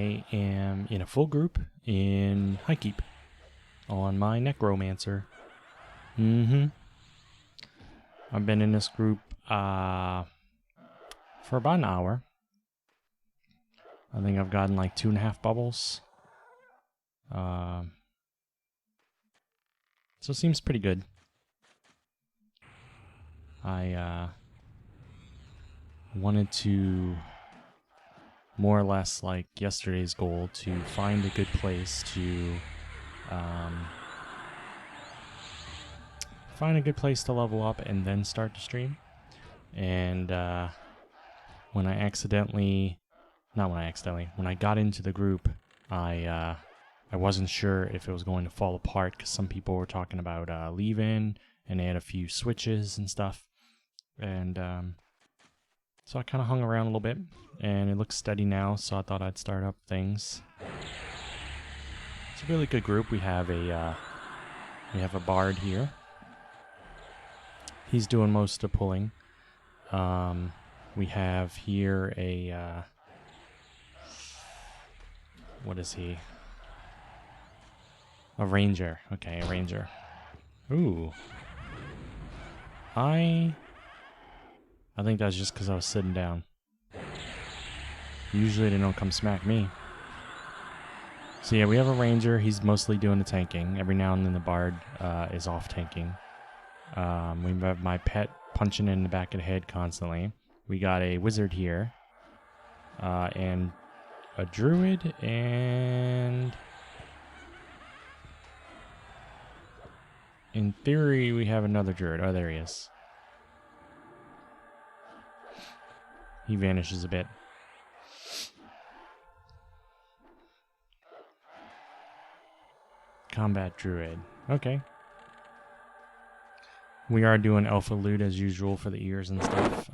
I am in a full group in Highkeep on my Necromancer. I've been in this group for about an hour. I think I've gotten like 2.5 bubbles. So it seems pretty good. I wanted to more or less like yesterday's goal to find a good place to level up and then start to stream. And when I got into the group, I wasn't sure if it was going to fall apart because some people were talking about leaving, and they had a few switches and stuff. And so I kind of hung around a little bit, and it looks steady now, so I thought I'd start up things. It's a really good group. We have a bard here. He's doing most of the pulling. We have here a what is he? A ranger. Okay, a ranger. Ooh. I think that's just because I was sitting down. Usually they don't come smack me. So yeah, we have a ranger. He's mostly doing the tanking. Every now and then the bard is off tanking. We have my pet punching in the back of the head constantly. We got a wizard here. And a druid and... in theory, we have another druid. Oh, there he is. He vanishes a bit. Combat druid. Okay. We are doing alpha loot as usual for the ears and stuff.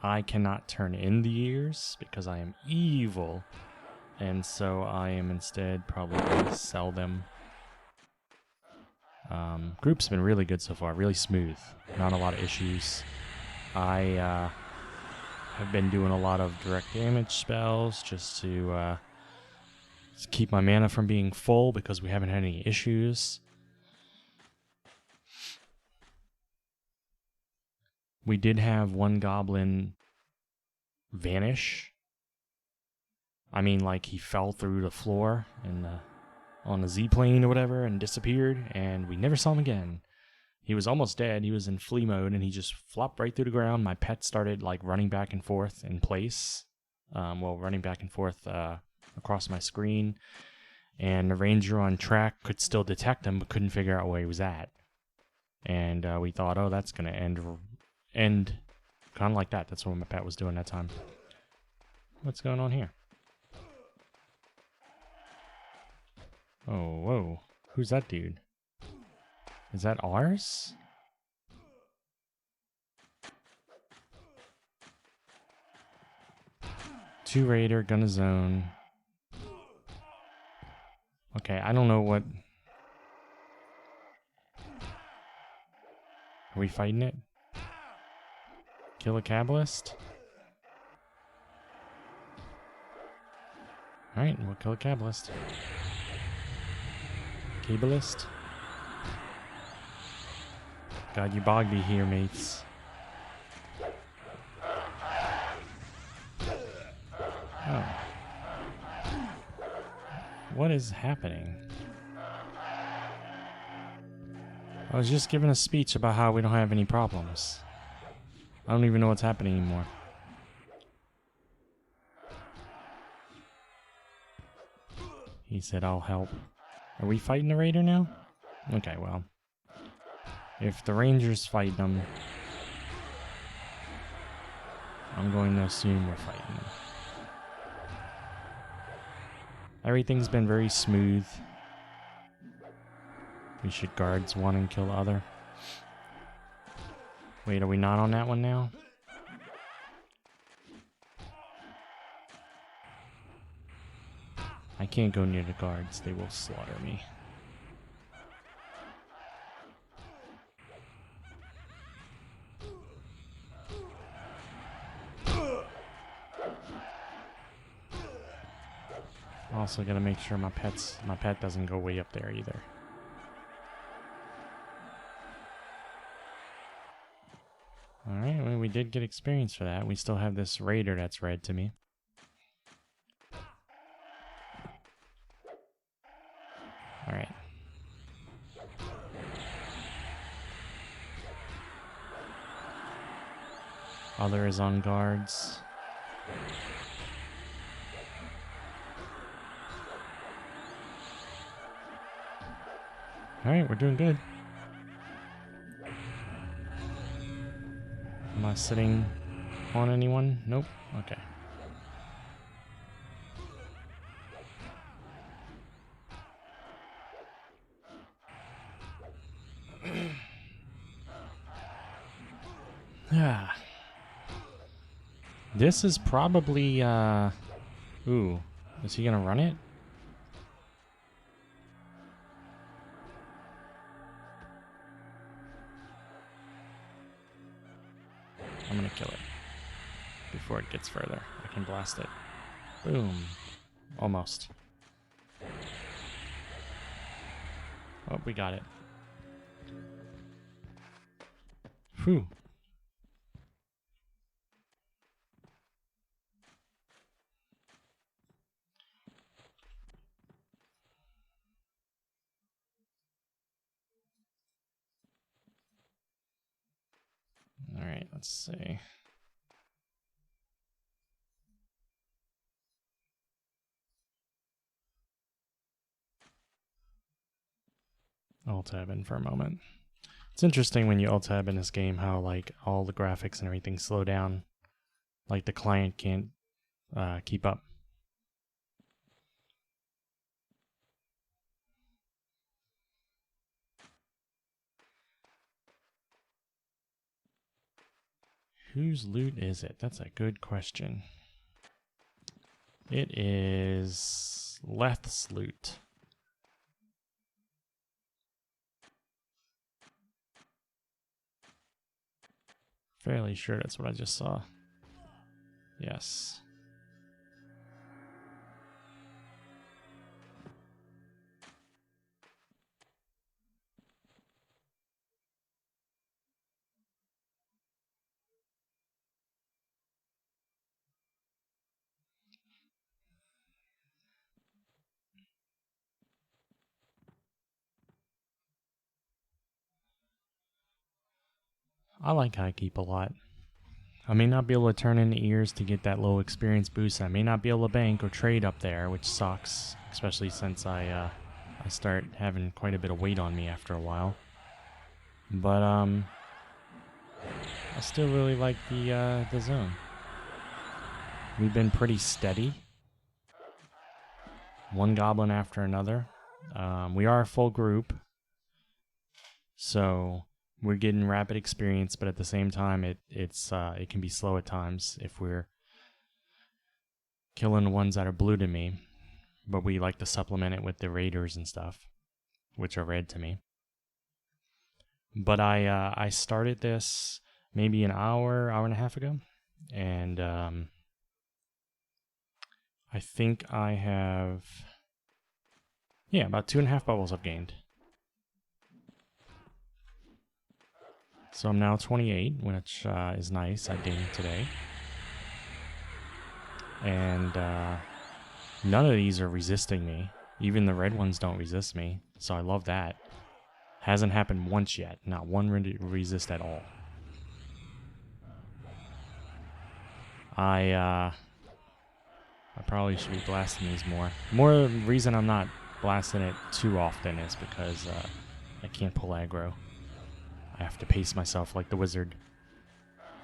I cannot turn in the ears because I am evil. And so I am instead probably going to sell them. Group's been really good so far, really smooth. Not a lot of issues. I have been doing a lot of direct damage spells just to keep my mana from being full because we haven't had any issues. We did have one goblin vanish. I mean, like he fell through the floor and on the Z-plane or whatever and disappeared, and we never saw him again. He was almost dead. He was in flee mode, and he just flopped right through the ground. My pet started like running back and forth in place. Running back and forth across my screen. And the ranger on track could still detect him, but couldn't figure out where he was at. And we thought, oh, that's going to end kind of like that. That's what my pet was doing that time. What's going on here? Oh, whoa. Who's that dude? Is that ours? Two raider, gonna zone. Okay, I don't know what... Are we fighting it? Kill a Kabbalist? Alright, we'll kill a Kabbalist. Kabbalist? God, you bogged me here, mates. Oh. What is happening? I was just giving a speech about how we don't have any problems. I don't even know what's happening anymore. He said, I'll help. Are we fighting the raider now? Okay, well. If the ranger's fighting them, I'm going to assume we're fighting them. Everything's been very smooth. We should guards one and kill the other. Wait, are we not on that one now? I can't go near the guards. They will slaughter me. Also gotta make sure my pet doesn't go way up there either. Alright, well, we did get experience for that. We still have this raider that's red to me. Alright. Other is on guards. Alright, we're doing good. Am I sitting on anyone? Nope. Okay. Ah. This is probably, ooh. Is he gonna run it? I'm gonna kill it before it gets further. I can blast it. Boom. Almost. Oh, we got it. Whew. Alright, let's see. Alt-tab in for a moment. It's interesting when you alt-tab in this game how, like, all the graphics and everything slow down. Like, the client can't keep up. Whose loot is it? That's a good question. It is Leth's loot. Fairly sure that's what I just saw. Yes. I like high keep a lot. I may not be able to turn in the ears to get that low experience boost. I may not be able to bank or trade up there, which sucks, especially since I start having quite a bit of weight on me after a while. But I still really like the zone. We've been pretty steady. One goblin after another. We are a full group, so we're getting rapid experience, but at the same time, it can be slow at times if we're killing the ones that are blue to me. But we like to supplement it with the raiders and stuff, which are red to me. But I started this maybe an hour and a half ago, and I think I have, yeah, about 2.5 bubbles I've gained. So I'm now 28, which is nice. I gained today. And none of these are resisting me. Even the red ones don't resist me. So I love that. Hasn't happened once yet. Not one resist at all. I probably should be blasting these more. More reason I'm not blasting it too often is because I can't pull aggro. I have to pace myself like the wizard,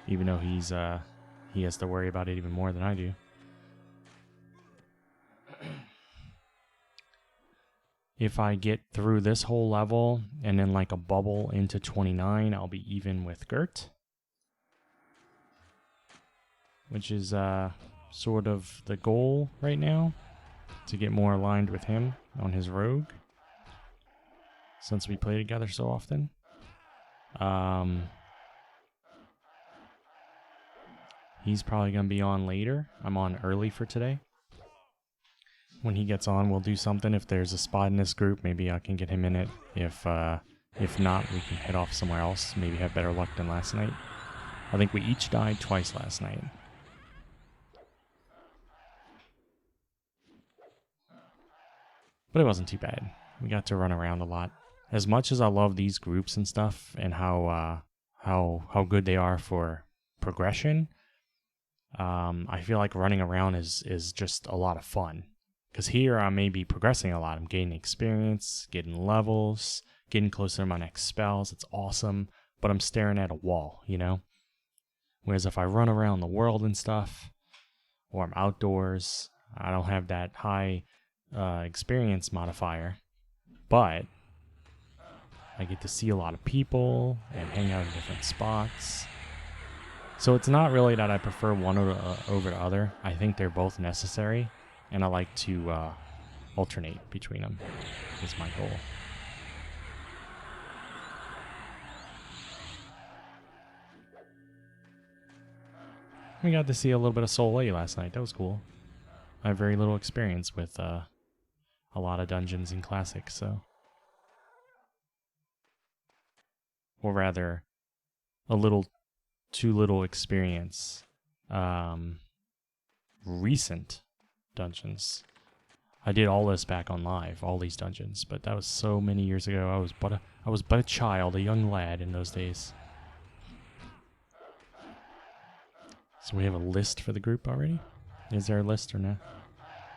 even though he has to worry about it even more than I do. If I get through this whole level and then like a bubble into 29, I'll be even with Gert, which is sort of the goal right now, to get more aligned with him on his rogue, since we play together so often. He's probably going to be on later. I'm on early for today. when he gets on, we'll do something. If there's a spot in this group, maybe I can get him in it. If not, we can head off somewhere else. Maybe have better luck than last night. I think we each died twice last night. But it wasn't too bad. We got to run around a lot. As much as I love these groups and stuff, and how good they are for progression, I feel like running around is just a lot of fun. Because here I may be progressing a lot. I'm gaining experience, getting levels, getting closer to my next spells. It's awesome. But I'm staring at a wall, you know? Whereas if I run around the world and stuff, or I'm outdoors, I don't have that high experience modifier. But I get to see a lot of people and hang out in different spots. So it's not really that I prefer one over the other. I think they're both necessary, and I like to alternate between them is my goal. We got to see a little bit of Soleil last night. That was cool. I have very little experience with a lot of dungeons in Classic, so... Or rather, a little too little experience. Recent dungeons. I did all this back on live, all these dungeons, but that was so many years ago. I was but a child, a young lad in those days. So we have a list for the group already? Is there a list or no?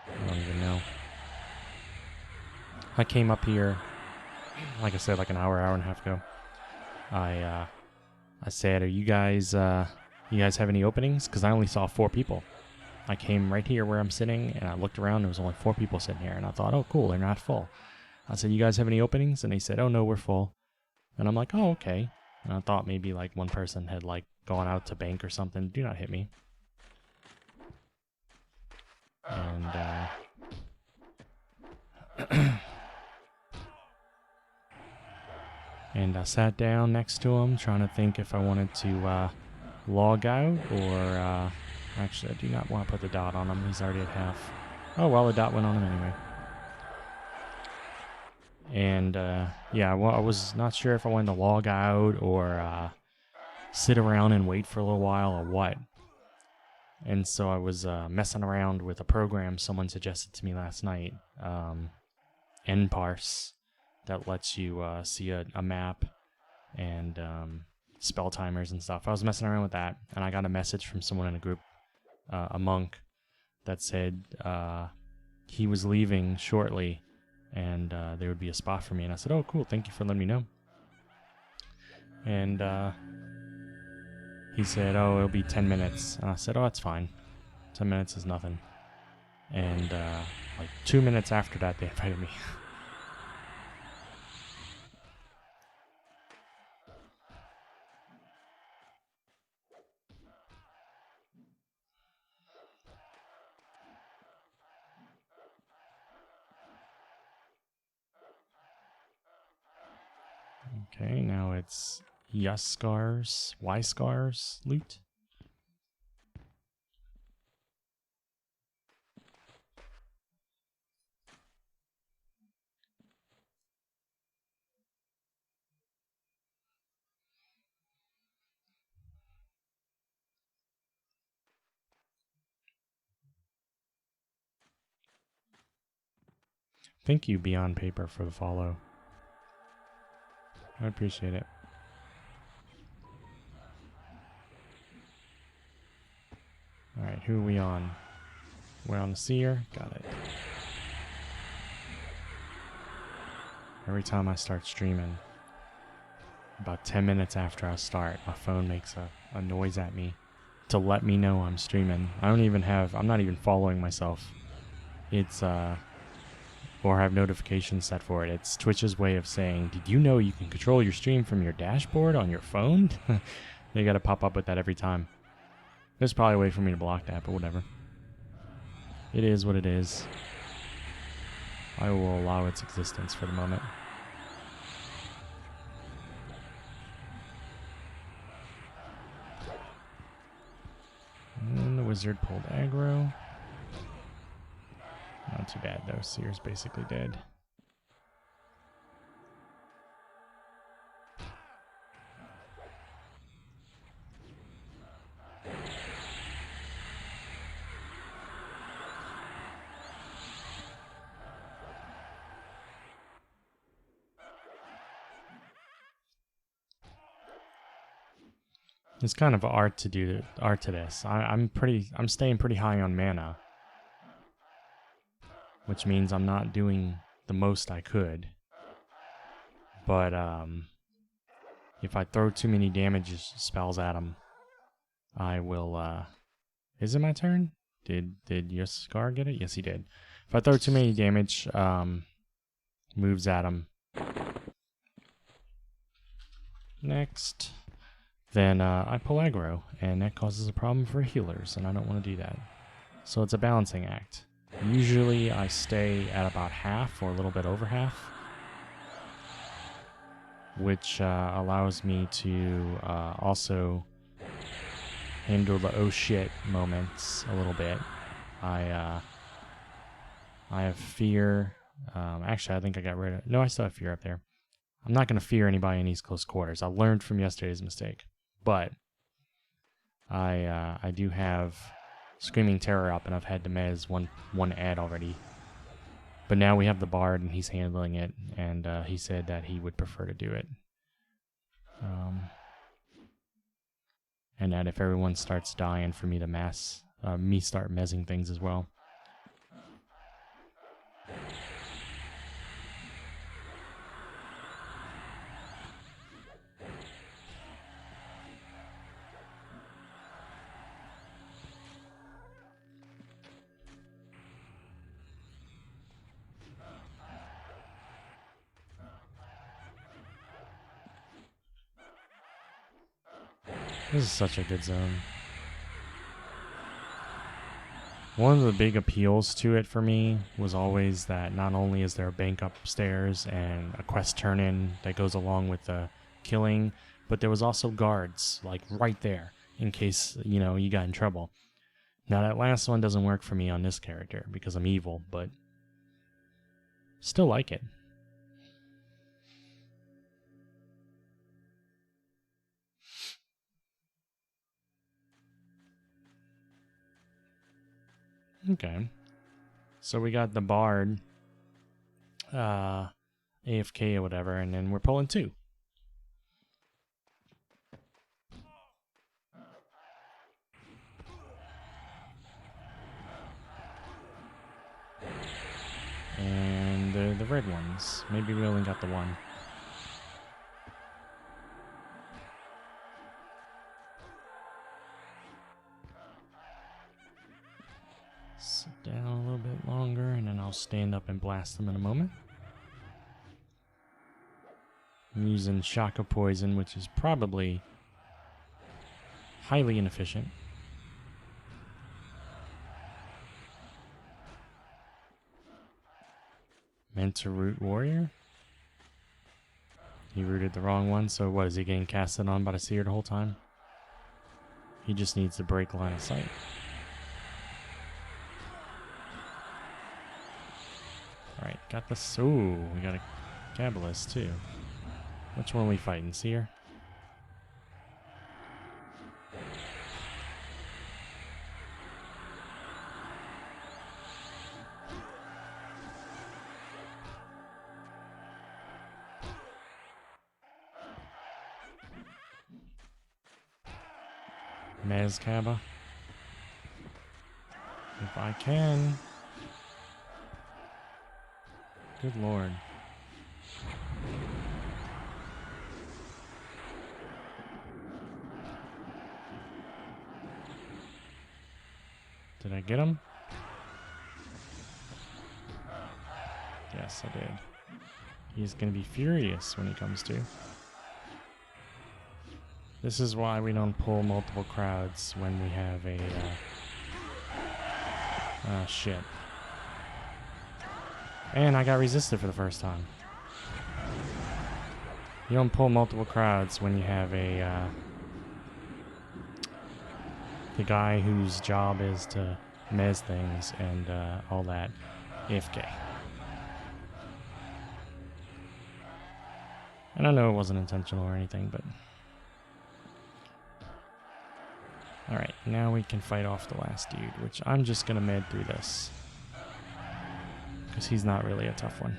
I don't even know. I came up here, like I said, like an hour and a half ago. I said, you guys have any openings? Because I only saw 4 people. I came right here where I'm sitting, and I looked around, there was only 4 people sitting here, and I thought, oh, cool, they're not full. I said, you guys have any openings? And they said, oh, no, we're full. And I'm like, oh, okay. And I thought maybe, like, one person had, like, gone out to bank or something. Do not hit me. And, and I sat down next to him, trying to think if I wanted to log out or... Actually, I do not want to put the dot on him. He's already at half. Oh, well, the dot went on him anyway. And, yeah, well, I was not sure if I wanted to log out or sit around and wait for a little while or what. And so I was messing around with a program someone suggested to me last night, NParse, that lets you see a map and spell timers and stuff. I was messing around with that, and I got a message from someone in a group, a monk, that said he was leaving shortly and there would be a spot for me. And I said, oh, cool, thank you for letting me know. And he said, oh, it'll be 10 minutes. And I said, oh, that's fine. 10 minutes is nothing. And like 2 minutes after that, they invited me. Okay, now it's Yaskar's, Y-Scar's loot. Thank you, Beyond Paper, for the follow. I appreciate it. Alright, who are we on? We're on the Seer. Got it. Every time I start streaming, about 10 minutes after I start, my phone makes a noise at me to let me know I'm streaming. I'm not even following myself. It's, or have notifications set for it. It's Twitch's way of saying, did you know you can control your stream from your dashboard on your phone? They gotta pop up with that every time. There's probably a way for me to block that, but whatever. It is what it is. I will allow its existence for the moment. And the wizard pulled aggro. Not too bad though. Seer's basically dead. It's kind of art to this. I'm staying pretty high on mana, which means I'm not doing the most I could. But if I throw too many damage spells at him, I will. Is it my turn? Did Yaskar get it? Yes, he did. If I throw too many damage moves at him, next. Then I pull aggro, and that causes a problem for healers, and I don't want to do that. So it's a balancing act. Usually I stay at about half or a little bit over half, which allows me to also handle the oh shit moments a little bit. I have fear. Actually, I think I got rid of... No, I still have fear up there. I'm not going to fear anybody in these close quarters. I learned from yesterday's mistake. But I do have Screaming Terror up, and I've had to mez one ad already. But now we have the Bard, and he's handling it, and he said that he would prefer to do it. And that if everyone starts dying for me to me start mezzing things as well. This is such a good zone. One of the big appeals to it for me was always that not only is there a bank upstairs and a quest turn-in that goes along with the killing, but there was also guards, like right there, in case, you know, you got in trouble. Now that last one doesn't work for me on this character because I'm evil, but still like it. Okay. So we got the Bard, AFK or whatever, and then we're pulling 2. And the red ones. Maybe we only got the one. Sit down a little bit longer, and then I'll stand up and blast them in a moment. I'm using Shock of Poison, which is probably highly inefficient. Meant to root Warrior. He rooted the wrong one, so what, is he getting casted on by the Seer the whole time? He just needs to break line of sight. Alright, got this. Ooh, we got a Cabalist too. Which one are we fighting? Seer? Mezcaba. If I can. Good lord. Did I get him? Yes, I did. He's gonna be furious when he comes to. This is why we don't pull multiple crowds when we have a, shit. And I got resisted for the first time. You don't pull multiple crowds when you have a, the guy whose job is to mez things and, all that. AFK. And I know it wasn't intentional or anything, but... Alright, now we can fight off the last dude, which I'm just gonna med through this. Because he's not really a tough one.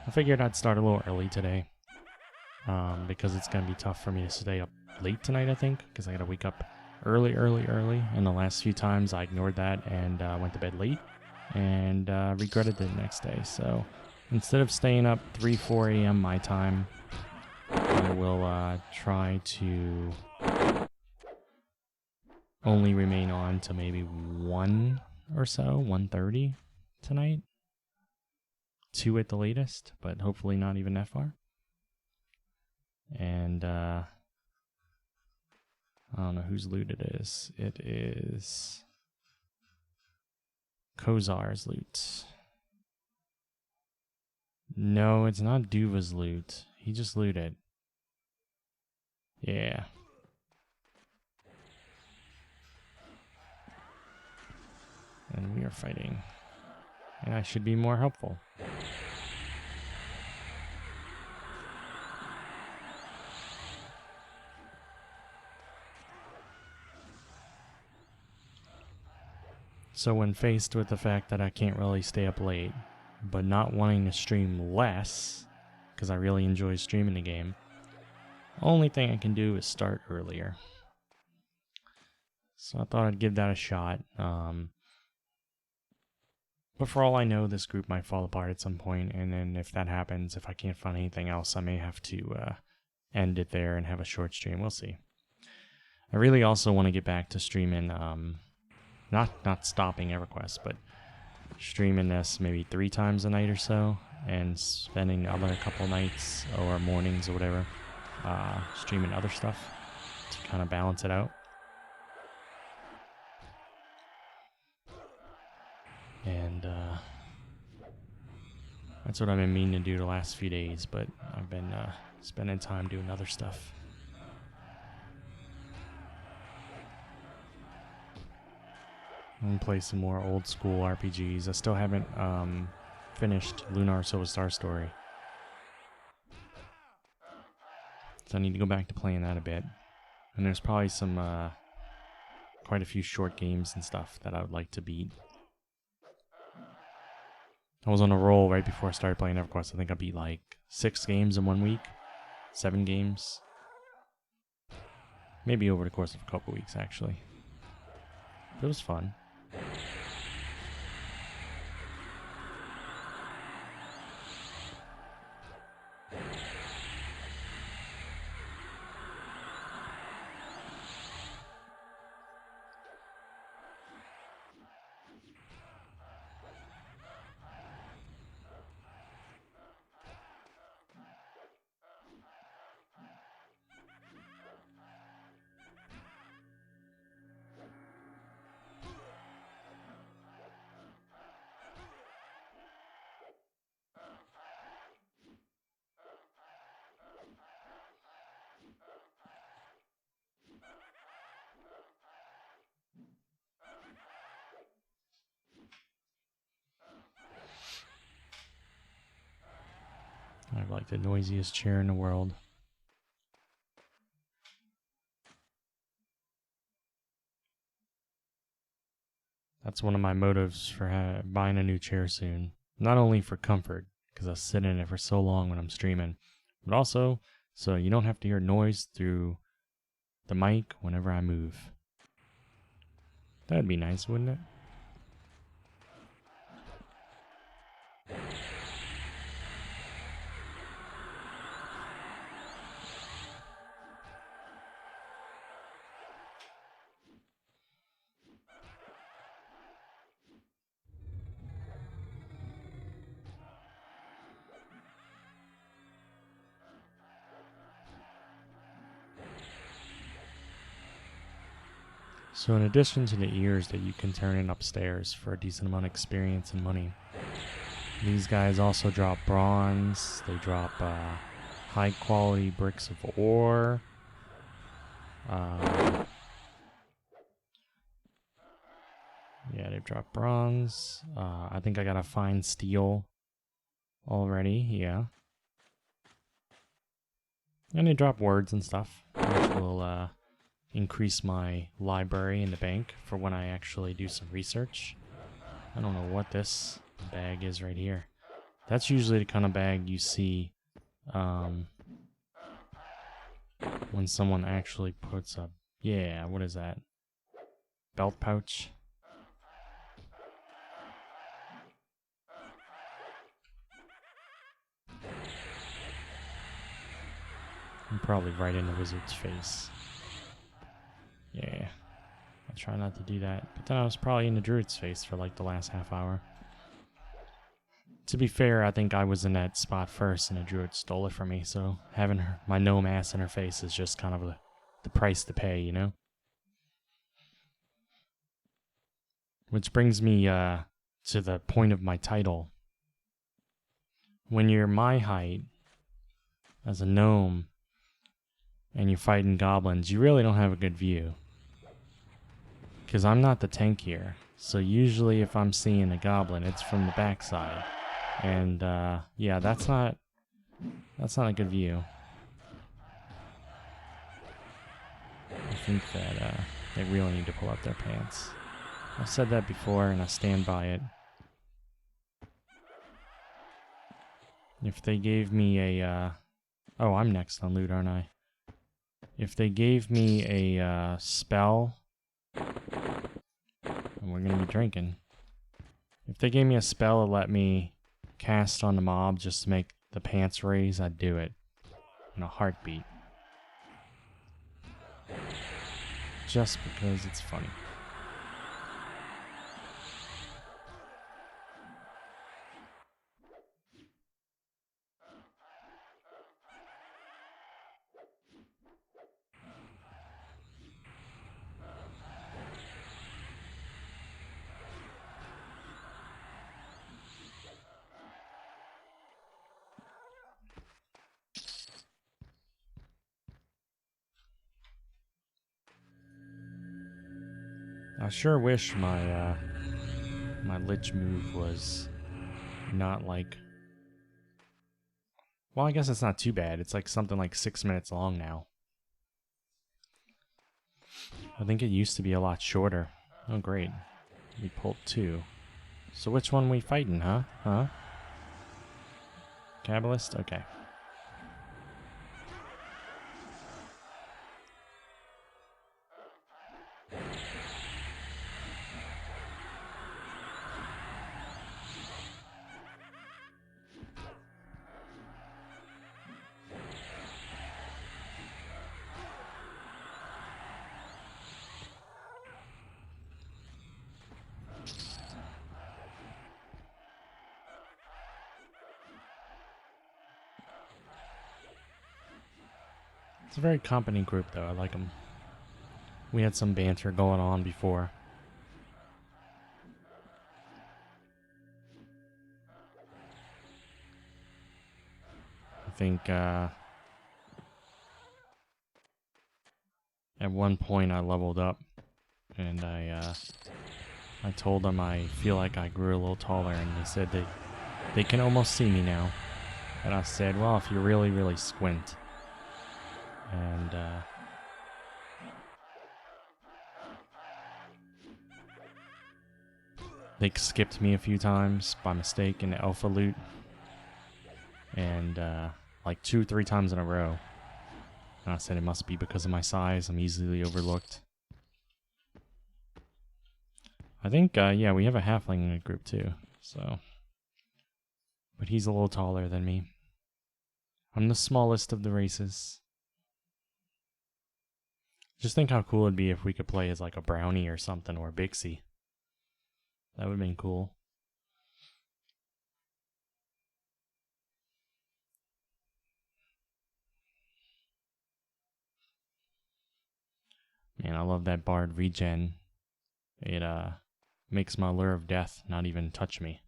I figured I'd start a little early today. Because it's gonna be tough for me to stay up late tonight, I think. Because I gotta wake up early. And the last few times I ignored that and went to bed late. And regretted it the next day. So instead of staying up 3, 4 a.m. my time, I will try to only remain on to maybe 1 or so, 1:30 tonight. 2 at the latest, but hopefully not even that far. And I don't know whose loot it is. It is Kozar's loot. No, it's not Duva's loot. He just looted. Yeah. And we are fighting. And I should be more helpful. So when faced with the fact that I can't really stay up late, but not wanting to stream less, because I really enjoy streaming the game, only thing I can do is start earlier. So I thought I'd give that a shot. But for all I know, this group might fall apart at some point, and then if that happens, if I can't find anything else, I may have to end it there and have a short stream. We'll see. I really also want to get back to streaming, not stopping EverQuest, but streaming this maybe 3 times a night or so, and spending the other couple nights or mornings or whatever streaming other stuff to kind of balance it out. And that's what I've been meaning to do the last few days, but I've been spending time doing other stuff. I'm gonna play some more old school RPGs. I still haven't finished Lunar Silver Star Story, so I need to go back to playing that a bit. And there's probably some quite a few short games and stuff that I would like to beat. I was on a roll right before I started playing EverQuest. I think I beat like 6 games in 1 week, 7 games, maybe over the course of a couple weeks actually. It was fun. I have like the noisiest chair in the world. That's one of my motives for buying a new chair soon. Not only for comfort, because I sit in it for so long when I'm streaming, but also so you don't have to hear noise through the mic whenever I move. That'd be nice, wouldn't it? So in addition to the ears that you can turn in upstairs for a decent amount of experience and money, these guys also drop bronze, they drop high quality bricks of ore. Yeah, they've dropped bronze. I think I gotta find steel already, yeah. And they drop words and stuff, which will increase my library in the bank for when I actually do some research. I don't know what this bag is right here. That's usually the kind of bag you see when someone actually puts a... Yeah, what is that? Belt pouch? I'm probably right in the wizard's face. Yeah, I try not to do that. But then I was probably in the druid's face for like the last half hour. To be fair, I think I was in that spot first and the druid stole it from me, so having my gnome ass in her face is just kind of the price to pay, you know? Which brings me to the point of my title. When you're my height as a gnome and you're fighting goblins, you really don't have a good view. Because I'm not the tank here, so usually if I'm seeing a goblin, it's from the backside. And yeah, that's not a good view. I think that they really need to pull up their pants. I've said that before and I stand by it. If they gave me a oh, I'm next on loot, aren't I? If they gave me a spell, and we're gonna be drinking. If they gave me a spell to let me cast on the mob just to make the pants raise, I'd do it in a heartbeat. Just because it's funny. I sure wish my my lich move was not like... Well, I guess it's not too bad. It's like something like 6 minutes long now. I think it used to be a lot shorter. Oh, great. We pulled 2. So which one we fighting, huh? Huh? Kabbalist? Okay. It's a very competent group, though. I like them. We had some banter going on before. I think at one point I leveled up, and I told them I feel like I grew a little taller, and they said they can almost see me now. And I said, well, if you really, really squint. And they skipped me a few times by mistake in the alpha loot. And like 2-3 times in a row. And I said it must be because of my size. I'm easily overlooked. I think, yeah, we have a halfling in the group too. So, but he's a little taller than me. I'm the smallest of the races. Just think how cool it'd be if we could play as like a brownie or something, or a Bixie. That would have been cool. Man, I love that bard regen. It makes my lure of death not even touch me.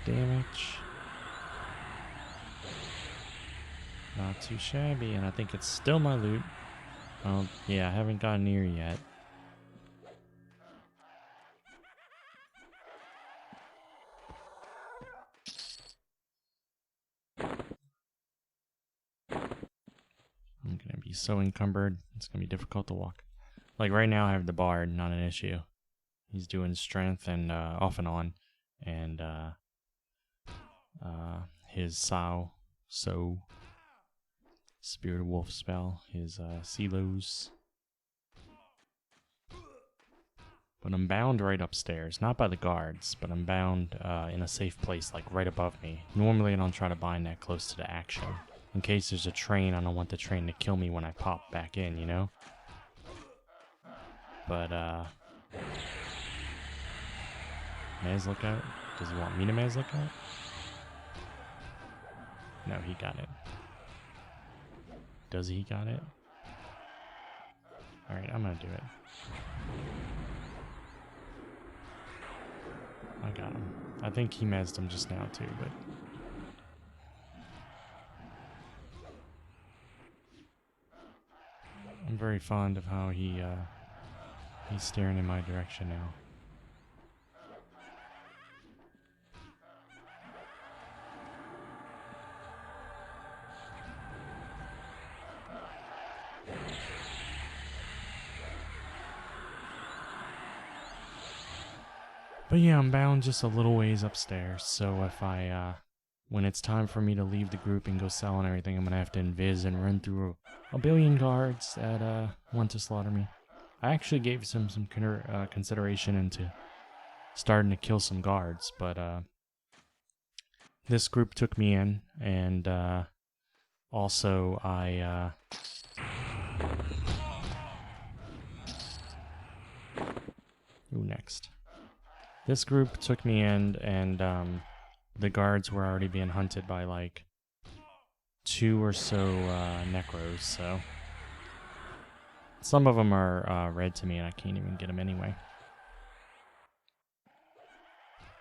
damage. Not too shabby, and I think it's still my loot. Oh, yeah, I haven't gotten near yet. I'm gonna be so encumbered, it's gonna be difficult to walk. Like right now I have the bard, not an issue. He's doing strength and off and on. And his Spirit Wolf spell, his silos. But I'm bound right upstairs, not by the guards, but I'm bound in a safe place like right above me. Normally I don't try to bind that close to the action. In case there's a train, I don't want the train to kill me when I pop back in, you know? But, Mez lookout? Does he want me to Mez lookout? No, he got it. Does he got it? Alright, I'm gonna do it. I got him. I think he mezzed him just now too, but... I'm very fond of how he's staring in my direction now. But yeah, I'm bound just a little ways upstairs, so if when it's time for me to leave the group and go sell and everything, I'm gonna have to invis and run through a billion guards that want to slaughter me. I actually gave some consideration into starting to kill some guards, but this group took me in, and also Ooh, next. This group took me in, and the guards were already being hunted by like 2 or so necros, so some of them are red to me and I can't even get them anyway.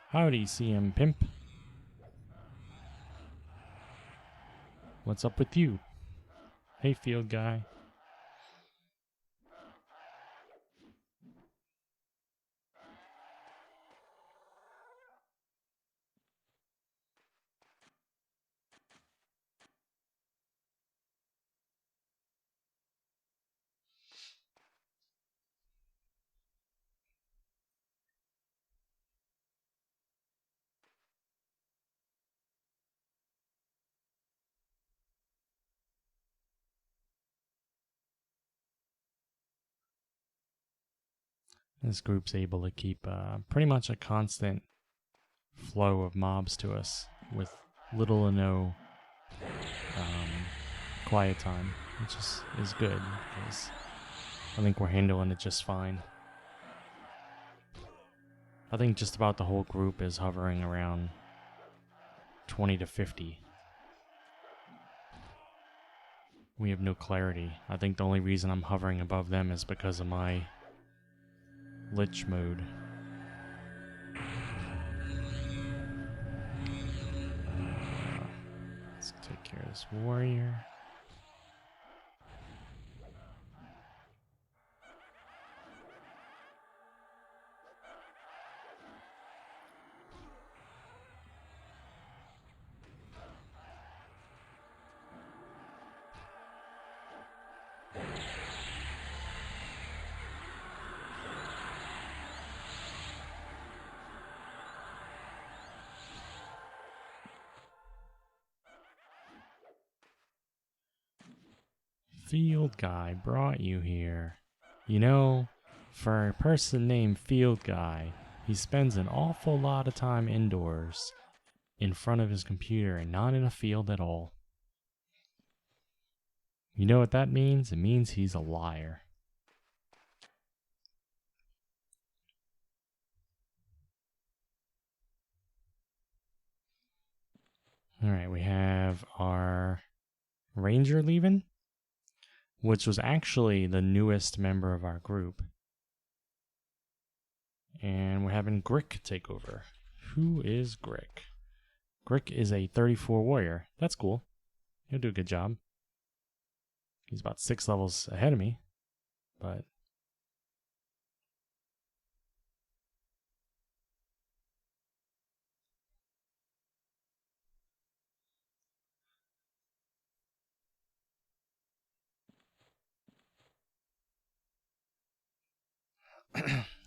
Howdy, CM Pimp. What's up with you? Hey, field guy. This group's able to keep pretty much a constant flow of mobs to us with little or no quiet time, which is good because I think we're handling it just fine. I think just about the whole group is hovering around 20 to 50. We have no clarity. I think the only reason I'm hovering above them is because of my Lich mode. Let's take care of this warrior. Field Guy brought you here. You know, for a person named Field Guy, he spends an awful lot of time indoors, in front of his computer, and not in a field at all. You know what that means? It means he's a liar. Alright, we have our ranger leaving, which was actually the newest member of our group. And we're having Grick take over. Who is Grick? Grick is a 34 warrior. That's cool. He'll do a good job. He's about 6 levels ahead of me, but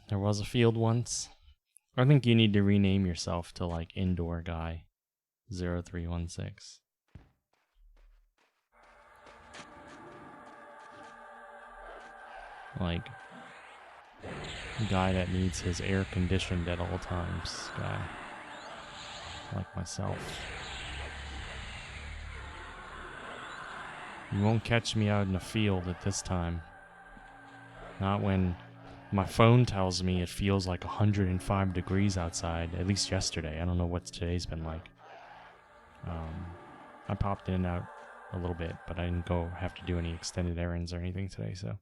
there was a field once. I think you need to rename yourself to like Indoor Guy 0316. Like guy that needs his air conditioned at all times guy. Like myself. You won't catch me out in the field at this time. Not when my phone tells me it feels like 105 degrees outside, at least yesterday. I don't know what today's been like. I popped in and out a little bit, but I didn't go have to do any extended errands or anything today, so.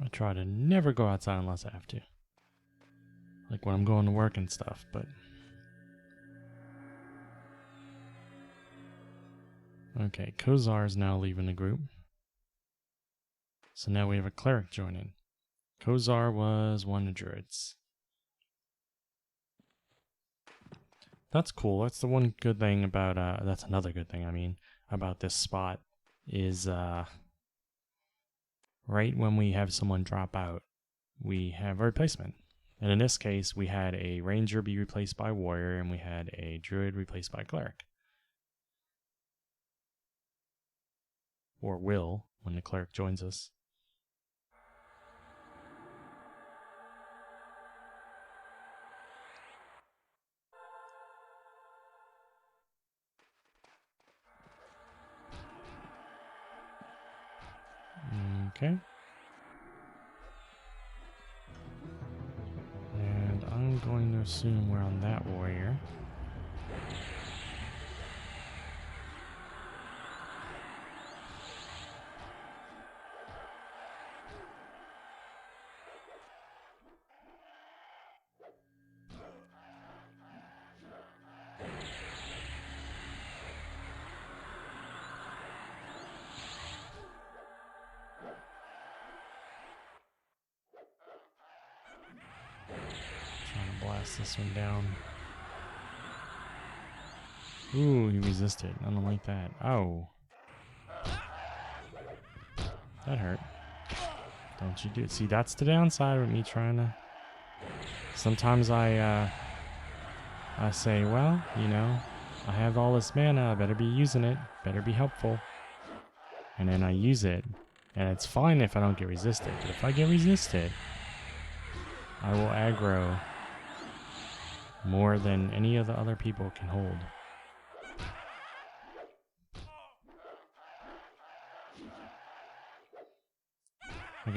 I try to never go outside unless I have to. Like when I'm going to work and stuff, but... Okay, Kozar is now leaving the group. So now we have a cleric joining. Kozar was one of the druids. That's cool. That's the one good thing about, that's another good thing, I mean, about this spot is, right when we have someone drop out, we have a replacement. And in this case, we had a ranger be replaced by warrior, and we had a druid replaced by cleric. Or will, when the cleric joins us. Okay. And I'm going to assume we're on that warrior. Blast this one down. Ooh, he resisted. I don't like that. Oh. That hurt. Don't you do it. See, that's the downside with me trying to... Sometimes I say, well, you know, I have all this mana, I better be using it. Better be helpful. And then I use it. And it's fine if I don't get resisted. But if I get resisted, I will aggro more than any of the other people can hold. I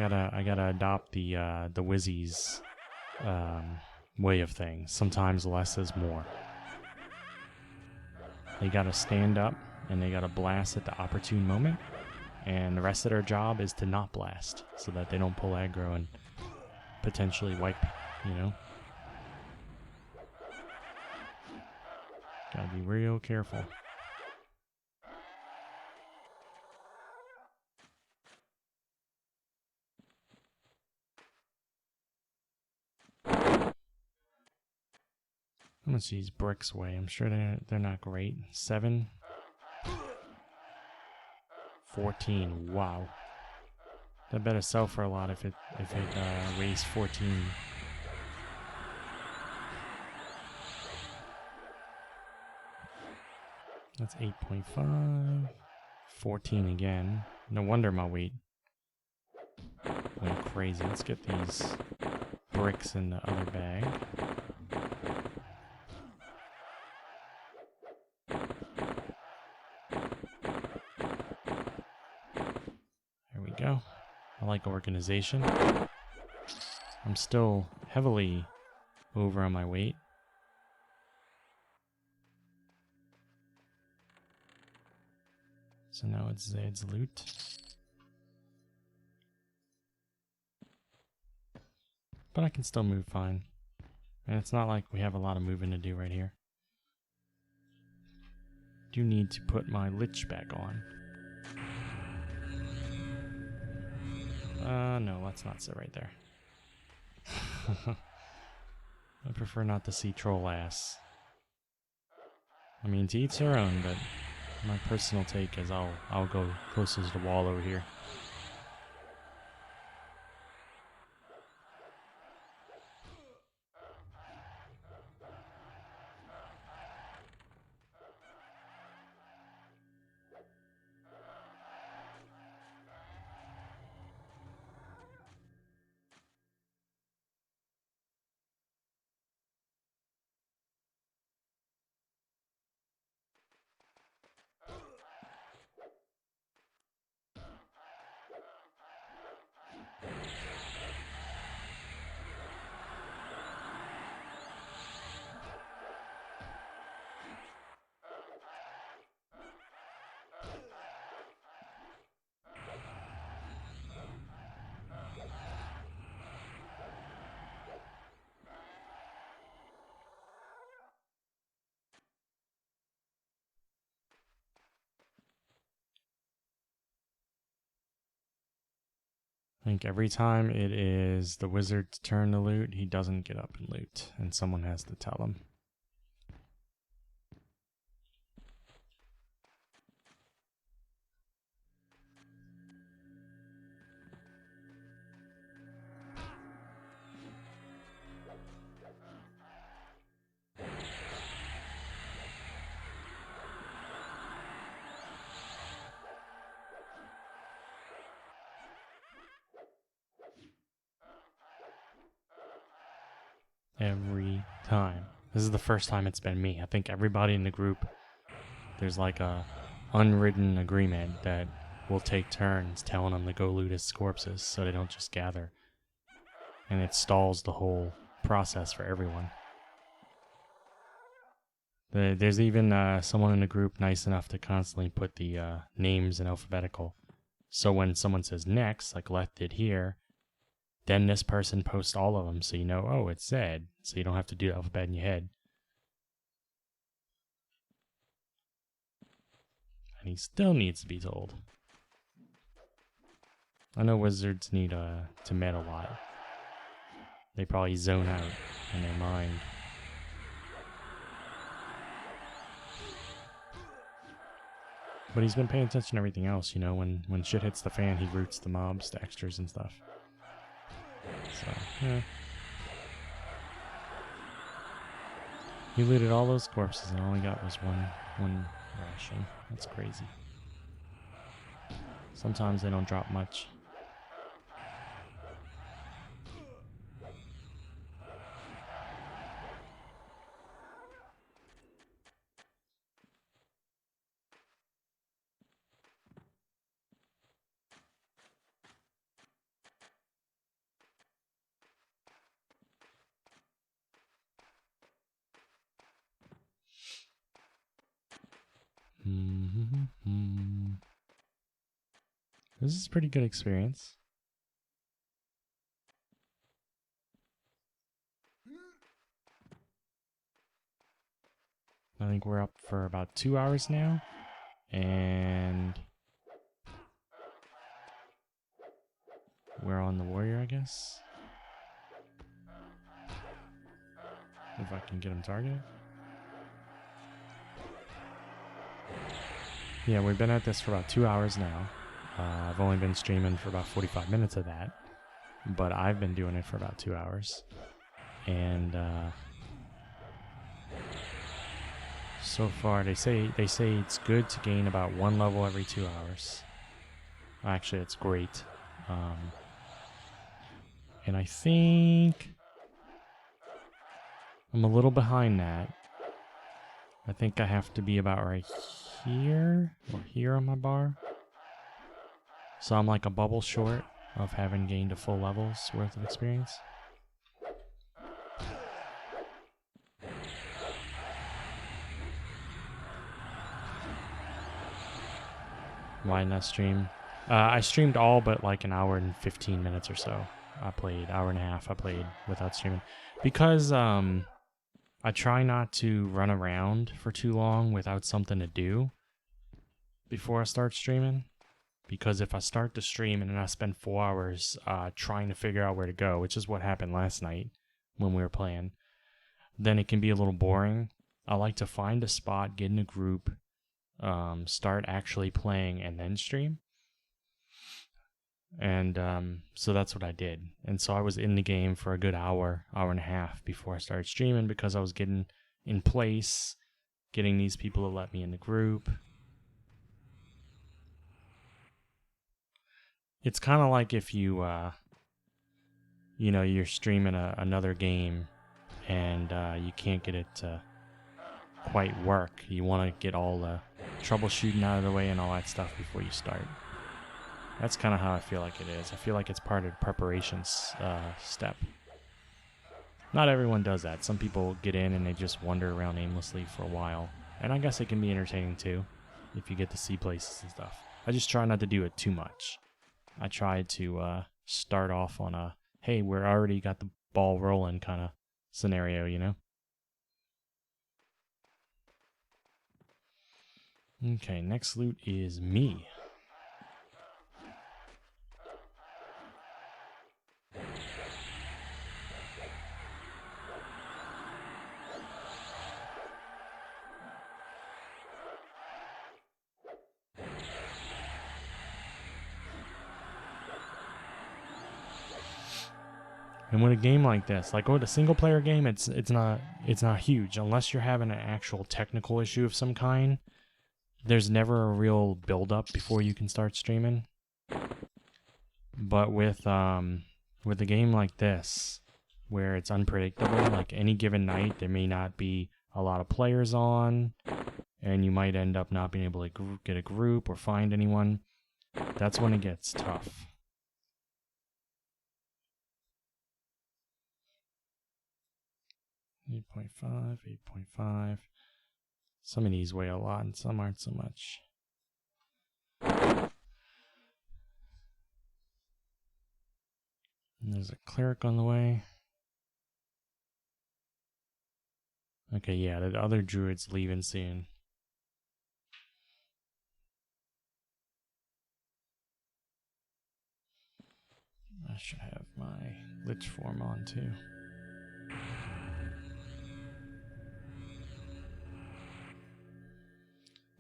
gotta adopt the Wizzy's way of things. Sometimes less is more. They gotta stand up and they gotta blast at the opportune moment, and the rest of their job is to not blast so that they don't pull aggro and potentially wipe, you know? Gotta be real careful. How much these bricks weigh? I'm sure they're not great. 7? 14. Wow. That better sell for a lot if it weighs 14. That's 8.5. 14 again. No wonder my weight went crazy. Let's get these bricks in the other bag. There we go. I like organization. I'm still heavily over on my weight. So now it's Zed's loot. But I can still move fine. And it's not like we have a lot of moving to do right here. Do need to put my lich back on. No, let's not sit right there. I prefer not to see troll ass. I mean, to each their own, but my personal take is I'll go closest to the wall over here. I think every time it is the wizard's turn to loot, he doesn't get up and loot, and someone has to tell him. Every time. This is the first time it's been me. I think everybody in the group, there's like a unwritten agreement that we'll take turns telling them to go loot his corpses so they don't just gather. And it stalls the whole process for everyone. There's even someone in the group nice enough to constantly put the names in alphabetical. So when someone says next, like Leth did here, then this person posts all of them so you know, oh, it's Zed. So you don't have to do the alphabet in your head. And he still needs to be told. I know wizards need to med a lot. They probably zone out in their mind. But he's been paying attention to everything else, you know, when shit hits the fan, he roots the mobs, the extras and stuff. So, yeah. He looted all those corpses and all he got was one ration. That's crazy. Sometimes they don't drop much. This is a pretty good experience. I think we're up for about 2 hours now, and we're on the warrior, I guess. If I can get him targeted. Yeah, we've been at this for about 2 hours now. I've only been streaming for about 45 minutes of that, but I've been doing it for about 2 hours. And So far, they say it's good to gain about 1 level every 2 hours. Actually, it's great. And I think I'm a little behind that. I think I have to be about right here or here on my bar. So I'm like a bubble short of having gained a full level's worth of experience. Why not stream? I streamed all but like an hour and 15 minutes or so. I played hour and a half. I played without streaming because I try not to run around for too long without something to do before I start streaming. Because if I start to stream and then I spend 4 hours trying to figure out where to go, which is what happened last night when we were playing, then it can be a little boring. I like to find a spot, get in a group, start actually playing, and then stream. And so that's what I did. And so I was in the game for a good hour and a half before I started streaming because I was getting in place, getting these people to let me in the group. It's kind of like if you, you're streaming another game and you can't get it to quite work. You want to get all the troubleshooting out of the way and all that stuff before you start. That's kind of how I feel like it is. I feel like it's part of the preparation step. Not everyone does that. Some people get in and they just wander around aimlessly for a while. And I guess it can be entertaining too, if you get to see places and stuff. I just try not to do it too much. I tried to start off on a, hey, we're already got the ball rolling kind of scenario, you know? Okay, next loot is me. And with a game like this, like with a single player game, it's not huge unless you're having an actual technical issue of some kind. There's never a real build up before you can start streaming. But with a game like this, where it's unpredictable, like any given night there may not be a lot of players on, and you might end up not being able to get a group or find anyone. That's when it gets tough. 8.5, 8.5. Some of these weigh a lot and some aren't so much. And there's a cleric on the way. Okay, yeah, the other druid's leaving soon. I should have my lich form on too.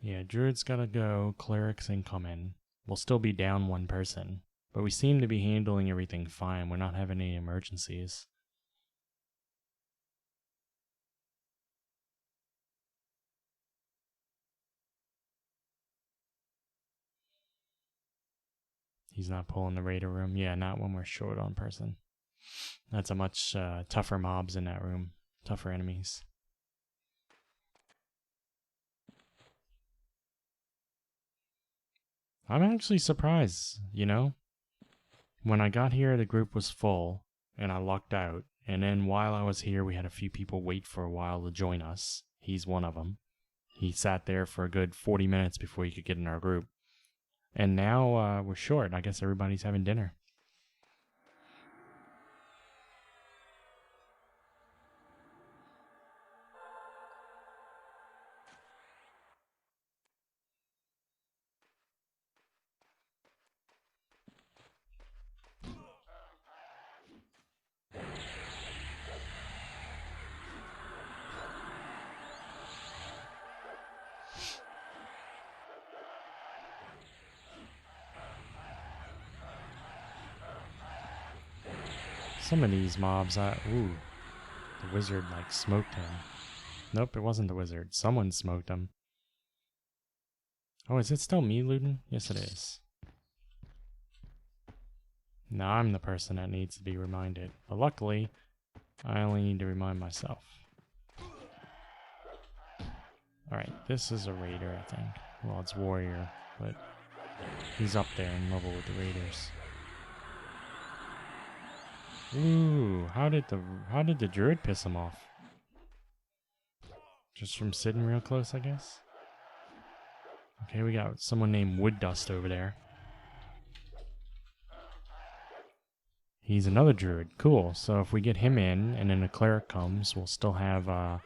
Yeah, druid's gotta go, clerics incoming. We'll still be down one person, but we seem to be handling everything fine. We're not having any emergencies. He's not pulling the raider room. Yeah, not when we're short on person. That's a much tougher mobs in that room. Tougher enemies. I'm actually surprised, you know? When I got here, the group was full, and I lucked out. And then while I was here, we had a few people wait for a while to join us. He's one of them. He sat there for a good 40 minutes before he could get in our group. And now we're short. I guess everybody's having dinner. Some of these mobs, ooh, the wizard like smoked him. Nope, it wasn't the wizard. Someone smoked him. Oh, is it still me looting? Yes, it is. Now I'm the person that needs to be reminded. But luckily, I only need to remind myself. Alright, this is a raider, I think. Well, it's warrior, but he's up there in level with the raiders. Ooh, how did the druid piss him off? Just from sitting real close, I guess? Okay, we got someone named Wood Dust over there. He's another druid. Cool. So if we get him in, and then a cleric comes, we'll still have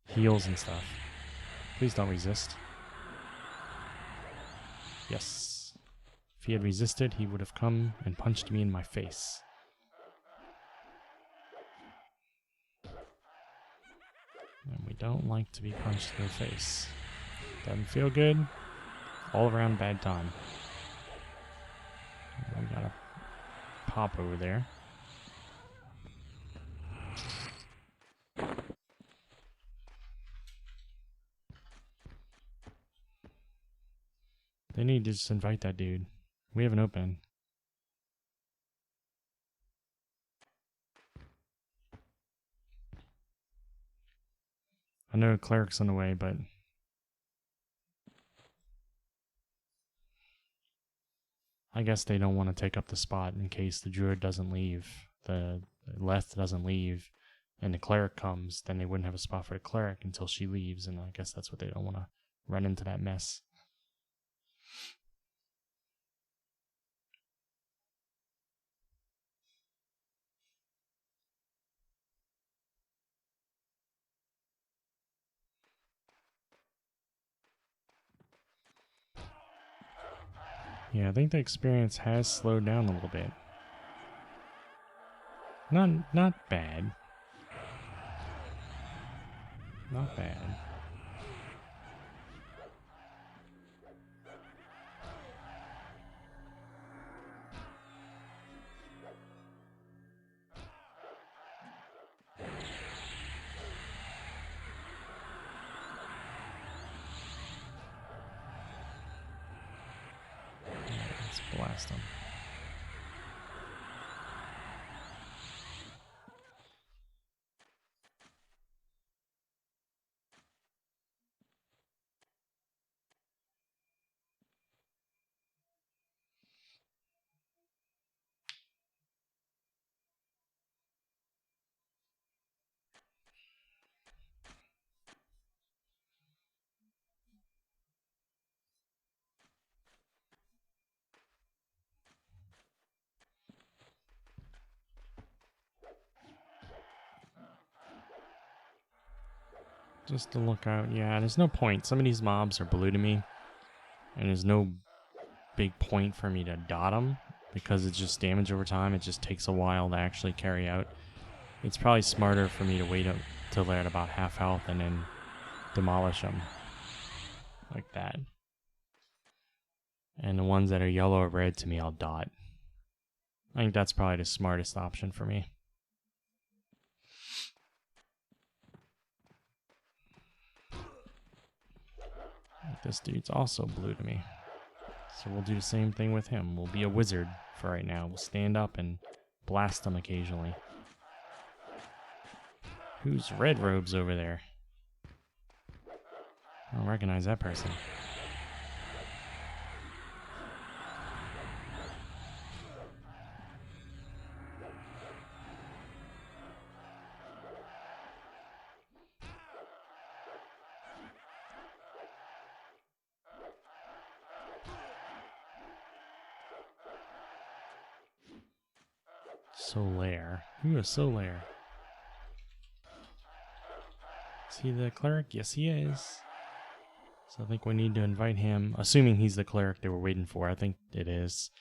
heals and stuff. Please don't resist. Yes. If he had resisted, he would have come and punched me in my face. And we don't like to be punched in the face. Doesn't feel good. All around bad time. We got a pop over there. They need to just invite that dude. We have an open. I know cleric's on the way, but I guess they don't want to take up the spot in case the druid doesn't leave, the Leth doesn't leave, and the cleric comes, then they wouldn't have a spot for the cleric until she leaves, and I guess that's what they don't want to run into that mess. Yeah, I think the experience has slowed down a little bit. Not bad. Not bad. Let's blast them. Just to look out. Yeah, there's no point. Some of these mobs are blue to me, and there's no big point for me to dot them because it's just damage over time. It just takes a while to actually carry out. It's probably smarter for me to wait up till they're at about half health and then demolish them like that. And the ones that are yellow or red to me, I'll dot. I think that's probably the smartest option for me. This dude's also blue to me. So we'll do the same thing with him. We'll be a wizard for right now. We'll stand up and blast them occasionally. Who's red robes over there? I don't recognize that person. Solaire. Who is Solaire? Is he the cleric? Yes, he is. So I think we need to invite him. Assuming he's the cleric they were waiting for. I think it is.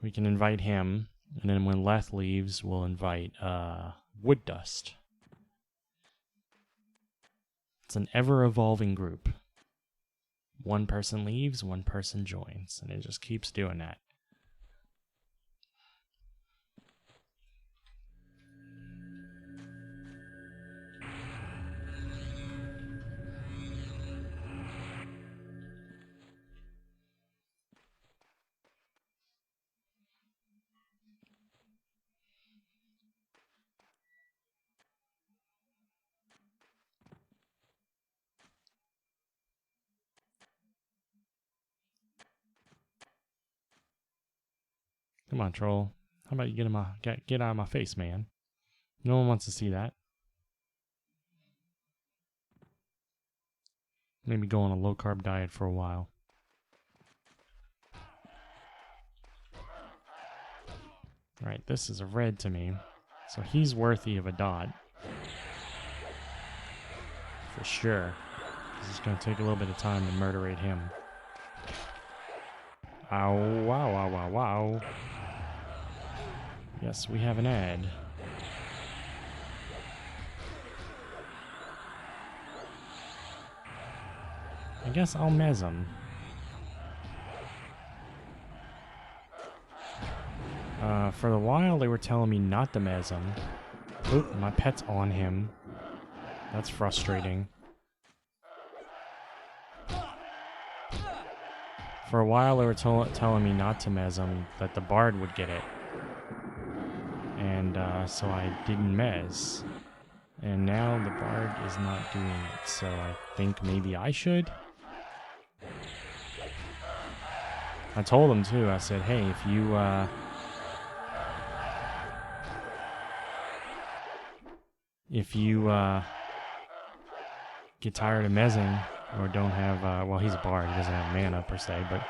We can invite him. And then when Leth leaves, we'll invite Wood Dust. It's an ever-evolving group. One person leaves, one person joins. And it just keeps doing that. Come on, troll. How about you get out of my face, man? No one wants to see that. Maybe go on a low-carb diet for a while. Right, this is a red to me. So he's worthy of a dot. For sure. This is going to take a little bit of time to murderate him. Ow, wow, wow, wow, wow. Yes, we have an ad. I guess I'll mez him. For a while, they were telling me not to mez him. Oop, my pet's on him. That's frustrating. For a while, they were telling me not to mez him, that the bard would get it. And so I didn't mez. And now the bard is not doing it, so I think maybe I should? I told him too, I said, hey, if you get tired of mezzing, or don't have, well, he's a bard, he doesn't have mana per se, but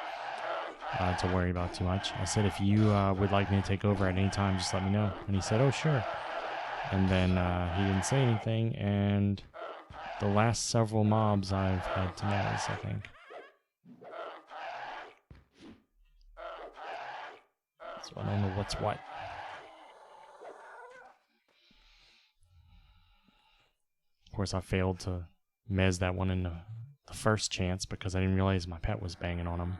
to worry about too much. I said, if you would like me to take over at any time, just let me know. And he said, oh, sure. And then he didn't say anything, and the last several mobs I've had to mez, I think. So I don't know what's what. Of course, I failed to mez that one in the first chance because I didn't realize my pet was banging on him.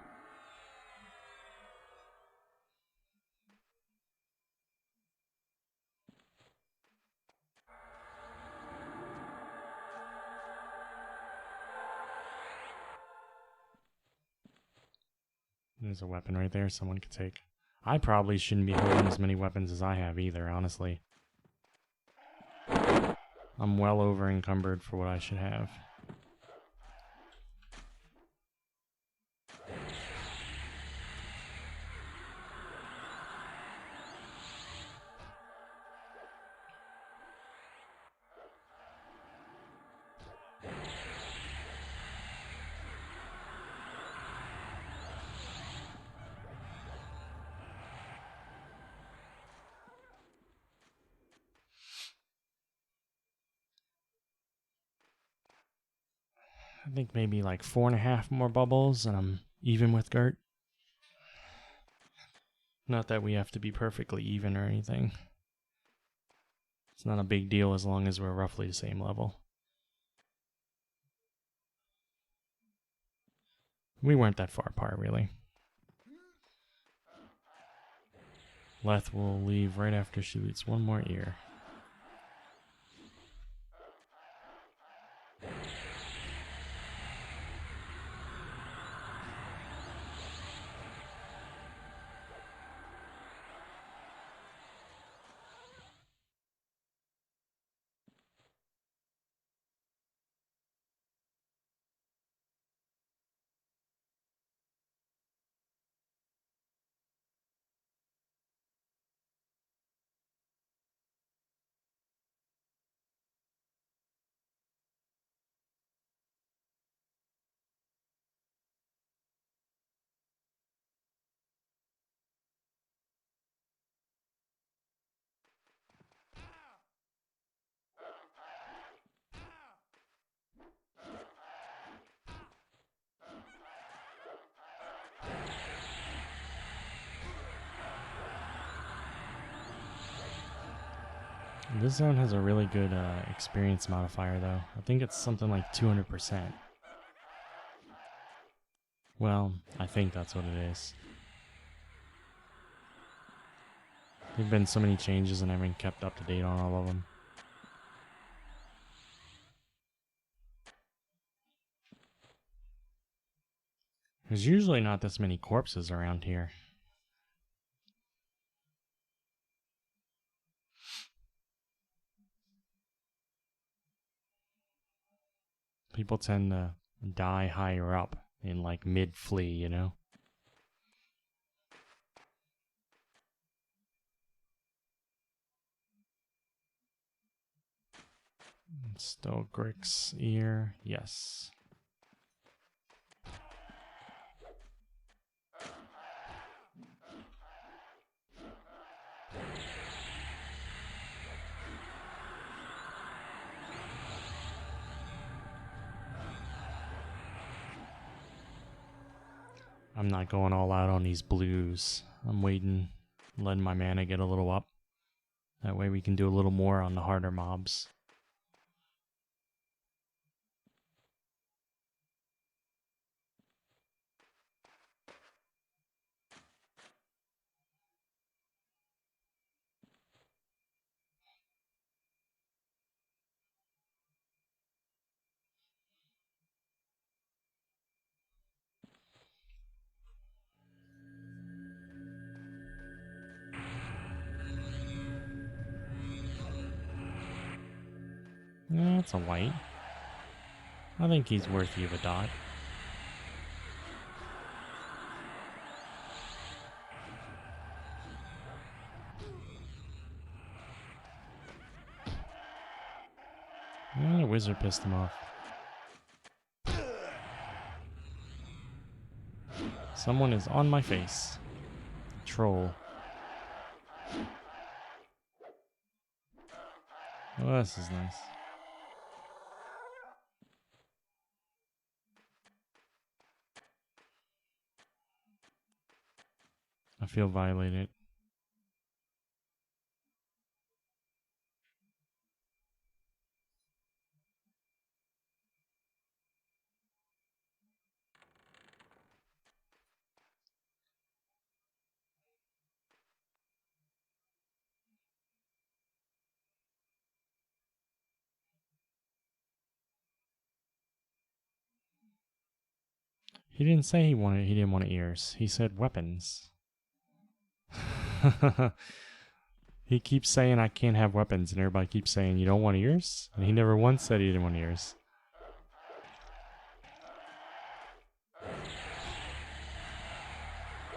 There's a weapon right there someone could take. I probably shouldn't be holding as many weapons as I have either, honestly. I'm well over encumbered for what I should have. I think maybe like 4.5 more bubbles and I'm even with Gert. Not that we have to be perfectly even or anything. It's not a big deal as long as we're roughly the same level. We weren't that far apart, really. Leth will leave right after she eats one more ear. This zone has a really good experience modifier, though. I think it's something like 200%. Well, I think that's what it is. There've been so many changes and I haven't kept up to date on all of them. There's usually not this many corpses around here. People tend to die higher up in like mid-flea, you know? Still Grick's ear, yes. I'm not going all out on these blues. I'm waiting, letting my mana get a little up. That way we can do a little more on the harder mobs. Yeah, that's a white. I think he's worthy of a dot. Yeah, the wizard pissed him off. Someone is on my face. Troll. Oh, this is nice. I feel violated. He didn't say he didn't want ears. He said weapons. He keeps saying I can't have weapons, and everybody keeps saying you don't want ears? And he never once said he didn't want ears.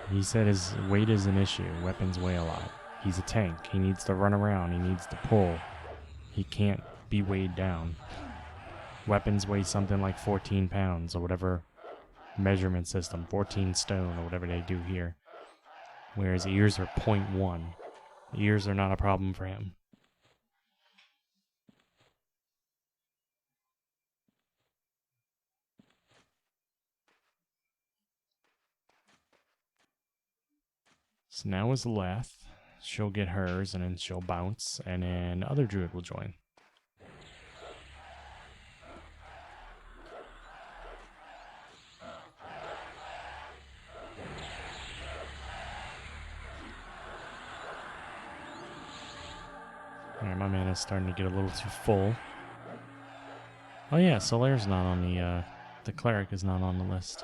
He said his weight is an issue. Weapons weigh a lot. He's a tank. He needs to run around. He needs to pull. He can't be weighed down. Weapons weigh something like 14 pounds or whatever measurement system, 14 stone or whatever they do here. Whereas ears are 0.1. Ears are not a problem for him. So now is Leth. She'll get hers and then she'll bounce and then the other druid will join. Alright, my mana's starting to get a little too full. Oh yeah, Solaire's not on the cleric is not on the list.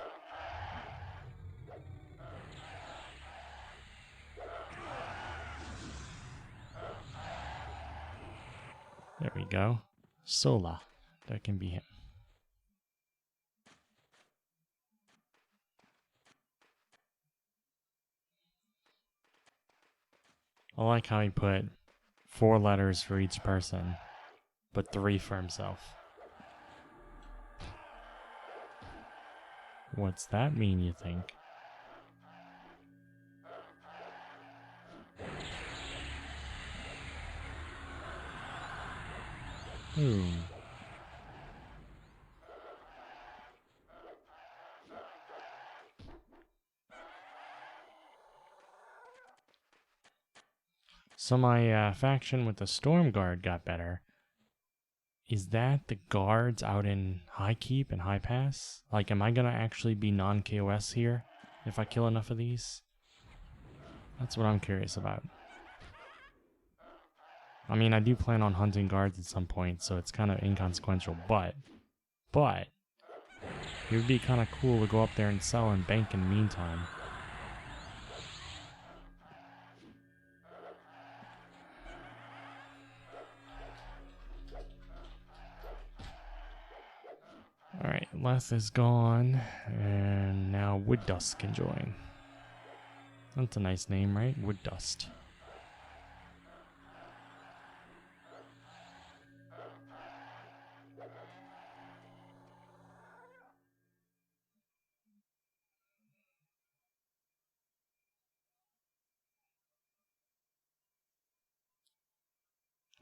There we go. Sola. That can be him. I like how he put 4 letters for each person, but 3 for himself. What's that mean, you think? Ooh. So my faction with the Storm Guard got better. Is that the guards out in High Keep and High Pass? Like, am I gonna actually be non-KOS here if I kill enough of these? That's what I'm curious about. I mean, I do plan on hunting guards at some point, so it's kind of inconsequential, but it would be kind of cool to go up there and sell and bank in the meantime. Alright, Leth is gone, and now Wood Dust can join. That's a nice name, right? Wood Dust.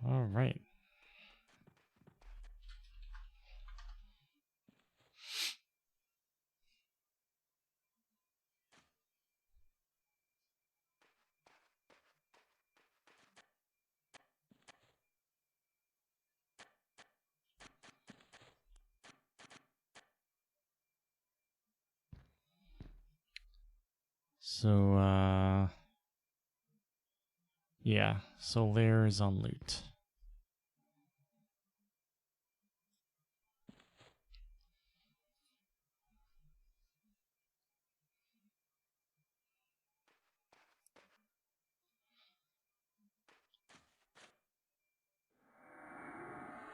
All right. So, yeah, so there's on loot.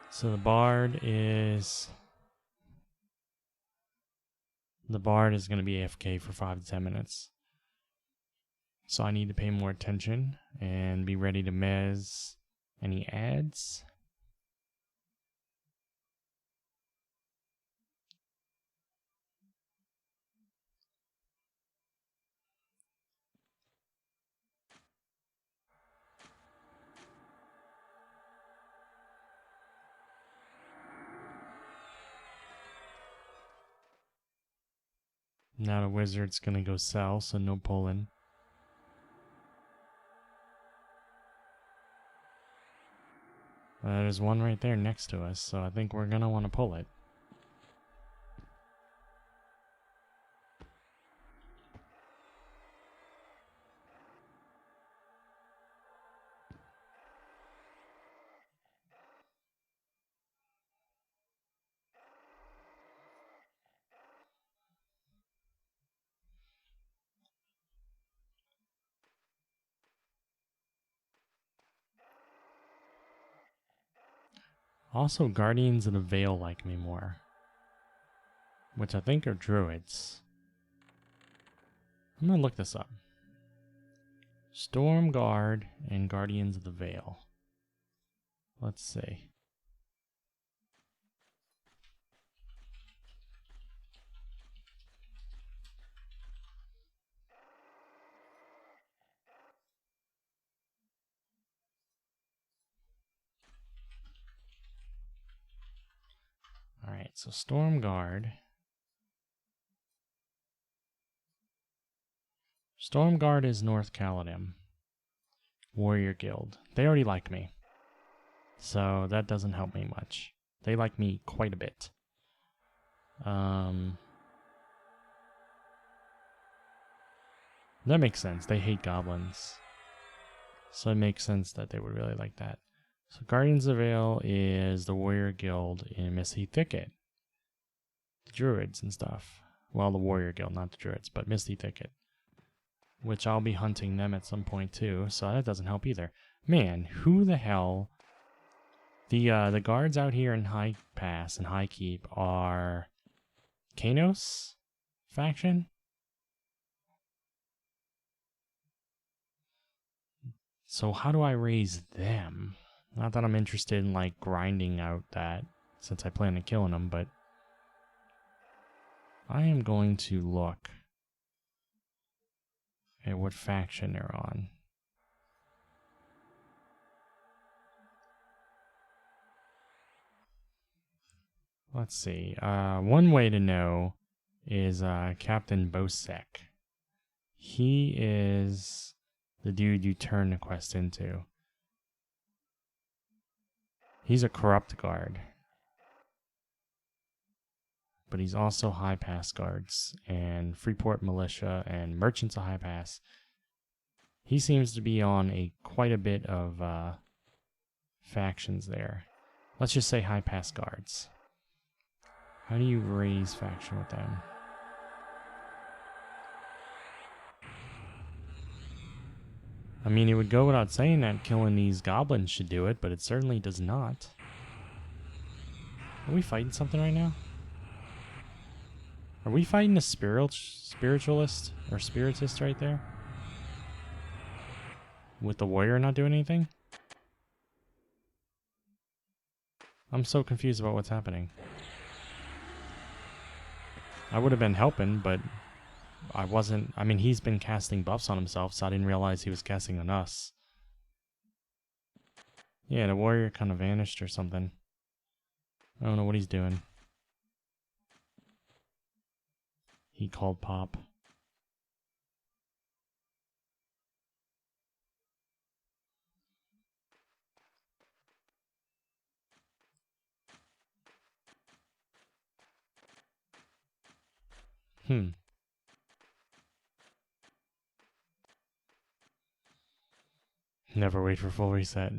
So the bard is going to be AFK for 5 to 10 minutes. So I need to pay more attention and be ready to mez any ads. Now the wizard's going to go sell, so no pulling. There's one right there next to us, so I think we're going to want to pull it. Also, Guardians of the Veil like me more, which I think are druids. I'm going to look this up. Storm Guard and Guardians of the Veil. Let's see. Alright, so Storm Guard. Storm Guard is North Caledon. Warrior Guild. They already like me. So that doesn't help me much. They like me quite a bit. That makes sense. They hate goblins. So it makes sense that they would really like that. So Guardians of Vale is the Warrior Guild in Misty Thicket. The Druids and stuff. Well, the Warrior Guild, not the Druids, but Misty Thicket. Which I'll be hunting them at some point too, so that doesn't help either. Man, who the hell... The guards out here in High Pass and High Keep are... Kanos faction? So how do I raise them? Not that I'm interested in, like, grinding out that, since I plan on killing them, but... I am going to look at what faction they're on. Let's see. One way to know is Captain Bosek. He is the dude you turn the quest into. He's a corrupt guard. But he's also High Pass guards and Freeport Militia and Merchants of High Pass. He seems to be on quite a bit of factions there. Let's just say High Pass guards. How do you raise faction with them? I mean, it would go without saying that killing these goblins should do it, but it certainly does not. Are we fighting something right now? Are we fighting a spiritualist or spiritist right there? With the warrior not doing anything? I'm so confused about what's happening. I would have been helping, but I wasn't. I mean, he's been casting buffs on himself, so I didn't realize he was casting on us. Yeah, the warrior kind of vanished or something. I don't know what he's doing. He called Pop. Never wait for full reset.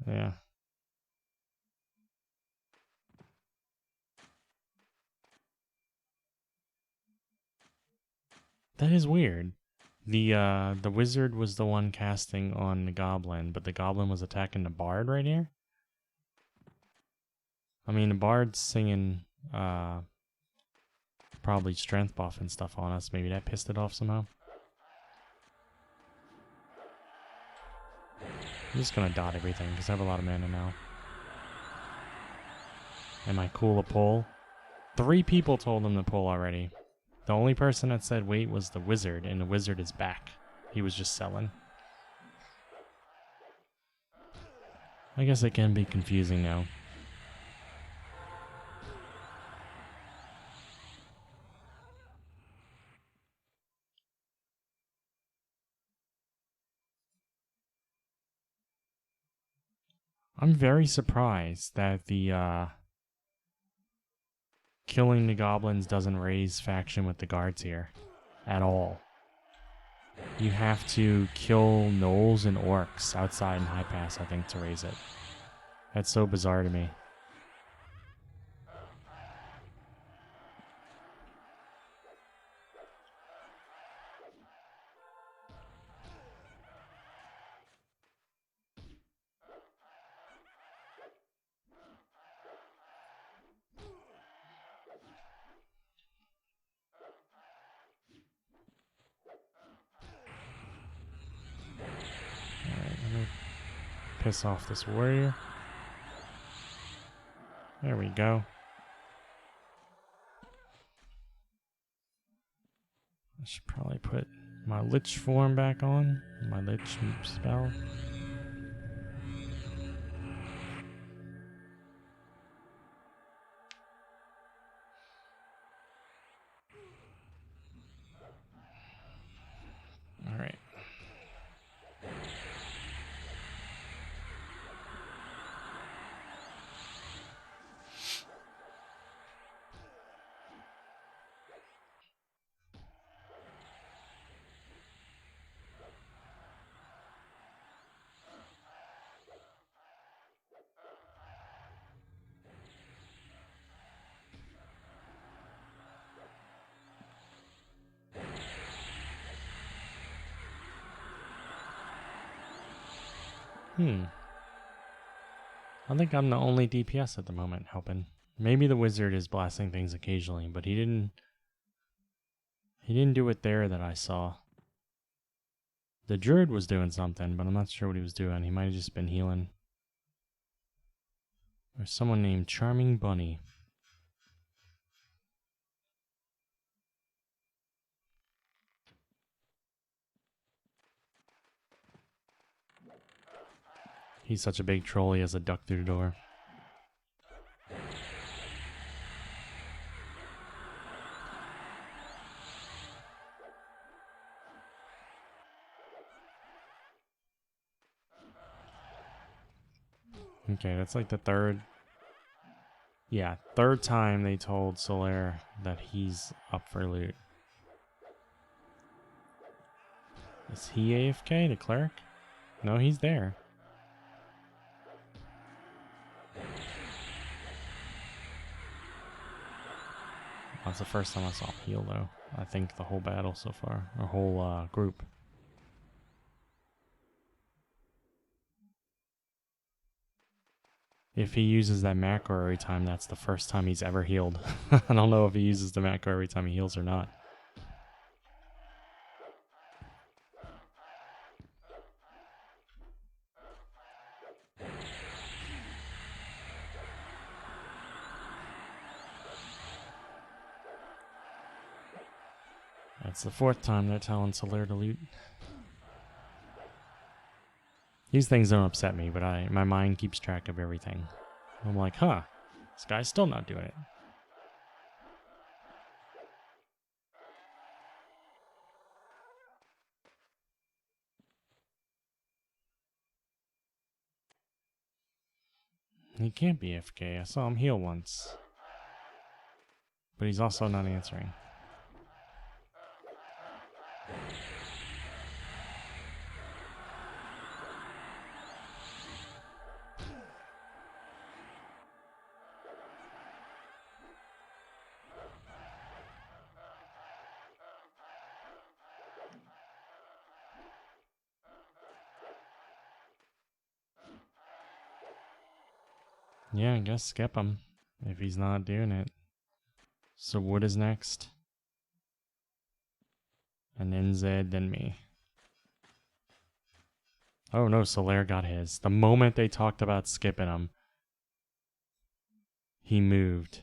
Yeah. That is weird. The wizard was the one casting on the goblin, but the goblin was attacking the bard right here. I mean, the bard's singing probably strength buff and stuff on us. Maybe that pissed it off somehow. I'm just gonna dot everything because I have a lot of mana now. Am I cool to pull? 3 people told him to pull already. The only person that said wait was the wizard, and the wizard is back. He was just selling. I guess it can be confusing now. I'm very surprised that the killing the goblins doesn't raise faction with the guards here at all. You have to kill gnolls and orcs outside in High Pass, I think, to raise it. That's so bizarre to me. Alright, let me piss off this warrior. There we go. I should probably put my Lich form back on. My Lich spell. Alright. I think I'm the only DPS at the moment helping. Maybe the wizard is blasting things occasionally, but he didn't do it there that I saw. The druid was doing something, but I'm not sure what he was doing. He might have just been healing. There's someone named Charming Bunny. He's such a big troll, he has a duck through the door. Okay, that's like the third... Yeah, third time they told Solaire that he's up for loot. Is he AFK, the cleric? No, he's there. That's the first time I saw him heal, though. I think the whole battle so far, or whole group. If he uses that macro every time, that's the first time he's ever healed. I don't know if he uses the macro every time he heals or not. That's the 4th time they're telling Solaire to loot. These things don't upset me, but my mind keeps track of everything. I'm like, huh, this guy's still not doing it. He can't be AFK. I saw him heal once. But he's also not answering. Yeah, I guess skip him if he's not doing it. So what is next? And then Zed, then me. Oh no, Solaire got his. The moment they talked about skipping him, he moved.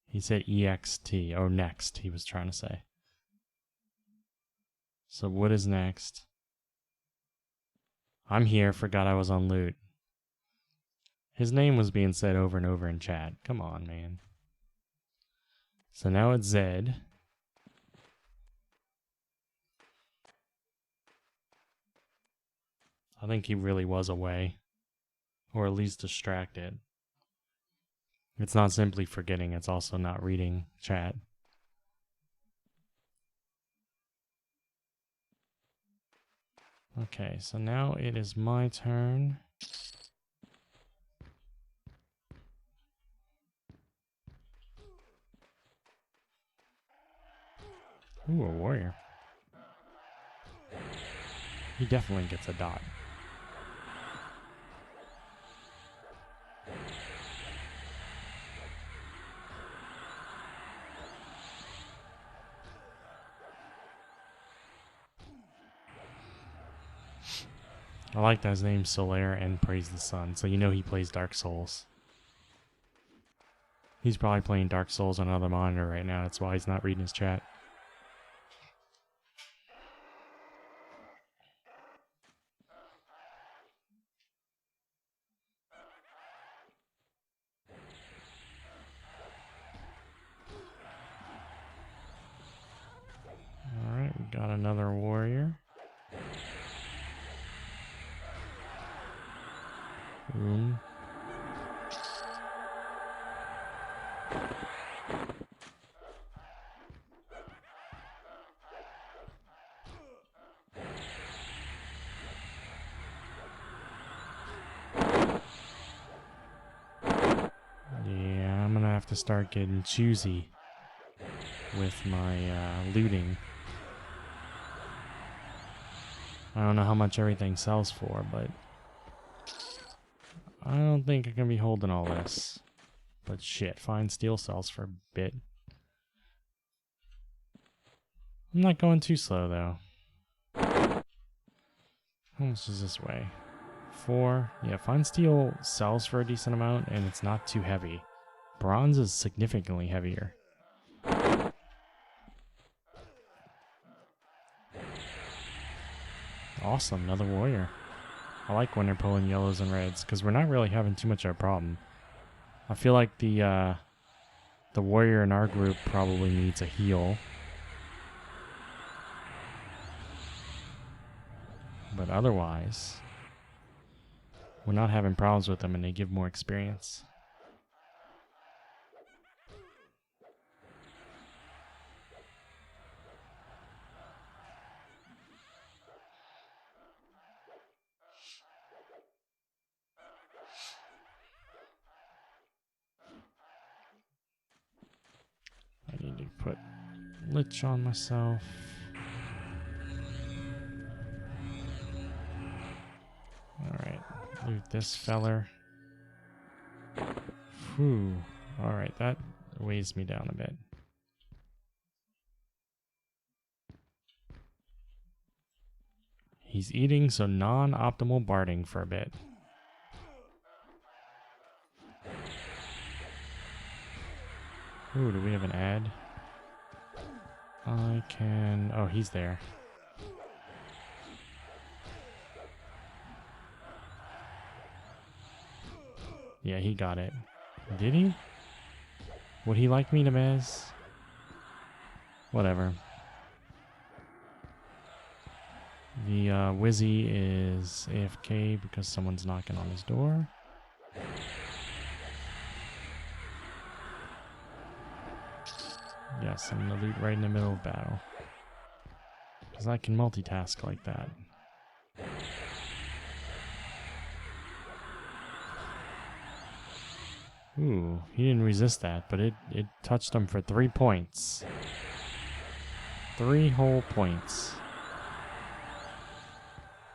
He said EXT, or next, he was trying to say. So what is next? I'm here, forgot I was on loot. His name was being said over and over in chat. Come on, man. So now it's Zed. I think he really was away. Or at least distracted. It's not simply forgetting, it's also not reading chat. Okay, so now it is my turn. Ooh, a warrior. He definitely gets a dot. I like that his name's Solaire and Praise the Sun, so you know he plays Dark Souls. He's probably playing Dark Souls on another monitor right now, that's why he's not reading his chat. Alright, we got another warrior. Boom. Yeah, I'm gonna have to start getting choosy with my looting. I don't know how much everything sells for, but I don't think I can be holding all this. But shit, fine steel sells for a bit. I'm not going too slow though. How much is this way? 4. Yeah, fine steel sells for a decent amount and it's not too heavy. Bronze is significantly heavier. Awesome, another warrior. I like when they're pulling yellows and reds because we're not really having too much of a problem. I feel like the warrior in our group probably needs a heal. But otherwise, we're not having problems with them and they give more experience. I need to put Lich on myself. Alright, loot this feller. Whew. Alright, that weighs me down a bit. He's eating, so non-optimal barding for a bit. Ooh, do we have an ad? I can... Oh, he's there. Yeah, he got it. Did he? Would he like me to mez? Whatever. The Wizzy is AFK because someone's knocking on his door. Yes, I'm gonna loot right in the middle of battle. Because I can multitask like that. Ooh, he didn't resist that, but it touched him for 3 points. 3 whole points.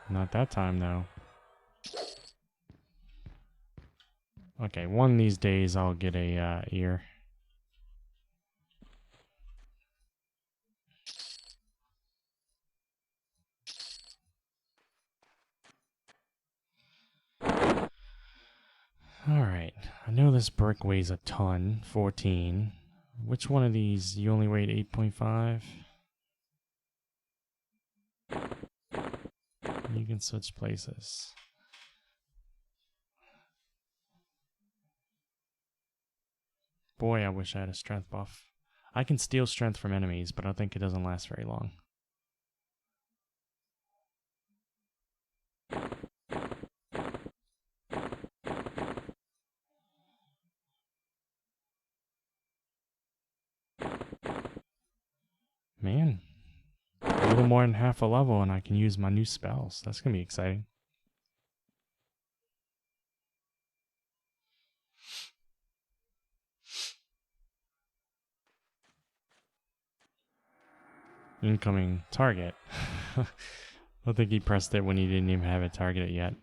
Not that time, though. Okay, one of these days I'll get a ear. Alright, I know this brick weighs a ton, 14. Which one of these, you only weighed 8.5? You can switch places. Boy, I wish I had a strength buff. I can steal strength from enemies, but I think it doesn't last very long. Man, a little more than half a level and I can use my new spells. That's going to be exciting. Incoming target. I think he pressed it when he didn't even have it targeted yet.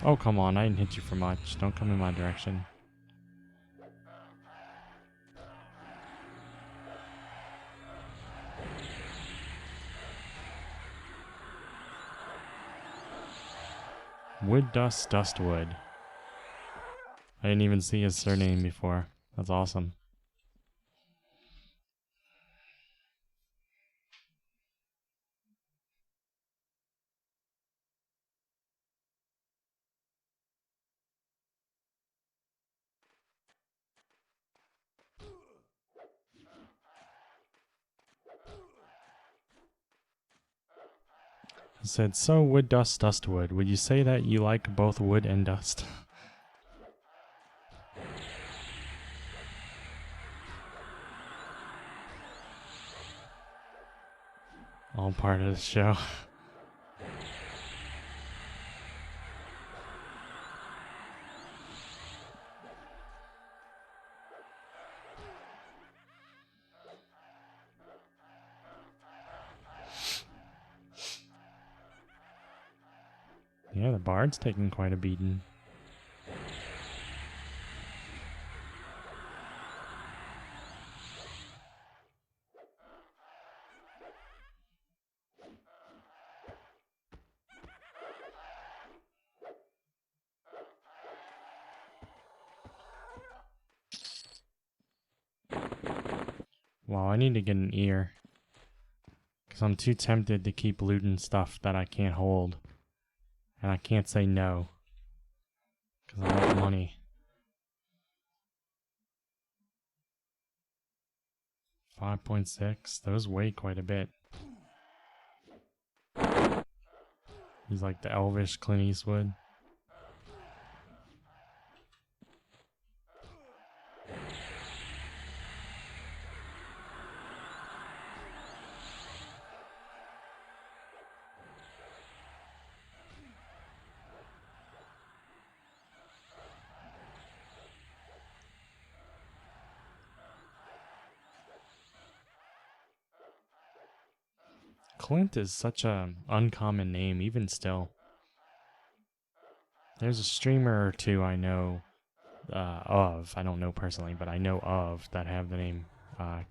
Oh, come on. I didn't hit you for much. Don't come in my direction. Wood Dust Dustwood. I didn't even see his surname before. That's awesome. It said, so Wood Dust Dustwood. Would you say that you like both wood and dust? All part of the show. Yeah, the bard's taking quite a beating. Wow, I need to get an ear. Because I'm too tempted to keep looting stuff that I can't hold. And I can't say no. Because I want money. 5.6. Those weigh quite a bit. He's like the elvish Clint Eastwood. Clint is such a uncommon name, even still. There's a streamer or two I know of. I don't know personally, but I know of that have the name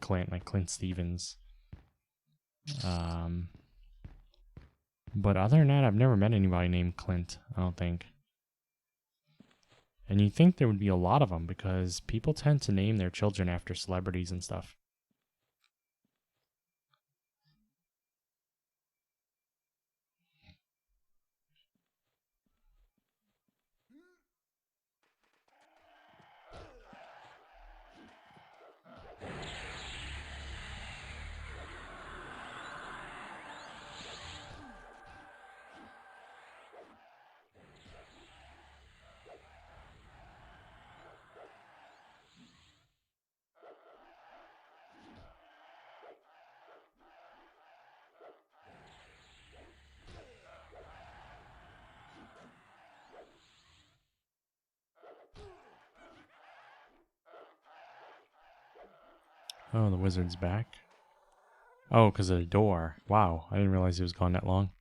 Clint, like Clint Stevens. But other than that, I've never met anybody named Clint, I don't think. And you'd think there would be a lot of them because people tend to name their children after celebrities and stuff. Oh, the wizard's back. Oh, because of the door. Wow, I didn't realize he was gone that long.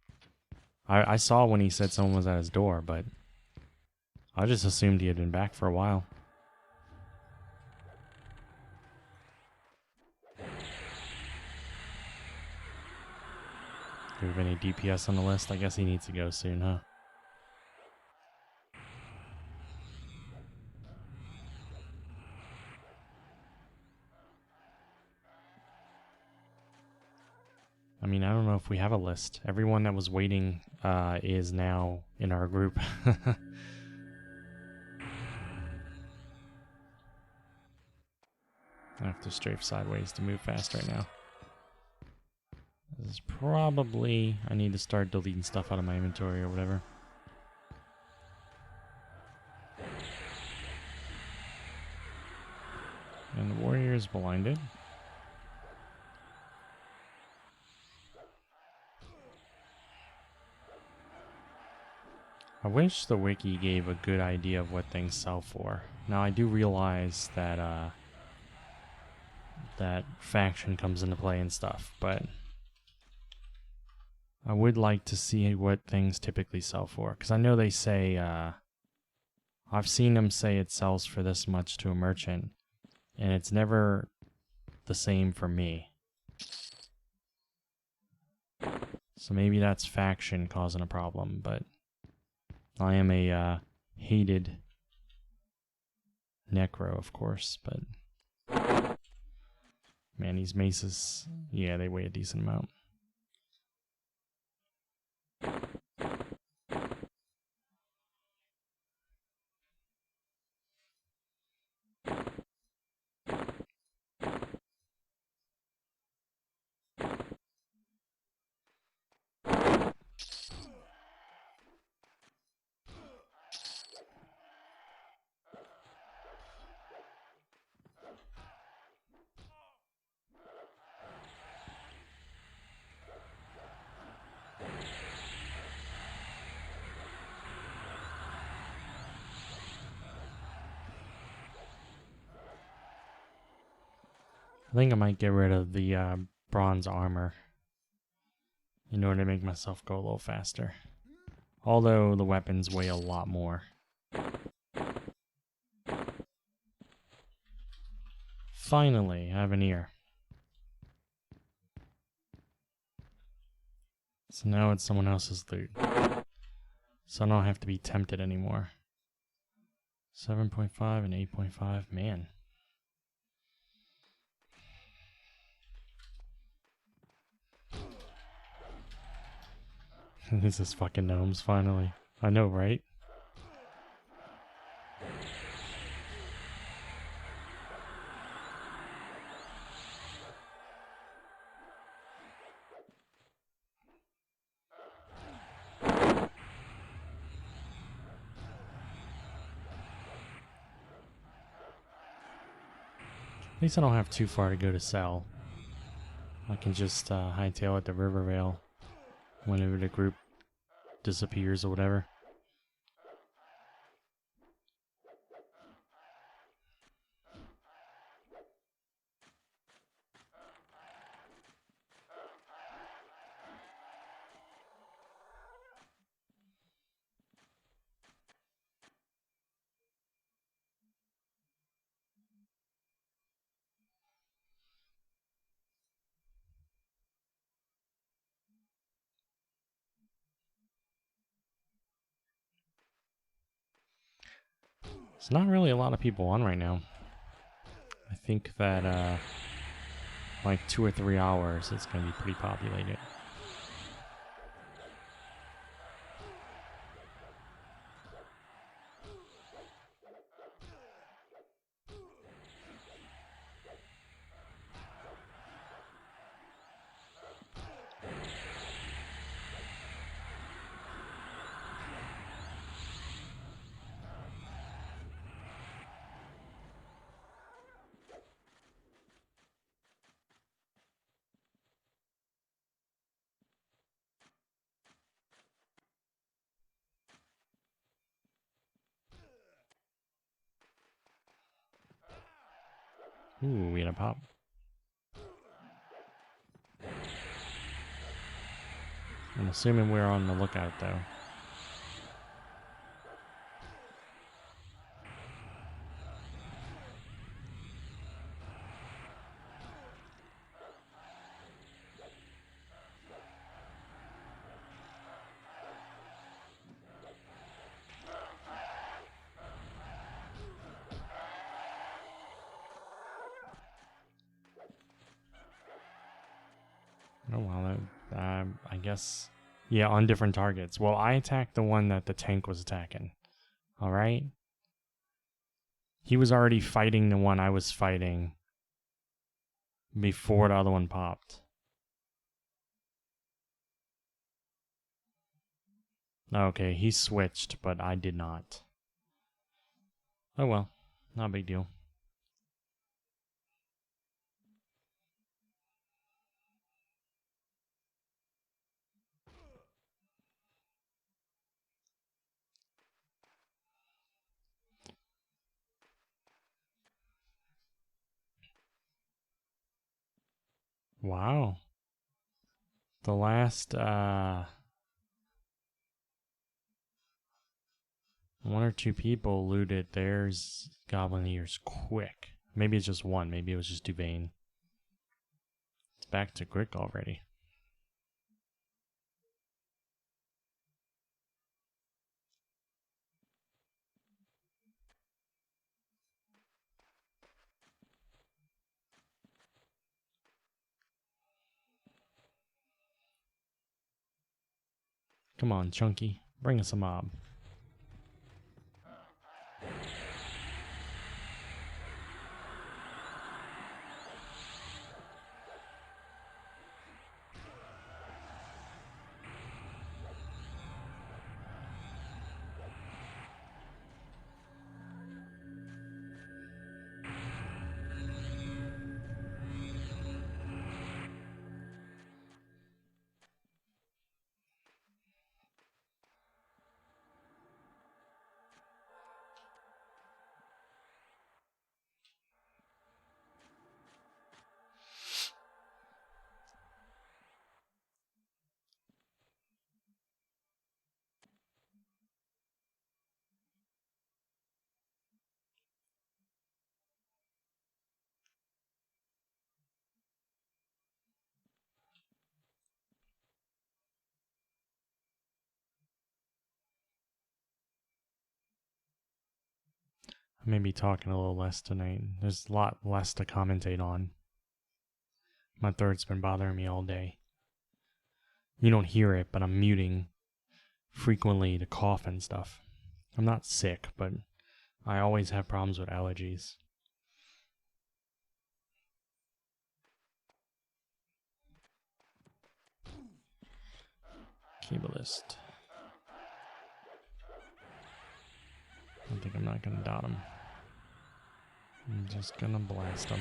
I saw when he said someone was at his door, but I just assumed he had been back for a while. Do we have any DPS on the list? I guess he needs to go soon, huh? I mean, I don't know if we have a list. Everyone that was waiting is now in our group. I have to strafe sideways to move fast right now. This is probably... I need to start deleting stuff out of my inventory or whatever. And the warrior is blinded. I wish the wiki gave a good idea of what things sell for. Now I do realize that that faction comes into play and stuff, but I would like to see what things typically sell for, because I know they say I've seen them say it sells for this much to a merchant, and it's never the same for me. So maybe that's faction causing a problem, but I am a hated necro, of course, but man, these maces, yeah, they weigh a decent amount. I think I might get rid of the bronze armor in order to make myself go a little faster. Although the weapons weigh a lot more. Finally, I have an ear. So now it's someone else's loot. So I don't have to be tempted anymore. 7.5 and 8.5, man. This is fucking gnomes, finally. I know, right? At least I don't have too far to go to sell. I can just hightail it to Rivervale whenever the group disappears or whatever. There's not really a lot of people on right now. I think that like 2 or 3 hours it's going to be pretty populated. Ooh, we had a pop. I'm assuming we're on the lookout, though. Oh, well, I guess... Yeah, on different targets. Well, I attacked the one that the tank was attacking. Alright? He was already fighting the one I was fighting before the other one popped. Okay, he switched, but I did not. Oh well, not a big deal. Wow. The last, one or two people looted theirs goblin ears quick. Maybe it's just one. Maybe it was just Duvane. It's back to quick already. Come on, Chunky. Bring us a mob. I may be talking a little less tonight. There's a lot less to commentate on. My throat's been bothering me all day. You don't hear it, but I'm muting frequently to cough and stuff. I'm not sick, but I always have problems with allergies. Cabalist. I think I'm not gonna dot him. I'm just gonna blast him.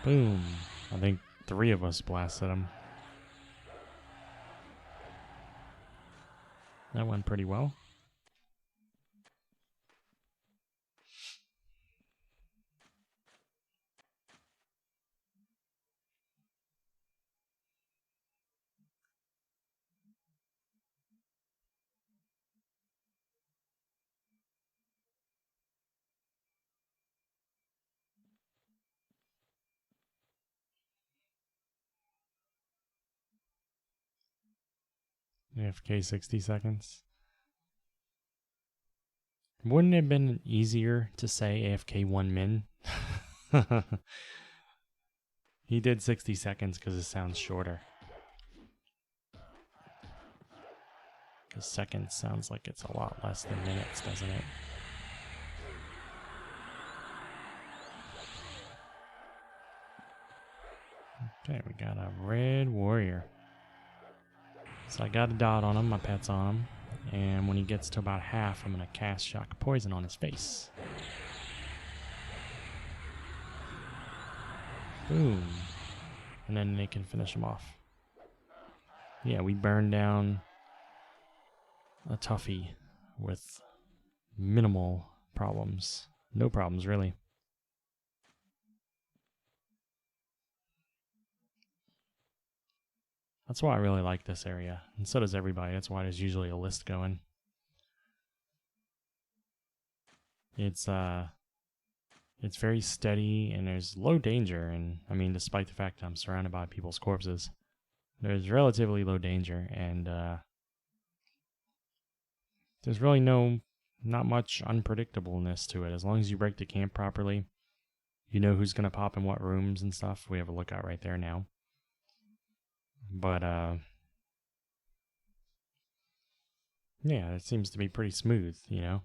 Boom. I think 3 of us blasted him. That went pretty well. AFK 60 seconds. Wouldn't it have been easier to say AFK 1 min? He did 60 seconds because it sounds shorter. Because seconds sounds like it's a lot less than minutes, doesn't it? Okay, we got a red warrior. So I got a dot on him, my pet's on him. And when he gets to about half, I'm going to cast Shock of Poison on his face. Boom. And then they can finish him off. Yeah, we burned down a toughie with minimal problems. No problems, really. That's why I really like this area. And so does everybody. That's why there's usually a list going. It's very steady and there's low danger, and I mean despite the fact that I'm surrounded by people's corpses, there's relatively low danger, and there's really not much unpredictableness to it. As long as you break the camp properly, you know who's gonna pop in what rooms and stuff. We have a lookout right there now. But yeah, it seems to be pretty smooth, you know.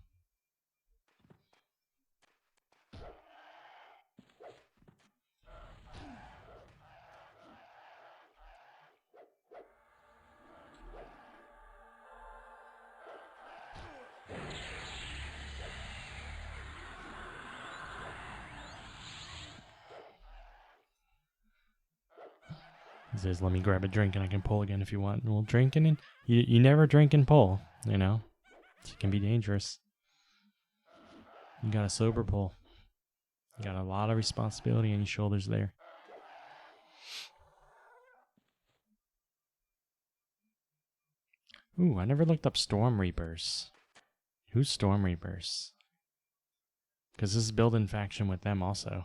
He says, let me grab a drink and I can pull again if you want. Well, drinking and you never drink and pull, you know. It can be dangerous. You got a sober pull. You got a lot of responsibility on your shoulders there. Ooh, I never looked up Storm Reapers. Who's Storm Reapers? Because this is building faction with them also.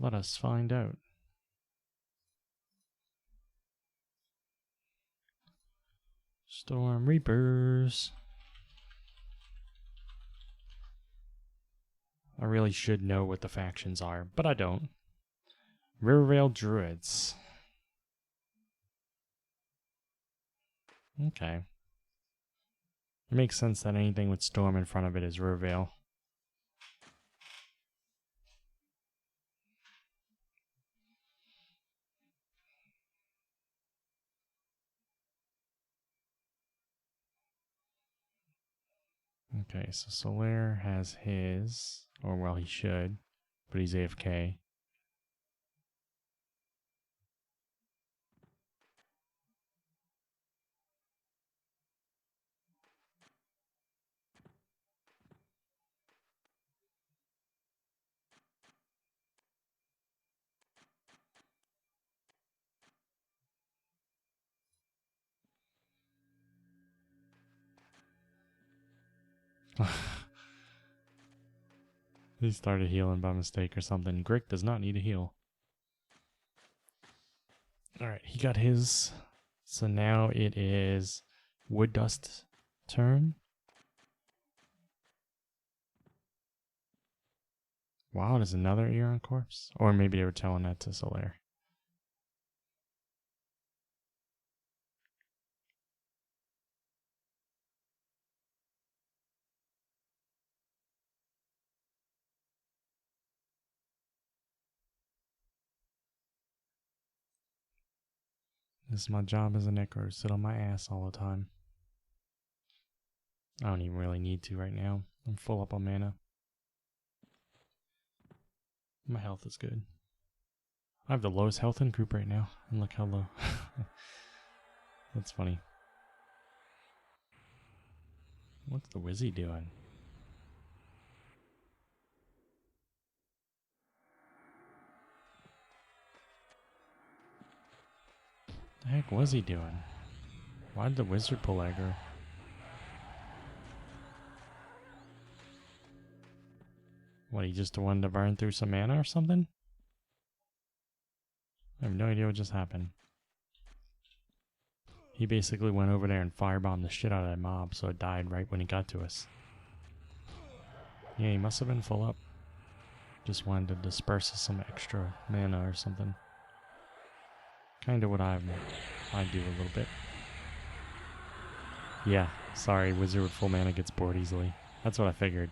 Let us find out. Storm Reapers. I really should know what the factions are, but I don't. Rivervale Druids. Okay. It makes sense that anything with Storm in front of it is Rivervale. Okay, so Solaire has his, or well, he should, but he's AFK. He started healing by mistake or something. Grick does not need to heal. Alright, he got his. So now it is Wood Dust turn. Wow, there's another Eon corpse? Or maybe they were telling that to Solaire. This is my job as a necro, sit on my ass all the time. I don't even really need to right now. I'm full up on mana. My health is good. I have the lowest health in group right now, and look how low. That's funny. What's the Wizzy doing? The heck was he doing? Why did the wizard pull aggro? What, he just wanted to burn through some mana or something? I have no idea what just happened. He basically went over there and firebombed the shit out of that mob, so it died right when he got to us. Yeah, he must have been full up. Just wanted to disperse some extra mana or something. Kinda what I do a little bit. Yeah, sorry, wizard with full mana gets bored easily. That's what I figured.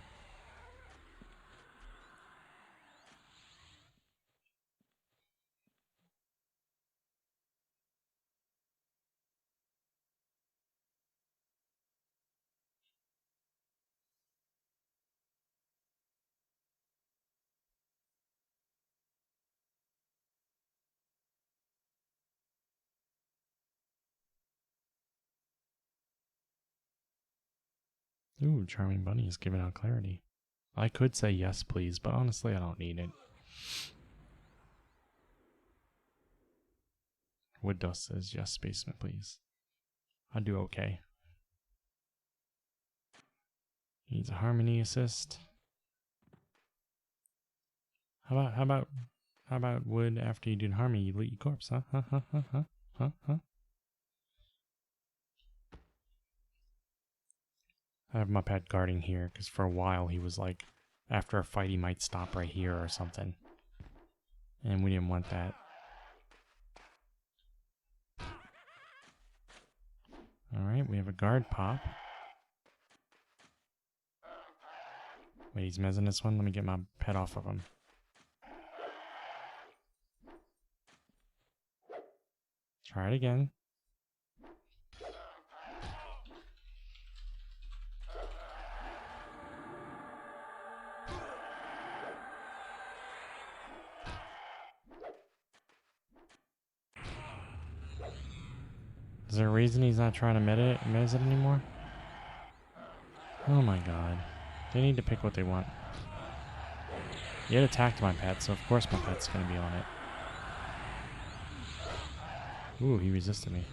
Ooh, Charming Bunny is giving out clarity. I could say yes, please, but honestly, I don't need it. Wood Dust says yes, basement, please. I'd do okay. Needs a harmony assist. How about wood after you do harmony, you loot your corpse, huh? I have my pet guarding here, because for a while he was like, after a fight he might stop right here or something. And we didn't want that. Alright, we have a guard pop. Wait, he's mezzing this one? Let me get my pet off of him. Try it again. Is there a reason he's not trying to mezz it anymore? Oh my god. They need to pick what they want. It attacked my pet, so of course my pet's gonna be on it. Ooh, he resisted me.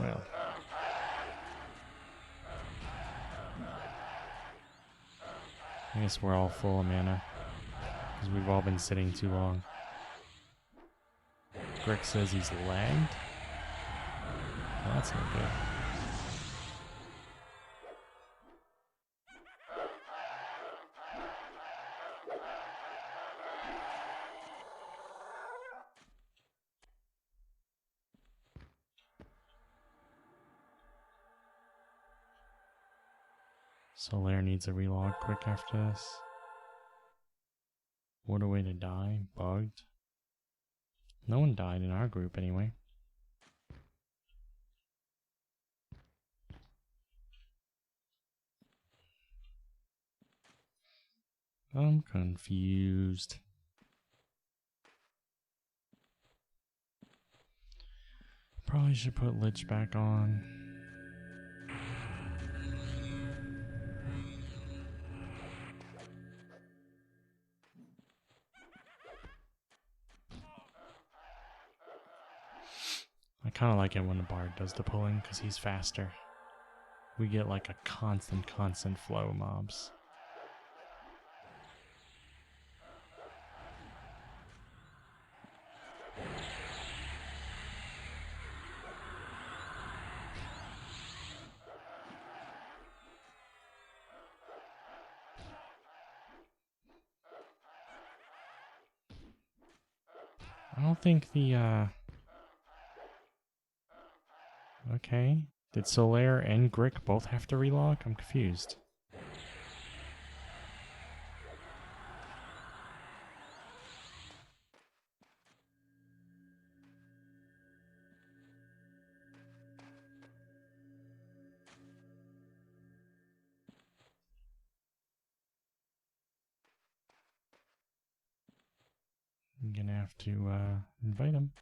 Well. I guess we're all full of mana. Because we've all been sitting too long. Grick says he's lagged. Well, that's not good. Solaire needs a relog quick after this. What a way to die. Bugged. No one died in our group anyway. I'm confused. Probably should put Lich back on. I kind of like it when the Bard does the pulling because he's faster. We get like a constant flow of mobs. I don't think the, okay. Did Solaire and Grick both have to relog? I'm confused. I'm gonna have to, invite him.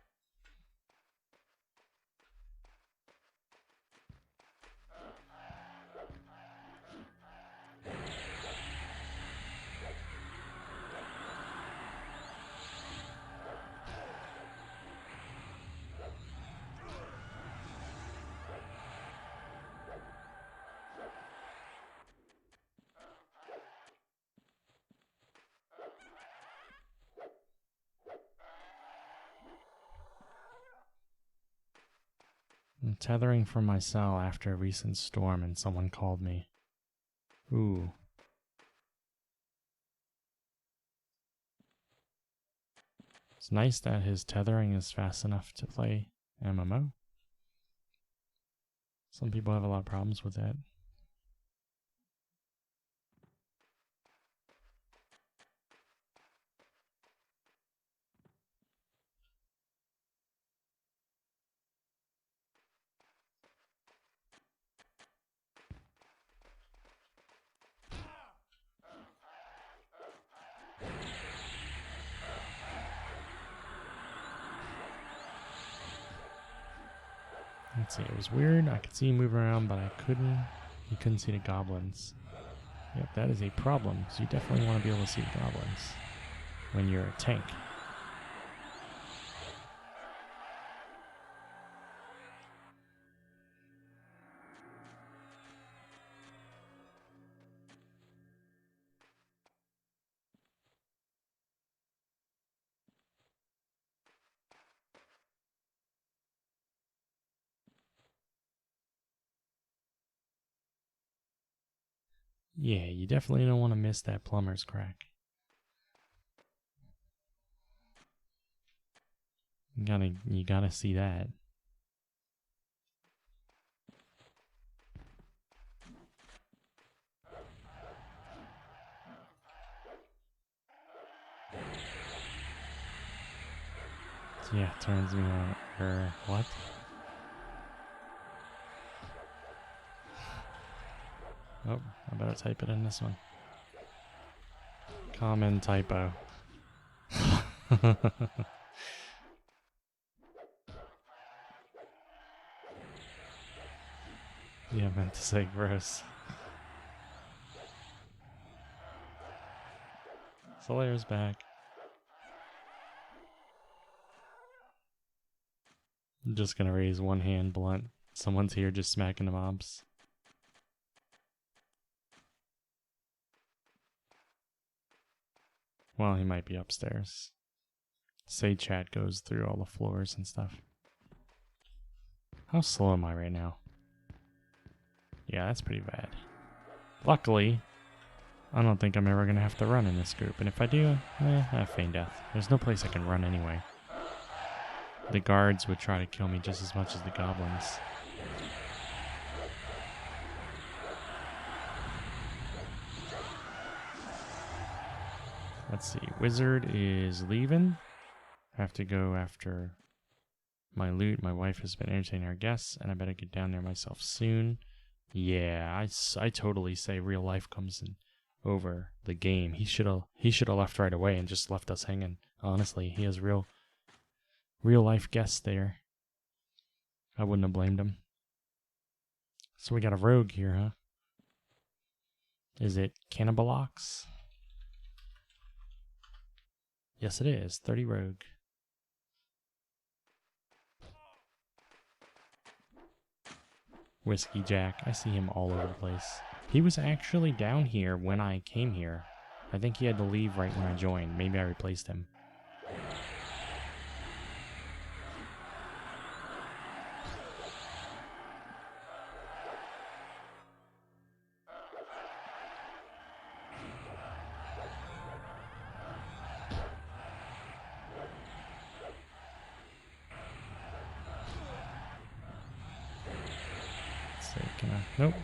I'm tethering from my cell after a recent storm and someone called me. Ooh. It's nice that his tethering is fast enough to play MMO. Some people have a lot of problems with that. Let's see, it was weird. I could see him moving around, but you couldn't see the goblins. Yep, that is a problem. So you definitely want to be able to see the goblins when you're a tank. Yeah, you definitely don't want to miss that plumber's crack. You gotta see that. So yeah, turns me on. What? Oh, I better type it in this one. Common typo. Yeah, I meant to say gross. Solair's back. I'm just gonna raise one hand blunt. Someone's here just smacking the mobs. Well, he might be upstairs. Say chat goes through all the floors and stuff. How slow am I right now? Yeah, that's pretty bad. Luckily, I don't think I'm ever going to have to run in this group. And if I do, I feign death. There's no place I can run anyway. The guards would try to kill me just as much as the goblins. Let's see. Wizard is leaving. I have to go after my loot. My wife has been entertaining our guests, and I better get down there myself soon. Yeah, I totally say real life comes in over the game. He should have left right away and just left us hanging. Honestly, he has real life guests there. I wouldn't have blamed him. So we got a rogue here, huh? Is it Cannibalox? Yes, it is. 30 rogue. Whiskey Jack. I see him all over the place. He was actually down here when I came here. I think he had to leave right when I joined. Maybe I replaced him. Nope.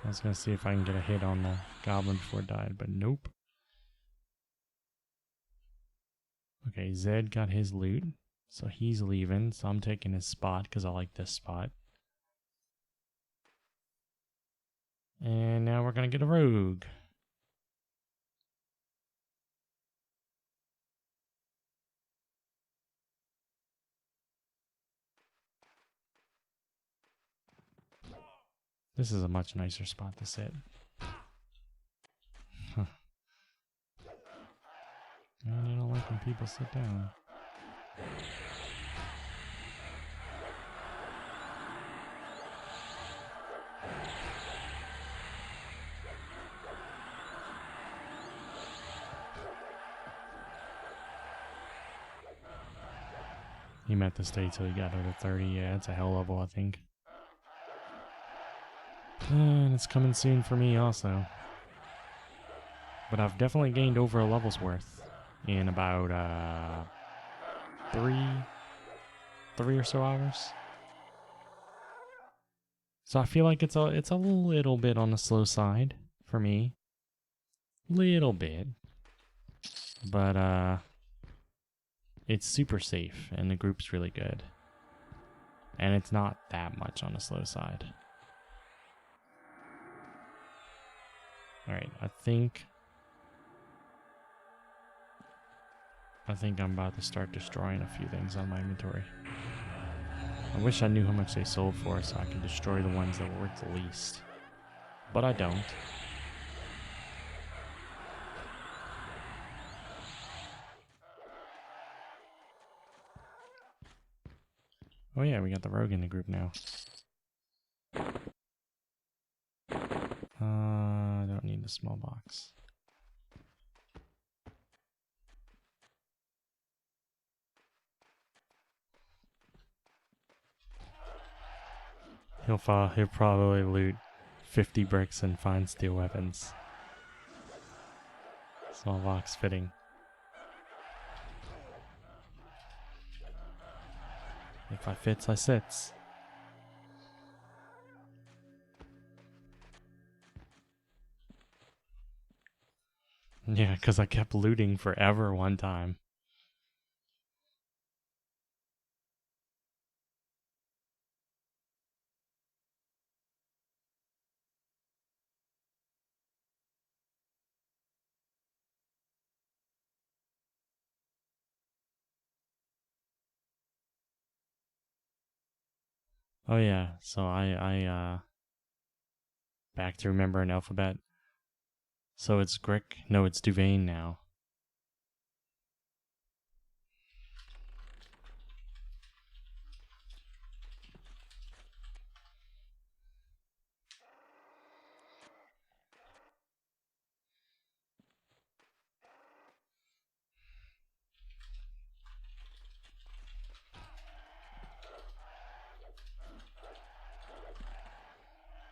I was going to see if I can get a hit on the goblin before it died, but nope. Okay, Zed got his loot, so he's leaving, so I'm taking his spot because I like this spot. And now we're going to get a rogue. This is a much nicer spot to sit. Huh. Man, I don't like when people sit down. He meant to stay till he got over 30. Yeah, it's a hell level, I think. And it's coming soon for me also. But I've definitely gained over a level's worth in about 3 or so hours. So I feel like it's a little bit on the slow side for me. Little bit. But it's super safe and the group's really good. And it's not that much on the slow side. Alright, I think I'm about to start destroying a few things on my inventory. I wish I knew how much they sold for so I could destroy the ones that were worth the least. But I don't. Oh yeah, we got the rogue in the group now. I don't need the small box. He'll probably loot 50 bricks and find steel weapons. Small box fitting. If I fits, I sits. Yeah, because I kept looting forever one time. Oh yeah, so I back to remember an alphabet. So it's Grick. No, it's Duvain now.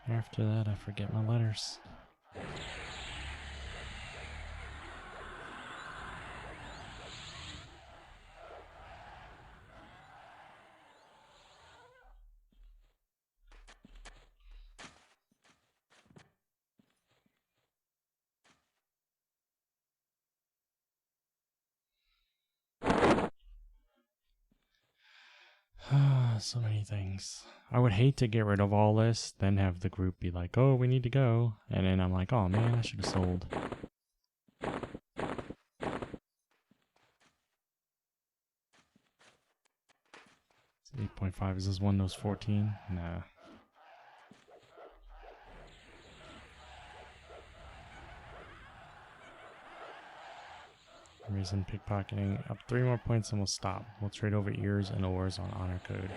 After that, I forget my letters. So many things. I would hate to get rid of all this, then have the group be like, oh, we need to go. And then I'm like, oh man, I should have sold. 8.5, is this Windows 14? Nah. Reason pickpocketing. Up 3 more points and we'll stop. We'll trade over ears and ores on honor code.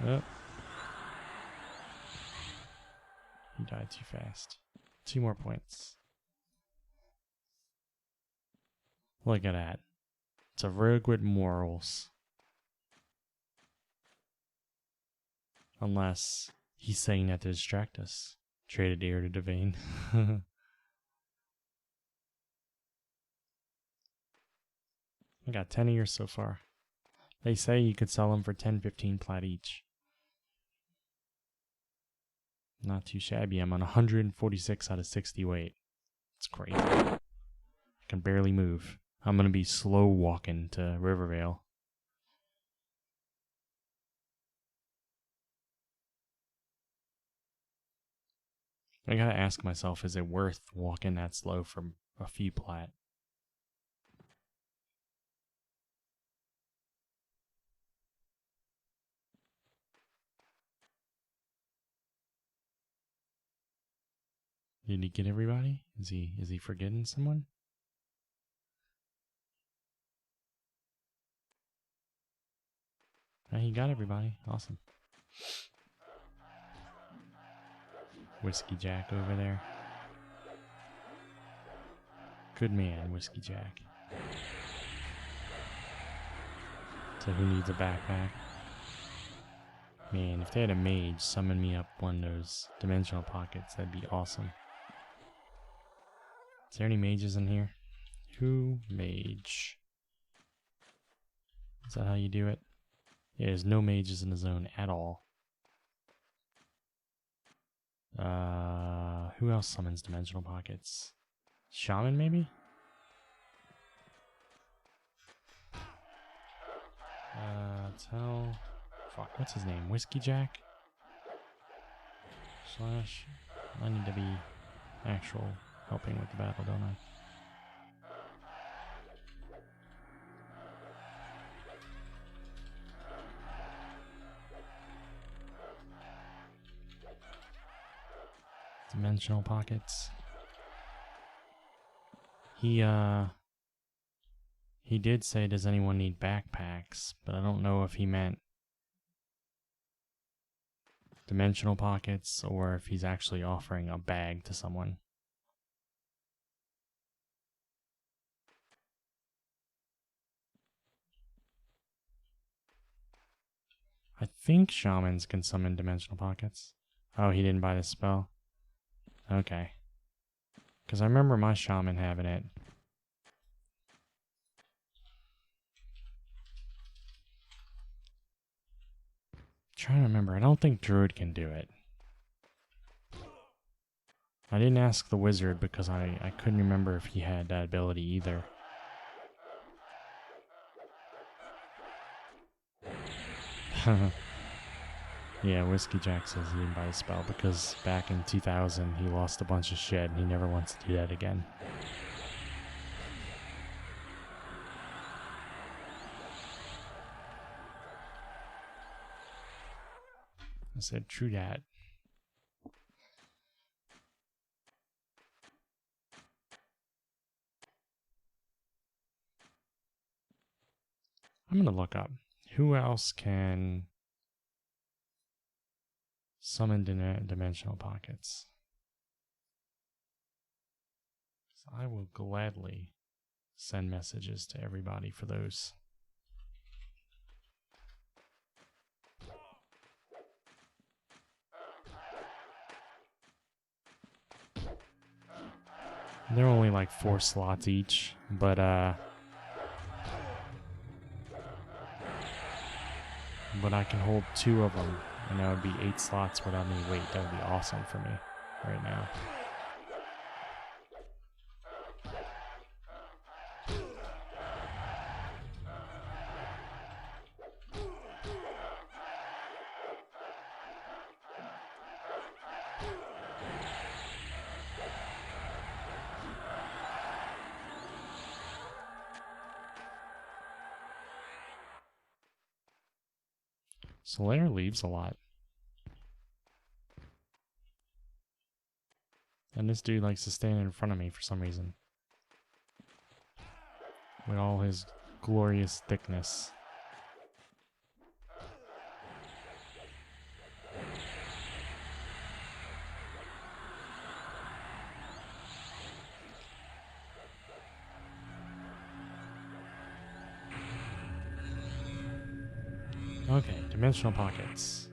Oh. He died too fast. 2 more points. Look at that. It's a rogue with morals. Unless he's saying that to distract us. Traded ear to Devane. I got 10 ears so far. They say you could sell them for 10-15 plat each. Not too shabby. I'm on 146 out of 60 weight. It's crazy. I can barely move. I'm going to be slow walking to Rivervale. I gotta ask myself, is it worth walking that slow for a few plat? Did he get everybody? Is he forgetting someone? He got everybody. Awesome. Whiskey Jack over there. Good man, Whiskey Jack. So who needs a backpack? Man, if they had a mage summon me up one of those dimensional pockets, that'd be awesome. Is there any mages in here? Who mage? Is that how you do it? Yeah, there's no mages in the zone at all. Who else summons dimensional pockets? Shaman, maybe? Fuck, what's his name? Whiskey Jack? Slash... I need to be actual helping with the battle, don't I? Dimensional pockets. He did say, does anyone need backpacks? But I don't know if he meant dimensional pockets or if he's actually offering a bag to someone. I think shamans can summon dimensional pockets. Oh, he didn't buy this spell? Okay. Because I remember my shaman having it. Trying to remember. I don't think Druid can do it. I didn't ask the wizard because I couldn't remember if he had that ability either. Yeah, Whiskey Jack says he didn't buy the spell because back in 2000 he lost a bunch of shit and he never wants to do that again. I said, true that. I'm gonna look up who else can summon dimensional pockets. So I will gladly send messages to everybody for those. They're only like 4 slots each, but I can hold 2 of them, and that would be 8 slots without any weight. That would be awesome for me right now. Solaire leaves a lot. And this dude likes to stand in front of me for some reason. With all his glorious thickness. Okay, dimensional pockets.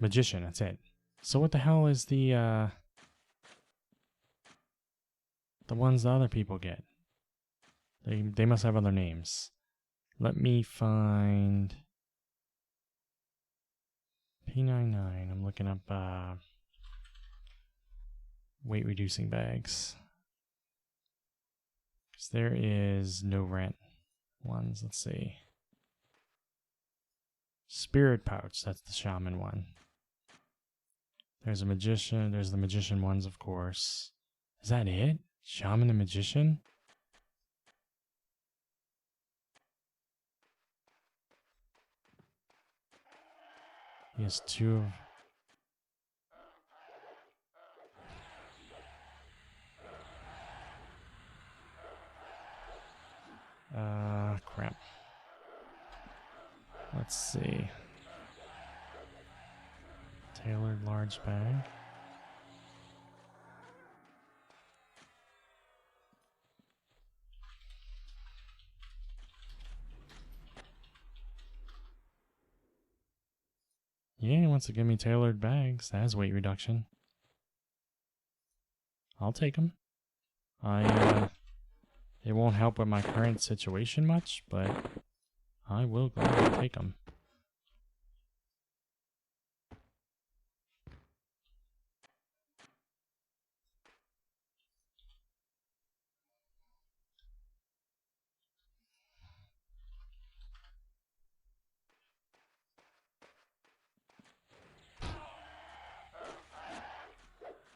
Magician, that's it. So what the hell is the ones the other people get? They must have other names. Let me find P99. I'm looking up weight reducing bags. Because there is no rent ones. Let's see. Spirit pouch, that's the shaman one. There's a magician, there's the magician ones, of course. Is that it? Shaman and magician? He has 2 of... crap. Let's see. Tailored large bag. Yeah, he wants to give me tailored bags. That has weight reduction. I'll take them. It won't help with my current situation much, but I will gladly take them.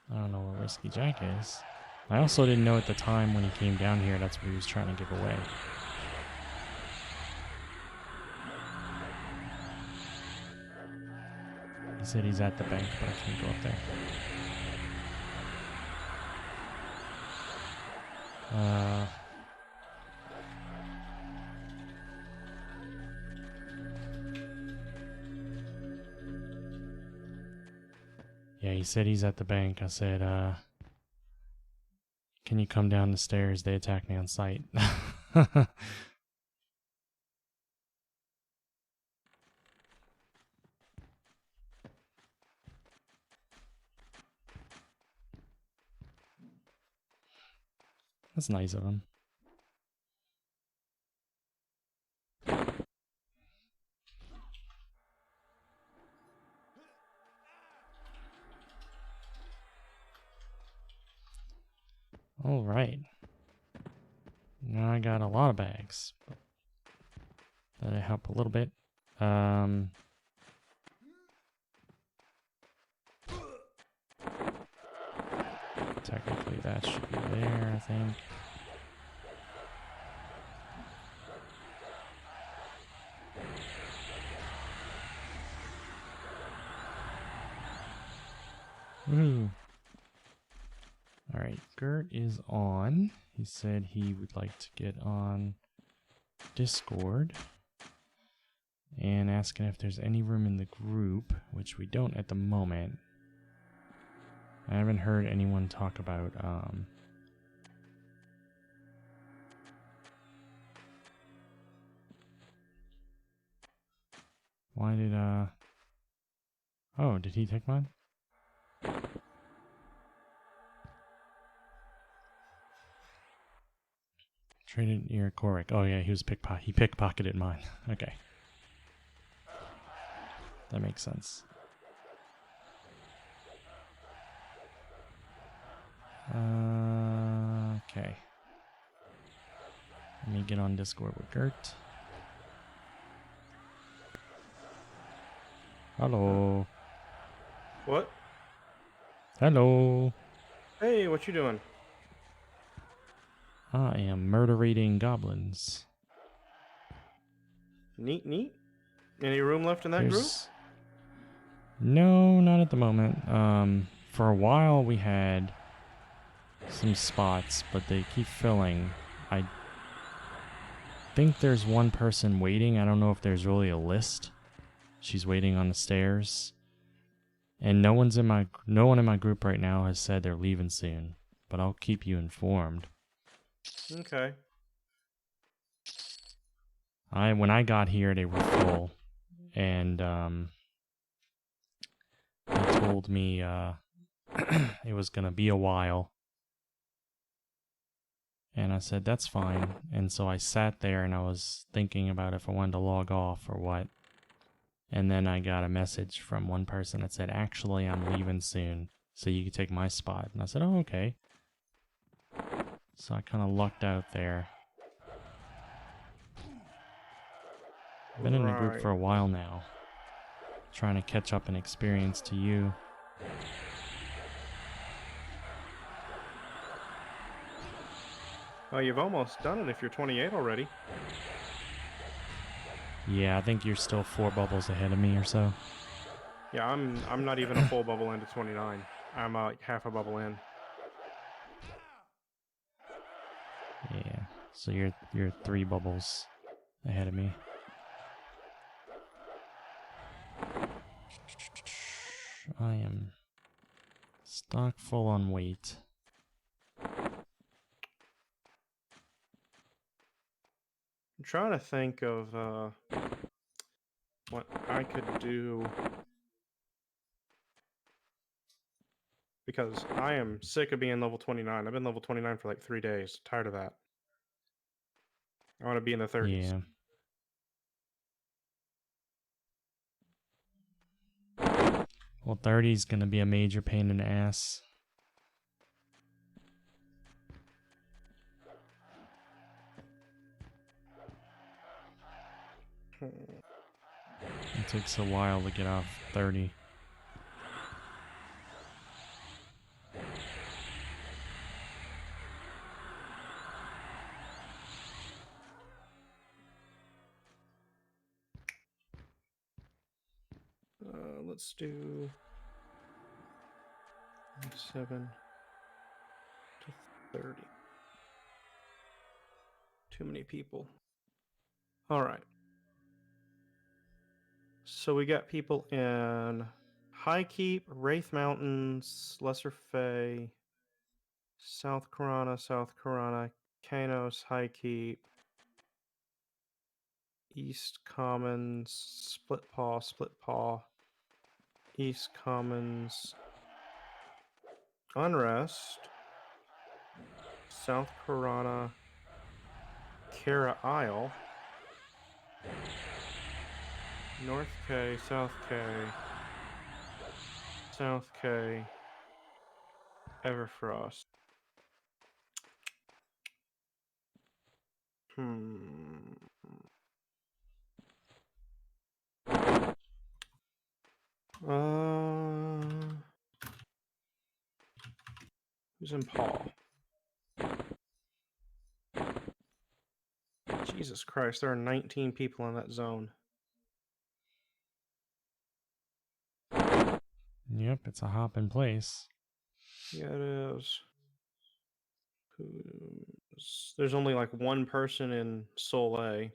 I don't know where Whiskey Jack is. I also didn't know at the time when he came down here that's what he was trying to give away. He said he's at the bank, but I can't go up there. Yeah, he said he's at the bank. I said, can you come down the stairs? They attacked me on sight. That's nice of him. All right. Now I got a lot of bags. That'll help a little bit. Technically that should be there, I think. Woohoo. Alright, Gert is on. He said he would like to get on Discord. And asking if there's any room in the group, which we don't at the moment. I haven't heard anyone talk about, why did, oh, did he take mine? Traded near Korik. Oh yeah, he pickpocketed mine. Okay. That makes sense. Okay. Let me get on Discord with Gert. Hello. What? Hello. Hey, what you doing? I am murderating goblins. Neat, neat. Any room left in that group? No, not at the moment. For a while we had some spots, but they keep filling. I think there's one person waiting. I don't know if there's really a list. She's waiting on the stairs. And no one in my group right now has said they're leaving soon, but I'll keep you informed. Okay. When I got here, they were full, and they told me it was gonna be a while, and I said that's fine. And so I sat there and I was thinking about if I wanted to log off or what. And then I got a message from one person that said, "Actually, I'm leaving soon, so you can take my spot." And I said, "Oh, okay." So I kind of lucked out there. I've been in the group for a while now, trying to catch up in experience to you. Well, you've almost done it if you're 28 already. Yeah, I think you're still 4 bubbles ahead of me or so. Yeah, I'm not even a full bubble into 29. I'm half a bubble in. Yeah, so you're 3 bubbles ahead of me. I am stock full on weight. I'm trying to think of what I could do, because I am sick of being level 29. I've been level 29 for like 3 days. Tired of that. I want to be in the 30s. Yeah. Well, 30 is going to be a major pain in the ass. It takes a while to get off 30. Let's do 7 to 30. Too many people. All right. So we got people in High Keep, Wraith Mountains, Lesser Fay, South Corona, Kanos, High Keep, East Commons, Split Paw, East Commons, Unrest, South Corona, Kara Isle, North K, South K, Everfrost. Who's in Paw? Jesus Christ, there are 19 people in that zone. Yep, it's a hopping place. Yeah, it is. There's only like one person in Soleil.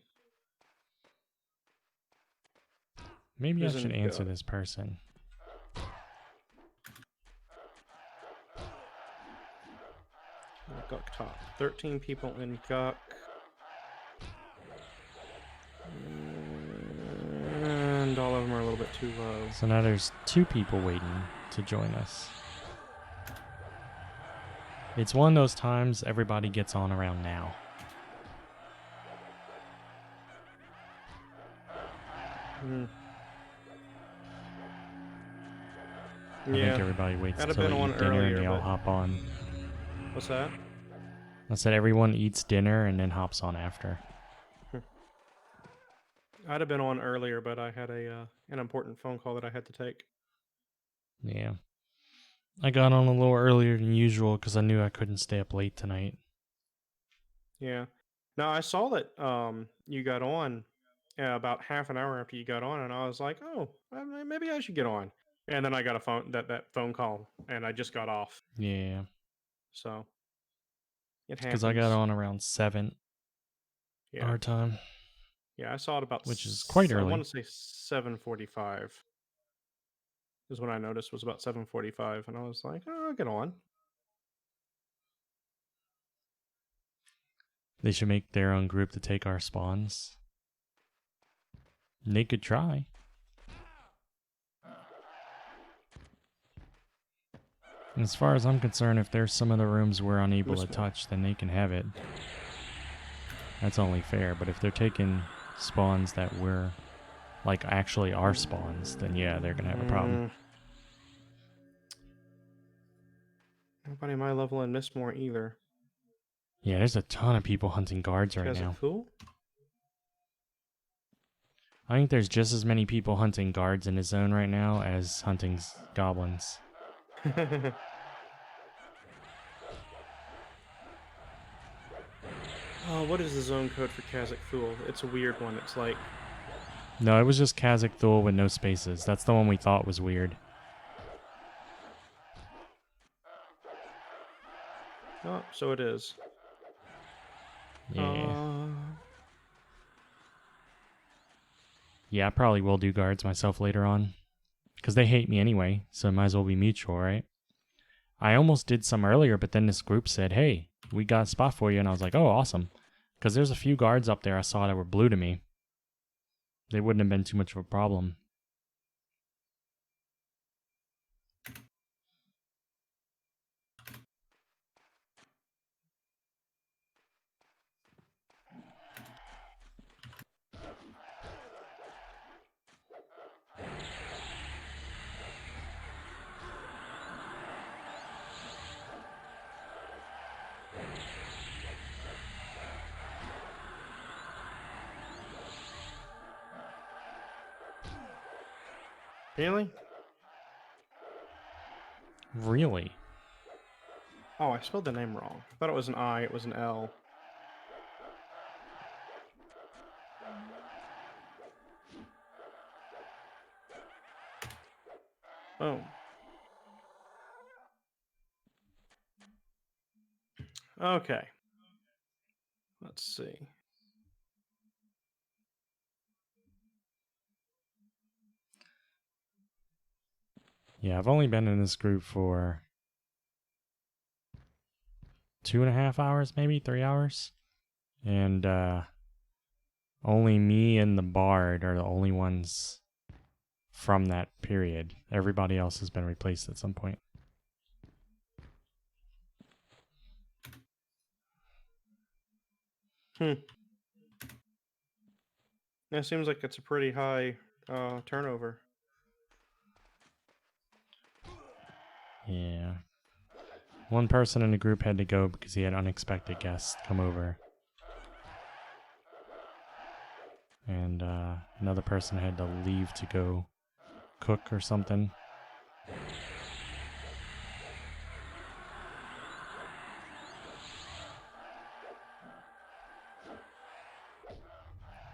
Maybe I Who's should in answer Guck? this person. Guck top. 13 people in Guck. And all of them are a little bit too low. So now there's 2 people waiting to join us. It's one of those times everybody gets on around now. I think everybody waits till they eat dinner and they all hop on. What's that? I said everyone eats dinner and then hops on after. I'd have been on earlier, but I had an important phone call that I had to take. Yeah. I got on a little earlier than usual because I knew I couldn't stay up late tonight. Yeah. Now I saw that you got on about half an hour after you got on, and I was like, oh, maybe I should get on. And then I got a that phone call, and I just got off. Yeah. So it happens. Because I got on around 7 our time. Yeah, I saw it about, which is quite early. I want to say 7:45 is when I noticed was about 7:45, and I was like, oh, I'll get on. They should make their own group to take our spawns. They could try. As far as I'm concerned, if there's some of the rooms we're unable to touch, then they can have it. That's only fair, but if they're taking spawns that we're, like, actually our spawns, then yeah, they're gonna have a problem. Nobody my level in Mistmore either. Yeah, there's a ton of people hunting guards right now. Fool? I think there's just as many people hunting guards in the zone right now as hunting goblins. Oh, what is the zone code for Kazakh Fool? It's a weird one. It's like... No, it was just Kazakh Thul with no spaces. That's the one we thought was weird. Oh, so it is. Yeah. Yeah, I probably will do guards myself later on. Because they hate me anyway, so it might as well be mutual, right? I almost did some earlier, but then this group said, hey, we got a spot for you. And I was like, oh, awesome. Because there's a few guards up there I saw that were blue to me. They wouldn't have been too much of a problem. Really? Really? Oh, I spelled the name wrong. I thought it was an I, it was an L. Oh. Okay. Let's see. Yeah, I've only been in this group for 2.5 hours, maybe 3 hours. And only me and the Bard are the only ones from that period. Everybody else has been replaced at some point. It seems like it's a pretty high turnover. Yeah. One person in the group had to go because he had unexpected guests come over. And another person had to leave to go cook or something.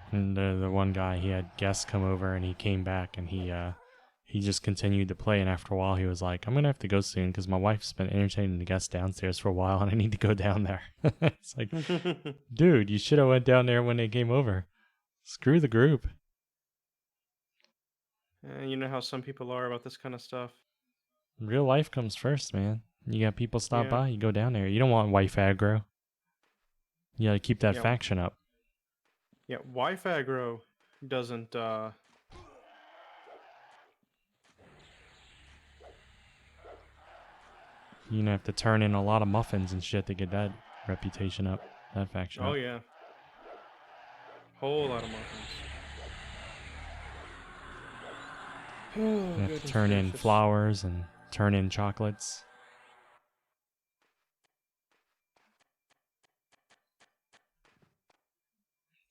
And the one guy, he had guests come over and he came back and he just continued to play. And after a while he was like, I'm going to have to go soon because my wife's been entertaining the guests downstairs for a while and I need to go down there. It's like, dude, you should have went down there when they came over. Screw the group. You know how some people are about this kind of stuff. Real life comes first, man. You got people stop Yeah. by, you go down there. You don't want wife aggro. You gotta keep that Yeah. faction up. Yeah, wife aggro doesn't You're gonna have to turn in a lot of muffins and shit to get that reputation up, that faction up. Oh yeah. Whole lot of muffins. You have to turn in flowers and turn in chocolates.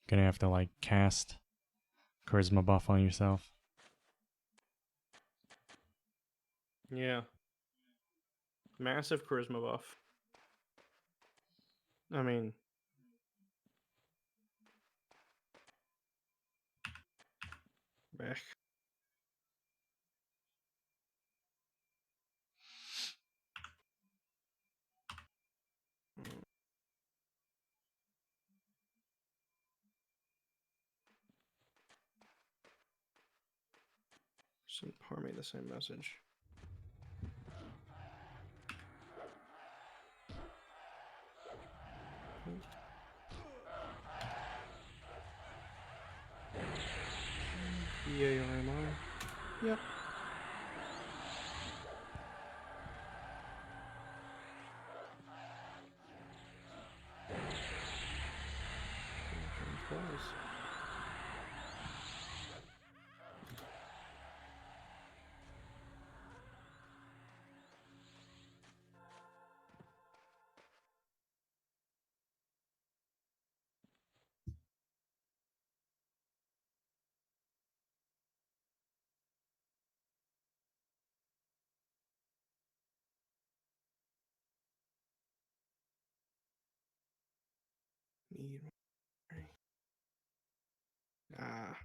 Gonna have to like cast charisma buff on yourself. Yeah. Massive charisma buff. I mean, meh. Send Parmy the same message. PARMI. Yep. Need ah.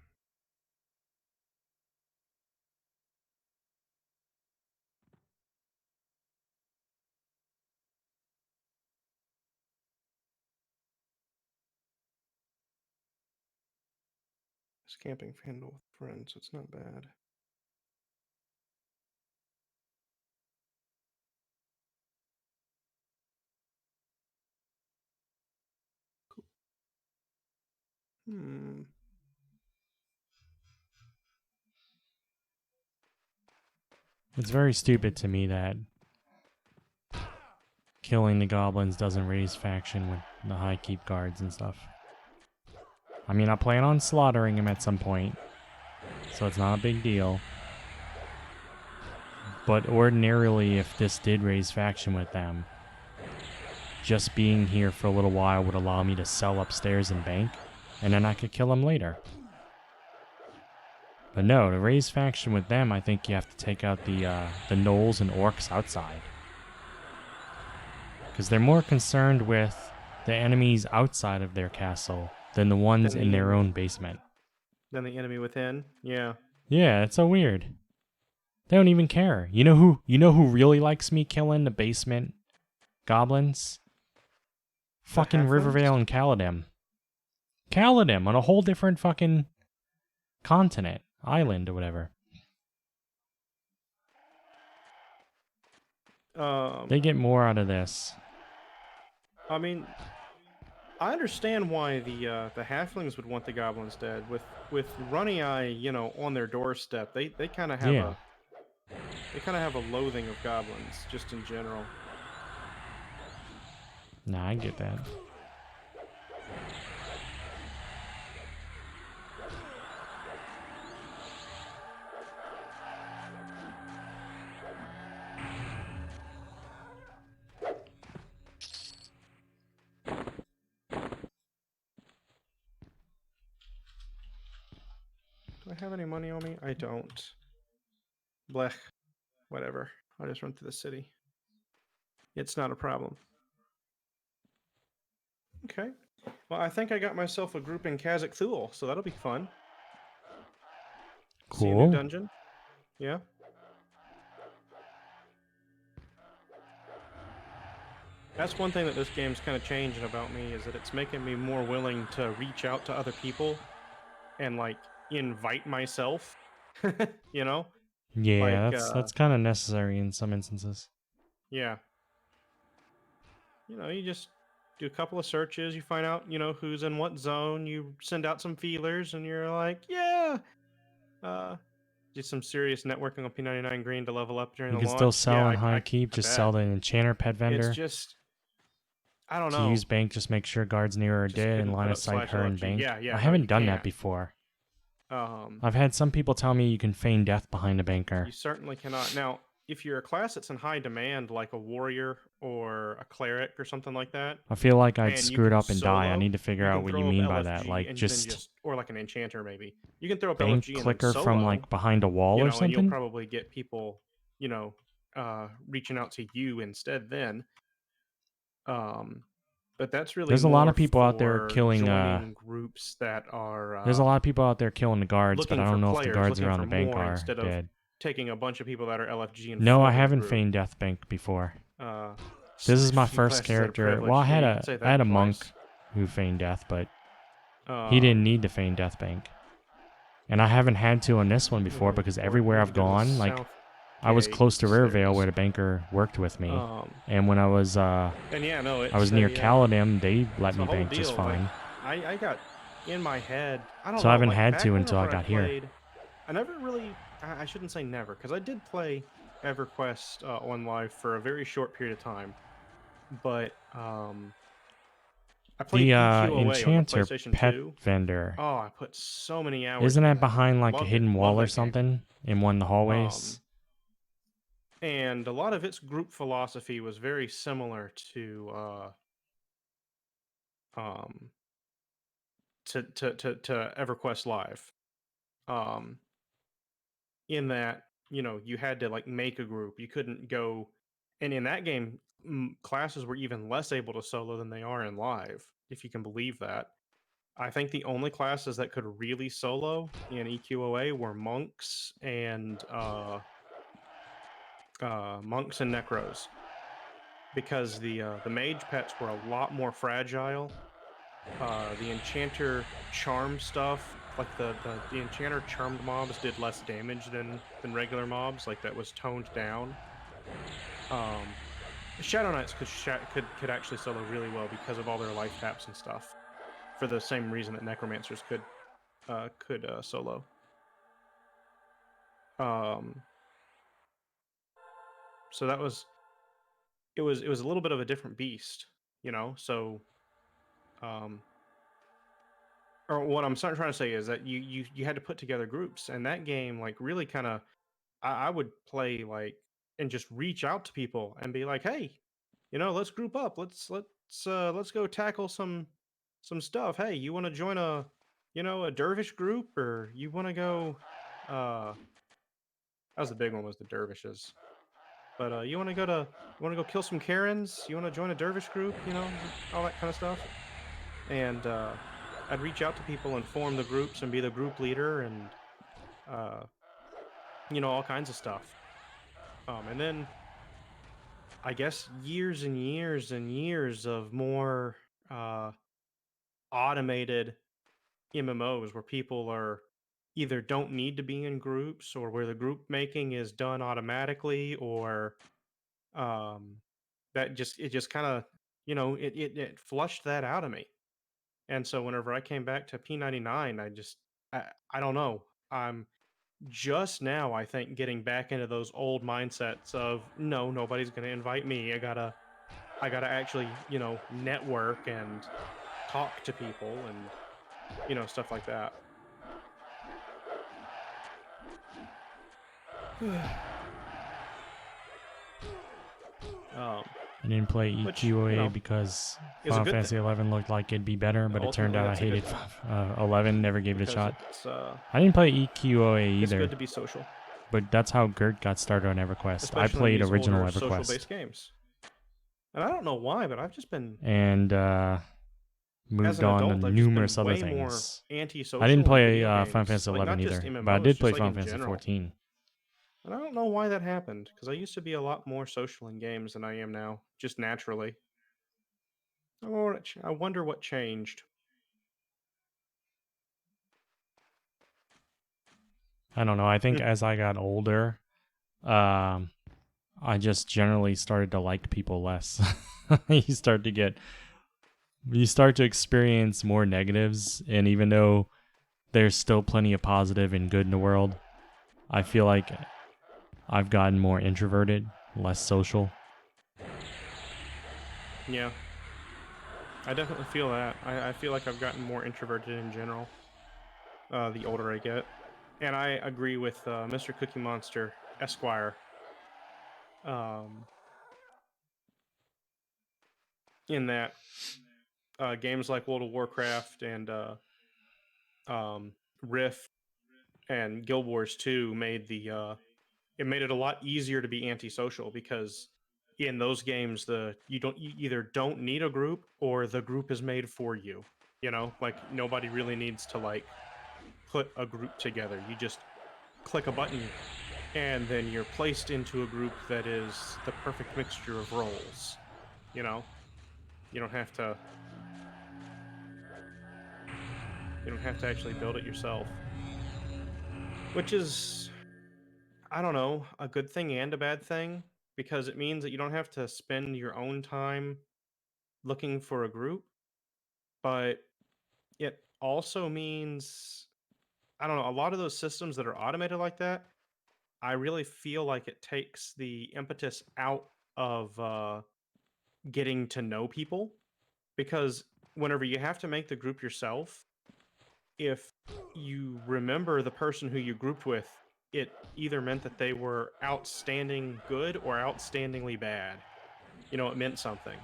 It's camping handle with friends, so it's not bad. Cool. It's very stupid to me that killing the goblins doesn't raise faction with the high keep guards and stuff. I mean, I plan on slaughtering him at some point, so it's not a big deal. But ordinarily, if this did raise faction with them, just being here for a little while would allow me to sell upstairs and bank, and then I could kill him later. But no, to raise faction with them, I think you have to take out the gnolls and orcs outside. Because they're more concerned with the enemies outside of their castle than the ones in their own basement. Than the enemy within? Yeah. Yeah, it's so weird. They don't even care. You know who really likes me killing the basement goblins? Fucking halflings? Rivervale and Caladim. Caledon on a whole different fucking continent, island, or whatever. They get more out of this. I mean, I understand why the halflings would want the goblins dead. With Runny Eye, you know, on their doorstep, they kind of have a loathing of goblins just in general. Nah, I get that. Do I have any money on me? I don't. Blech. Whatever. I'll just run through the city. It's not a problem. Okay. Well, I think I got myself a group in Kazakh Thule, so that'll be fun. Cool. See a new dungeon. Yeah. That's one thing that this game's kind of changing about me, is that it's making me more willing to reach out to other people and like invite myself. You know? Yeah, Like that's kind of necessary in some instances. yeah. You know, you just do a couple of searches, you find out, you know, who's in what zone, you send out some feelers, and you're like, yeah. Do some serious networking on P99Green to level up during You the can still launch. sell Yeah, in High I Keep, just sell bet. the enchanter pet It's vendor. just, I don't To know. use bank, just make sure guards near her are Just dead and couldn't line put of up sight slash her in LFG. bank. Yeah, I no, haven't you done that can't. before. Um, I've had some people tell me you can feign death behind a banker. you certainly cannot. Now, if you're a class that's in high demand, like a warrior or a cleric or something like that, I feel like I'd and you screw it can up and die. I solo, need to figure you out can what you throw up mean by that. LFG Like, and then just or like an enchanter maybe. You can throw up bank LFG and then clicker from, solo, like, behind a wall you or know, and you'll something? probably get people, you know, reaching out to you instead then. But that's really There's a lot more of people out there for killing, joining groups that there's a are lot of people out there killing the guards, but looking I for don't know if the players, guards looking around for the bank more are instead of dead. taking a bunch of people that are LFG and No, I forming a haven't group. feigned death bank before. Uh, This is my few first classes that are character. Well, privileged. Yeah, you could say I that had a monk twice. who feigned death, but he didn't need to feign death bank. And I haven't had to on this one before because everywhere I've gone, like, I was close to Riverdale where the banker worked with me. And when I was and yeah, no, I was near Caledon, they let me bank just fine. Like, I got in my head. I don't So know. I haven't Like, had back to until I whenever got played, here. I never really. I shouldn't say never, because I did play EverQuest on live for a very short period of time. But I played The EQOA on the enchanter PlayStation pet 2. vendor. Oh, I put so many hours. Isn't into that that. behind like a Loved it. hidden Loved wall or that game. something in one of the hallways? And a lot of its group philosophy was very similar to EverQuest Live. In that, you know, you had to like make a group. You couldn't go, and in that game, classes were even less able to solo than they are in live, if you can believe that. I think the only classes that could really solo in EQOA were monks and necros, because the mage pets were a lot more fragile. The enchanter charm stuff, like the enchanter charmed mobs did less damage than regular mobs. Like, that was toned down. Shadow Knights could actually solo really well because of all their life taps and stuff, for the same reason that necromancers could solo. So that was it was a little bit of a different beast, you know. So or what I'm trying to say is that you had to put together groups, and that game like really kind of, I would play like and just reach out to people and be like, hey, you know, let's group up, let's go tackle some stuff. Hey, you want to join a, you know, a dervish group, or you want to go that was the big one, was the dervishes. But you want to kill some Karens, you want to join a dervish group, you know, all that kind of stuff. And I'd reach out to people and form the groups and be the group leader, and you know, all kinds of stuff. And then I guess years and years and years of more automated MMOs where people are either don't need to be in groups, or where the group making is done automatically, or um, that just it just kind of it flushed that out of me. And so whenever I came back to P99, I don't know. I'm just now, I think, getting back into those old mindsets of no, nobody's going to invite me. I gotta actually network and talk to people, and stuff like that. um, I didn't play which EQOA because is a Final good Fantasy thing. 11 looked like it'd be better, but it turned Ultimately, out I that's a good hated thing 11. Never gave it a because shot. it's I didn't play EQOA it's either, good to be social, but that's how Gert got started on EverQuest. I especially in played these original older EverQuest social-based games. And I don't know why, but I've just been, and as moved an on to adult, I've just been numerous other way more things. I didn't antisocial in play video Final games, Fantasy like 11 not just either, but I MMOs, did just play like Final in Fantasy general. 14. And I don't know why that happened, because I used to be a lot more social in games than I am now, just naturally. I wonder what changed. I don't know. I think Hmm. as I got older, um, I just generally started to like people less. you start to get, you start to experience more negatives, and even though there's still plenty of positive and good in the world, I feel like I've gotten more introverted, less social. Yeah, I definitely feel that. I feel like I've gotten more introverted in general, the older I get. And I agree with Mr. Cookie Monster Esquire. Um, in that games like World of Warcraft and Rift and Guild Wars 2 made it made it a lot easier to be antisocial, because in those games you either don't need a group, or the group is made for you. Like nobody really needs to like put a group together. You just click a button, and then you're placed into a group that is the perfect mixture of roles. You know, you don't have to actually build it yourself, which is, I don't know, a good thing and a bad thing, because it means that you don't have to spend your own time looking for a group, but it also means, I don't know, a lot of those systems that are automated like that, I really feel like it takes the impetus out of getting to know people, because whenever you have to make the group yourself, if you remember the person who you grouped with, it either meant that they were outstanding good or outstandingly bad. It meant something,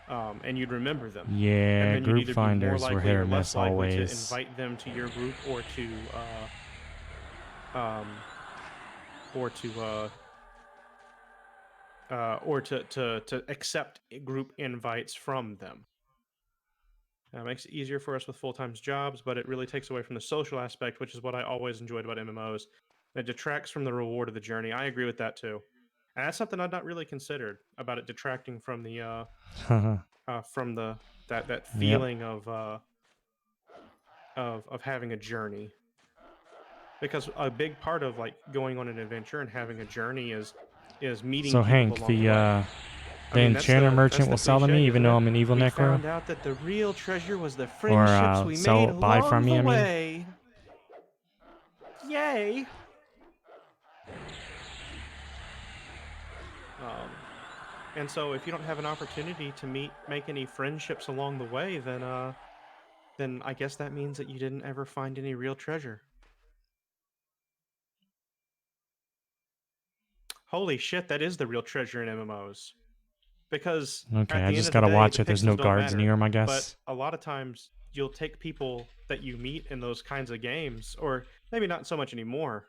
and you'd remember them, and Yeah, then you'd group either be more finders were likely hit or or less miss likely to always. invite them to your group, um, or to to accept group invites from them. It makes it easier for us with full-time jobs, but it really takes away from the social aspect, which is what I always enjoyed about MMOs. It detracts from the reward of the journey. I agree with that too, and that's something I'd not really considered, about it detracting from the from the that Yep. feeling of having a journey. Because a big part of like going on an adventure and having a journey is meeting So people Hank, along the way. I the mean, enchanter that's merchant the will sell to cliche, me, even isn't though it? I'm an evil We necro, found out that the real treasure was the or friendships we made sell buy from along me. the I mean, way. Yay! Um, and so if you don't have an opportunity to make any friendships along the way, then I guess that means that you didn't ever find any real treasure. Holy shit, that is the real treasure in MMOs. Because okay, at I the end just of the gotta day, watch the it. There's no pixels don't guards matter. near him, I But guess. a lot of times, you'll take people that you meet in those kinds of games, or maybe not so much anymore.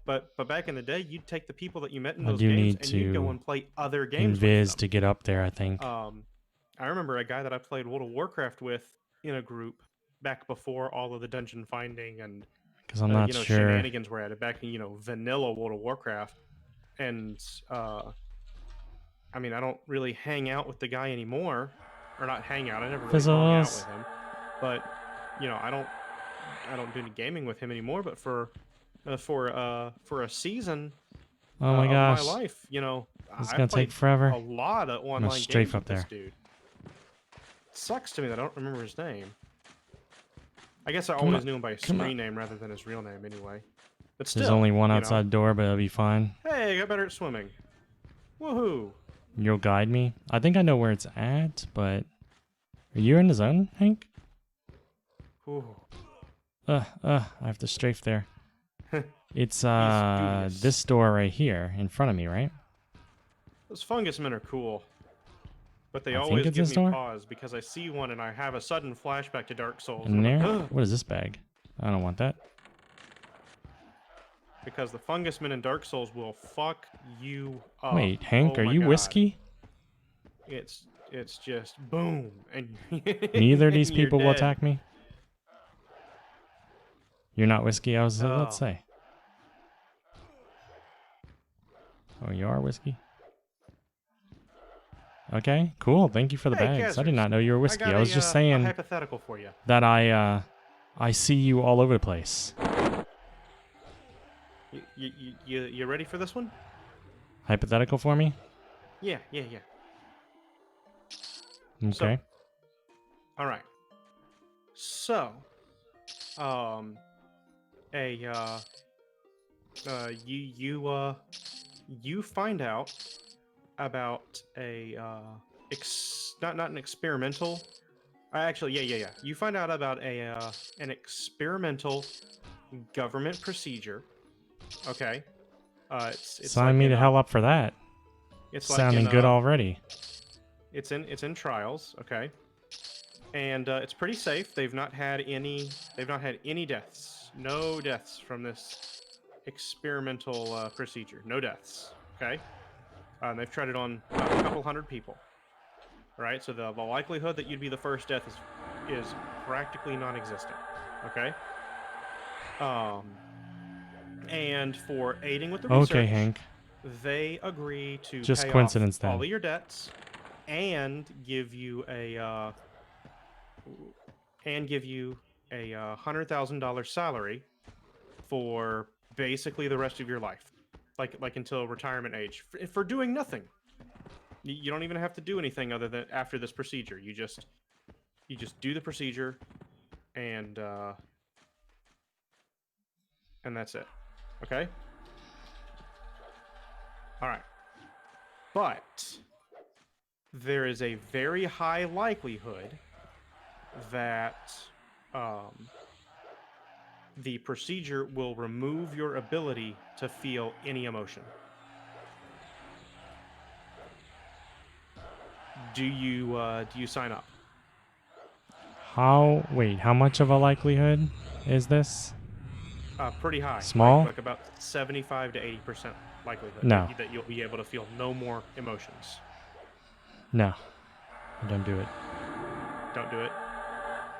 But back in the day, you'd take the people that you met in I those do games, need and you'd go to and play other games with invis them. to get up there, I think, Um, I remember a guy that I played World of Warcraft with in a group back before all of the dungeon finding and because I'm not sure. shenanigans were added, back in vanilla World of Warcraft. And I mean, I don't really hang out with the guy anymore, or not hang out. I never really hung out with Fizzles. him, but I don't. do any gaming with him anymore. But for a season Oh my of my gosh. life, you know, This is I gonna take played forever. a lot of I'm gonna online strafe games up with this there. dude. It sucks to me that I don't remember his name. I guess I Come always on. knew him by his Come on. screen name rather than his real name anyway. But There's still, only one you outside door, but it'll be fine. know. Hey, I got better at swimming. Woohoo! You'll guide me. I think I know where it's at, but are you in the zone, Hank? Ooh. I have to strafe there. It's dubious. this door right here in front of me, right? Those fungus men are cool. But they I think always it's give this me door. pause because I see one and I have a sudden flashback to Dark Souls. In And I'm there? like, ugh, What is this bag? I don't want that. because the fungus men in Dark Souls will fuck you up. Wait, Hank, Oh are my you God. whiskey? It's just boom and Neither of these and you're people will dead. attack me. You're not whiskey, I was Oh. let's say. Oh, you are whiskey? Okay, cool. Thank you for the Hey, bags. I did Kazzers, not know you were whiskey. I I was just a saying hypothetical for you. that I see you all over the place. You ready for this one? Hypothetical for me? Yeah. Okay. So, all right. So, you find out about a not an experimental. Actually, yeah. You find out about an experimental government procedure. Okay. It's Sign like me in the hell up for that. it's Sounding like in good already. it's in trials. Okay. And it's pretty safe. They've not had any deaths. No deaths from this experimental procedure. No deaths. Okay. And they've tried it on a couple hundred people. All right. So the likelihood that you'd be the first death is practically non-existent. Okay. And for aiding with the research, Okay, Hank. they agree to Just pay coincidence off all then. of your debts and give you a $100,000 salary for basically the rest of your life, like until retirement age, for doing nothing. You don't even have to do anything other than after this procedure. You just do the procedure, and that's it. Okay. All right. But there is a very high likelihood that the procedure will remove your ability to feel any emotion. Do you sign up? How much of a likelihood is this? Pretty high. Small? Like about 75 to 80% likelihood No. that you'll be able to feel no more emotions. No. Don't do it. Don't do it.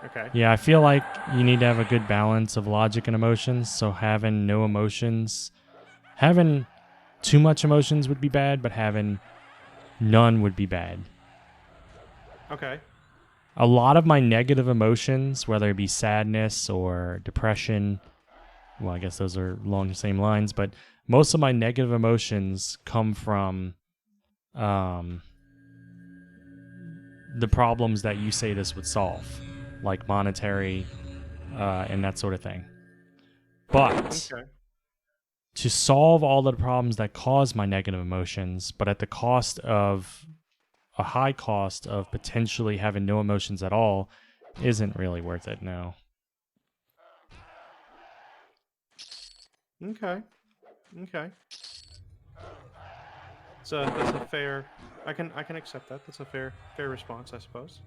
Okay. Yeah, I feel like you need to have a good balance of logic and emotions, so having no emotions, having too much emotions would be bad, but having none would be bad. Okay. A lot of my negative emotions, whether it be sadness or depression, well, I guess those are along the same lines, but most of my negative emotions come from the problems that you say this would solve, like monetary and that sort of thing. But Okay. to solve all the problems that cause my negative emotions, but at the cost of a high cost of potentially having no emotions at all, isn't really worth it now. Okay. So that's a fair. I can accept that. That's a fair response, I suppose.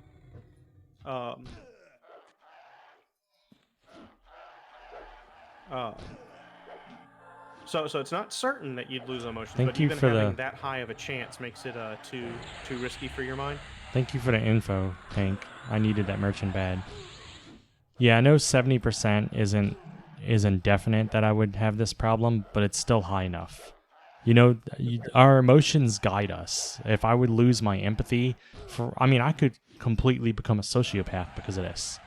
So it's not certain that you'd lose emotions, Thank but you even for having the that high of a chance makes it too risky for your mind. Thank you for the info, Hank. I needed that merchant bad. Yeah, I know 70% isn't definite that I would have this problem, but it's still high enough. You know, our emotions guide us. If I would lose my empathy I could completely become a sociopath because of this.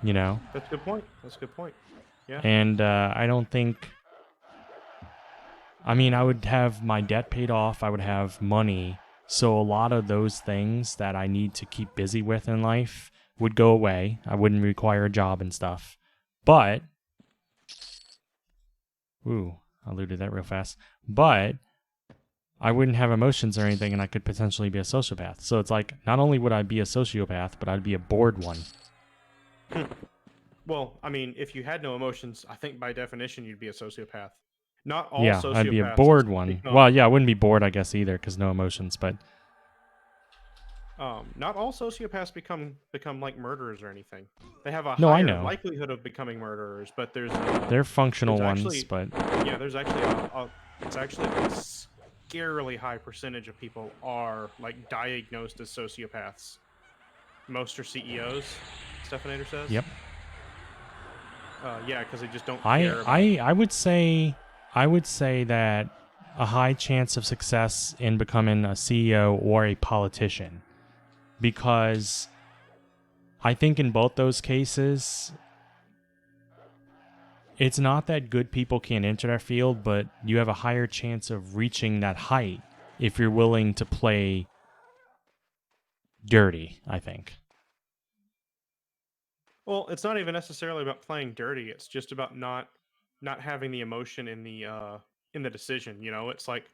you know? That's a good point. That's a good point. Yeah. And I don't think. I mean, I would have my debt paid off. I would have money. So a lot of those things that I need to keep busy with in life would go away. I wouldn't require a job and stuff. But, ooh, I looted that real fast. But I wouldn't have emotions or anything, and I could potentially be a sociopath. So it's like, not only would I be a sociopath, but I'd be a bored one. Well, I mean, if you had no emotions, I think by definition you'd be a sociopath. Not all Yeah, I'd be a sociopaths bored one. become. Well, yeah, I wouldn't be bored, I guess, either, because no emotions, but Not all sociopaths become like murderers or anything. They have a no, I higher know. likelihood of becoming murderers, but They're functional there's ones, actually but yeah, there's actually it's actually a scarily high percentage of people are like diagnosed as sociopaths. Most are CEOs. Stephanator says. yep. Yeah, because they just don't care about. I would say that a high chance of success in becoming a CEO or a politician, because I think in both those cases, it's not that good people can't enter that field, but you have a higher chance of reaching that height if you're willing to play dirty, I think. Well, it's not even necessarily about playing dirty. It's just about not having the emotion in the decision. You know, it's like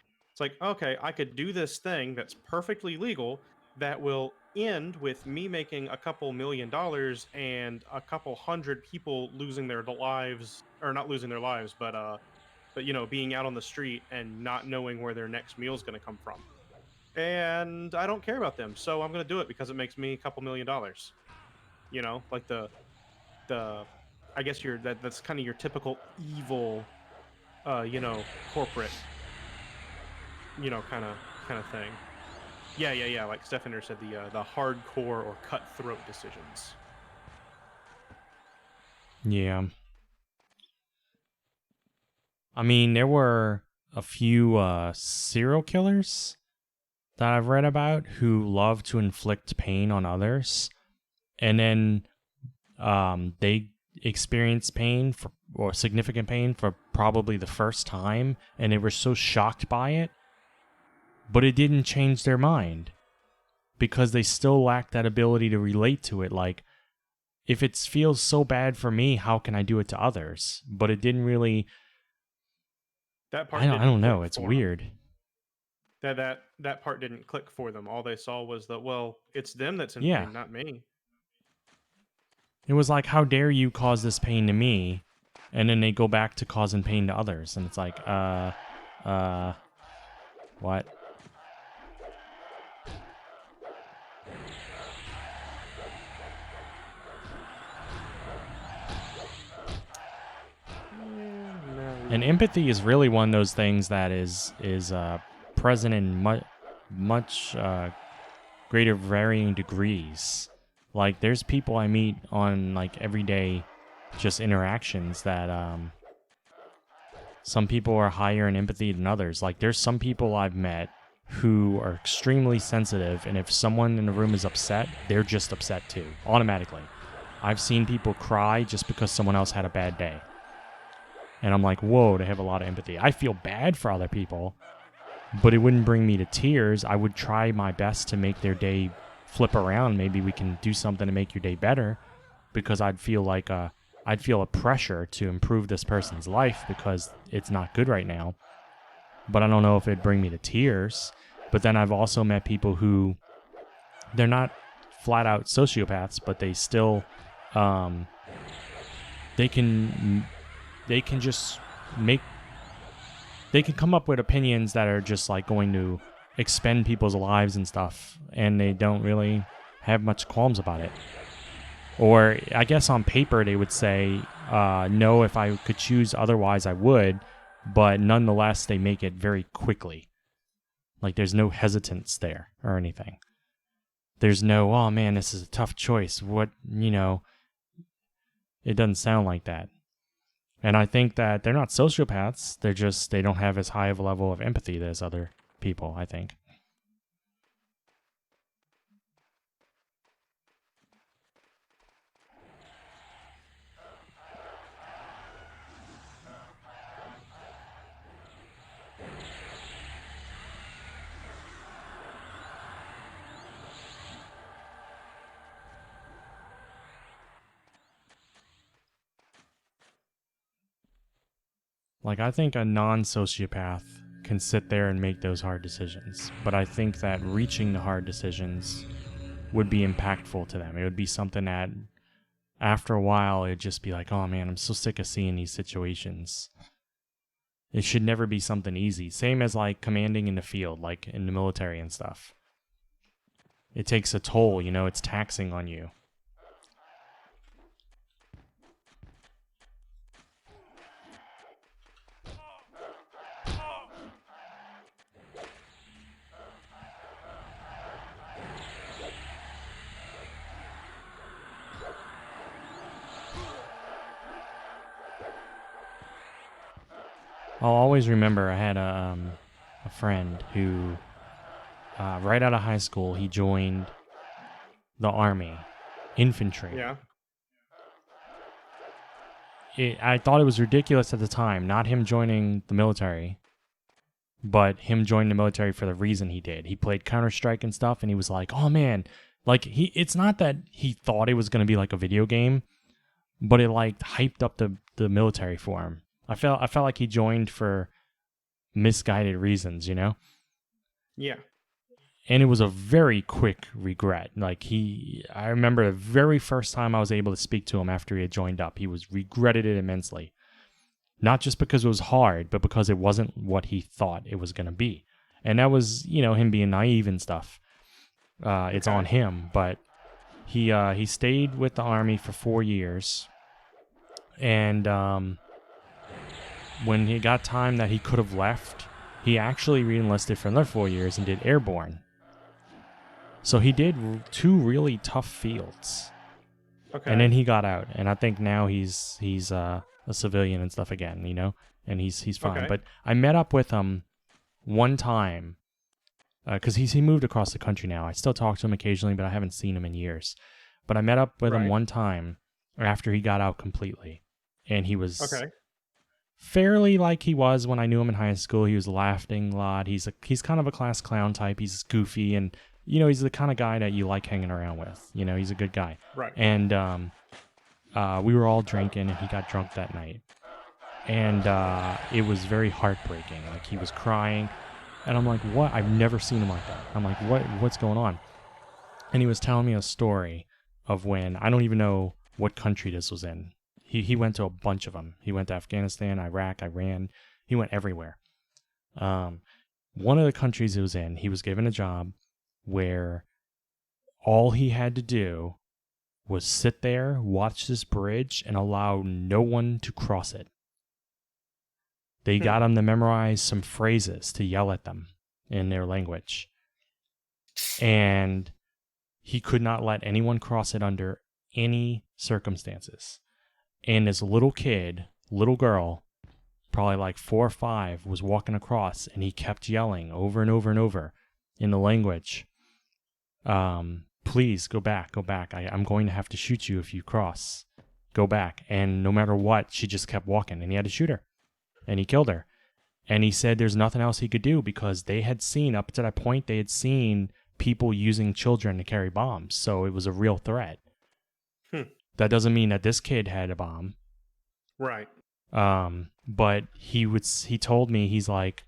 okay, I could do this thing that's perfectly legal that will end with me making a couple $1,000,000 and a couple hundred people losing their lives, or not losing their lives, but you know, being out on the street and not knowing where their next meal is going to come from. And I don't care about them, so I'm going to do it because it makes me a couple $1,000,000. You know, like the I guess that's kind of your typical evil you know, corporate, you know, kind of thing. Yeah, like Stefaner said, the hardcore or cutthroat decisions. Yeah. I mean, there were a few serial killers that I've read about who love to inflict pain on others, and then they experience pain for, or significant pain for probably the first time, and they were so shocked by it, but it didn't change their mind because they still lack that ability to relate to it. Like, if it feels so bad for me, how can I do it to others? But it didn't really. That part I didn't don't click know. It's for them. weird. That part didn't click for them. All they saw was that, well, it's them that's in Yeah. pain, not me. It was like, how dare you cause this pain to me? And then they go back to causing pain to others. And it's like, what? And empathy is really one of those things that is present in much greater varying degrees. Like, there's people I meet on like everyday just interactions that some people are higher in empathy than others. Like, there's some people I've met who are extremely sensitive, and if someone in the room is upset, they're just upset too, automatically. I've seen people cry just because someone else had a bad day. And I'm like, whoa, they have a lot of empathy. I feel bad for other people, but it wouldn't bring me to tears. I would try my best to make their day flip around. Maybe we can do something to make your day better, because I'd feel a pressure to improve this person's life because it's not good right now. But I don't know if it'd bring me to tears. But then I've also met people who, they're not flat out sociopaths, but they still, they can just they can come up with opinions that are just like going to expend people's lives and stuff, and they don't really have much qualms about it. Or I guess on paper they would say, no, if I could choose otherwise I would, but nonetheless they make it very quickly. Like, there's no hesitance there or anything. There's no, oh man, this is a tough choice. What, it doesn't sound like that. And I think that they're not sociopaths. They don't have as high of a level of empathy as other people, I think. Like, I think a non-sociopath can sit there and make those hard decisions, but I think that reaching the hard decisions would be impactful to them. It would be something that after a while it'd just be like, oh man, I'm so sick of seeing these situations. It should never be something easy. Same as like commanding in the field, like in the military and stuff. It takes a toll, you know, it's taxing on you. I'll always remember I had a friend who, right out of high school, he joined the Army, infantry. Yeah. I thought it was ridiculous at the time, not him joining the military, but him joining the military for the reason he did. He played Counter-Strike and stuff, and he was like, oh man, like it's not that he thought it was going to be like a video game, but it like hyped up the military for him. I felt like he joined for misguided reasons, you know? Yeah. And it was a very quick regret. Like I remember the very first time I was able to speak to him after he had joined up, he regretted it immensely. Not just because it was hard, but because it wasn't what he thought it was going to be. And that was, you know, him being naive and stuff. It's on him, but he stayed with the Army for 4 years. And when he got time that he could have left, he actually re-enlisted for another 4 years and did airborne. So he did 2 really tough fields. Okay. And then he got out, and I think now he's a civilian and stuff again, you know, and he's fine. Okay. But I met up with him one time because he moved across the country now. I still talk to him occasionally, but I haven't seen him in years. But I met up with him one time after he got out completely, and he was fairly like he was when I knew him in high school. He was laughing a lot. He's kind of a class clown type. He's goofy, and you know, he's the kind of guy that you like hanging around with. You know, he's a good guy. Right. And we were all drinking, and he got drunk that night. And it was very heartbreaking. Like, he was crying. And I'm like, what? I've never seen him like that. I'm like, what's going on? And he was telling me a story of when, I don't even know what country this was in. He went to a bunch of them. He went to Afghanistan, Iraq, Iran. He went everywhere. One of the countries he was in, he was given a job where all he had to do was sit there, watch this bridge, and allow no one to cross it. They got him to memorize some phrases to yell at them in their language. And he could not let anyone cross it under any circumstances. And this little girl, probably like 4 or 5, was walking across, and he kept yelling over and over and over in the language. Please go back. I'm going to have to shoot you if you cross. Go back. And no matter what, she just kept walking, and he had to shoot her. And he killed her. And he said there's nothing else he could do because they had seen, up to that point, they had seen people using children to carry bombs. So it was a real threat. That doesn't mean that this kid had a bomb. Right. But he told me, he's like,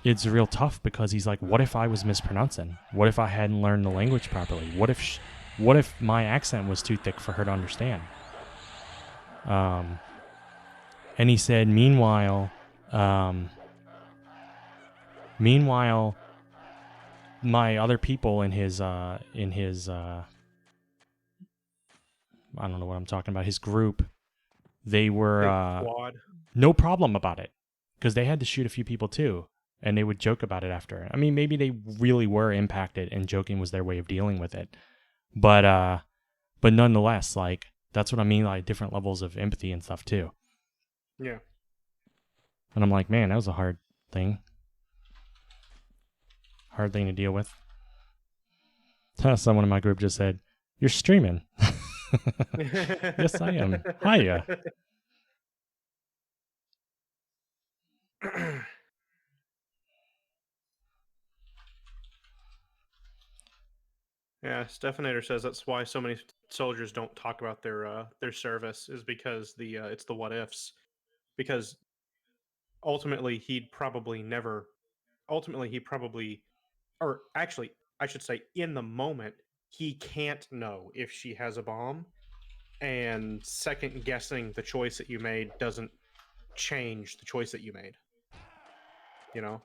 it's real tough because he's like, what if I was mispronouncing? What if I hadn't learned the language properly? What if my accent was too thick for her to understand? And he said, meanwhile, my other people in his I don't know what I'm talking about, his group, they were no problem about it because they had to shoot a few people too. And they would joke about it after. I mean, maybe they really were impacted and joking was their way of dealing with it. But nonetheless, like, that's what I mean, like different levels of empathy and stuff too. Yeah. And I'm like, man, that was a hard thing. Hard thing to deal with. Someone in my group just said, you're streaming. Yes, I am. Hiya. Yeah, Stephanator says that's why so many soldiers don't talk about their service, is because it's the what ifs. Because ultimately he'd probably never. Ultimately, he probably, or actually, I should say, in the moment, he can't know if she has a bomb, and second guessing the choice that you made doesn't change the choice that you made. You know?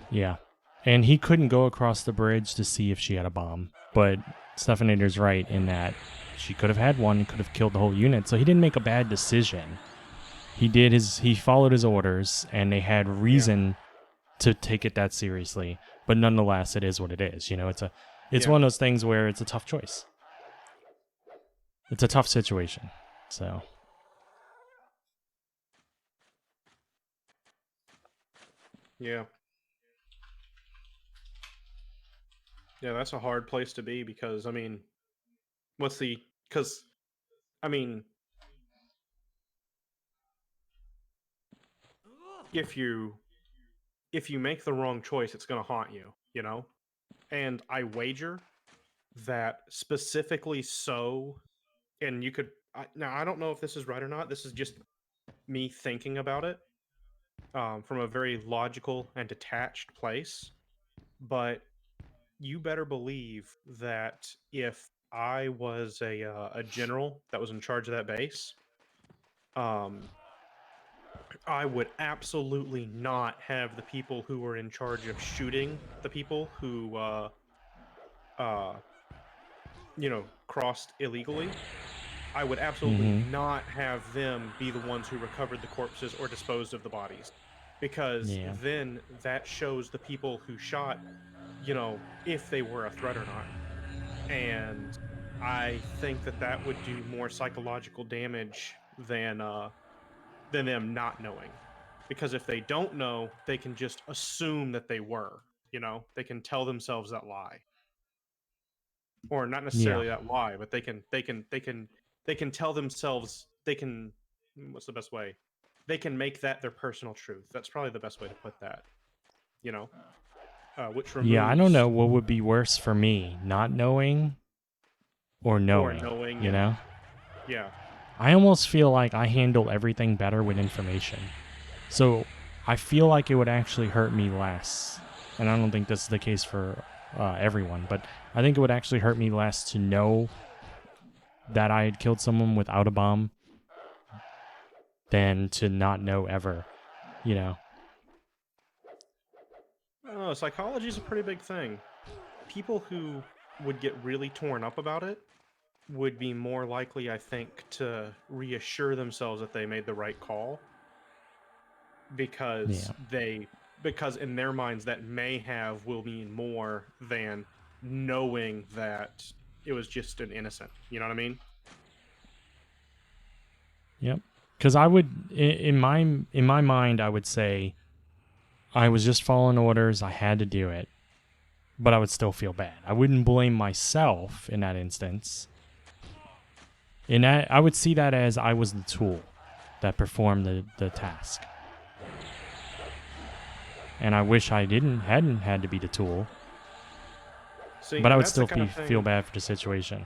Yeah. And he couldn't go across the bridge to see if she had a bomb. But Stephanator's right in that she could have had one and could have killed the whole unit. So he didn't make a bad decision. He followed his orders, and they had reason to take it that seriously. But nonetheless, it is what it is. You know, it's one of those things where it's a tough choice. It's a tough situation. So Yeah. Yeah, that's a hard place to be because, I mean, because, I mean, if you make the wrong choice, it's going to haunt you, you know? And I wager that specifically so, and you could, now I don't know if this is right or not. This is just me thinking about it from a very logical and detached place. But you better believe that if I was a general that was in charge of that base, um, I would absolutely not have the people who were in charge of shooting the people who, uh, crossed illegally. I would absolutely not have them be the ones who recovered the corpses or disposed of the bodies, because yeah. then that shows the people who shot, if they were a threat or not. And I think that that would do more psychological damage than them not knowing, because if they don't know, they can just assume that they were. They can tell themselves that lie, or not Yeah. necessarily that lie, but they can tell themselves they can. What's the best way? They can make that their personal truth. That's probably the best way to put that. You know, which Yeah, I don't removes know what would be worse for me, not knowing or or knowing, knowing you and know? yeah. I almost feel like I handle everything better with information. So I feel like it would actually hurt me less. And I don't think this is the case for everyone, but I think it would actually hurt me less to know that I had killed someone without a bomb than to not know ever, you know? Psychology is a pretty big thing. People who would get really torn up about it would be more likely, I think, to reassure themselves that they made the right call, because Yeah. because in their minds that may have will mean more than knowing that it was just an innocent. You know what I mean? Yep. Because I would, in my mind, I would say I was just following orders. I had to do it, but I would still feel bad. I wouldn't blame myself in that instance. In that, I would see that as I was the tool that performed the task. And I wish I hadn't had to be the tool, See, but I and would that's the still kind of feel thing. bad for the situation.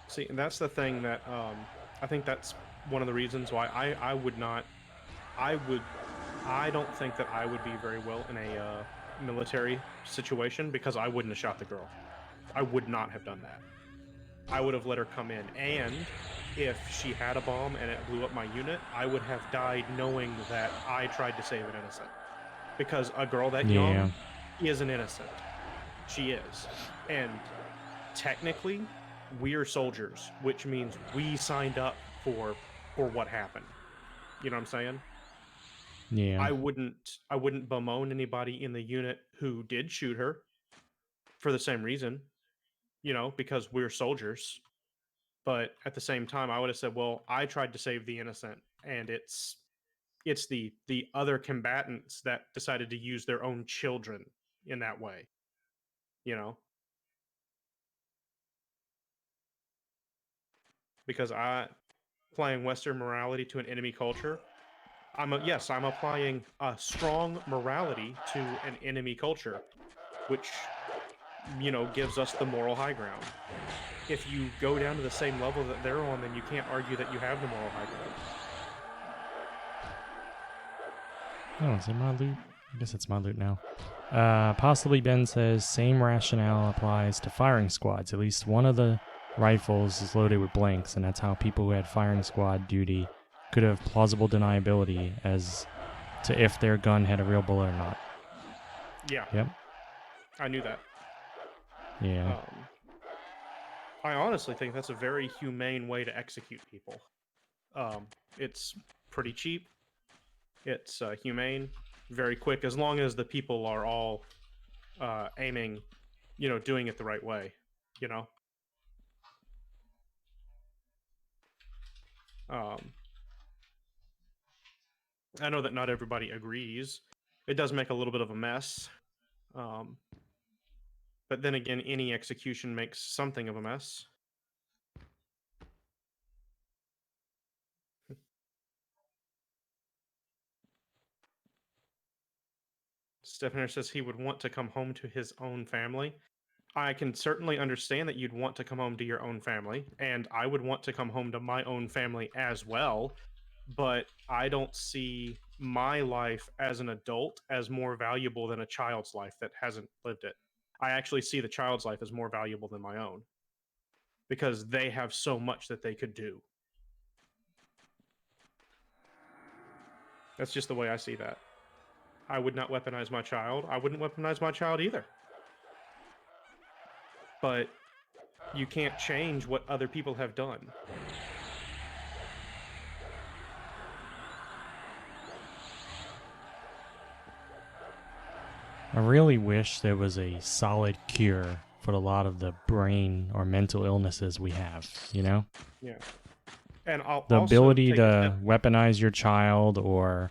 See, and that's the thing that I think that's one of the reasons why I would not. I would. I don't think that I would be very well in a military situation, because I wouldn't have shot the girl. I would not have done that. I would have let her come in, and if she had a bomb and it blew up my unit, I would have died knowing that I tried to save an innocent. Because a girl that Yeah. young is an innocent. She is. And technically, we're soldiers, which means we signed up for what happened. You know what I'm saying? Yeah. I wouldn't bemoan anybody in the unit who did shoot her for the same reason, because we're soldiers. But at the same time, I would have said, well, I tried to save the innocent, and it's the other combatants that decided to use their own children in that way, you know? Because I applying Western morality to an enemy culture. I'm applying a strong morality to an enemy culture, which gives us the moral high ground. If you go down to the same level that they're on, then you can't argue that you have the moral high ground. Oh, is it my loot? I guess it's my loot now. Possibly Ben says same rationale applies to firing squads. At least one of the rifles is loaded with blanks, and that's how people who had firing squad duty could have plausible deniability as to if their gun had a real bullet or not. Yeah. Yep. I knew that. Yeah. I honestly think that's a very humane way to execute people. It's pretty cheap. It's humane, very quick, as long as the people are all aiming, doing it the right way, you know? I know that not everybody agrees. It does make a little bit of a mess. But then again, any execution makes something of a mess. Stefaner says he would want to come home to his own family. I can certainly understand that you'd want to come home to your own family, and I would want to come home to my own family as well. But I don't see my life as an adult as more valuable than a child's life that hasn't lived it. I actually see the child's life as more valuable than my own because they have so much that they could do. That's just the way I see that. I would not weaponize my child. I wouldn't weaponize my child either. But you can't change what other people have done. I really wish there was a solid cure for a lot of the brain or mental illnesses we have, you know? Yeah. And I'll The also ability take a to step. weaponize your child or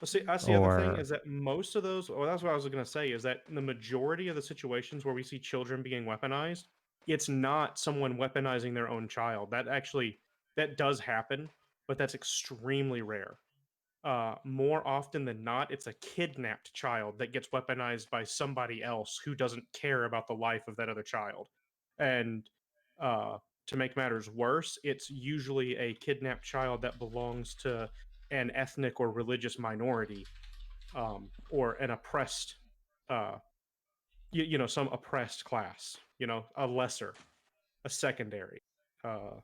See, that's the other thing is that most of those, well, that's what I was going to say, is that in the majority of the situations where we see children being weaponized, it's not someone weaponizing their own child. That does happen, but that's extremely rare. More often than not, it's a kidnapped child that gets weaponized by somebody else who doesn't care about the life of that other child. And uh, to make matters worse, it's usually a kidnapped child that belongs to an ethnic or religious minority, or an oppressed, uh, some oppressed class, a lesser, a secondary, uh,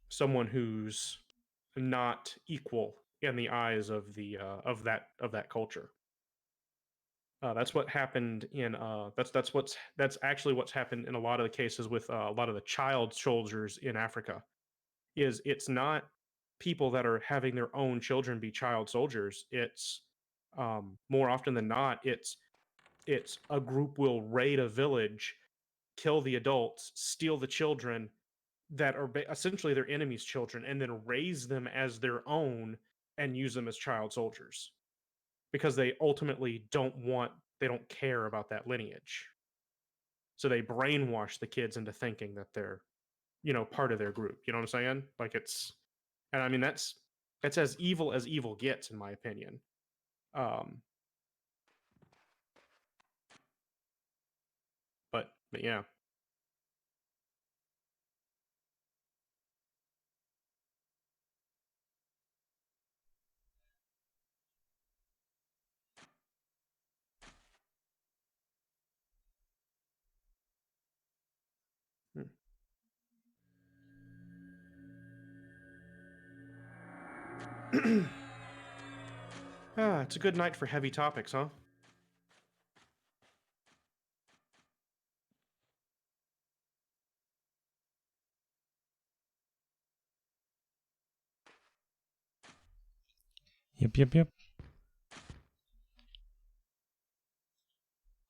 someone who's not equal in the eyes of the of that culture. That's what happened in that's actually what's happened in a lot of the cases with a lot of the child soldiers in Africa. Is it's not people that are having their own children be child soldiers. It's more often than not, it's a group will raid a village, kill the adults, steal the children that are essentially their enemy's children, and then raise them as their own and use them as child soldiers because they ultimately they don't care about that lineage. So they brainwash the kids into thinking that they're, part of their group. You know what I'm saying? Like and I mean that's as evil gets, in my opinion. Um, but yeah. It's a good night for heavy topics, huh? Yep.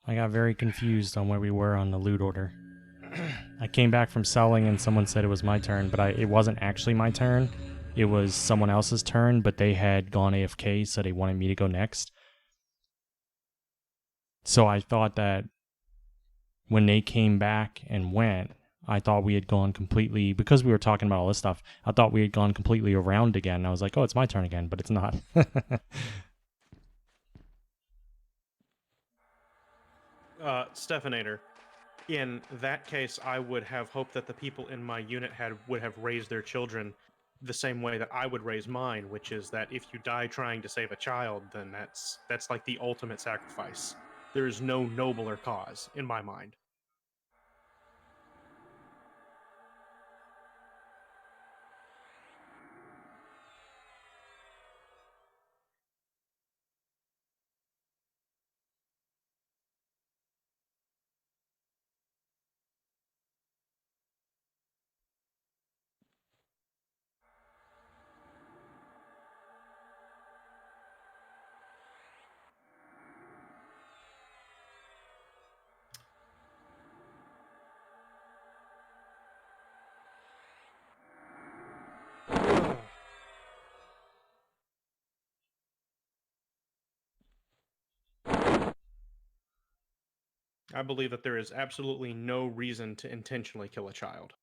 I got very confused on where we were on the loot order. I came back from selling and someone said it was my turn, but it wasn't actually my turn. It was someone else's turn, but they had gone AFK, so they wanted me to go next. So I thought that when they came back and went, I thought we had gone completely, because we were talking about all this stuff, I thought we had gone completely around again. I was like, oh, it's my turn again, but it's not. Stefanator, in that case, I would have hoped that the people in my unit would have raised their children the same way that I would raise mine, which is that if you die trying to save a child, then that's like the ultimate sacrifice. There is no nobler cause in my mind. I believe that there is absolutely no reason to intentionally kill a child.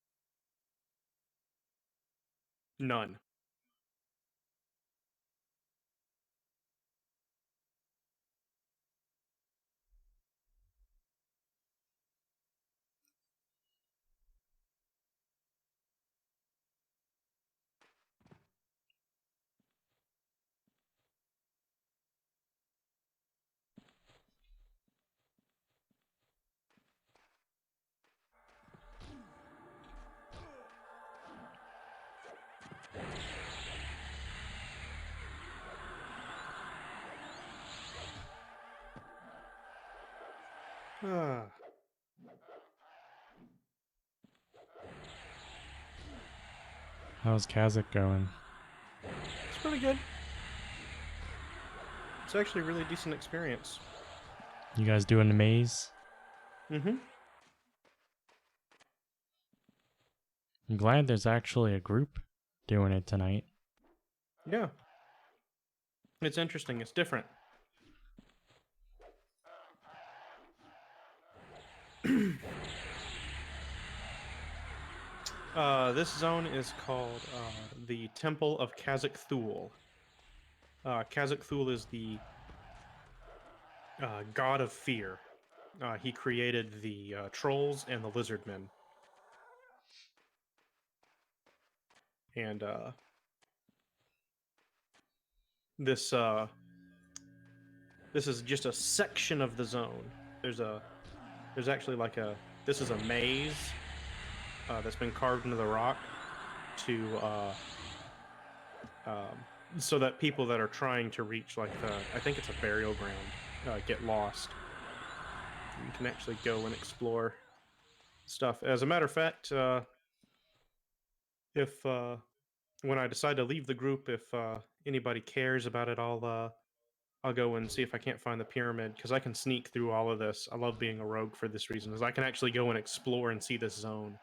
None. Ah. How's Kazakh going? It's pretty good. It's actually a really decent experience. You guys doing the maze? Mm-hmm. I'm glad there's actually a group doing it tonight. Yeah. It's interesting. It's different. This zone is called the Temple of Kazakh Thule. Kazakh Thule is the god of fear. He created the trolls and the lizardmen. And this is just a section of the zone. There's actually like this is a maze that's been carved into the rock to so that people that are trying to reach like I think it's a burial ground get lost. You can actually go and explore stuff. As a matter of fact, if when I decide to leave the group, if anybody cares about it, I'll go and see if I can't find the pyramid, because I can sneak through all of this. I love being a rogue for this reason, is I can actually go and explore and see this zone.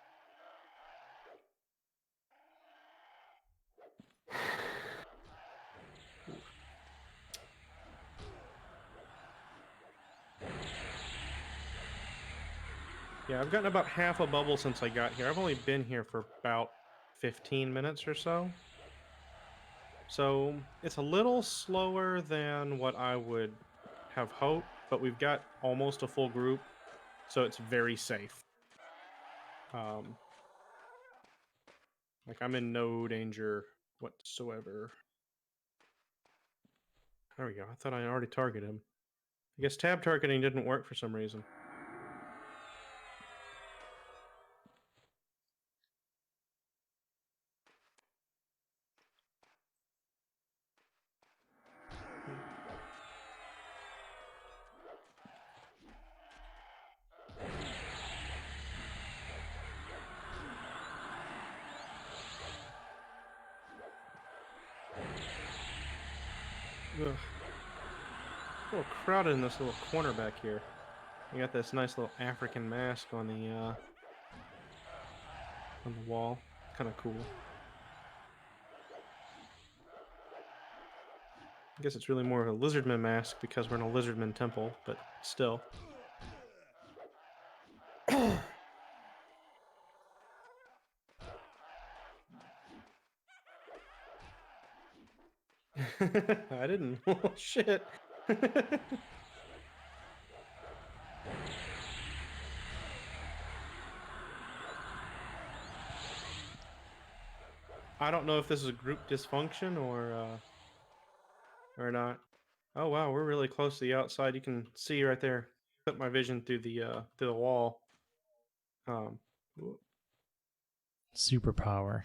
Yeah, I've gotten about half a bubble since I got here. I've only been here for about 15 minutes or so. So it's a little slower than what I would have hoped, but we've got almost a full group, so it's very safe. Like, I'm in no danger whatsoever. There we go. I thought I already targeted him. I guess tab targeting didn't work for some reason. Ugh. A little crowded in this little corner back here. We got this nice little African mask on the wall. Kind of cool. I guess it's really more of a lizardman mask because we're in a lizardman temple, but still. I didn't. Oh, shit. I don't know if this is a group dysfunction or not. Oh wow, we're really close to the outside. You can see right there. Put my vision through the wall. Um, Superpower.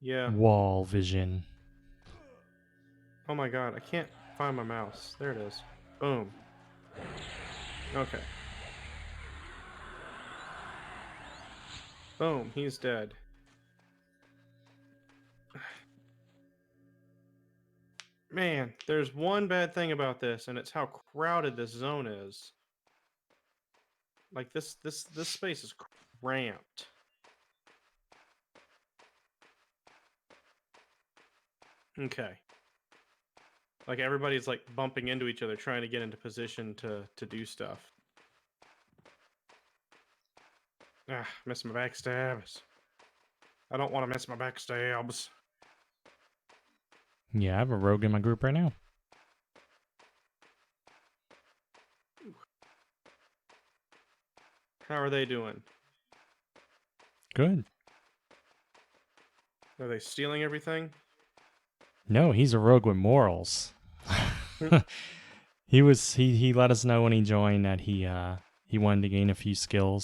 yeah. Wall vision. Oh my god, I can't find my mouse. There it is. Boom. Okay. Boom. He's dead. Man, there's one bad thing about this, and it's how crowded this zone is. Like this space is cramped. Okay. Like everybody's like bumping into each other, trying to get into position to do stuff. Ah, miss my backstabs. I don't want to miss my backstabs. Yeah, I have a rogue in my group right now. How are they doing? Good. Are they stealing everything? No, he's a rogue with morals. He let us know when he joined that he wanted to gain a few skill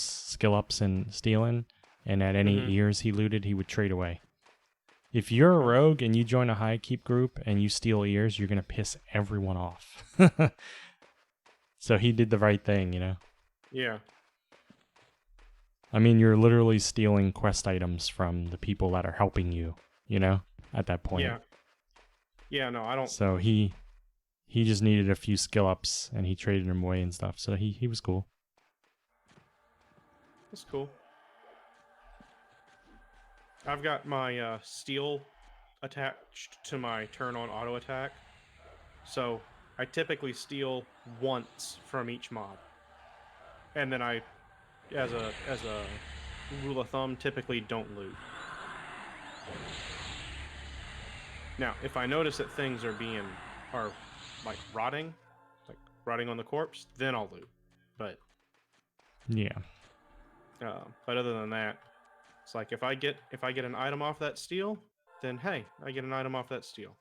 ups in stealing, and at any ears he looted, he would trade away. If you're a rogue and you join a high keep group and you steal ears, you're gonna piss everyone off. So he did the right thing, you know? Yeah. I mean, you're literally stealing quest items from the people that are helping you, you know, at that point. Yeah. Yeah, no, I don't. So he just needed a few skill ups and he traded them away and stuff. So he was cool. That's cool. I've got my steel attached to my turn on auto attack. So I typically steal once from each mob. And then I as a rule of thumb typically don't loot. Now, if I notice that things are like rotting on the corpse, then I'll loot. But Yeah. but other than that, it's like if I get an item off that steel, then hey, I get an item off that steel.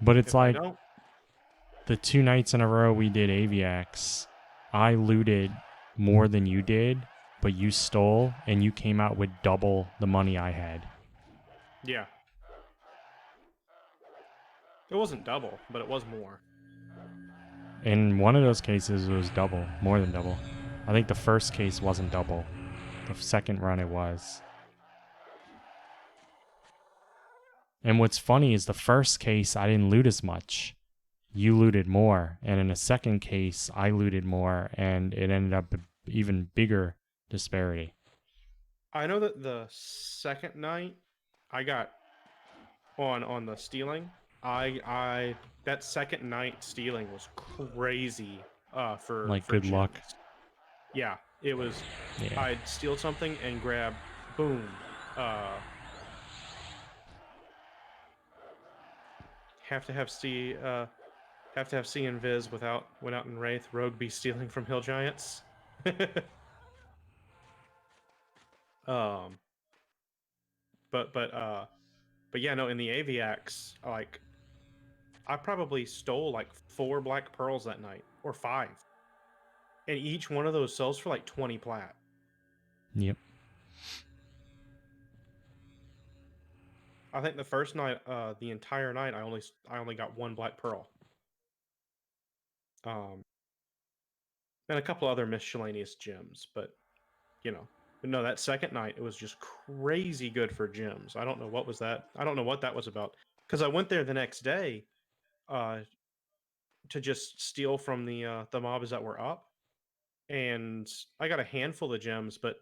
But it's If like I don't, the 2 nights in a row we did Aviax, I looted more than you did, but you stole and you came out with double the money I had. yeah. It wasn't double, but it was more. In one of those cases, it was double, more than double. I think the first case wasn't double. The second run it was. And what's funny is the first case, I didn't loot as much. You looted more. And in the second case, I looted more, and it ended up even bigger disparity. I know that the second night I got on the stealing, I that second night stealing was crazy for Like, good gems. luck. Yeah, it was. Yeah. I'd steal something and grab, boom. Have to have C and Viz without in Wraith. Rogue be stealing from Hill Giants. um, but yeah, no. In the Aviax, like I probably stole like 4 black pearls that night, or 5, and each one of those sells for like 20 plat. Yep. I think the first night, the entire night, I only got 1 black pearl. And a couple other miscellaneous gems, but you know, but no, that second night it was just crazy good for gems. I don't know what was that. I don't know what that was about, because I went there the next day, uh, to just steal from the mobs that were up, and I got a handful of gems, but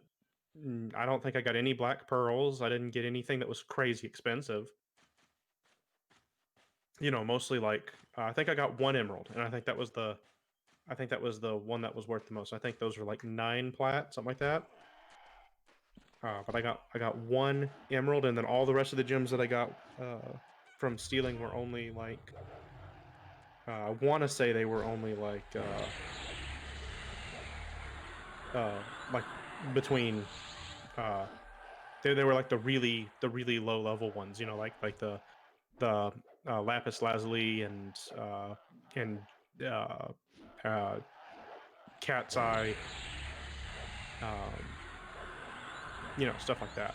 I don't think I got any black pearls. I didn't get anything that was crazy expensive. You know, mostly like I think I got 1 emerald, and I think that was the one that was worth the most. I think those were like 9 plat, something like that. But I got 1 emerald, and then all the rest of the gems that I got from stealing were only like I want to say they were only like between They were like the really low level ones, you know, like the lapis lazuli and uh, uh, cat's eye, you know, stuff like that.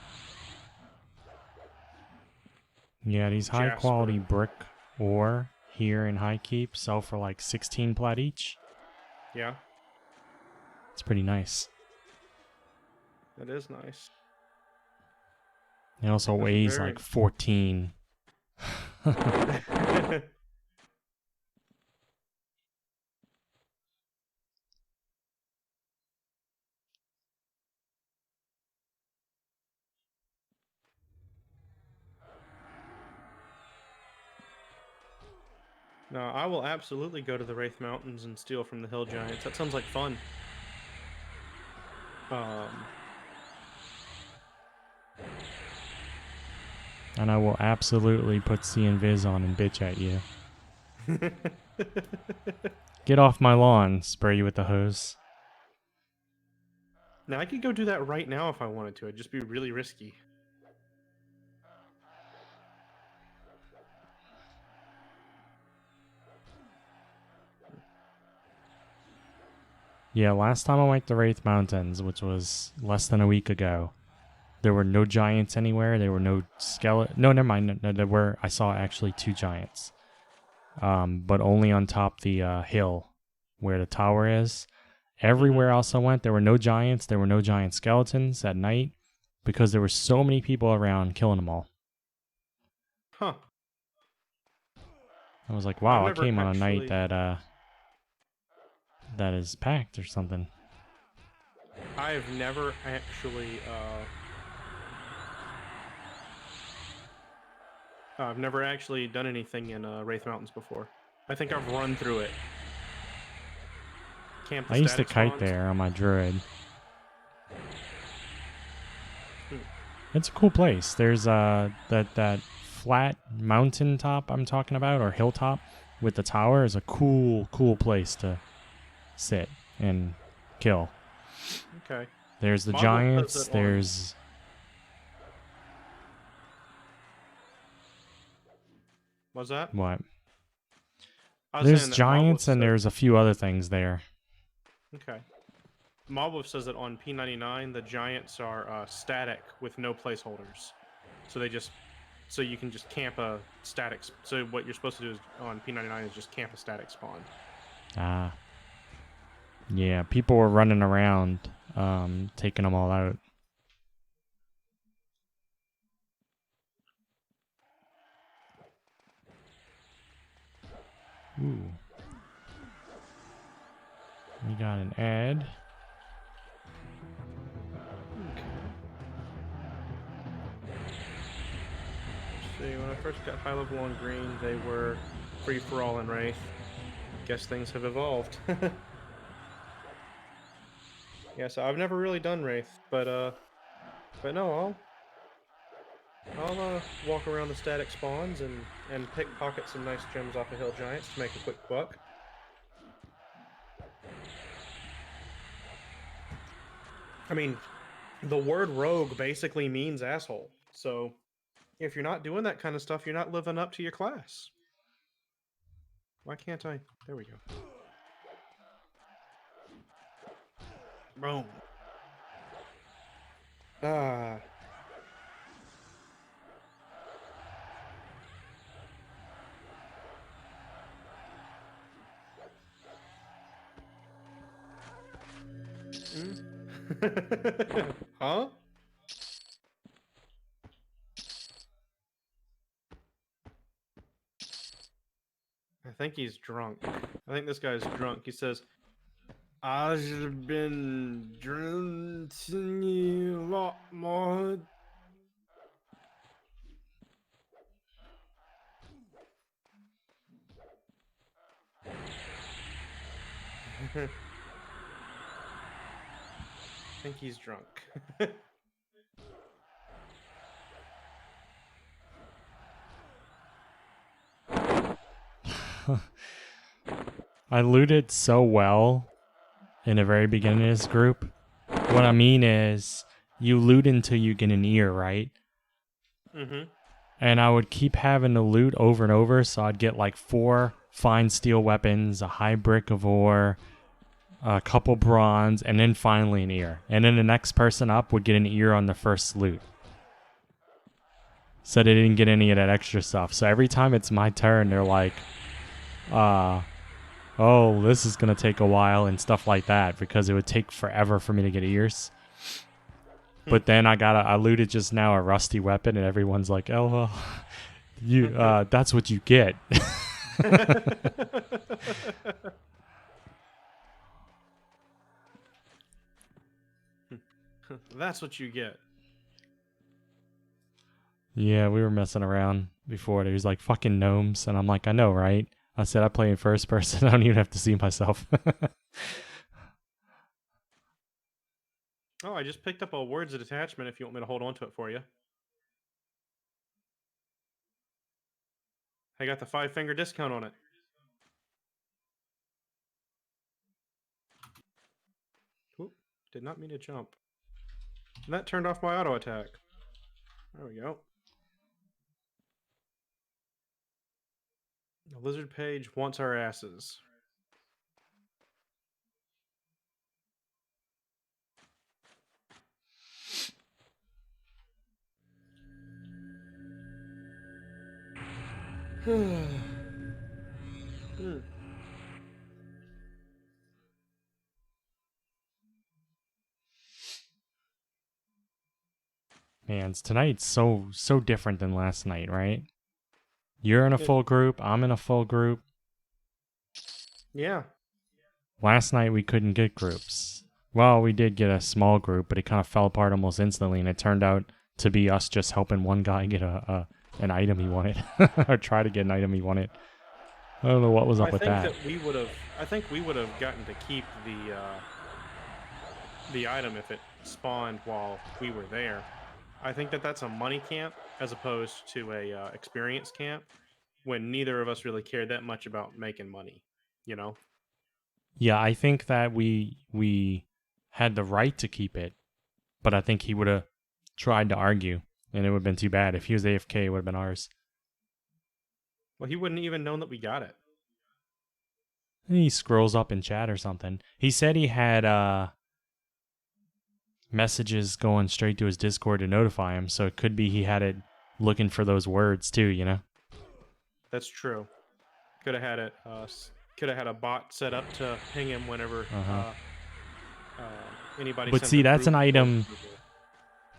Yeah, these high quality Jasper. brick ore here in High Keep sell for like 16 plat each. Yeah, It's pretty nice. that is nice. It also That's weighs very. like 14. No, I will absolutely go to the Wraith Mountains and steal from the Hill Giants. That sounds like fun. And I will absolutely put C Invis on and bitch at you. Get off my lawn, spray you with the hose. Now I could go do that right now if I wanted to. It'd just be really risky. Yeah, last time I went to Wraith Mountains, which was less than a week ago, there were no giants anywhere. There were no skeleton. No, never mind. No, there were. I saw actually 2 giants, but only on top the hill where the tower is. Everywhere else I went, there were no giants. There were no giant skeletons at night because there were so many people around killing them all. Huh. I was like, I've wow, I never came on a night actually. that is packed or something. I've never actually. I've never actually done anything in Wraith Mountains before. I think I've run through it. Camp the I used to static kite spawns. there on my druid. Hmm. It's a cool place. There's that flat mountain top I'm talking about, or hilltop with the tower, is a cool place to sit and kill. Okay. There's the Marvel says giants. that on. There's Was that? what? I was There's saying that Marvel giants and said. there's a few other things there. Okay. Marvel says that on P99 the giants are static with no placeholders, so they just so you can just camp a static. So what you're supposed to do is on P99 is just camp a static spawn. Ah, yeah. People were running around, taking them all out. Ooh. We got an ad. See, when I first got high level on green, they were free for all in Wraith. Guess things have evolved. Yeah, so I've never really done Wraith, but no, I'll walk around the static spawns and pickpocket some nice gems off of Hill Giants to make a quick buck. I mean, the word rogue basically means asshole. So if you're not doing that kind of stuff, you're not living up to your class. Why can't I? There we go. Boom. Ah. Huh? I think he's drunk. I think this guy's drunk. He says, I've been drinking a lot more. I think he's drunk. I looted so well in the very beginning of this group. What I mean is, you loot until you get an ear, right? Mm-hmm. And I would keep having to loot over and over, so I'd get like 4 fine steel weapons, a high brick of ore, a couple bronze, and then finally an ear. And then the next person up would get an ear on the first loot. So they didn't get any of that extra stuff. So every time it's my turn, they're like, oh, this is going to take a while and stuff like that, because it would take forever for me to get ears. But then I looted just now a rusty weapon, and everyone's like, oh, well, that's what you get. That's what you get. Yeah, we were messing around before. There's like fucking gnomes, and I'm like, I know, right? I said I play in first person. I don't even have to see myself. Oh, I just picked up a words attachment if you want me to hold on to it for you. I got the 5-finger discount on it. Oop, did not mean to jump. And that turned off my auto attack. There we go. The lizard page wants our asses. Man, tonight's so different than last night, right? You're in a full group. I'm in a full group. Yeah. Last night we couldn't get groups. Well, we did get a small group, but it kind of fell apart almost instantly, and it turned out to be us just helping one guy get an item he wanted, or try to get an item he wanted. I don't know what was up with that. I think we would have gotten to keep the item if it spawned while we were there. I think that's a money camp as opposed to a experience camp, when neither of us really cared that much about making money, you know? Yeah, I think that we had the right to keep it, but I think he would have tried to argue, and it would have been too bad. If he was AFK, it would have been ours. Well, he wouldn't even known that we got it. He scrolls up in chat or something. He said he had messages going straight to his Discord to notify him, so it could be he had it looking for those words too, you know? That's true. Could have had it. Could have had a bot set up to ping him whenever anybody. But see, that's an item.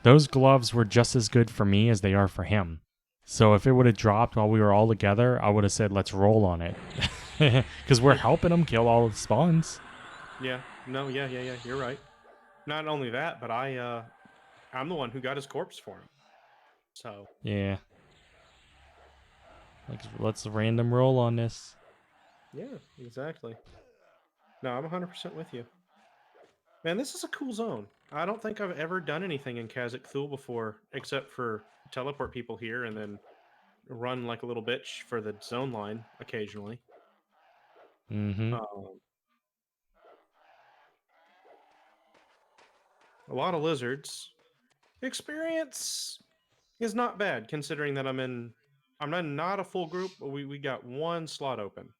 Those gloves were just as good for me as they are for him. So if it would have dropped while we were all together, I would have said, let's roll on it. Because we're helping him kill all the spawns. Yeah. No, yeah. You're right. Not only that, but I'm the one who got his corpse for him. So. Yeah. Let's random roll on this. Yeah, exactly. No, I'm 100% with you. Man, this is a cool zone. I don't think I've ever done anything in Kazakh Thule before, except for teleport people here and then run like a little bitch for the zone line occasionally. Mm-hmm. A lot of lizards. Experience is not bad, considering that I'm not a full group, but we got one slot open.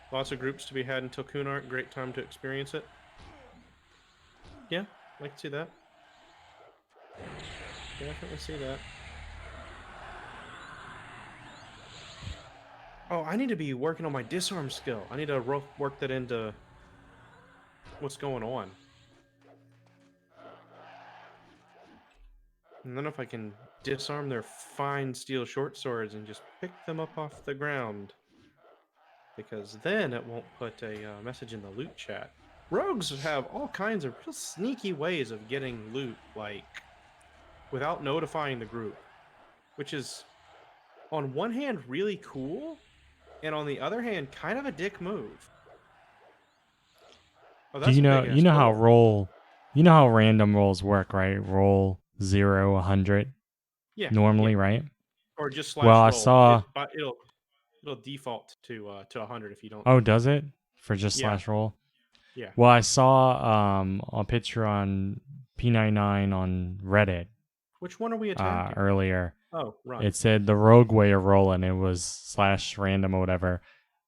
Lots of groups to be had until Kunark. Great time to experience it. Yeah, I can see that. Definitely see that. Oh, I need to be working on my disarm skill. I need to work that into what's going on. And then if I can disarm their fine steel short swords and just pick them up off the ground. Because then it won't put a message in the loot chat. Rogues have all kinds of real sneaky ways of getting loot, like, without notifying the group. Which is, on one hand, really cool, and on the other hand, kind of a dick move. Oh, that's you know how random rolls work, right? Roll 0, 100. Yeah. Normally, yeah. right? Or just Well, slash I roll. saw. But it'll default to 100 if you don't. Oh, does it for just Yeah, slash roll? yeah. Well, I saw a picture on P99 on Reddit Which one are we attacking? earlier. Oh, run. It said the rogue way of rolling. It was slash random or whatever.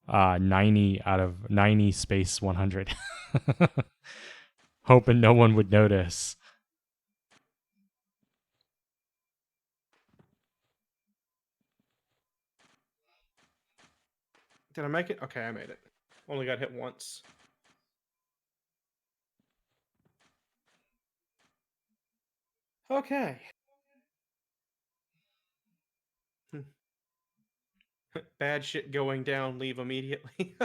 90 out of 90 space 100. Hoping no one would notice. Did I make it? Okay, I made it. Only got hit once. Okay. Bad shit going down, leave immediately.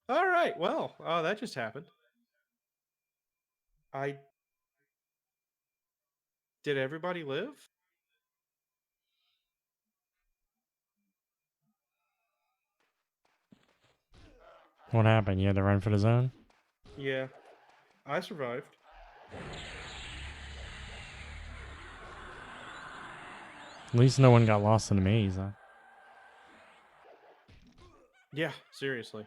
All right, well, that just happened. Did everybody live? What happened? You had to run for the zone? Yeah, I survived. At least no one got lost in the maze, huh? Yeah, seriously.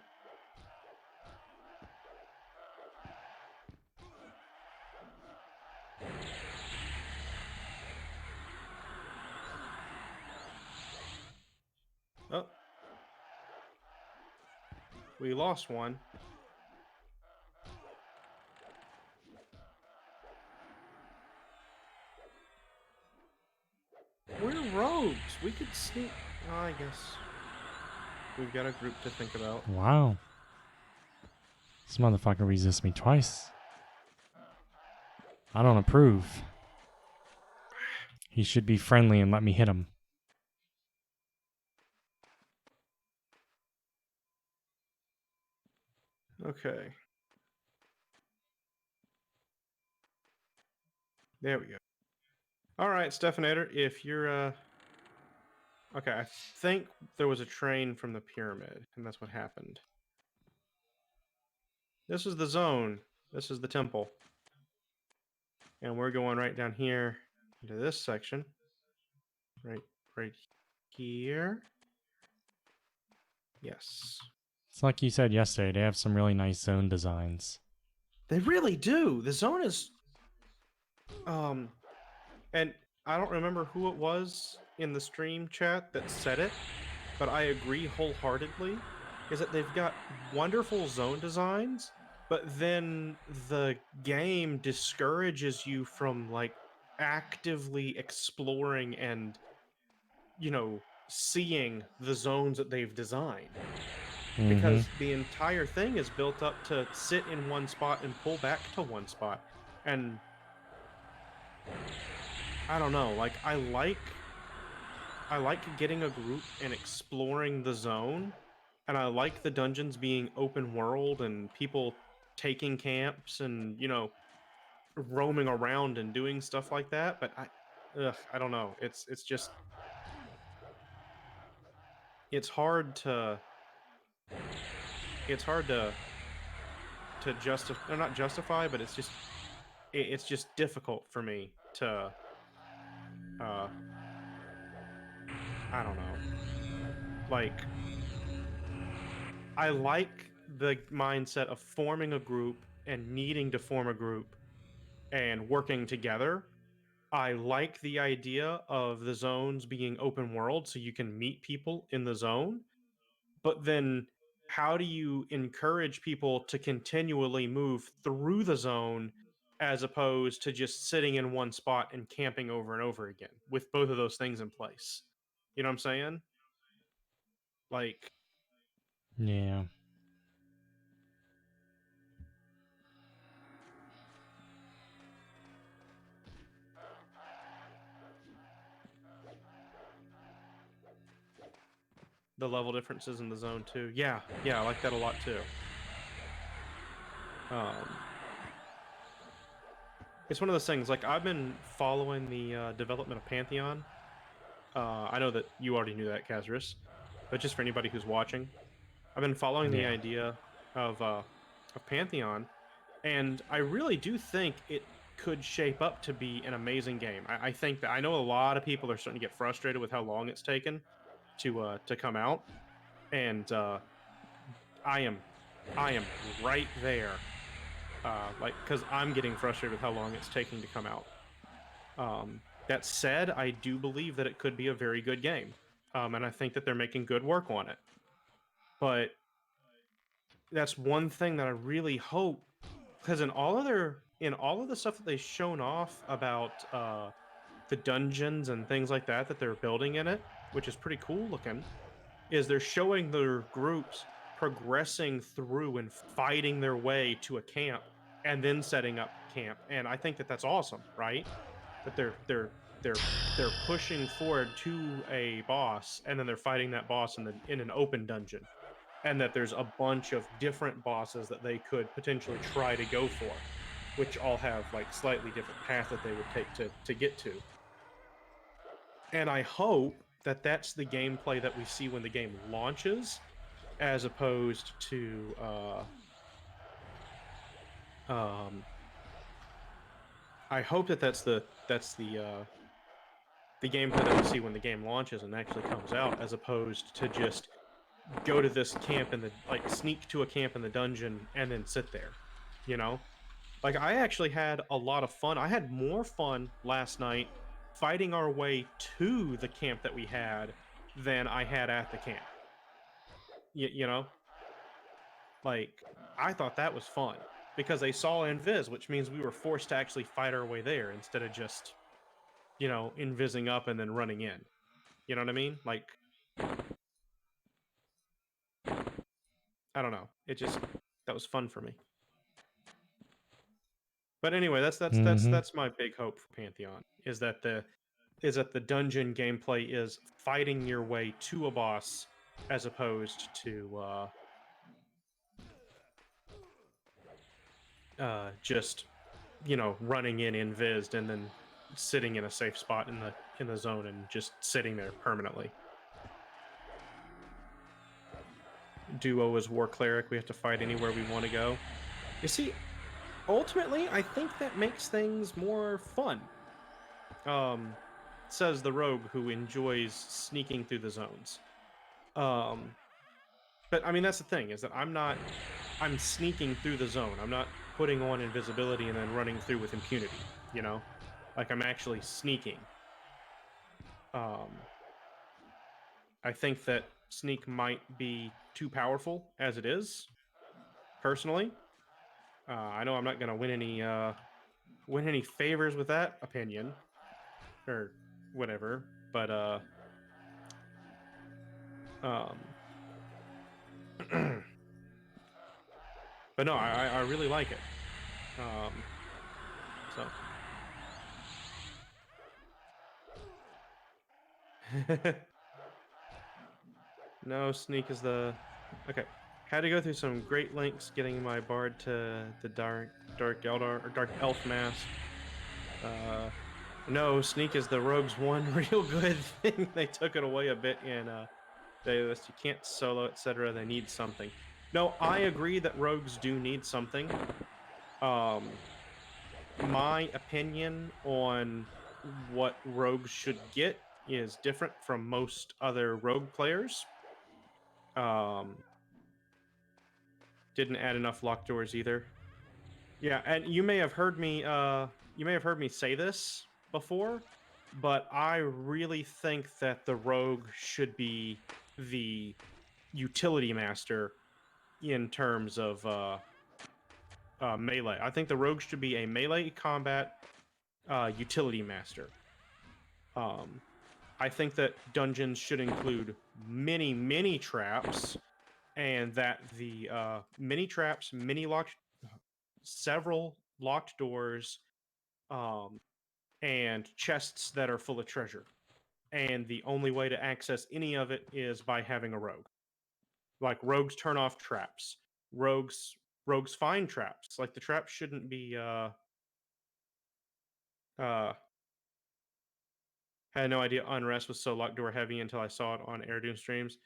Oh, we lost one. We're rogues. We could sneak. I guess we've got a group to think about. Wow. This motherfucker resists me twice. I don't approve. He should be friendly and let me hit him. Okay. There we go. All right, Stefanator, if you're okay, I think there was a train from the pyramid, and that's what happened. This is the zone. This is the temple. And we're going right down here into this section. Right here. Yes. It's like you said yesterday, they have some really nice zone designs. They really do. The zone is and I don't remember who it was in the stream chat that said it, but I agree wholeheartedly, is that they've got wonderful zone designs, but then the game discourages you from like actively exploring and seeing the zones that they've designed. Mm-hmm. Because the entire thing is built up to sit in one spot and pull back to one spot. And I don't know, like I like getting a group and exploring the zone, and I like the dungeons being open world and people taking camps and, roaming around and doing stuff like that, but I don't know. It's just it's hard to it's hard to justify, not justify, but it's just difficult for me to uh I don't know. Like I like the mindset of forming a group and needing to form a group and working together. I like the idea of the zones being open world so you can meet people in the zone. But then how do you encourage people to continually move through the zone as opposed to just sitting in one spot and camping over and over again with both of those things in place? You know what I'm saying? Like, Yeah. the level differences in the zone too. Yeah, I like that a lot too. Um, it's one of those things. Like I've been following the development of Pantheon. I know that you already knew that, Kazris, but just for anybody who's watching, I've been following the Yeah. idea of Pantheon, and I really do think it could shape up to be an amazing game. I think that I know a lot of people are starting to get frustrated with how long it's taken to come out, and I am I am right there. Like, because I'm getting frustrated with how long it's taking to come out. That said, I do believe that it could be a very good game, and I think that they're making good work on it. But that's one thing that I really hope, because in all of the stuff that they've shown off about the dungeons and things like that they're building in it, which is pretty cool looking, is they're showing their groups progressing through and fighting their way to a camp and then setting up camp. And I think that that's awesome, right? That they're pushing forward to a boss and then they're fighting that boss in an open dungeon, and that there's a bunch of different bosses that they could potentially try to go for, which all have like slightly different path that they would take to get to. And I hope that that's the gameplay that we see when the game launches, as opposed to um I hope that the gameplay that we see when the game launches and actually comes out, as opposed to just go to this camp and like sneak to a camp in the dungeon and then sit there, you know? Like, I actually had a lot of fun. I had more fun last night fighting our way to the camp that we had than I had at the camp. You know? Like, I thought that was fun because they saw invis, which means we were forced to actually fight our way there instead of just, invising up and then running in. You know what I mean? Like, I don't know. That was fun for me. But anyway, Mm-hmm. that's my big hope for Pantheon, is that the dungeon gameplay is fighting your way to a boss, as opposed to just running in invised and then sitting in a safe spot in the zone and just sitting there permanently. Duo is war cleric. We have to fight anywhere we want to go. You see, ultimately, I think that makes things more fun. Says the rogue who enjoys sneaking through the zones. But I mean, that's the thing, is that I'm sneaking through the zone. I'm not putting on invisibility and then running through with impunity, you know? Like, I'm actually sneaking. I think that sneak might be too powerful as it is, personally. I know I'm not going to win any favors with that opinion or whatever, but um but no, I really like it. So no, sneak is the okay. Had to go through some great lengths getting my bard to the dark Eldar or dark elf mask. No, sneak is the rogue's one real good thing. They took it away a bit in you can't solo, etc. They need something. No, I agree that rogues do need something. My opinion on what rogues should get is different from most other rogue players. Didn't add enough locked doors either. Yeah, and you may have heard me say this before, but I really think that the rogue should be the utility master in terms of melee. I think the rogue should be a melee combat utility master. I think that dungeons should include many traps, and that the mini traps, several locked doors, and chests that are full of treasure. And the only way to access any of it is by having a rogue. Like, rogues turn off traps. Rogues find traps. Like, the traps shouldn't be had no idea Unrest was so locked door heavy until I saw it on Air Doom streams.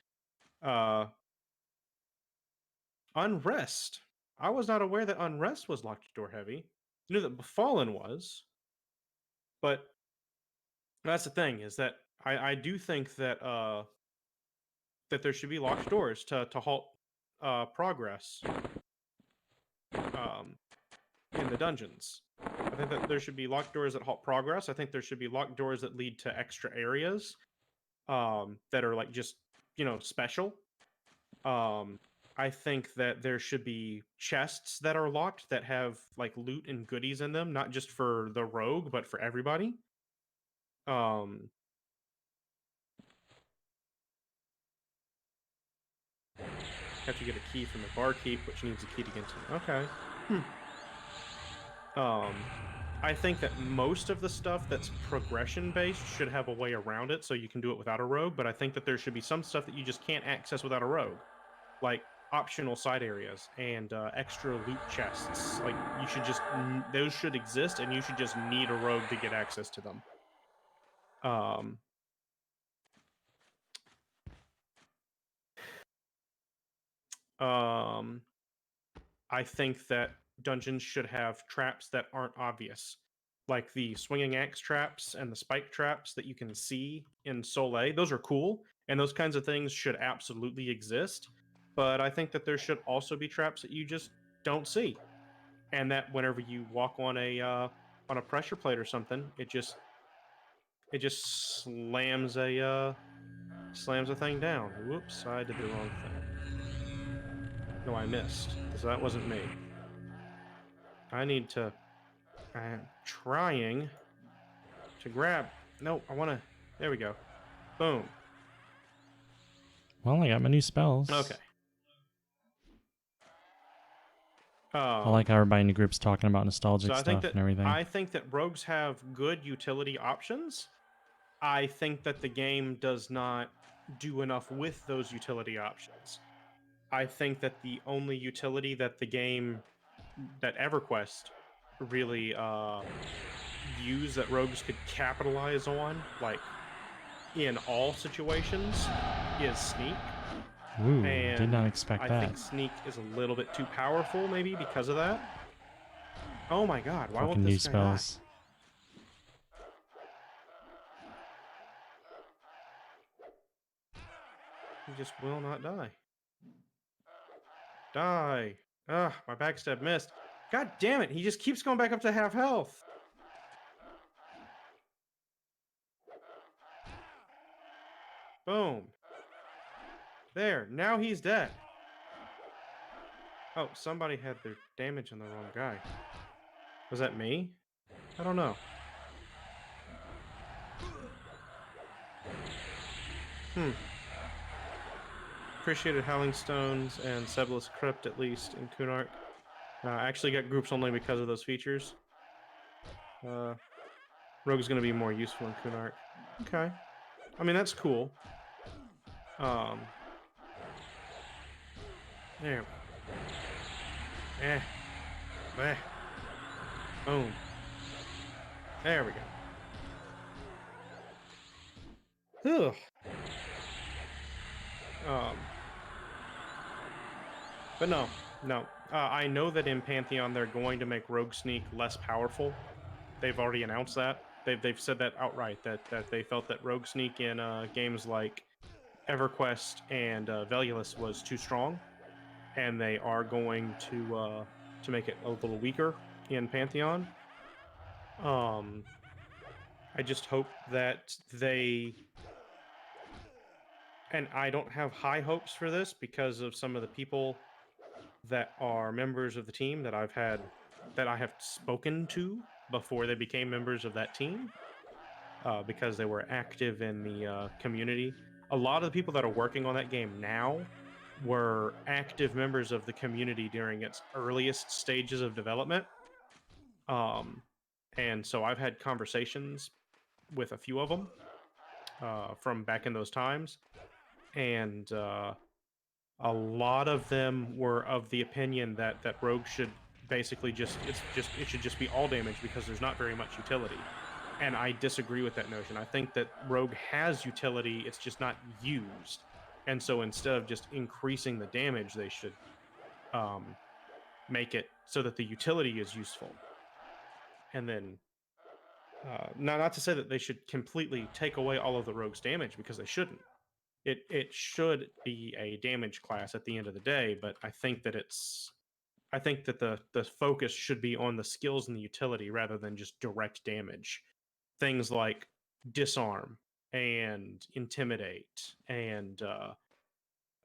Uh Unrest. I was not aware that Unrest was locked door heavy. knew that Befallen was, but that's the thing is that I do think that that there should be locked doors to halt progress um, in the dungeons. I think that there should be locked doors that halt progress. I think there should be locked doors that lead to extra areas that are like just special. Um, I think that there should be chests that are locked that have like loot and goodies in them, not just for the rogue, but for everybody. Um, have to get a key from the barkeep, which needs a key to get to. Okay. I think that most of the stuff that's progression based should have a way around it, so you can do it without a rogue. But I think that there should be some stuff that you just can't access without a rogue, like optional side areas and extra loot chests. Like you should just those should exist, and you should just need a rogue to get access to them. Um, um, I think that dungeons should have traps that aren't obvious, like the swinging axe traps and the spike traps that you can see in Soleil. Those are cool, and those kinds of things should absolutely exist. But I think that there should also be traps that you just don't see, and that whenever you walk on a pressure plate or something, it just slams a thing down. Whoops, I did the wrong thing. No, I missed. So that wasn't me. I need to. I'm trying to grab. No, I want to. There we go. Boom. Well, I got my new spells. Okay. I like how everybody in the group's talking about nostalgic So I stuff think that and everything. I think that rogues have good utility options. I think that the game does not do enough with those utility options. I think that the only utility that the game that EverQuest really use that rogues could capitalize on, like in all situations, is sneak. Ooh, And did not expect I that. think sneak is a little bit too powerful, maybe because of that. Oh my god, why won't Fucking new this guy die? spells. He just will not die. Die. Ugh, my backstab missed. God damn it, he just keeps going back up to half health. Boom. There, now he's dead. Oh, somebody had their damage on the wrong guy. Was that me? I don't know. Appreciated Howling Stones and Sebulus Crypt, at least, in Kunark. I actually got groups only because of those features. Rogue's going to be more useful in Kunark. Okay. I mean, that's cool. There. Boom. There we go. Ugh. But no. I know that in Pantheon they're going to make Rogue Sneak less powerful. They've already announced that. They've said that outright, that they felt that Rogue Sneak in games like EverQuest and Velulus was too strong, and they are going to make it a little weaker in Pantheon. I just hope that they, and I don't have high hopes for this because of some of the people that are members of the team that I have spoken to before they became members of that team, because they were active in the community. A lot of the people that are working on that game now were active members of the community during its earliest stages of development. And so I've had conversations with a few of them from back in those times, and a lot of them were of the opinion that Rogue should basically it should just be all damage because there's not very much utility. And I disagree with that notion. I think that Rogue has utility, it's just not used. And so instead of just increasing the damage, they should make it so that the utility is useful. and then not to say that they should completely take away all of the rogue's damage, because they shouldn't. It should be a damage class at the end of the day, but I think that the focus should be on the skills and the utility rather than just direct damage. Things like disarm and intimidate and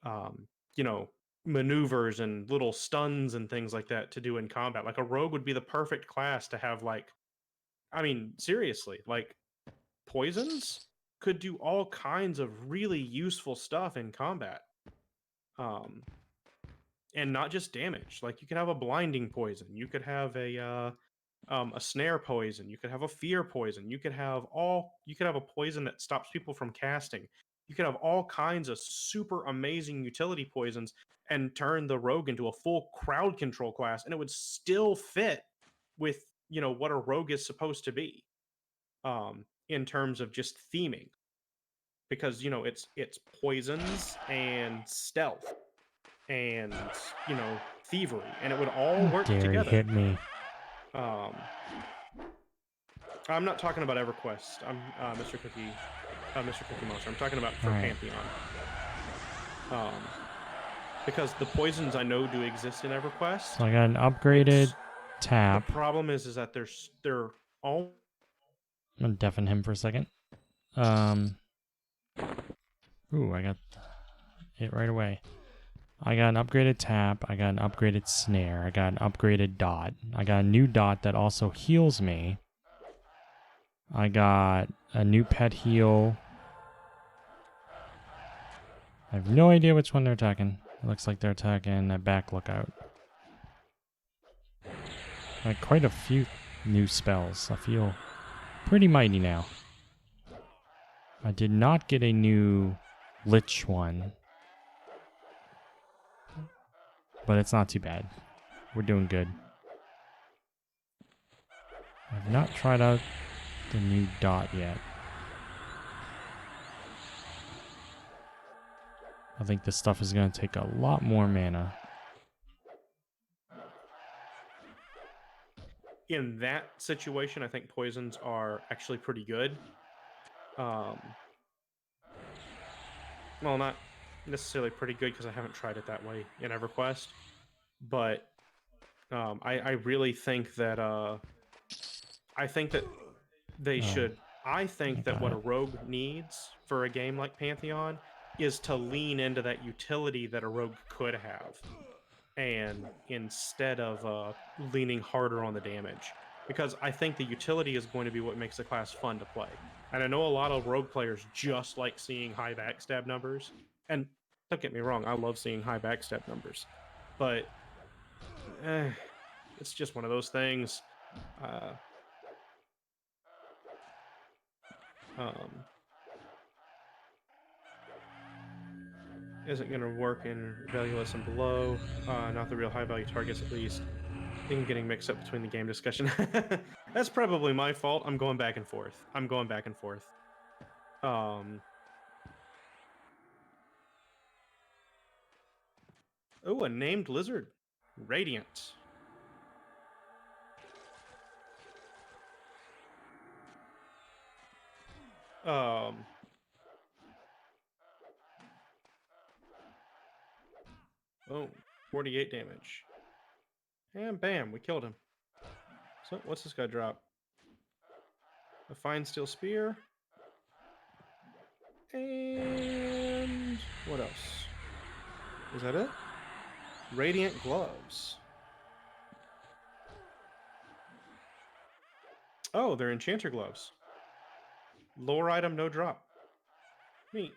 um, you know, maneuvers and little stuns and things like that to do in combat. Like a rogue would be the perfect class to have, like, I mean, seriously, like poisons could do all kinds of really useful stuff in combat. Um, and not just damage. Like you could have a blinding poison, you could have a snare poison, you could have a fear poison, you could have a poison that stops people from casting. You could have all kinds of super amazing utility poisons and turn the rogue into a full crowd control class, and it would still fit with what a rogue is supposed to be, in terms of just theming, because it's poisons and stealth and thievery, and it would all How work dare he together. hit me? um I'm not talking about EverQuest. I'm Mr. Cookie Monster. I'm talking about for Alright. Pantheon. Because the poisons I know do exist in EverQuest. So I got an upgraded The tap. problem is that they're all. I'm gonna deafen him for a second. Ooh, I got it right away. I got an upgraded tap. I got an upgraded snare. I got an upgraded dot. I got a new dot that also heals me. I got a new pet heal. I have no idea which one they're attacking. It looks like they're attacking a back lookout. Like quite a few new spells. I feel pretty mighty now. I did not get a new Lich one, but it's not too bad. We're doing good. I've not tried out the new dot yet. I think this stuff is going to take a lot more mana. In that situation, I think poisons are actually pretty good. Well, not necessarily pretty good because I haven't tried it that way in EverQuest, but I really think that I think that they should. I think that got what it. a rogue needs for a game like Pantheon is to lean into that utility that a rogue could have, and instead of leaning harder on the damage, because I think the utility is going to be what makes the class fun to play. And I know a lot of rogue players just like seeing high backstab numbers, and don't get me wrong, I love seeing high backstab numbers, but eh, it's just one of those things. Uh, um, isn't going to work in valueless and below, not the real high value targets at least. I think I'm getting mixed up between the game discussion. That's probably my fault. I'm going back and forth. Oh, a named lizard. Radiant. Um, 48 damage. And bam, we killed him. So, what's this guy drop? A fine steel spear. And what else? Is that it? Radiant gloves. Oh, they're enchanter gloves. Lore item, no drop. Neat.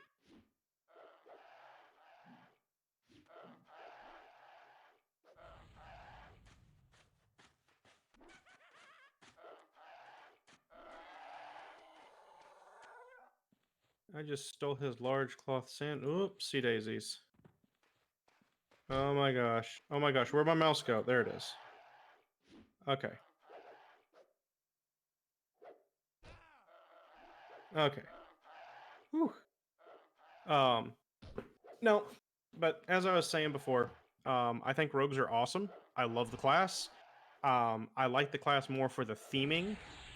I just stole his large cloth sand. Oopsie daisies. Oh my gosh. Oh my gosh. Where'd my mouse go? There it is. Okay. Okay. Whew. No, but as I was saying before, I think rogues are awesome. I love the class. I like the class more for the theming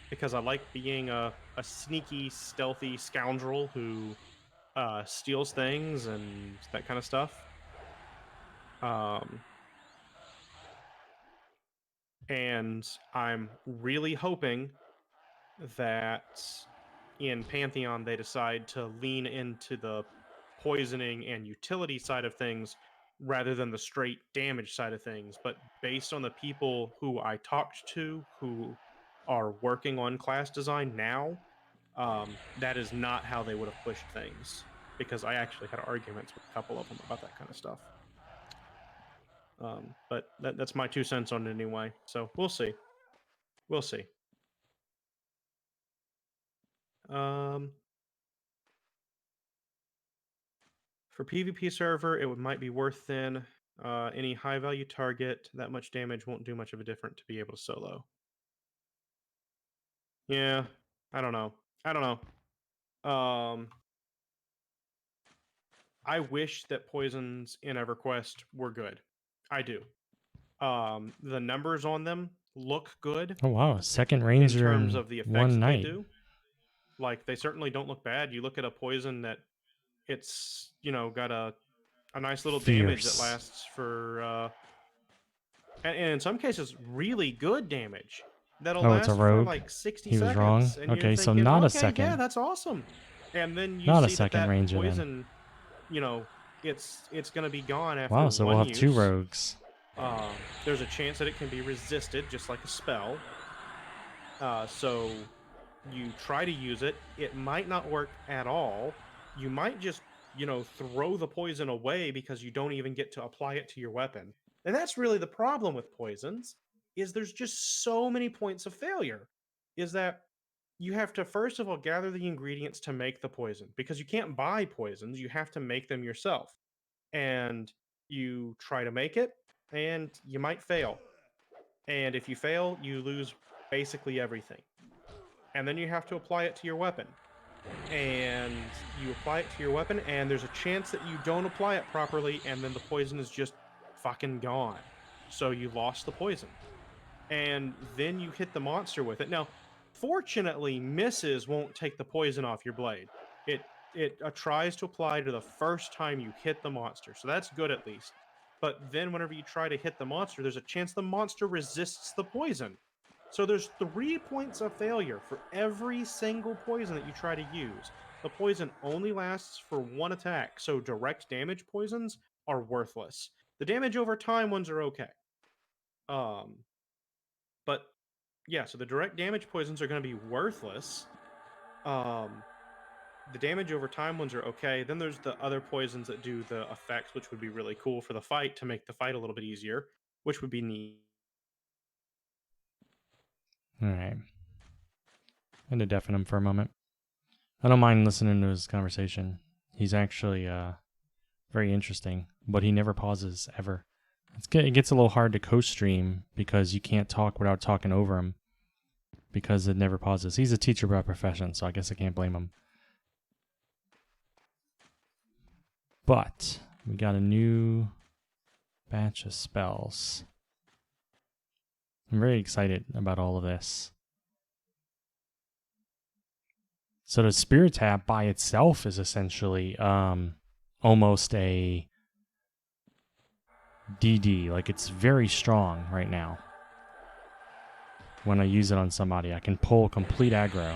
because I like being a sneaky, stealthy scoundrel who steals things and that kind of stuff. And I'm really hoping that in Pantheon they decide to lean into the poisoning and utility side of things rather than the straight damage side of things. But based on the people who I talked to who are working on class design now, that is not how they would have pushed things because I actually had arguments with a couple of them about that kind of stuff. But that's my 2 cents on it anyway. So we'll see. We'll see. Um, for PvP server, it might be worth then. Any high value target, that much damage won't do much of a difference to be able to solo. Yeah, I don't know. I don't know. I wish that poisons in EverQuest were good. I do. The numbers on them look good Oh wow, second in ranger terms in of the effects one that they night. do. Like they certainly don't look bad. You look at a poison that it's got a nice little damage that Fierce. lasts for and in some cases really good damage that'll Oh, it's a last for rogue. like 60 He was wrong. seconds, and you're Okay, so thinking, not a okay, yeah, second. that's awesome. And then you Not a see that second that ranger then. poison, you know it's going to be gone Wow, after so we'll one have 2 use. rogues. There's a chance that it can be resisted just like a spell. So you try to use it, it might not work at all. You might just, throw the poison away because you don't even get to apply it to your weapon. And that's really the problem with poisons, is there's just so many points of failure. Is that you have to first of all gather the ingredients to make the poison because you can't buy poisons, you have to make them yourself. And you try to make it and you might fail. And if you fail, you lose basically everything. And then you have to apply it to your weapon. And you apply it to your weapon, and there's a chance that you don't apply it properly, and then the poison is just fucking gone. So you lost the poison. And then you hit the monster with it. Now, fortunately, misses won't take the poison off your blade. It tries to apply to the first time you hit the monster, so that's good at least. But then whenever you try to hit the monster, there's a chance the monster resists the poison. So there's 3 points of failure for every single poison that you try to use. The poison only lasts for one attack, so direct damage poisons are worthless. The damage over time ones are okay. Um, but yeah, so the direct damage poisons are going to be worthless. The damage over time ones are okay. Then there's the other poisons that do the effects, which would be really cool for the fight to make the fight a little bit easier, which would be neat. Alright. I had to deafen him for a moment. I don't mind listening to his conversation. He's actually very interesting, but he never pauses ever. It gets a little hard to co-stream because you can't talk without talking over him because it never pauses. He's a teacher by profession, so I guess I can't blame him. But we got a new batch of spells. I'm very excited about all of this. So the Spirit Tap by itself is essentially almost a DD. Like, it's very strong right now. When I use it on somebody, I can pull complete aggro.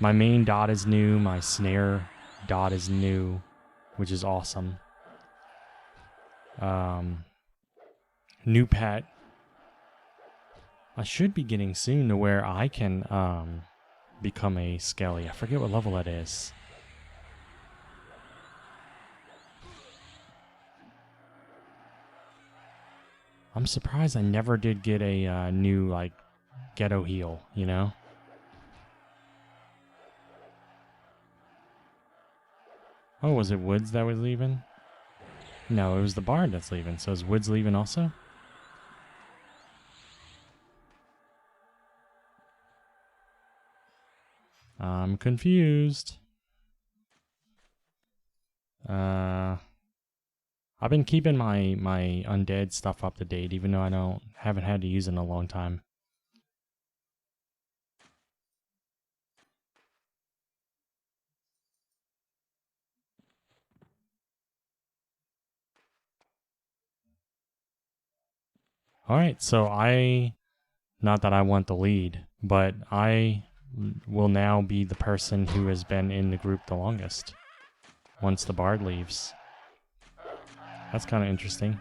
My main dot is new. My snare dot is new, which is awesome. New pet. I should be getting soon to where I can become a Skelly. I forget what level that is. I'm surprised I never did get a new, like, ghetto heal, you know? Oh, was it Woods that was leaving? No, it was the Bard that's leaving. So is Woods leaving also? I'm confused. I've been keeping my undead stuff up to date, even though I haven't had to use it in a long time. Alright, so not that I want the lead, but I will now be the person who has been in the group the longest once the bard leaves. That's kind of interesting.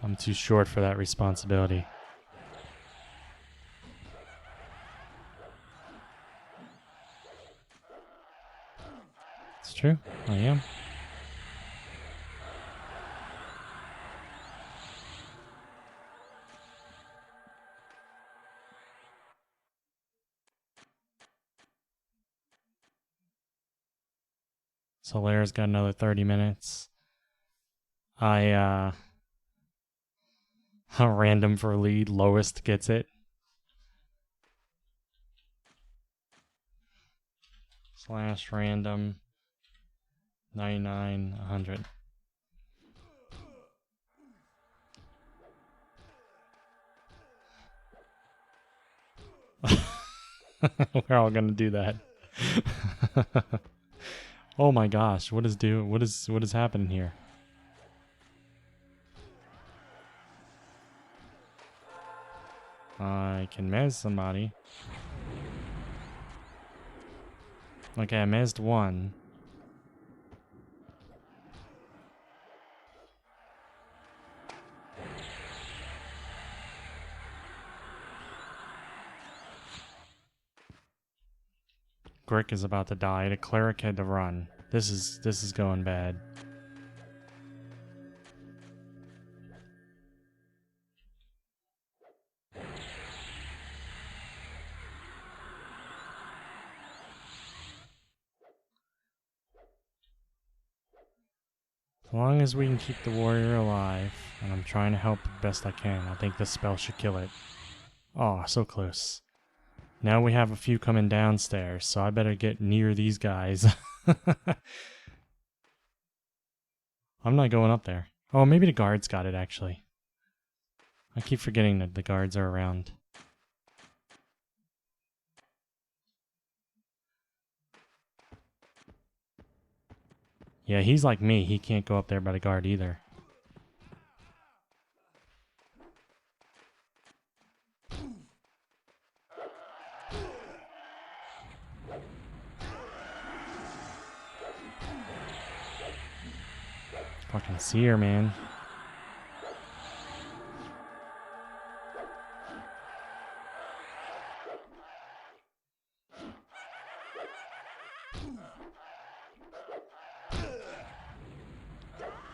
I'm too short for that responsibility. It's true, I am. Solaire's got another 30 minutes. A random for lead, lowest gets it. / random 99 100. We're all gonna do that. Oh my gosh, what is happening here? I can mez somebody. Okay, I mezzed one. Grick is about to die. The cleric had to run. This is going bad. As long as we can keep the warrior alive, and I'm trying to help the best I can, I think this spell should kill it. Oh, so close. Now we have a few coming downstairs, so I better get near these guys. I'm not going up there. Oh, maybe the guards got it, actually. I keep forgetting that the guards are around. Yeah, he's like me. He can't go up there by the guard either. Fucking seer, man.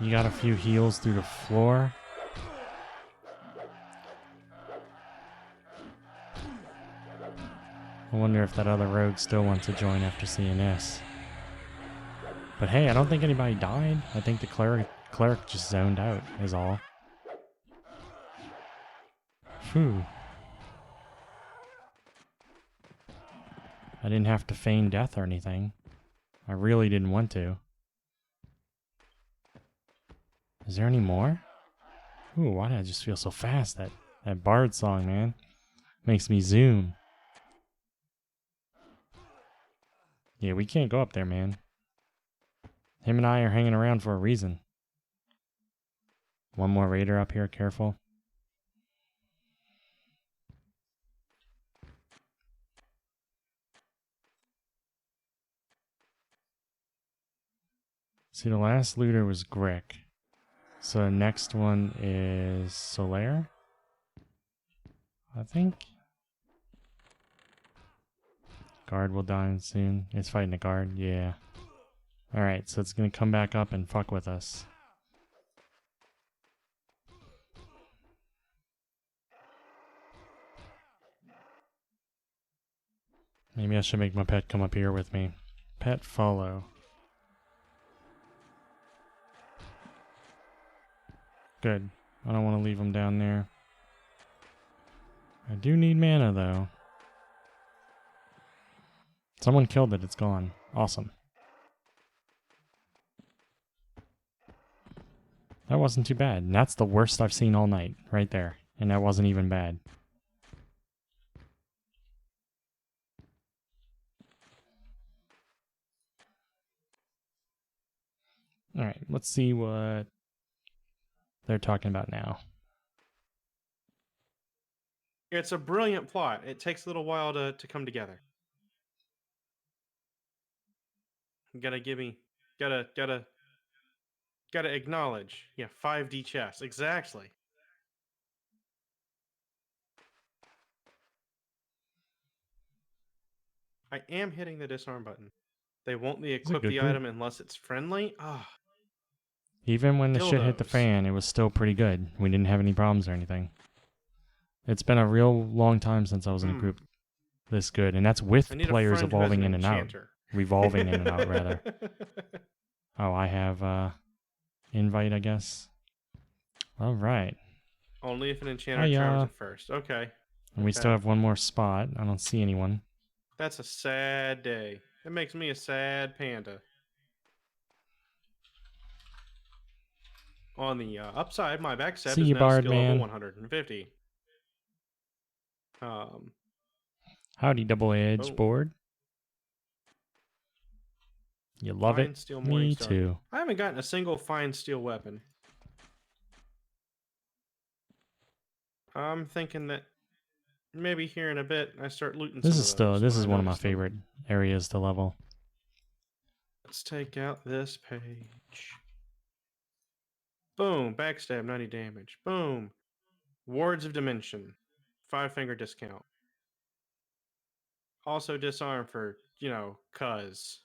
You got a few heals through the floor. I wonder if that other rogue still wants to join after seeing this. But hey, I don't think anybody died. I think the cleric just zoned out, is all. Phew. I didn't have to feign death or anything. I really didn't want to. Is there any more? Ooh, why did I just feel so fast? That bard song, man. Makes me zoom. Yeah, we can't go up there, man. Him and I are hanging around for a reason. One more raider up here, careful. See, the last looter was Grick. So the next one is Solaire, I think. Guard will die soon. It's fighting a guard, yeah. Alright, so it's gonna come back up and fuck with us. Maybe I should make my pet come up here with me. Pet follow. Good. I don't want to leave him down there. I do need mana, though. Someone killed it. It's gone. Awesome. That wasn't too bad. And that's the worst I've seen all night, right there. And that wasn't even bad. Alright, let's see what they're talking about now. It's a brilliant plot. It takes a little while to come together. Gotta acknowledge. Yeah, 5D chess. Exactly. I am hitting the disarm button. They won't equip the item unless it's friendly. Ah. Even when the shit hit the fan, it was still pretty good. We didn't have any problems or anything. It's been a real long time since I was in a group this good, and that's with players evolving in and out. Revolving in and out, rather. Oh, I have invite, I guess. All right. Only if an enchanter charms it first. Okay. And we still have one more spot. I don't see anyone. That's a sad day. It makes me a sad panda. On the upside, my backstab is now skill level 150. Howdy, double-edged board. You love it? Me too. I haven't gotten a single fine steel weapon. I'm thinking that maybe here in a bit I start looting. This is one of my favorite areas to level. Let's take out this page. Boom, backstab 90 damage. Boom. Wards of Dimension. 5-finger discount. Also disarm for, cuz.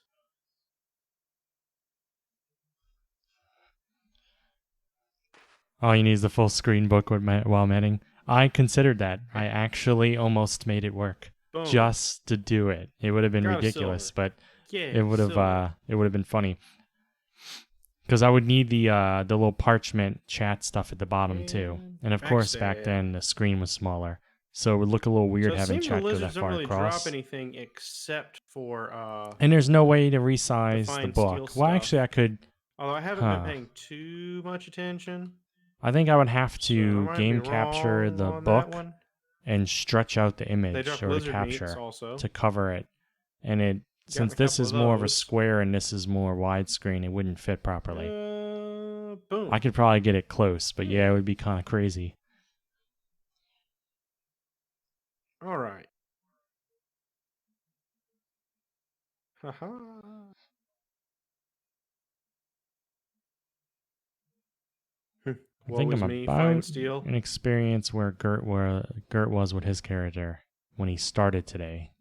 All you need is the full screen book while metting. I considered that. I actually almost made it work. Boom. Just to do it. It would have been ridiculous, but it would have been funny. Because I would need the little parchment chat stuff at the bottom too. And of course back then the screen was smaller. So it would look a little weird having chat go that far across. Don't really drop anything except for and there's no way to resize the book. Well, actually I could. Although I haven't been paying too much attention. I think I would have to game capture the book and stretch out the image or the capture to cover it. And since this is more of a square and this is more widescreen, it wouldn't fit properly. Boom. I could probably get it close, but yeah, it would be kind of crazy. All right. Haha. I think I'm about an experience where Gert was with his character when he started today.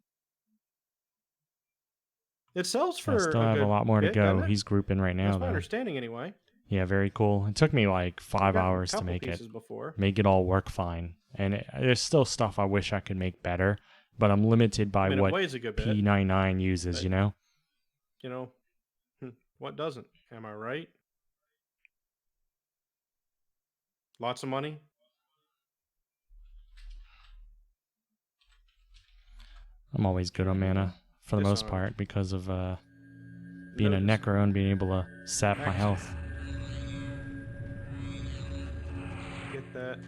It sells for. I still have a lot more to go. He's grouping right now. That's my understanding, anyway. Yeah, very cool. It took me like 5 hours to make it. Make it all work fine, and there's still stuff I wish I could make better, but I'm limited by what P99 uses. What doesn't? Am I right? Lots of money. I'm always good on mana for the most part because of being a necro and being able to sap my health. Get that.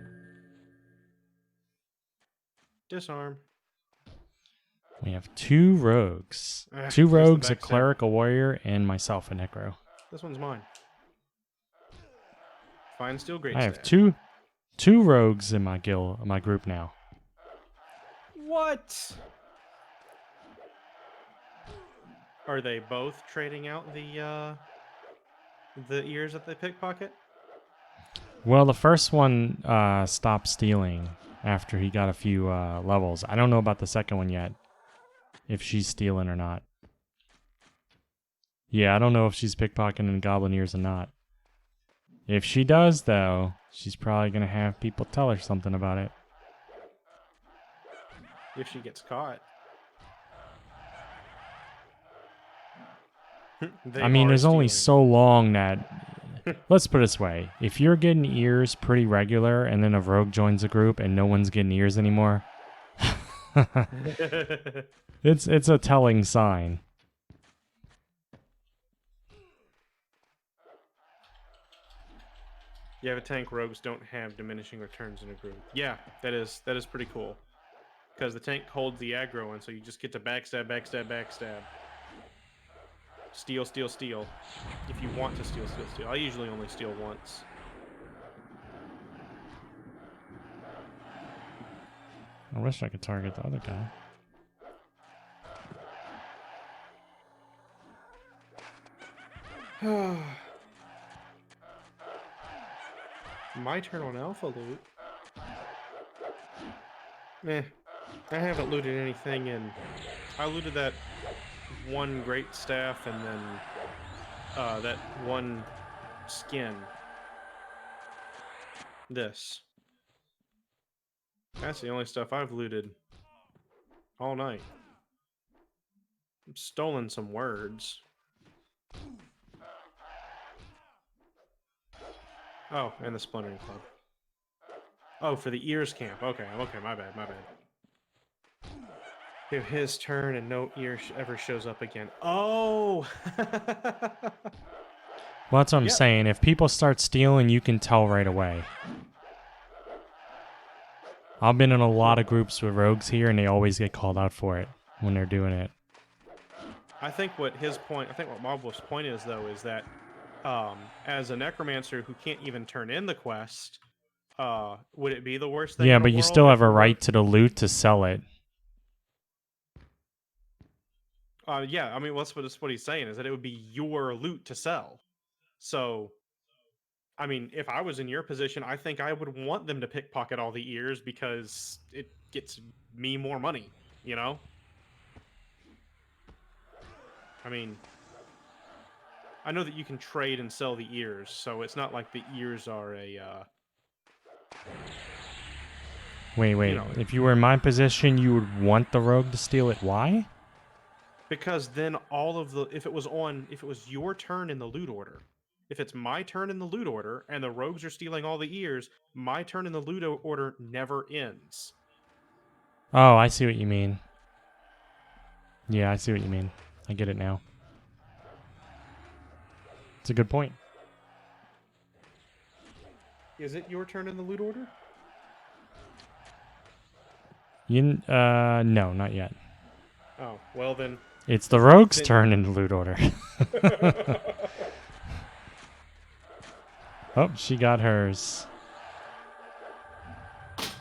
Disarm. We have 2 rogues. 2 rogues, a cleric, a warrior, and myself, a necro. This one's mine. Fine steel, great. I have two rogues in my group now. What? Are they both trading out the ears that they pickpocket? Well, the first one stopped stealing after he got a few levels. I don't know about the second one yet, if she's stealing or not. Yeah, I don't know if she's pickpocketing goblin ears or not. If she does, though, she's probably going to have people tell her something about it. If she gets caught. I mean, there's only so long that... Let's put it this way. If you're getting ears pretty regular and then a rogue joins a group and no one's getting ears anymore, It's a telling sign. You have a tank. Rogues don't have diminishing returns in a group. Yeah, that is pretty cool. Because the tank holds the aggro, and so you just get to backstab, backstab, backstab. Steal, steal, steal. If you want to steal, steal, steal. I usually only steal once. I wish I could target the other guy. My turn on alpha loot. Meh. I haven't looted anything in. I looted that one great staff and then that one skin. This. That's the only stuff I've looted all night. I've stolen some words. Oh, and the Splintering Club. Oh, for the ears camp. Okay, okay, my bad, my bad. Give his turn and no ear ever shows up again. Oh! Well, that's what I'm Yep. saying. If people start stealing, you can tell right away. I've been in a lot of groups with rogues here, and they always get called out for it when they're doing it. I think what Mobwolf's point is, though, is that as a necromancer who can't even turn in the quest, would it be the worst thing Yeah, in the but you world still if have a the right to the loot to sell it. yeah, I mean, that's what he's saying, is that it would be your loot to sell. So, I mean, if I was in your position, I think I would want them to pickpocket all the ears because it gets me more money, you know? I mean, I know that you can trade and sell the ears, so it's not like the ears are a, Wait. you know, If you were in my position, you would want the rogue to steal it. Why? because then all of the, if it was your turn in the loot order, if it's my turn in the loot order and the rogues are stealing all the ears, my turn in the loot order never ends. Oh, I see what you mean. Yeah, I see what you mean. I get it now. It's a good point. Is it your turn in the loot order? No, not yet. Oh, well then. It's the rogue's turn in the loot order. Oh, she got hers.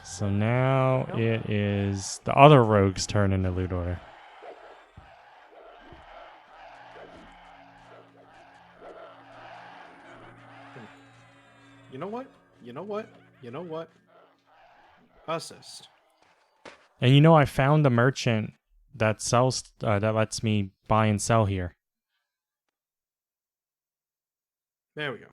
So now it is the other rogue's turn in the loot order. You know what? You know what? You know what? Assist. And you know, I found a merchant that sells, that lets me buy and sell here There we go.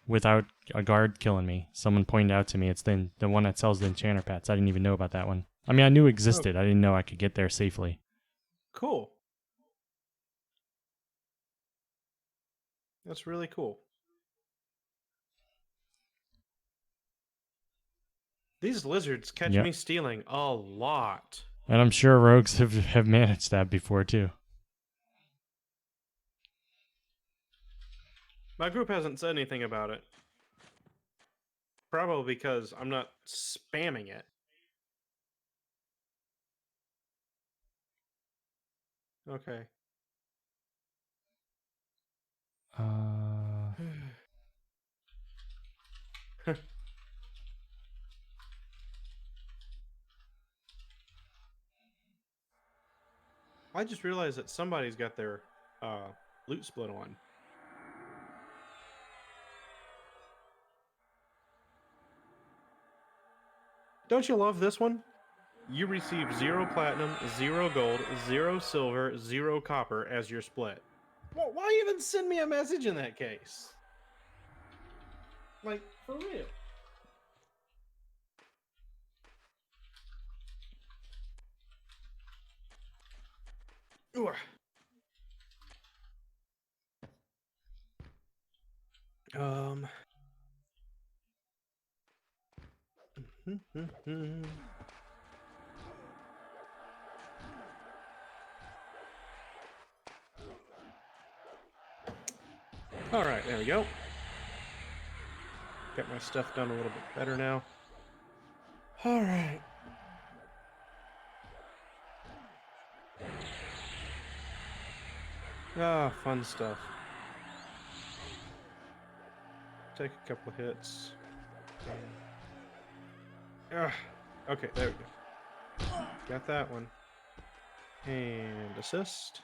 without a guard killing me. Someone pointed out to me it's the one that sells the enchanter pets. I didn't even know about that one. I mean, I knew it existed. I didn't know I could get there safely. Cool. That's really cool. These lizards catch Yep. me stealing a lot. And I'm sure rogues have managed that before too. My group hasn't said anything about it. Probably because I'm not spamming it. Okay. I just realized that somebody's got their loot split on. Don't you love this one? You receive 0 platinum, 0 gold, 0 silver, 0 copper as your split. Well, why even send me a message in that case? Like, for real. Ooh. All right, there we go. Got my stuff done a little bit better now. All right. Ah, fun stuff. Take a couple of hits. Okay, there we go. Got that one. And assist.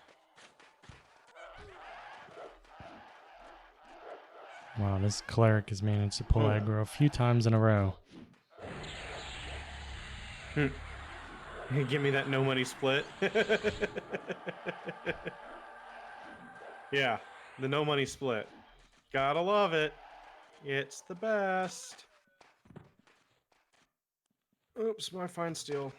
Wow, this cleric has managed to pull Oh. aggro a few times in a row. Give me that no money split. Yeah, the no money split. Gotta love it. It's the best. Oops, my fine steel.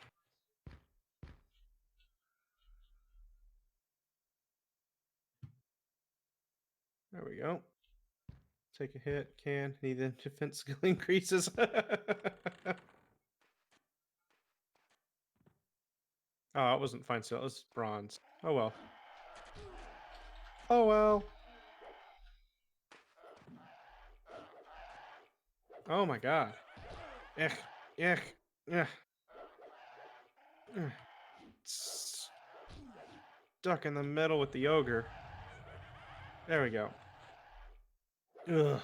There we go. Take a hit, can. Need the defense skill increases. Oh, it wasn't fine steel, it was bronze. Oh well. Oh well. Oh my god. Ech, ech, ech. Stuck in the middle with the ogre. There we go. Ugh.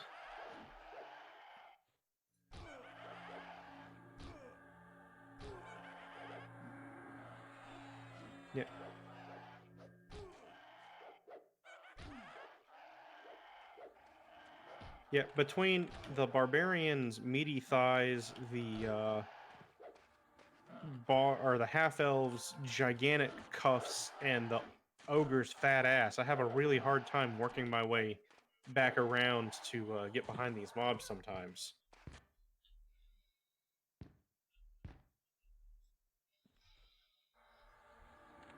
Yeah. Yeah, between the barbarian's meaty thighs, the the half elves' gigantic cuffs, and the ogre's fat ass, I have a really hard time working my way back around to get behind these mobs sometimes.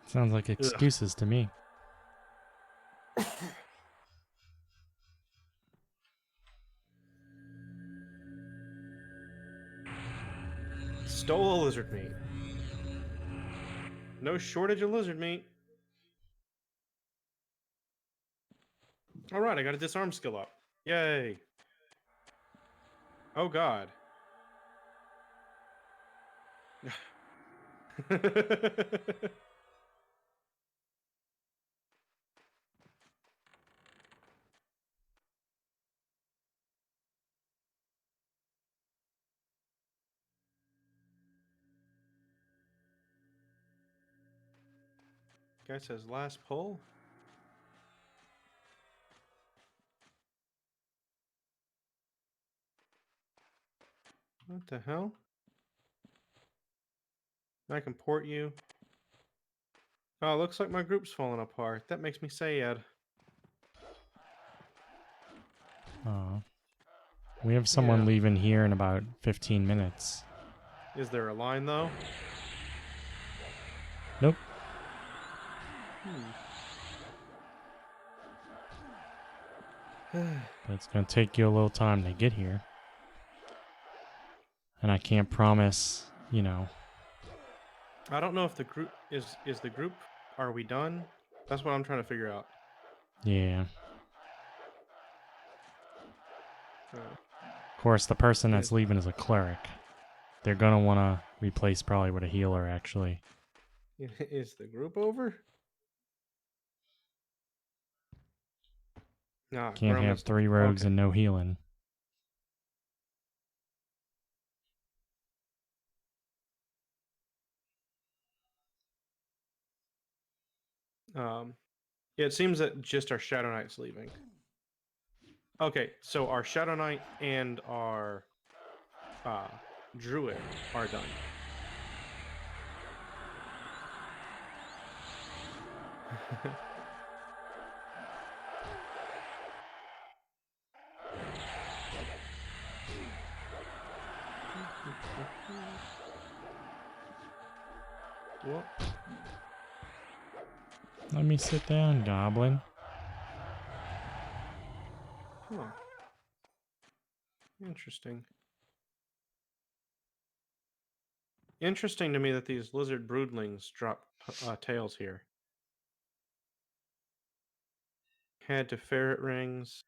Sounds like excuses to me. Stole a lizard meat. No shortage of lizard meat. All right, I got a disarm skill up. Yay. Oh god. Guy says last pull. What the hell? I can port you. Oh, looks like my group's falling apart. That makes me sad. We have someone Yeah. leaving here in about 15 minutes. Is there a line though? Nope. But it's going to take you a little time to get here. And I can't promise, you know. I don't know if the group is the group. Are we done? That's what I'm trying to figure out. Yeah. Of course, the person that's leaving is a cleric. They're going to want to replace probably with a healer, actually. Is the group over? Nah, Can't have 3 rogues and no healing. Yeah, it seems that just our Shadow Knight's leaving. Okay, so our Shadow Knight and our Druid are done. Well, Let me sit down, Goblin. huh. Interesting. Interesting to me that these lizard broodlings drop tails here. Head to ferret rings.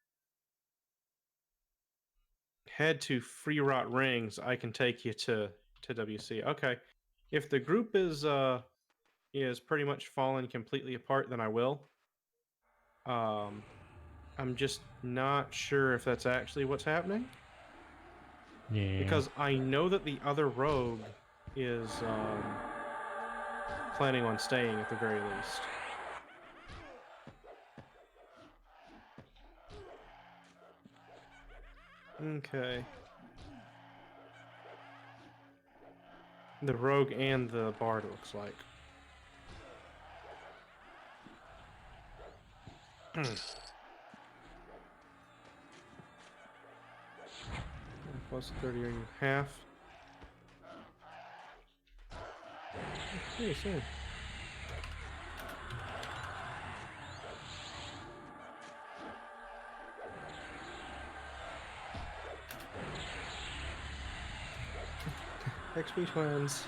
head to Free Rot Rings, I can take you to WC. Okay. If the group is pretty much fallen completely apart, then I will. Um I'm just not sure if that's actually what's happening. Yeah. Because I know that the other rogue is planning on staying at the very least. Okay. The rogue and the bard, it looks like. Plus 30 or half. Pretty soon. XP twins.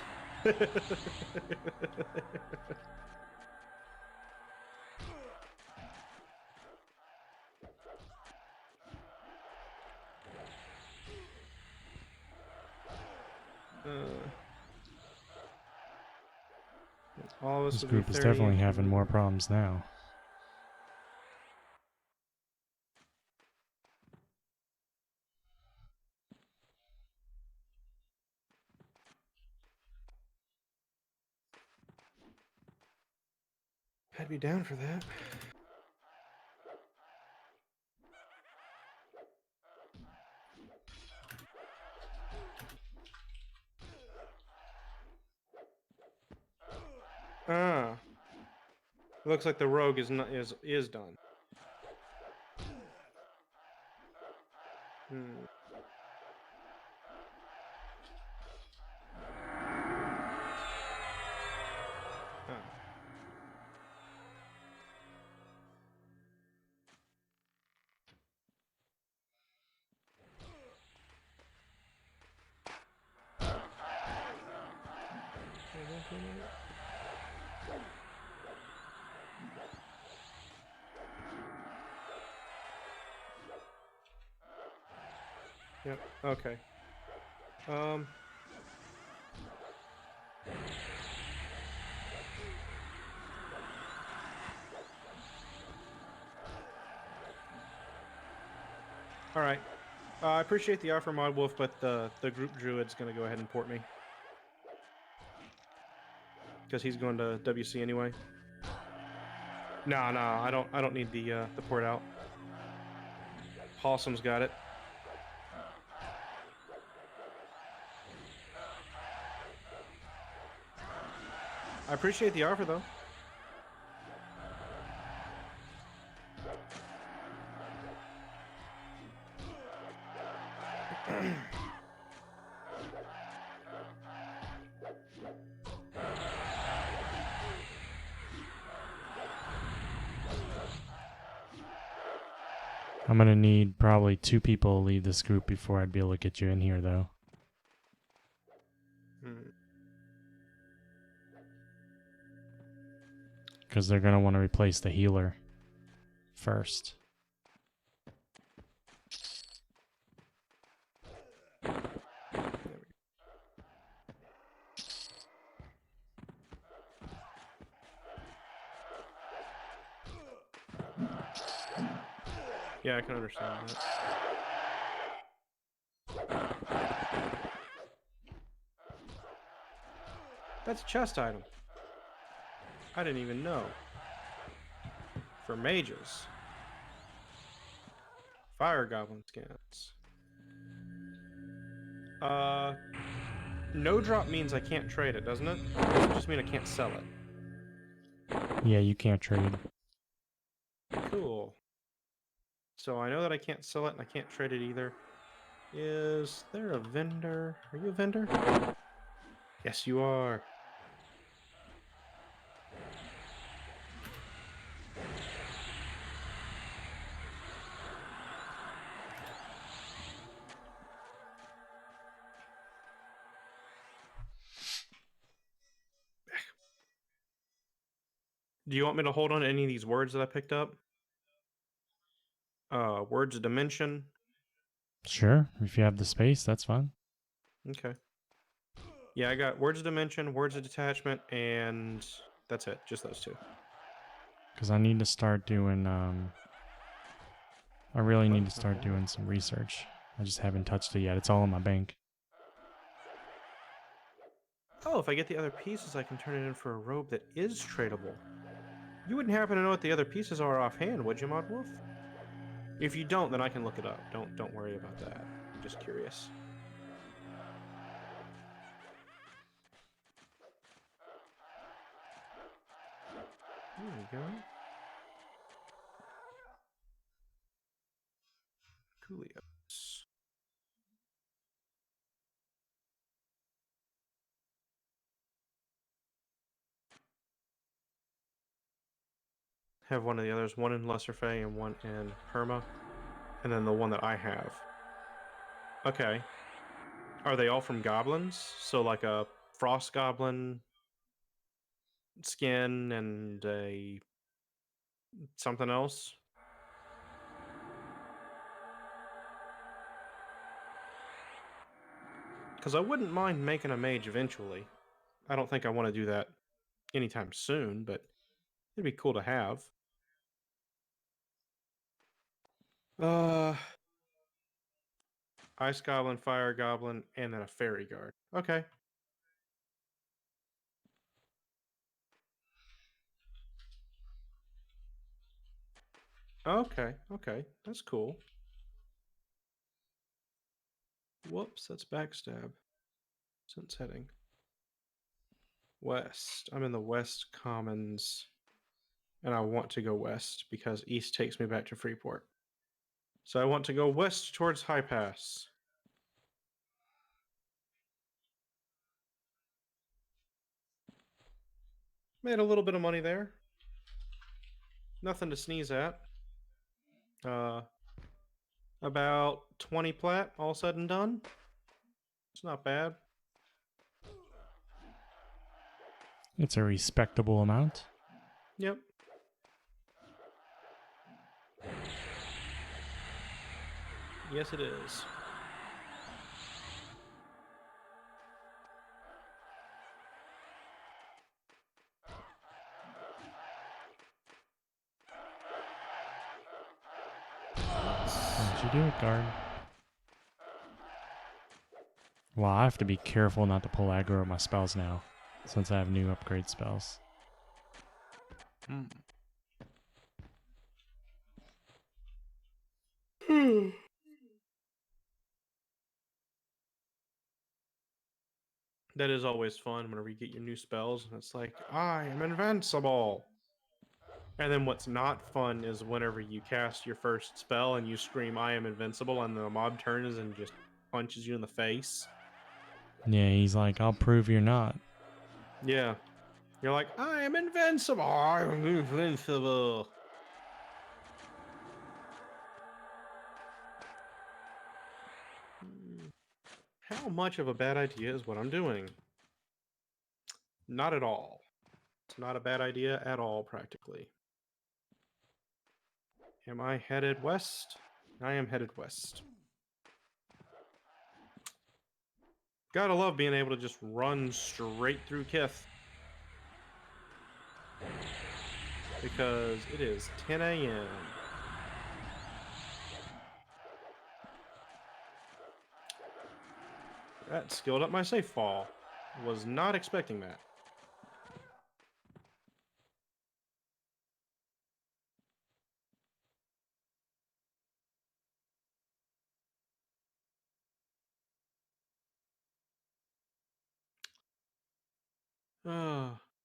All of us This would be group is 30. definitely having more problems now. I'd be down for that. Ah. It looks like the rogue is not is done. Hmm. Ah. Yep. Okay. All right. I appreciate the offer, Mod Wolf, but the group druid's gonna go ahead and port me because he's going to WC anyway. No, I don't need the port out. Possum's got it. I appreciate the offer, though. I'm gonna need probably 2 people to leave this group before I'd be able to get you in here, though. Because they're gonna want to replace the healer first. Yeah, I can understand that. That's a chest item. I didn't even know. For mages. Fire goblin skins. No drop means I can't trade it, doesn't it? Or does it just mean I can't sell it? Yeah, you can't trade. Cool. So I know that I can't sell it and I can't trade it either. Is there a vendor? Are you a vendor? Yes, you are. Do you want me to hold on to any of these words that I picked up? Words of dimension. Sure, if you have the space, that's fine. Okay. Yeah, I got Words of Dimension, Words of Detachment, and that's it. Just those two. Because I need to start doing, I really need to not start bad. doing some research. I just haven't touched it yet. It's all in my bank. Oh, if I get the other pieces, I can turn it in for a robe that is tradable. You wouldn't happen to know what the other pieces are offhand, would you, Mod Wolf? If you don't, then I can look it up. Don't worry about that. I'm just curious. There we go. Coolios. Have one of the others, one in Lesser Fey and one in Perma, and then the one that I have. Okay. Are they all from goblins? So like a frost goblin skin and a something else? Because I wouldn't mind making a mage eventually. I don't think I want to do that anytime soon, but it'd be cool to have. Uh, Ice Goblin, Fire Goblin, and then a Fairy Guard. Okay. Okay, okay. That's cool. Whoops, that's backstab. Since heading west. I'm in the West Commons, and I want to go west because east takes me back to Freeport. So I want to go west towards High Pass. Made a little bit of money there. Nothing to sneeze at. About 20 plat, all said and done. It's not bad. It's a respectable amount. Yep. Yes, it is. Don't you do it, guard. Well, I have to be careful not to pull aggro on my spells now, since I have new upgrade spells. That is always fun whenever you get your new spells, and it's like, I am invincible. And then what's not fun is whenever you cast your first spell and you scream, I am invincible, and the mob turns and just punches you in the face. Yeah, he's like, I'll prove you're not. Yeah. You're like, I am invincible. I'm invincible. How much of a bad idea is what I'm doing? Not at all. It's not a bad idea at all, practically. Am I headed west? I am headed west. Gotta love being able to just run straight through Kith. Because it is 10 a.m. That skilled up my safe fall. Was not expecting that.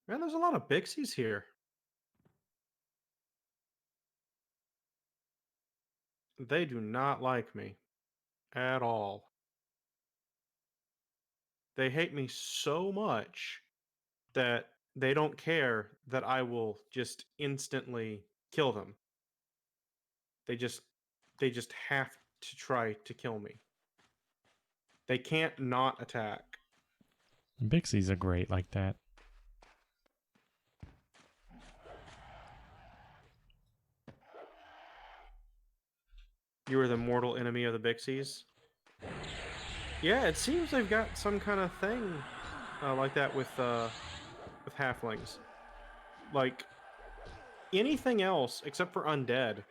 Man, there's a lot of Bixies here. They do not like me at all. They hate me so much that they don't care that I will just instantly kill them. They just have to try to kill me. They can't not attack. Bixies are great like that. You are the mortal enemy of the Bixies. Yeah, it seems they've got some kind of thing like that with halflings. Like anything else except for undead,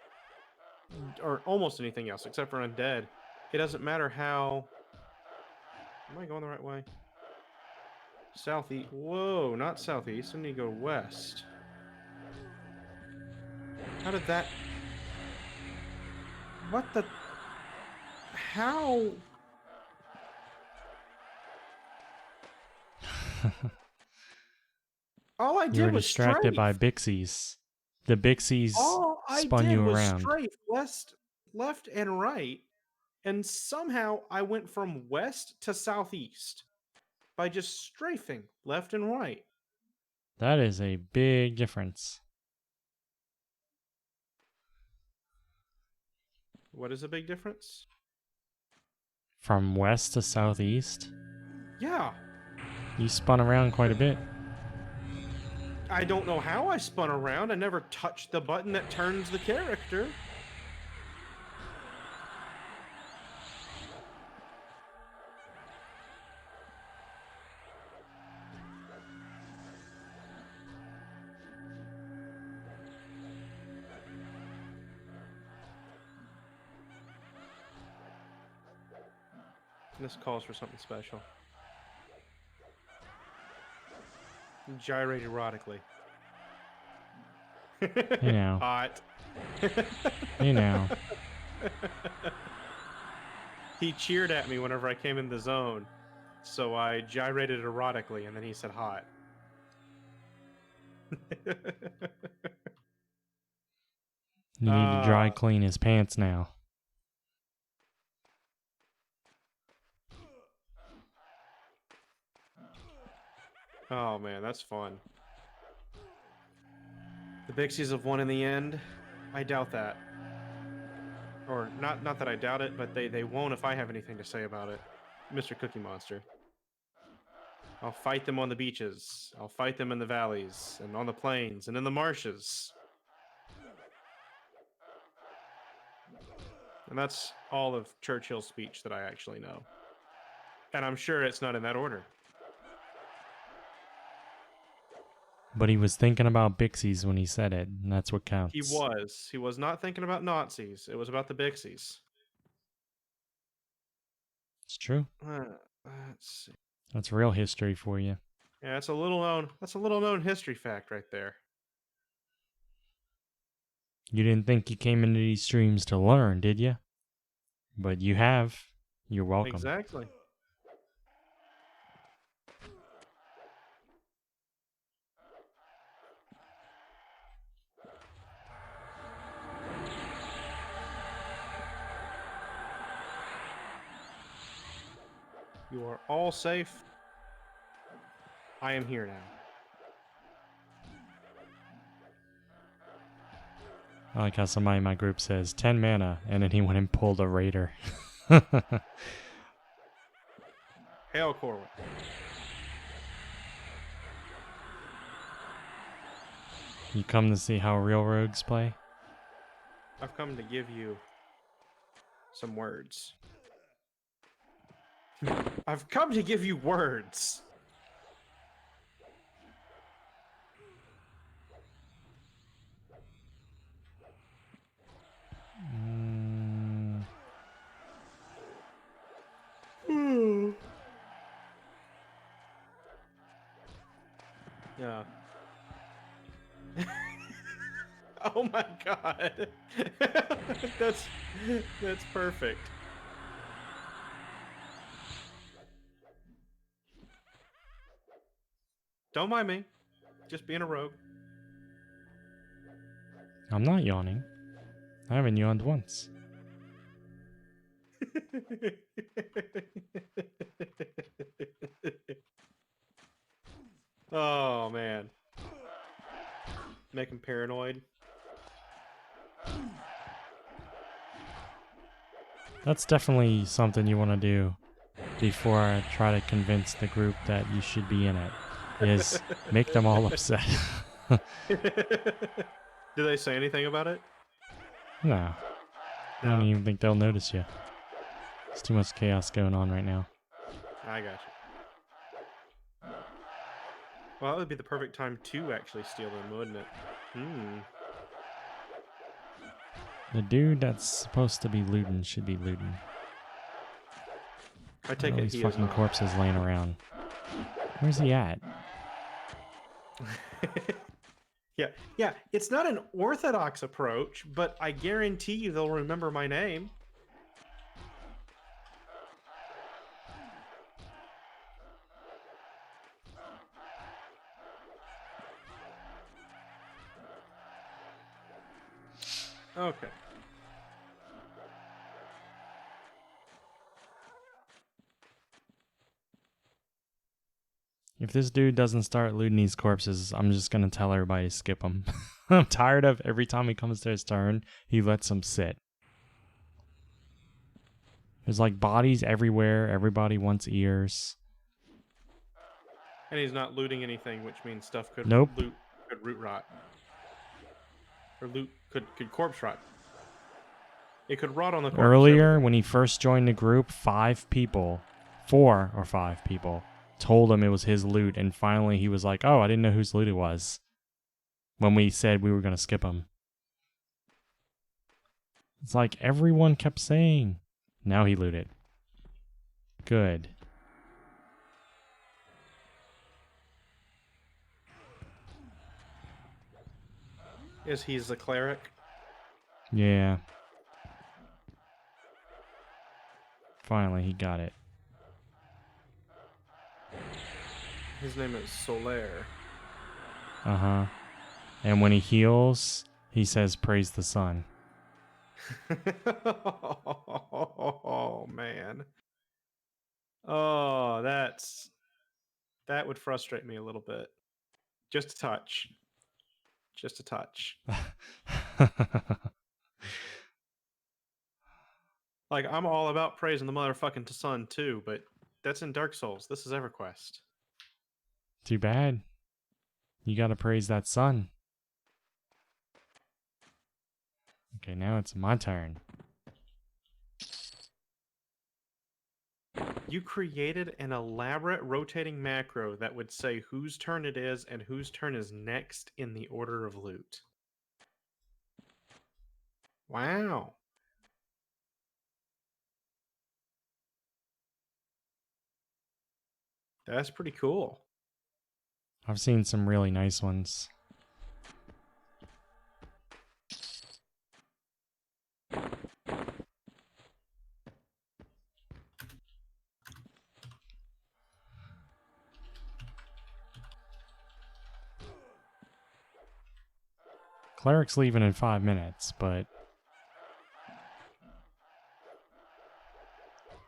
or almost anything else except for undead, it doesn't matter how. Am I going the right way? Southeast. Whoa, not southeast. I need to go west. How did that? What the? How? All I You were did was distracted by strafe. Bixies. The Bixies All I spun did you was around. strafe left and right, and somehow I went from west to southeast by just strafing left and right. That is a big difference. What is a big difference? From west to southeast, Yeah, you spun around quite a bit. I don't know how I spun around. I never touched the button that turns the character. This calls for something special. Gyrate erotically. Hey now. Hot. Hey now. He cheered at me whenever I came in the zone, so I gyrated erotically, and then he said hot. You need to dry clean his pants now. Oh man, that's fun. The Bixies have won in the end. I doubt that. Or not that I doubt it, but they won't if I have anything to say about it. Mr. Cookie Monster. I'll fight them on the beaches. I'll fight them in the valleys and on the plains and in the marshes. And that's all of Churchill's speech that I actually know. And I'm sure it's not in that order. But he was thinking about Bixies when he said it, and that's what counts. He was. He was not thinking about Nazis. It was about the Bixies. It's true. Let's see. That's real history for you. Yeah, that's a little known history fact right there. You didn't think you came into these streams to learn, did you? But you have. You're welcome. Exactly. You are all safe. I am here now. I like how somebody in my group says 10 mana, and then he went and pulled a raider. Hail Corwin. You come to see how real rogues play? I've come to give you some words. I've come to give you words. Yeah. Oh my god. that's perfect. Don't mind me. Just being a rogue. I'm not yawning. I haven't yawned once. Oh man. Make him paranoid. That's definitely something you want to do before I try to convince the group that you should be in it, is make them all upset. Do they say anything about it? No. I don't even think they'll notice you. There's too much chaos going on right now. I got you. Well, that would be the perfect time to actually steal them, wouldn't it? The dude that's supposed to be looting should be looting. I take All it these he is fucking not. corpses laying around. Where's he at? Yeah. It's not an orthodox approach, but I guarantee you they'll remember my name. Okay. If this dude doesn't start looting these corpses, I'm just gonna tell everybody to skip him. I'm tired of every time he comes to his turn, he lets them sit. There's like bodies everywhere. Everybody wants ears. And he's not looting anything, which means stuff could Nope. could root rot. Or could corpse rot. It could rot on the corpse. Earlier, when he first joined the group, 4 or 5 people told him it was his loot, and finally he was like, oh, I didn't know whose loot it was. When we said we were going to skip him. It's like everyone kept saying. Now he looted. Good. Is he's the cleric? Yeah. Finally, he got it. His name is Solaire. Uh-huh. And when he heals, he says, praise the sun. Oh, man. Oh, that would frustrate me a little bit. Just a touch. Just a touch. Like, I'm all about praising the motherfucking sun, too, but that's in Dark Souls. This is EverQuest. Too bad. You gotta praise that sun. Okay, now it's my turn. You created an elaborate rotating macro that would say whose turn it is and whose turn is next in the order of loot. Wow. That's pretty cool. I've seen some really nice ones. Cleric's leaving in 5 minutes, but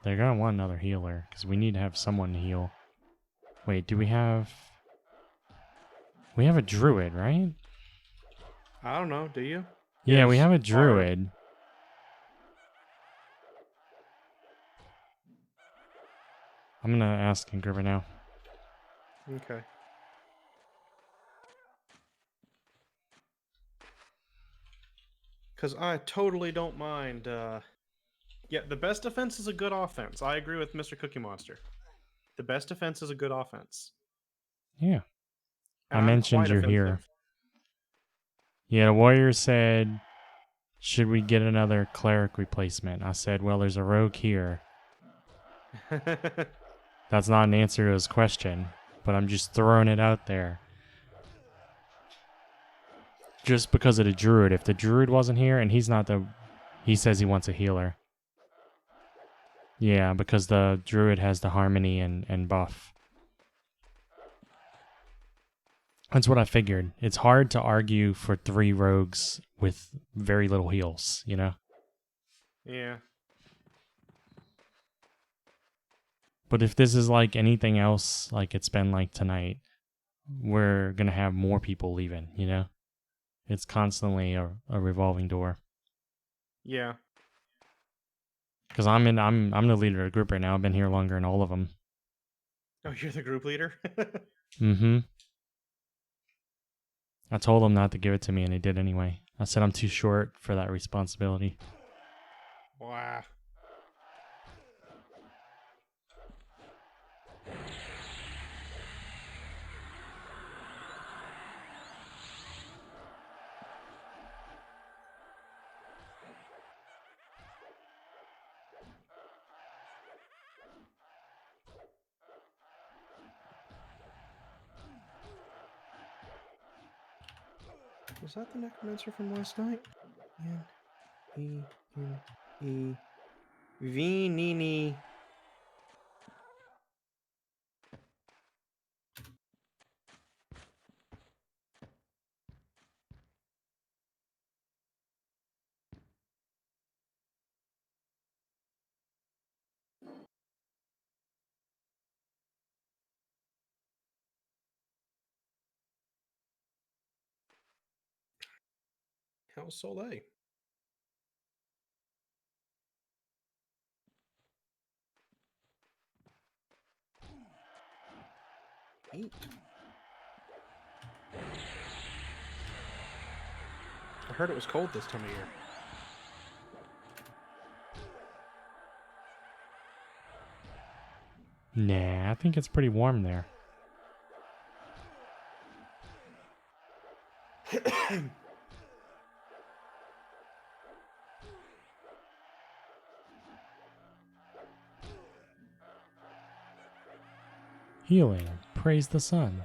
they're gonna want another healer, because we need to have someone to heal. Wait, do we have... We have a druid, right? I don't know, do you? Yeah, we Yes, have a Bard. druid. I'm gonna ask Ingriver now. Okay. Because I totally don't mind. Yeah, the best defense is a good offense. I agree with Mr. Cookie Monster. The best defense is a good offense. Yeah. And I I'm mentioned quite you're offensive. here. Yeah, the warrior said, should we get another cleric replacement? I said, well, there's a rogue here. That's not an answer to his question, but I'm just throwing it out there. Just because of the druid. If the druid wasn't here, and he's not the... He says he wants a healer. Yeah, because the druid has the harmony and buff. That's what I figured. It's hard to argue for 3 rogues with very little heals, you know? Yeah. But if this is like anything else, like it's been like tonight, we're gonna have more people leaving, you know? It's constantly a revolving door. Yeah. Because I'm the leader of the group right now. I've been here longer than all of them. Oh, you're the group leader? Mm-hmm. I told them not to give it to me, and they did anyway. I said I'm too short for that responsibility. Wow. Was that the necromancer from last night? N-E-N-E... V-Nini... How's Soleil? Eat. I heard it was cold this time of year. Nah, I think it's pretty warm there. Healing. Praise the sun.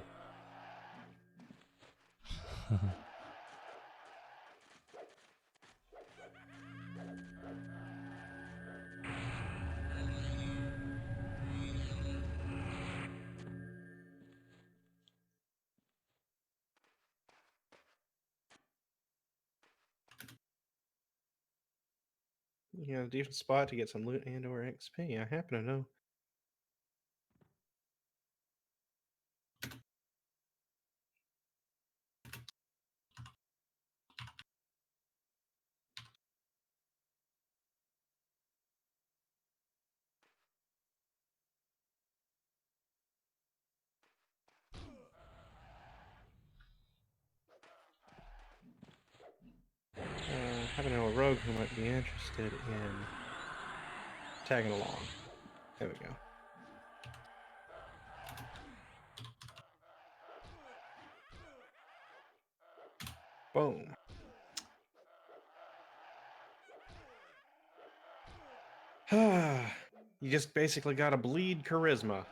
Yeah, a decent spot to get some loot and or XP. I happen to know. Happen to know a rogue who might be interested in tagging along. There we go. Boom. You just basically gotta bleed charisma.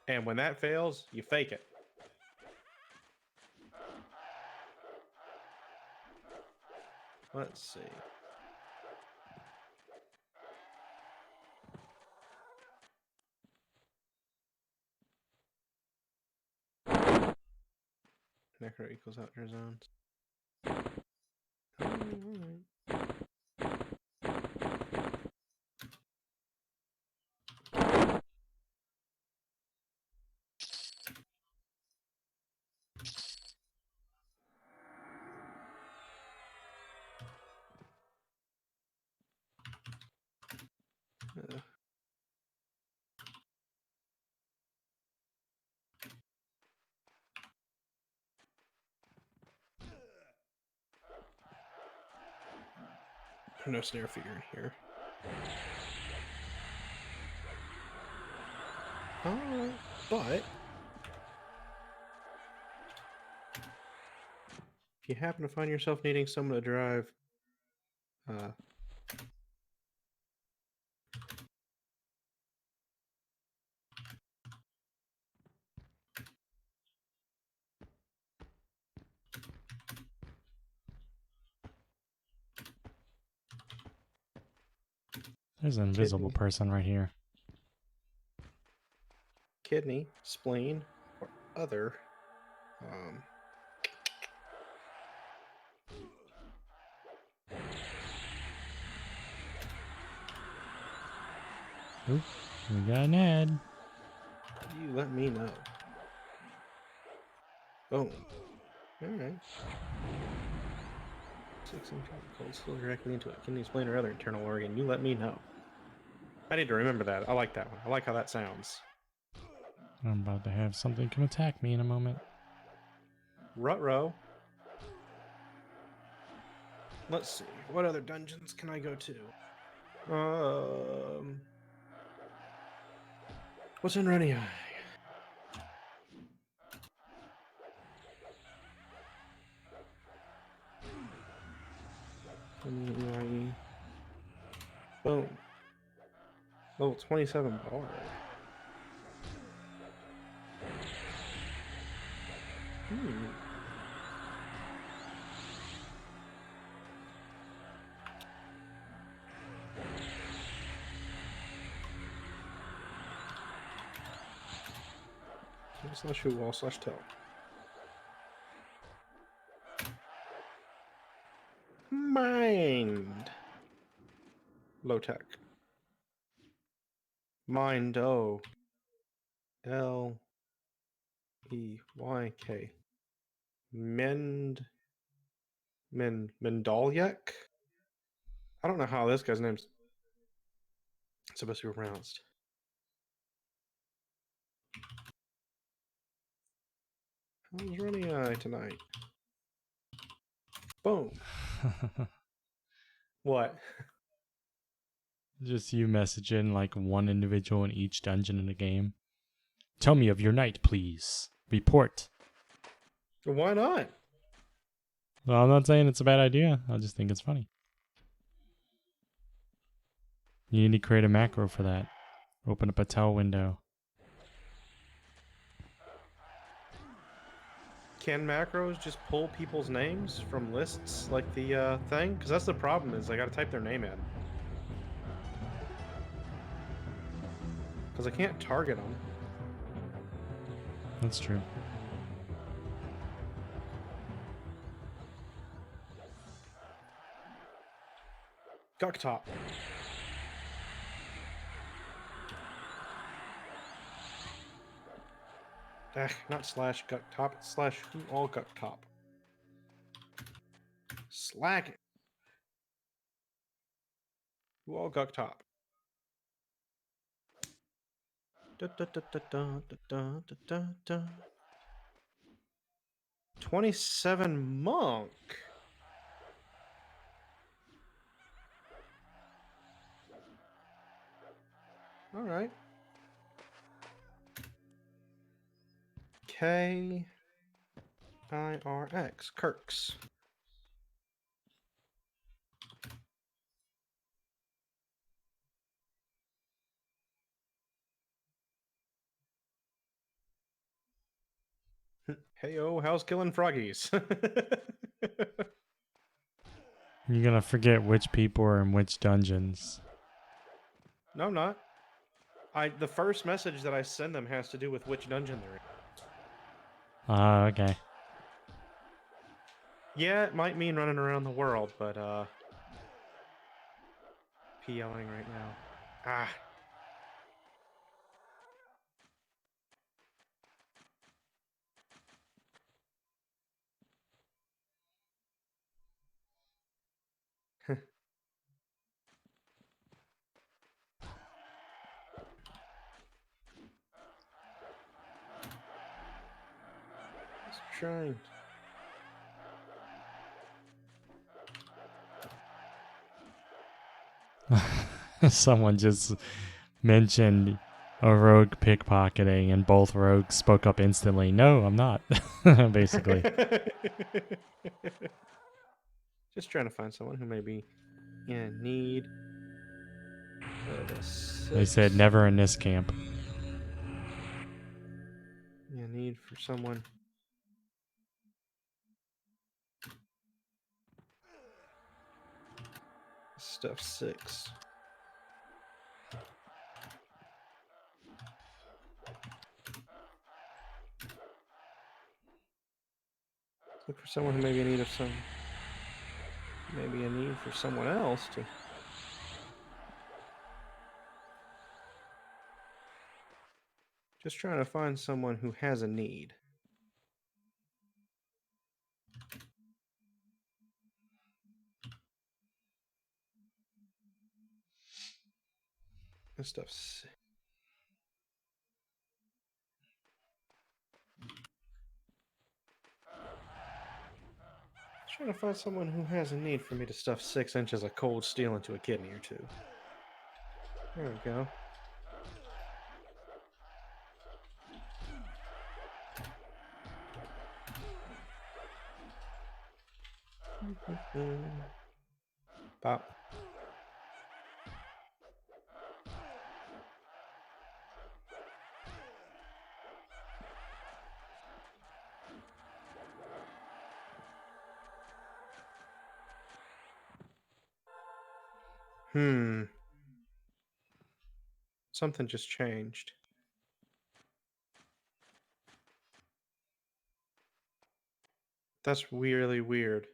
And when that fails, you fake it. Let's see. Necro equals outdoor zones. Alright. No snare feeder in here. Alright, but if you happen to find yourself needing someone to drive There's an invisible person right here. kidney, spleen, or other Oop, we got an ad. you let me know. Boom. Alright. 6 inch cold still directly into it. Kidney, spleen, or other internal organ. You let me know. I need to remember that. I like that one. I like how that sounds. I'm about to have something come attack me in a moment. Ruh-roh. Let's see. What other dungeons can I go to? What's in Renia? Boom. Level 27 bar. Slash wall slash tell. Mind. Low tech. Mind. O. L. E. Y. K. Mendalyek? I don't know how this guy's name's supposed to be pronounced. How's running eye tonight? Boom. What? Just you messaging like one individual in each dungeon in the game. Tell me of your night, please. Report. Why not? Well, I'm not saying it's a bad idea. I just think it's funny. You need to create a macro for that. Open up a tell window. Can macros just pull people's names from lists like the thing? Because that's the problem is I got to type their name in. Because I can't target them. That's true. Gucktop. Not slash Gucktop, it's slash who all Gucktop. Slag it. Who all Gucktop. 27 monk. All right. K-I-R-X. Kirks. Hey-oh, how's killing froggies? You're gonna forget which people are in which dungeons. No, I'm not. The first message that I send them has to do with which dungeon they're in. Okay. Yeah, it might mean running around the world, but PLing right now. Ah. Just trying. Someone just mentioned a rogue pickpocketing, and both rogues spoke up instantly. No, I'm not. Basically. Just trying to find someone who may be in need of a They said six. never in this camp. Yeah, need for someone. Stuff 6. Look for someone who may be in need of some. Maybe a need for someone else to. Just trying to find someone who has a need. This stuff's. Trying to find someone who has a need for me to stuff 6 inches of cold steel into a kidney or two. There we go. Pop. Something just changed. That's really weird.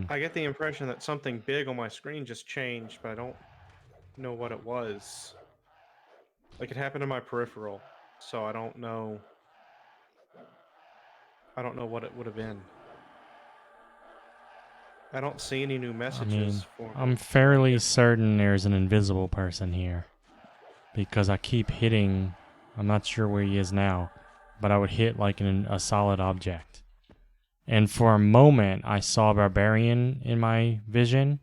I get the impression that something big on my screen just changed, but I don't know what it was. Like, it happened to my peripheral, so I don't know. I don't know what it would have been. I don't see any new messages for I'm me. So I fairly guess. certain there's an invisible person here. Because I keep hitting, I'm not sure where he is now, but I would hit like a solid object. And for a moment, I saw Barbarian in my vision,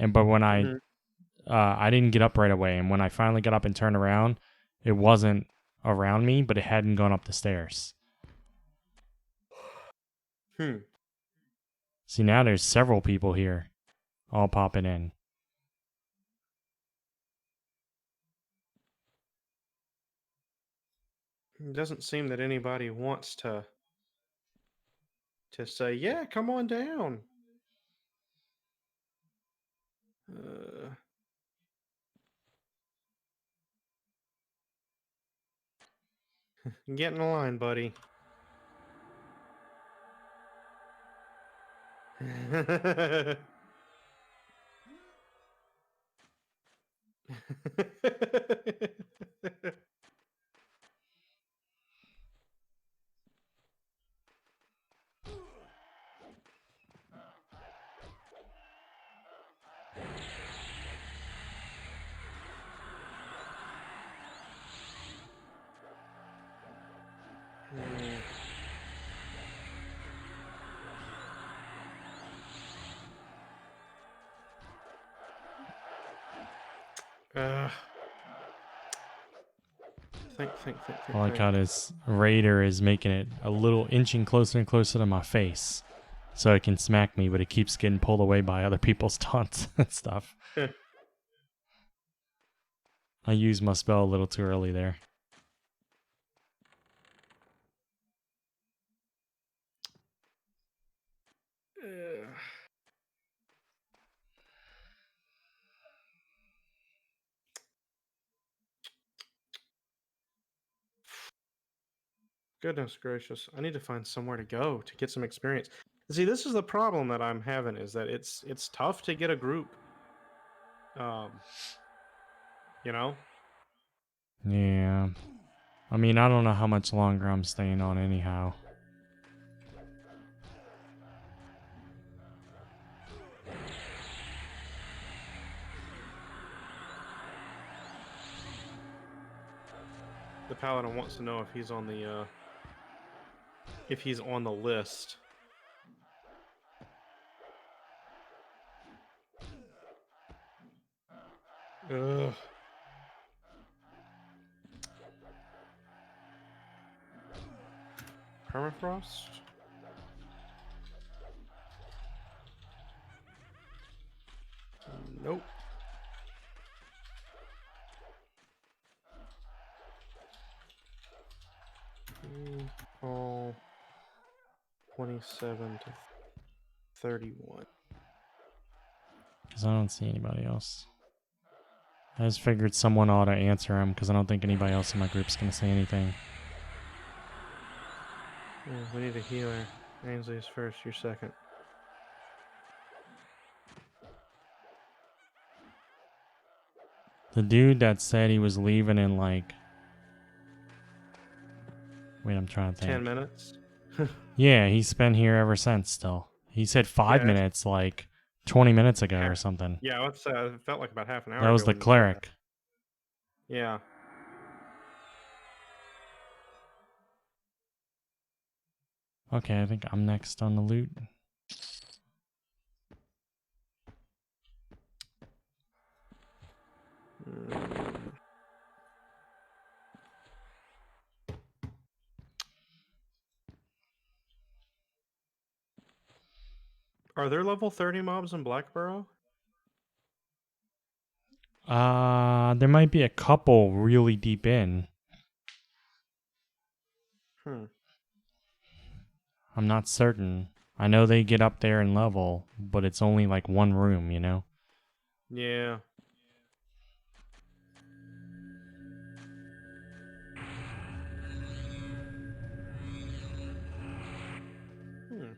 but when I didn't get up right away, and when I finally got up and turned around, it wasn't around me, but it hadn't gone up the stairs. See, now there's several people here, all popping in. It doesn't seem that anybody wants to say, yeah, come on down. Get in the line, buddy. Think. All I got is Raider is making it a little inching closer and closer to my face so it can smack me, but it keeps getting pulled away by other people's taunts and stuff. I used my spell a little too early there. Goodness gracious. I need to find somewhere to go to get some experience. See, this is the problem that I'm having, is that it's tough to get a group. You know? Yeah. I mean, I don't know how much longer I'm staying on anyhow. The paladin wants to know if he's on the list. Ugh. Permafrost? Nope. All 27 to 31. Because I don't see anybody else. I just figured someone ought to answer him because I don't think anybody else in my group's going to say anything. Yeah, we need a healer. Ainsley's first, you're second. The dude that said he was leaving in like... Wait, I'm trying to think. 10 minutes? Yeah, he's been here ever since still. He said 5 Yeah, minutes like 20 minutes ago or something. Yeah, it felt like about half an hour That was ago the when you said that. cleric. Yeah. Okay, I think I'm next on the loot. Are there level 30 mobs in Blackburrow? There might be a couple really deep in. I'm not certain. I know they get up there in level, but it's only like one room, you know? Yeah. Hmm.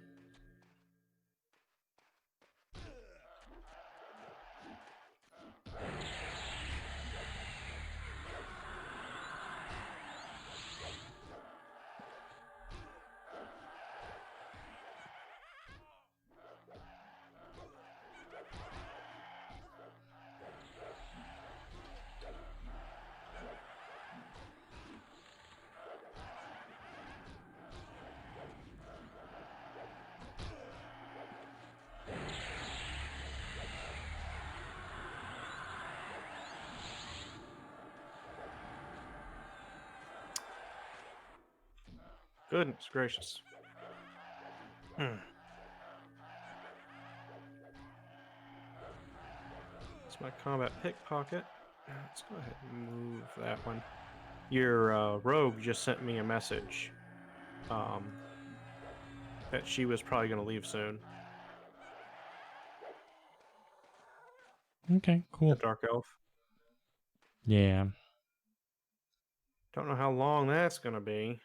Goodness gracious. It's my combat pickpocket. Let's go ahead and move that one. Your rogue just sent me a message that she was probably going to leave soon. Okay, The cool. Dark Elf. Yeah. Don't know how long that's going to be.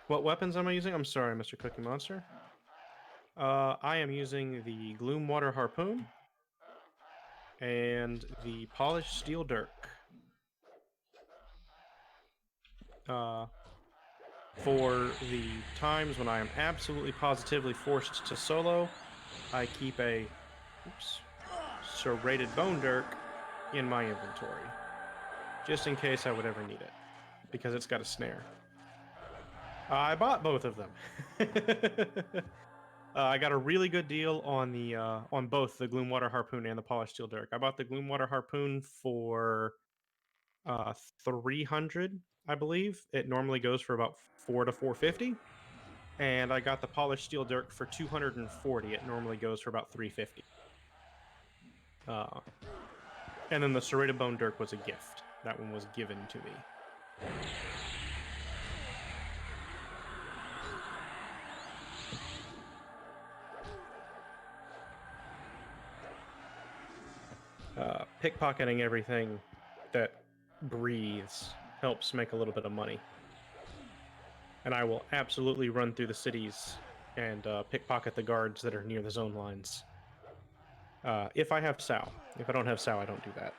What weapons am I using? I'm sorry, Mr. Cookie Monster. I am using the Gloomwater Harpoon and the Polished Steel Dirk. For the times when I am absolutely positively forced to solo, I keep a serrated bone dirk in my inventory, just in case I would ever need it, because it's got a snare. I bought both of them. I got a really good deal on the on both the Gloomwater Harpoon and the Polished Steel Dirk. I bought the Gloomwater Harpoon for 300, I believe. It normally goes for about 4 to 450. And I got the Polished Steel Dirk for 240. It normally goes for about 350. And then the Serrated Bone Dirk was a gift. That one was given to me. Pickpocketing everything that breathes helps make a little bit of money. And I will absolutely run through the cities and pickpocket the guards that are near the zone lines. If I have Sow. If I don't have Sow, I don't do that.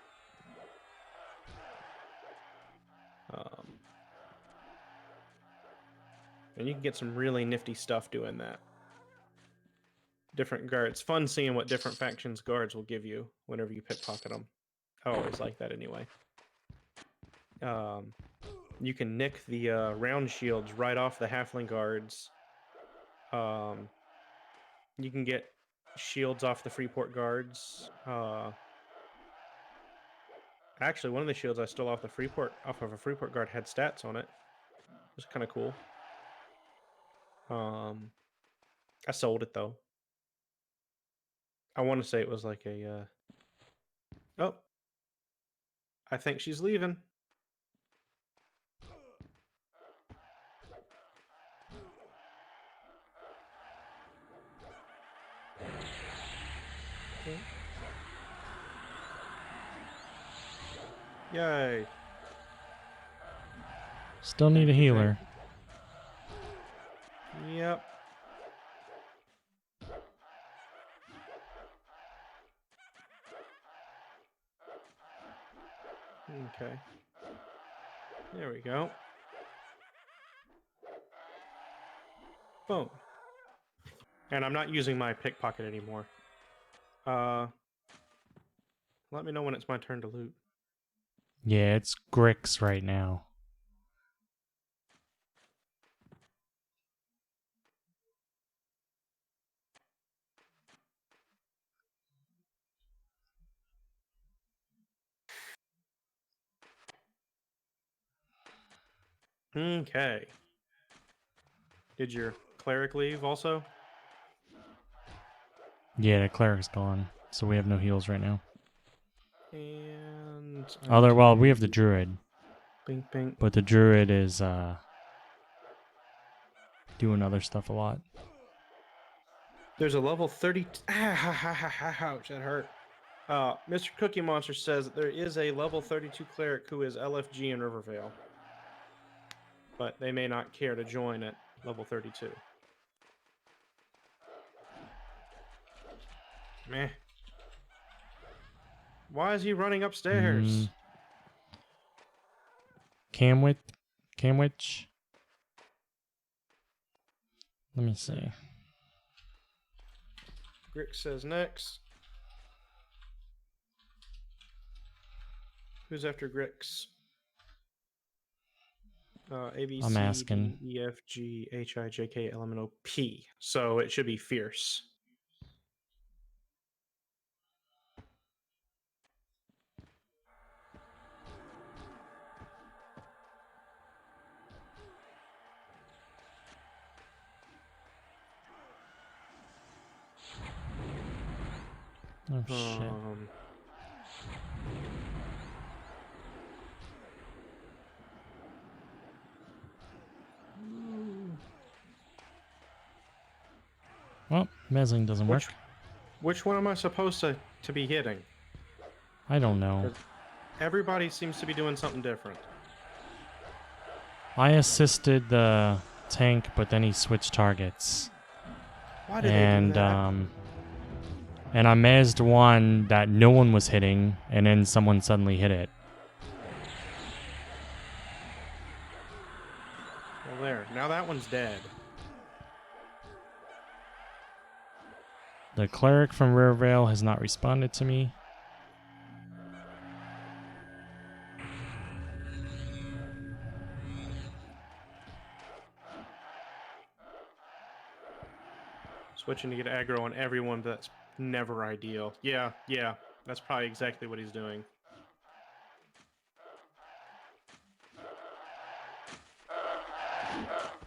And you can get some really nifty stuff doing that. Different guards. Fun seeing what different factions guards will give you whenever you pickpocket them. I always like that anyway. You can nick the round shields right off the halfling guards. You can get shields off the Freeport guards. Actually, one of the shields I stole off of a Freeport guard had stats on it. It was kind of cool. I sold it though. I want to say it was like a. Oh, I think she's leaving. Okay. Yay. Still need a healer. Yep. Okay. There we go. Boom. And I'm not using my pickpocket anymore. Let me know when it's my turn to loot. Yeah, it's Grix right now. Okay. Did your cleric leave also? Yeah, the cleric's gone, so we have no heals right now. And Well, we have the druid. Bink bink. But the druid is doing other stuff a lot. There's a level 30. Ouch, that hurt. Mr. Cookie Monster says that there is a level 32 cleric who is LFG in Rivervale, but they may not care to join at level 32. Meh. Why is he running upstairs? Camwich? Let me see. Grix says next. Who's after Grix? A, B, I'm C, asking. D, E, F, G, H, I, J, K, L, M, N, O, P. So it should be fierce. Oh, shit. Well, mezzing doesn't work. Which one am I supposed to be hitting? I don't know. Everybody seems to be doing something different. I assisted the tank, but then he switched targets. Why did they do that? And I mezzed one that no one was hitting, and then someone suddenly hit it. Well, there. Now that one's dead. The cleric from Rivervale has not responded to me. Switching to get aggro on everyone, but that's never ideal. Yeah, that's probably exactly what he's doing.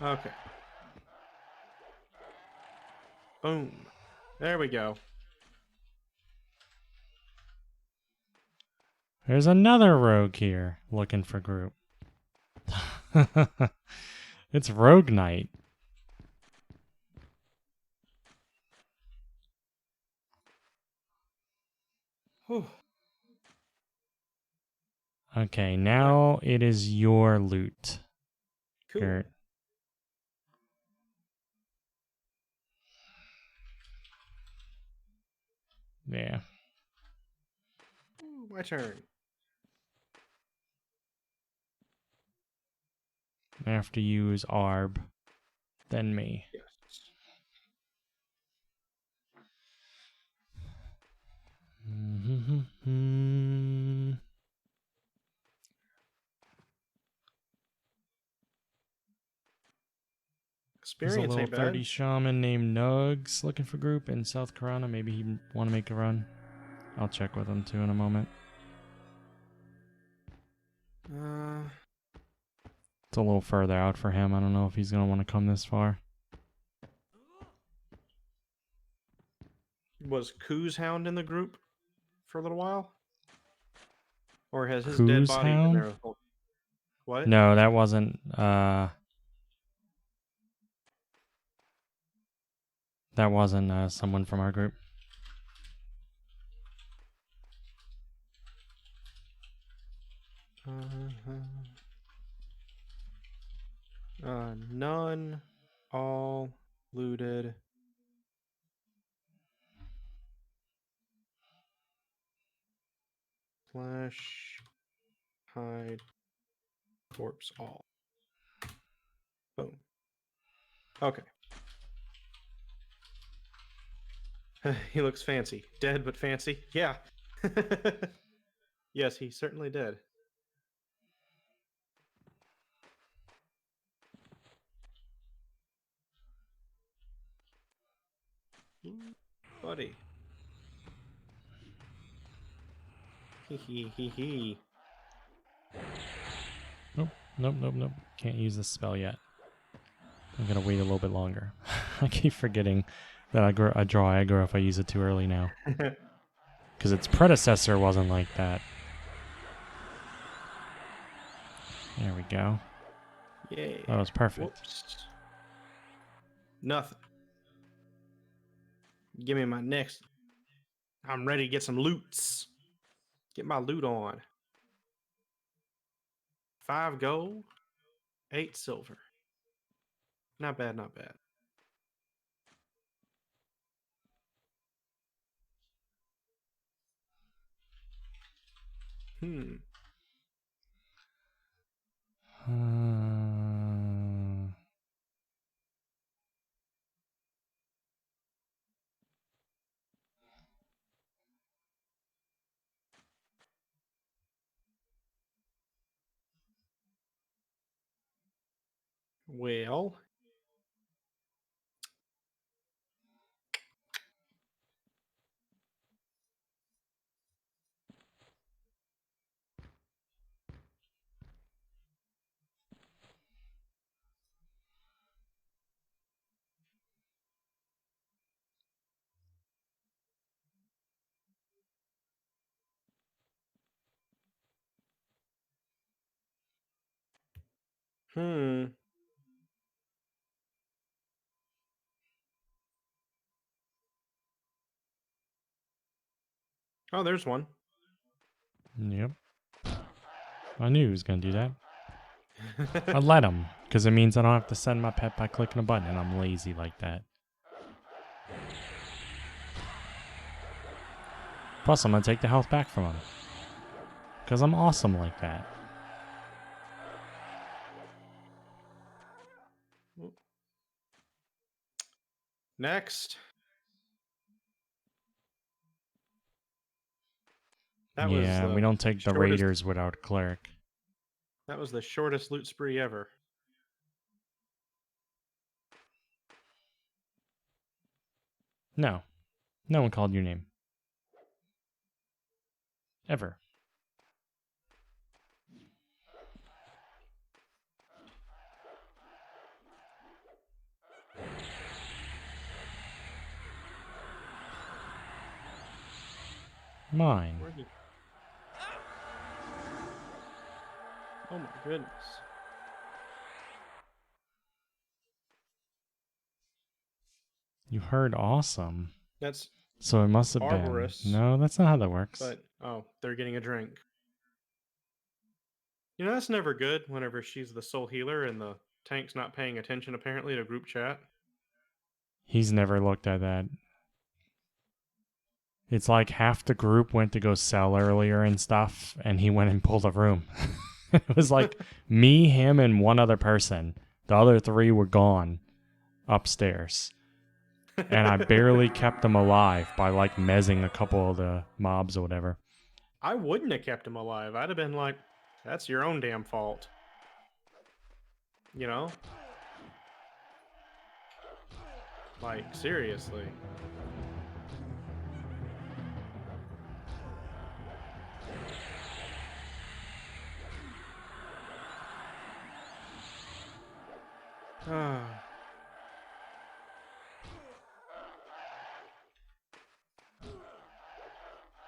Okay. Boom. There we go. There's another rogue here looking for group. It's Rogue Knight. Whew. Okay, now it is your loot. Cool. Kurt. Yeah. Ooh, my turn. After you is Arb, then me. Yes. There's a Experience little ain't 30 bad. shaman named Nugs looking for group in South Corona. Maybe he'd want to make a run. I'll check with him too in a moment. It's a little further out for him. I don't know if he's going to want to come this far. Was Koo's Hound in the group for a little while? Or has his dead Koo's body been Hound? there? What? No, that wasn't. That wasn't someone from our group. None. All looted. Flash. Hide. Corpse all. Boom. Okay. He looks fancy. Dead but fancy. Yeah. Yes, he certainly did. Buddy. Hee. Nope. Can't use this spell yet. I'm going to wait a little bit longer. I keep forgetting that I draw aggro if I use it too early now. Because its predecessor wasn't like that. There we go. Yay. That was perfect. Whoops. Nothing. Give me my next. I'm ready to get some loots. Get my loot on. 5 gold, 8 silver. Not bad, not bad. Hmm. Well. Hmm. Oh, there's one. Yep. I knew he was going to do that. I let him, because it means I don't have to send my pet by clicking a button, and I'm lazy like that. Plus, I'm going to take the health back from him. Because I'm awesome like that. Next. That was Yeah, we don't take the shortest. raiders without a cleric. That was the shortest loot spree ever. No. No one called your name. Ever. Mine. Oh my goodness. You heard awesome. That's So it must have barbarous. been. No, that's not how that works. But, oh, they're getting a drink. You know, that's never good whenever she's the sole healer and the tank's not paying attention, apparently, to group chat. He's never looked at that. It's like half the group went to go sell earlier and stuff, and he went and pulled a room. It was like me, him, and one other person. The other 3 were gone upstairs. And I barely kept them alive by like mezzing a couple of the mobs or whatever. I wouldn't have kept him alive. I'd have been like, that's your own damn fault. You know? Like, seriously.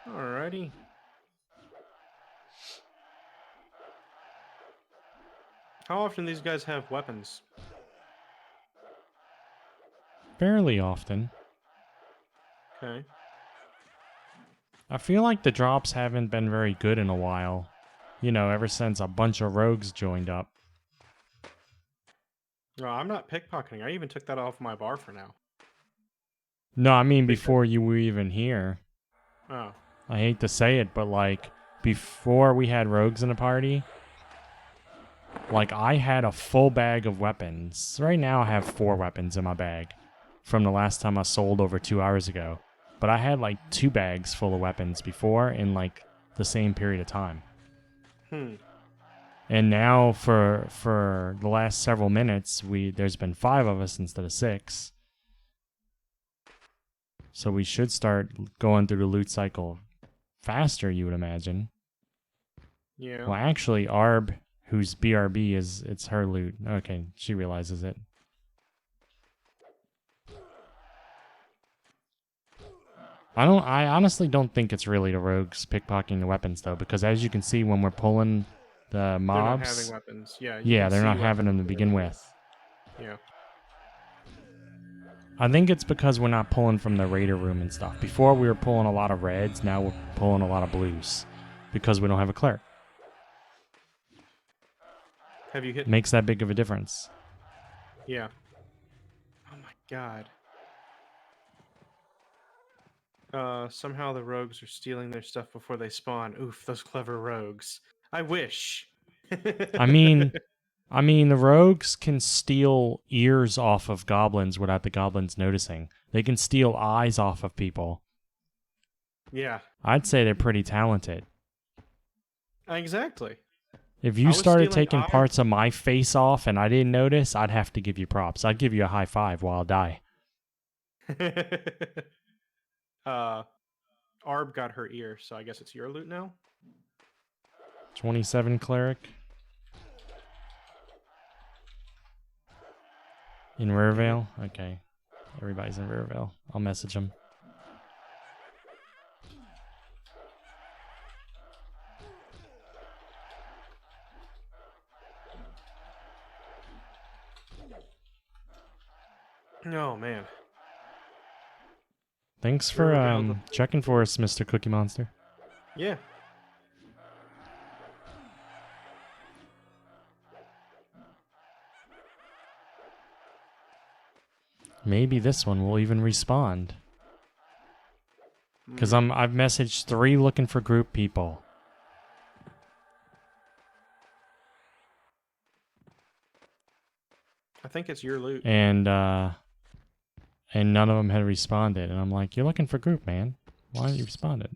Alrighty. How often these guys have weapons? Fairly often. Okay. I feel like the drops haven't been very good in a while. You know, ever since a bunch of rogues joined up. No, I'm not pickpocketing. I even took that off my bar for now. No, I mean before you were even here. Oh. I hate to say it, but like before we had rogues in the party, like I had a full bag of weapons. Right now I have 4 weapons in my bag from the last time I sold over 2 hours ago. But I had like 2 bags full of weapons before in like the same period of time. And now for the last several minutes, there's been 5 of us instead of 6. So we should start going through the loot cycle faster, you would imagine. Yeah. Well, actually, Arb, who's BRB, it's her loot. Okay, she realizes it. I honestly don't think it's really the rogues pickpocketing the weapons though, because as you can see when we're pulling the mobs, they're not having weapons. Yeah. Yeah, they're not having them to begin with. Yeah. I think it's because we're not pulling from the raider room and stuff. Before we were pulling a lot of reds, now we're pulling a lot of blues. Because we don't have a cleric. Have you hit... Makes that big of a difference. Yeah. Oh my god. Somehow the rogues are stealing their stuff before they spawn. Oof, those clever rogues. I wish. I mean, the rogues can steal ears off of goblins without the goblins noticing. They can steal eyes off of people. Yeah. I'd say they're pretty talented. Exactly. If I you was started stealing taking eyes- parts of my face off and I didn't notice, I'd have to give you props. I'd give you a high five while I die. Arb got her ear, so I guess it's your loot now? 27 cleric. In Rarevale? Okay. Everybody's in Rarevale. I'll message them. Oh, man. Thanks for Rarevale checking for us, Mr. Cookie Monster. Yeah. Maybe this one will even respond. Because I've messaged 3 looking for group people. I think it's your loot. And none of them had responded. And I'm like, you're looking for group, man. Why aren't you responding?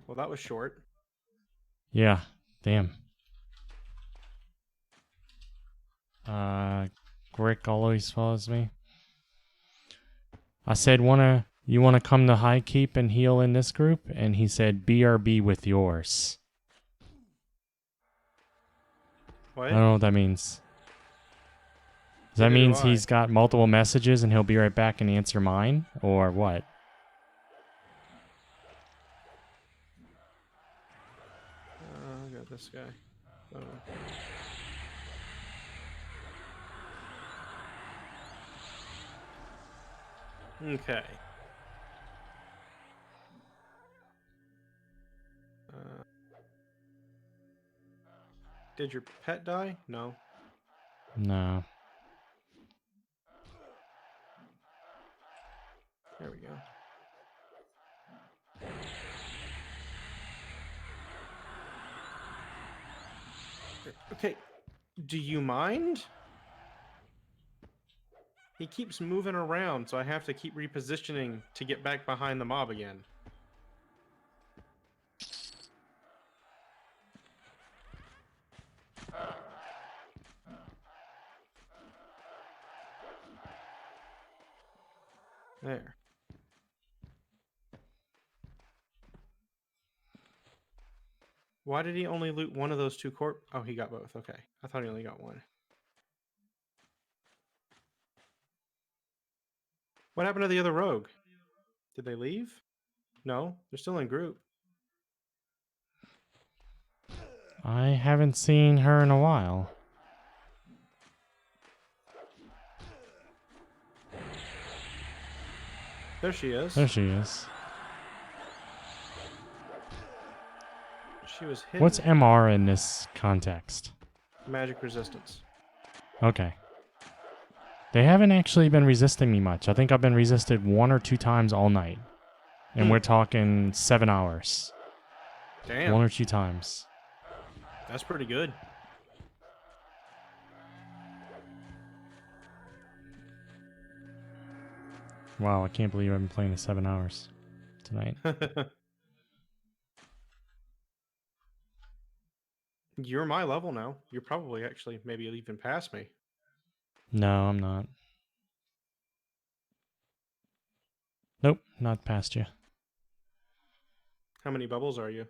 Well, that was short. Yeah, damn. Grick always follows me. I said, you wanna come to High Keep and heal in this group? And he said, BRB with yours. What? I don't know what that means. That Neither do means I. he's got multiple messages and he'll be right back and answer mine? Or what? I got this guy. Oh. Okay. Did your pet die? No. No. There we go. Okay. Do you mind? He keeps moving around, so I have to keep repositioning to get back behind the mob again. There. Why did he only loot one of those 2 corp? Oh, he got both. Okay. I thought he only got one. What happened to the other rogue? Did they leave? No, they're still in group. I haven't seen her in a while. There she is. There she is. She was hidden. What's MR in this context? Magic resistance? Okay. They haven't actually been resisting me much. I think I've been resisted 1 or 2 times all night. And we're talking 7 hours. Damn. 1 or 2 times. That's pretty good. Wow, I can't believe I've been playing 7 hours tonight. You're my level now. You're probably actually maybe even past me. No, I'm not. Nope, not past you. How many bubbles are you?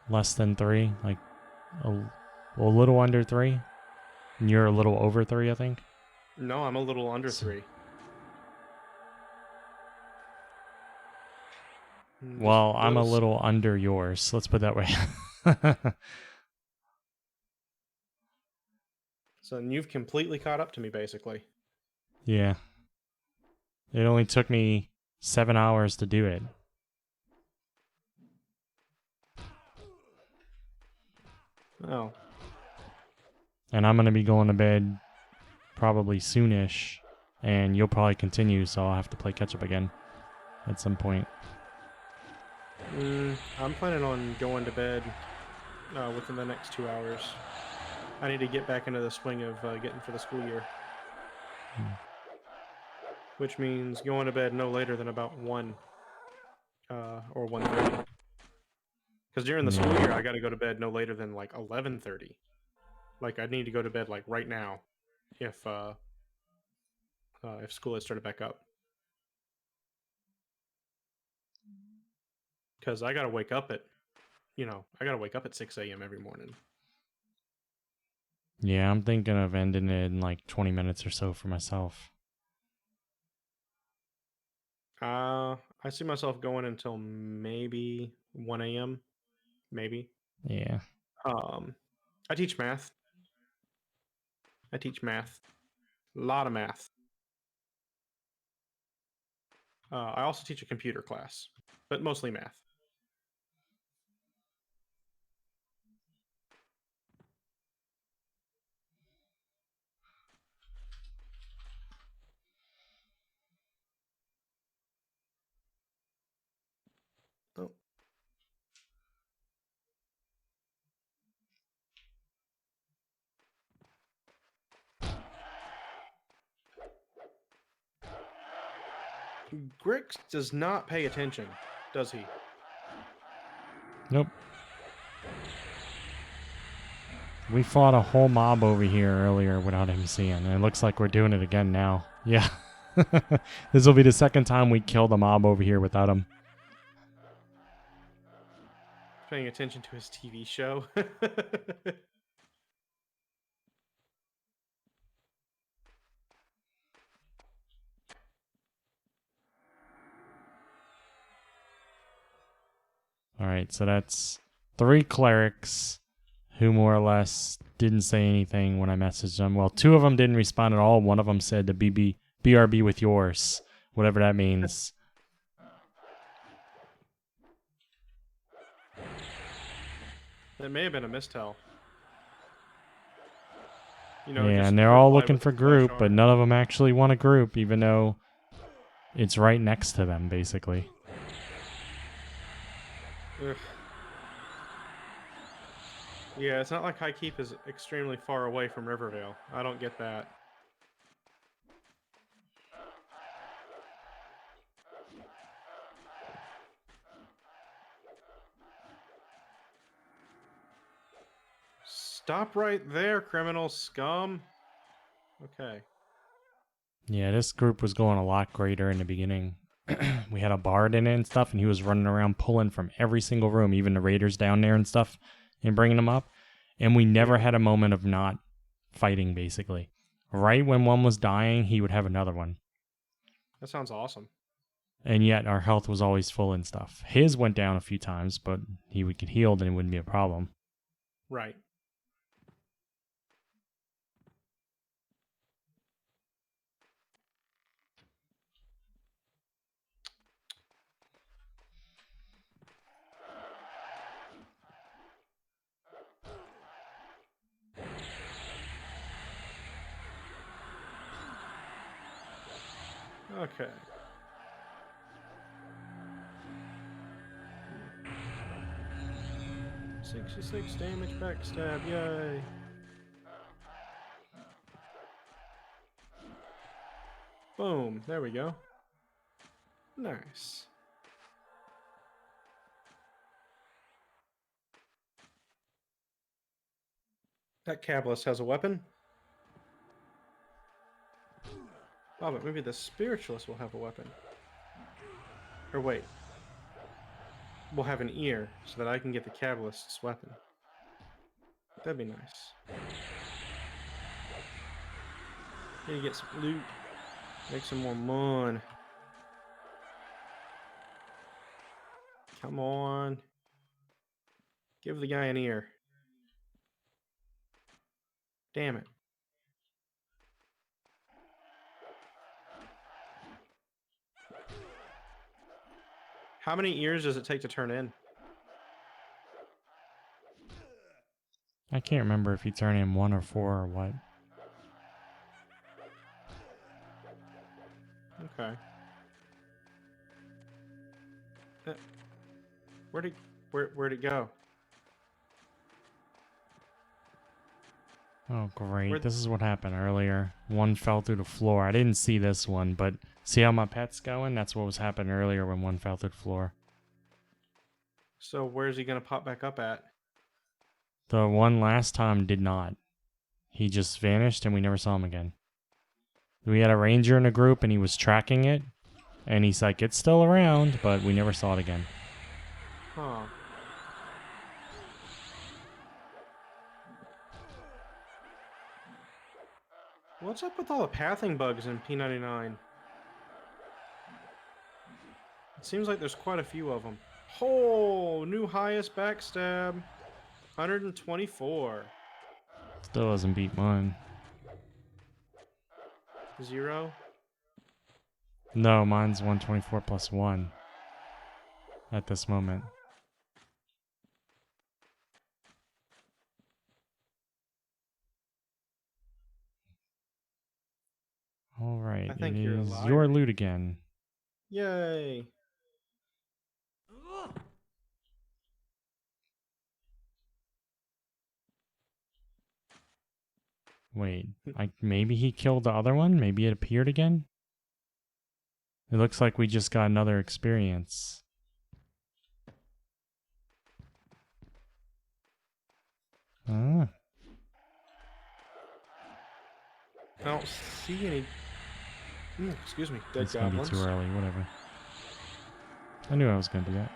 Less than 3, like a little under 3. And you're a little over 3, I think. No, I'm a little under 3. Well, I'm a Just little under yours. Let's put it that way. So you've completely caught up to me, basically. Yeah. It only took me 7 hours to do it. Oh. And I'm going to be going to bed probably soonish. And you'll probably continue, so I'll have to play catch up again at some point. I'm planning on going to bed within the next 2 hours. I need to get back into the swing of getting for the school year. Which means going to bed no later than about 1 or 1:30. Because during the school year, I got to go to bed no later than like 11:30. Like I need to go to bed like right now, if school has started back up. Because I got to wake up at, I got to wake up at 6 a.m. every morning. Yeah, I'm thinking of ending it in like 20 minutes or so for myself. I see myself going until maybe 1 a.m. Maybe. Yeah. I teach math. A lot of math. I also teach a computer class, but mostly math. Oh. Grix does not pay attention, does he? Nope. We fought a whole mob over here earlier without him seeing, and it looks like we're doing it again now. Yeah. This will be the second time we kill the mob over here without him. Paying attention to his TV show. Alright, so that's 3 clerics who more or less didn't say anything when I messaged them. Well, 2 of them didn't respond at all. One of them said to BRB with yours, whatever that means. It may have been a mistel. Yeah, and they're all looking for group, but none of them actually want a group, even though it's right next to them, basically. Ugh. Yeah, it's not like High Keep is extremely far away from Rivervale. I don't get that. Stop right there, criminal scum. Okay. Yeah, this group was going a lot greater in the beginning. We had a bard in it and stuff, and he was running around pulling from every single room, even the raiders down there and stuff, and bringing them up. And we never had a moment of not fighting, basically. Right when one was dying, he would have another one. That sounds awesome. And yet our health was always full and stuff. His went down a few times, but he would get healed and it wouldn't be a problem. Right. Okay. Hmm. 66 damage backstab, yay. Boom, there we go. Nice. That Cabalist has a weapon. Oh, but maybe the Spiritualist will have a weapon. Or wait. We'll have an ear so that I can get the Cabalist's weapon. That'd be nice. Need to get some loot. Make some more money. Come on. Give the guy an ear. Damn it. How many ears does it take to turn in? I can't remember if you turn in 1 or 4 or what. Okay. Where'd it go? Oh, great. This is what happened earlier. One fell through the floor. I didn't see this one, but see how my pet's going? That's what was happening earlier when one fell through the floor. So where's he gonna pop back up at? The one last time did not. He just vanished and we never saw him again. We had a ranger in a group and he was tracking it. And he's like, it's still around, but we never saw it again. Huh. What's up with all the pathing bugs in P99? It seems like there's quite a few of them. Oh, new highest backstab. 124. Still doesn't beat mine. 0. No, mine's 124 plus 1 at this moment. All right, I think it you're is alive. your loot again. Yay. Wait, maybe he killed the other one? Maybe it appeared again? It looks like we just got another experience. Ah, I don't see any. Excuse me, dead it's gonna be goblins. too early, whatever. I knew I was gonna do that.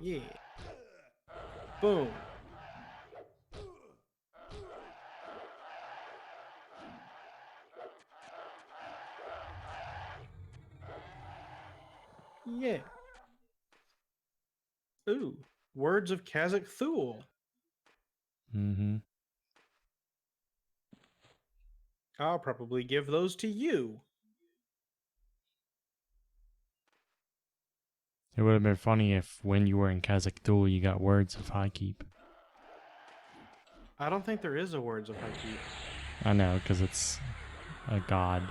Yeah. Boom. Yeah. Ooh. Words of Kazakh Thule. Mm-hmm. I'll probably give those to you. It would have been funny if when you were in Kazakh Duel you got words of high keep. I don't think there is a Words of High Keep. I know, because it's a god.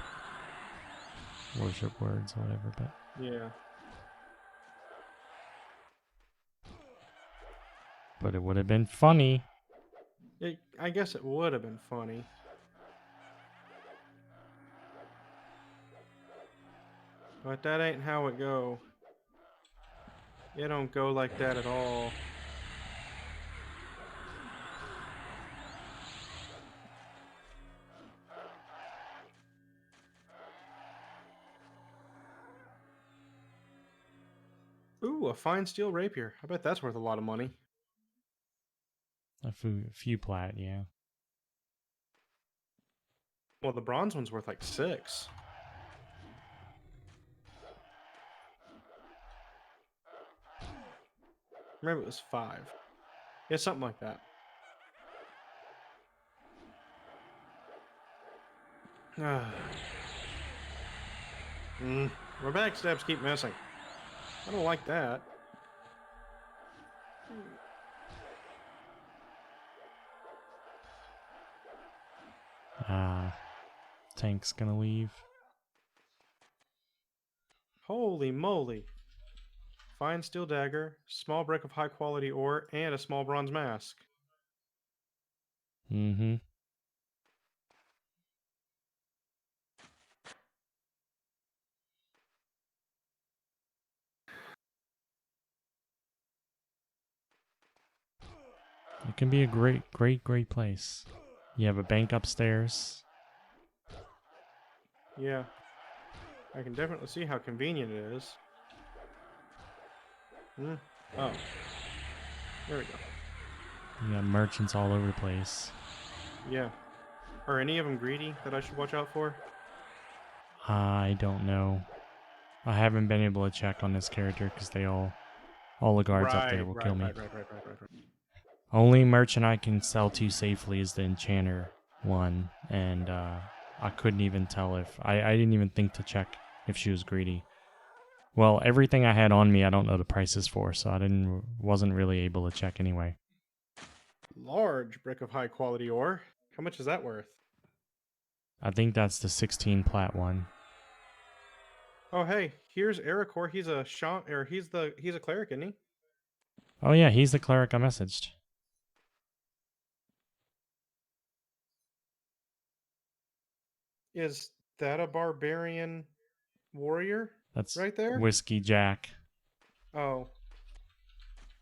Worship words or whatever, but... Yeah. But it would have been funny. I guess it would have been funny. But that ain't how it go. It don't go like that at all. Ooh, a fine steel rapier. I bet that's worth a lot of money. A few plat, yeah. Well, the bronze one's worth like 6. Maybe it was 5. Yeah, something like that. My backstabs keep missing. I don't like that. Tank's gonna leave. Holy moly. Fine steel dagger, small brick of high quality ore, and a small bronze mask. Mm-hmm. It can be a great place. You have a bank upstairs. Yeah. I can definitely see how convenient it is. Oh. There we go. You got merchants all over the place. Yeah. Are any of them greedy that I should watch out for? I don't know. I haven't been able to check on this character because all the guards up there will kill me. Right. Only merchant I can sell to safely is the enchanter one, and I couldn't even tell if I didn't even think to check if she was greedy. Well, everything I had on me, I don't know the prices for, so I wasn't really able to check anyway. Large brick of high quality ore. How much is that worth? I think that's the 16 plat one. Oh hey, here's Ericor. He's a he's a cleric, isn't he? Oh yeah, he's the cleric I messaged. Is that a barbarian warrior That's right there? Whiskey Jack. Oh,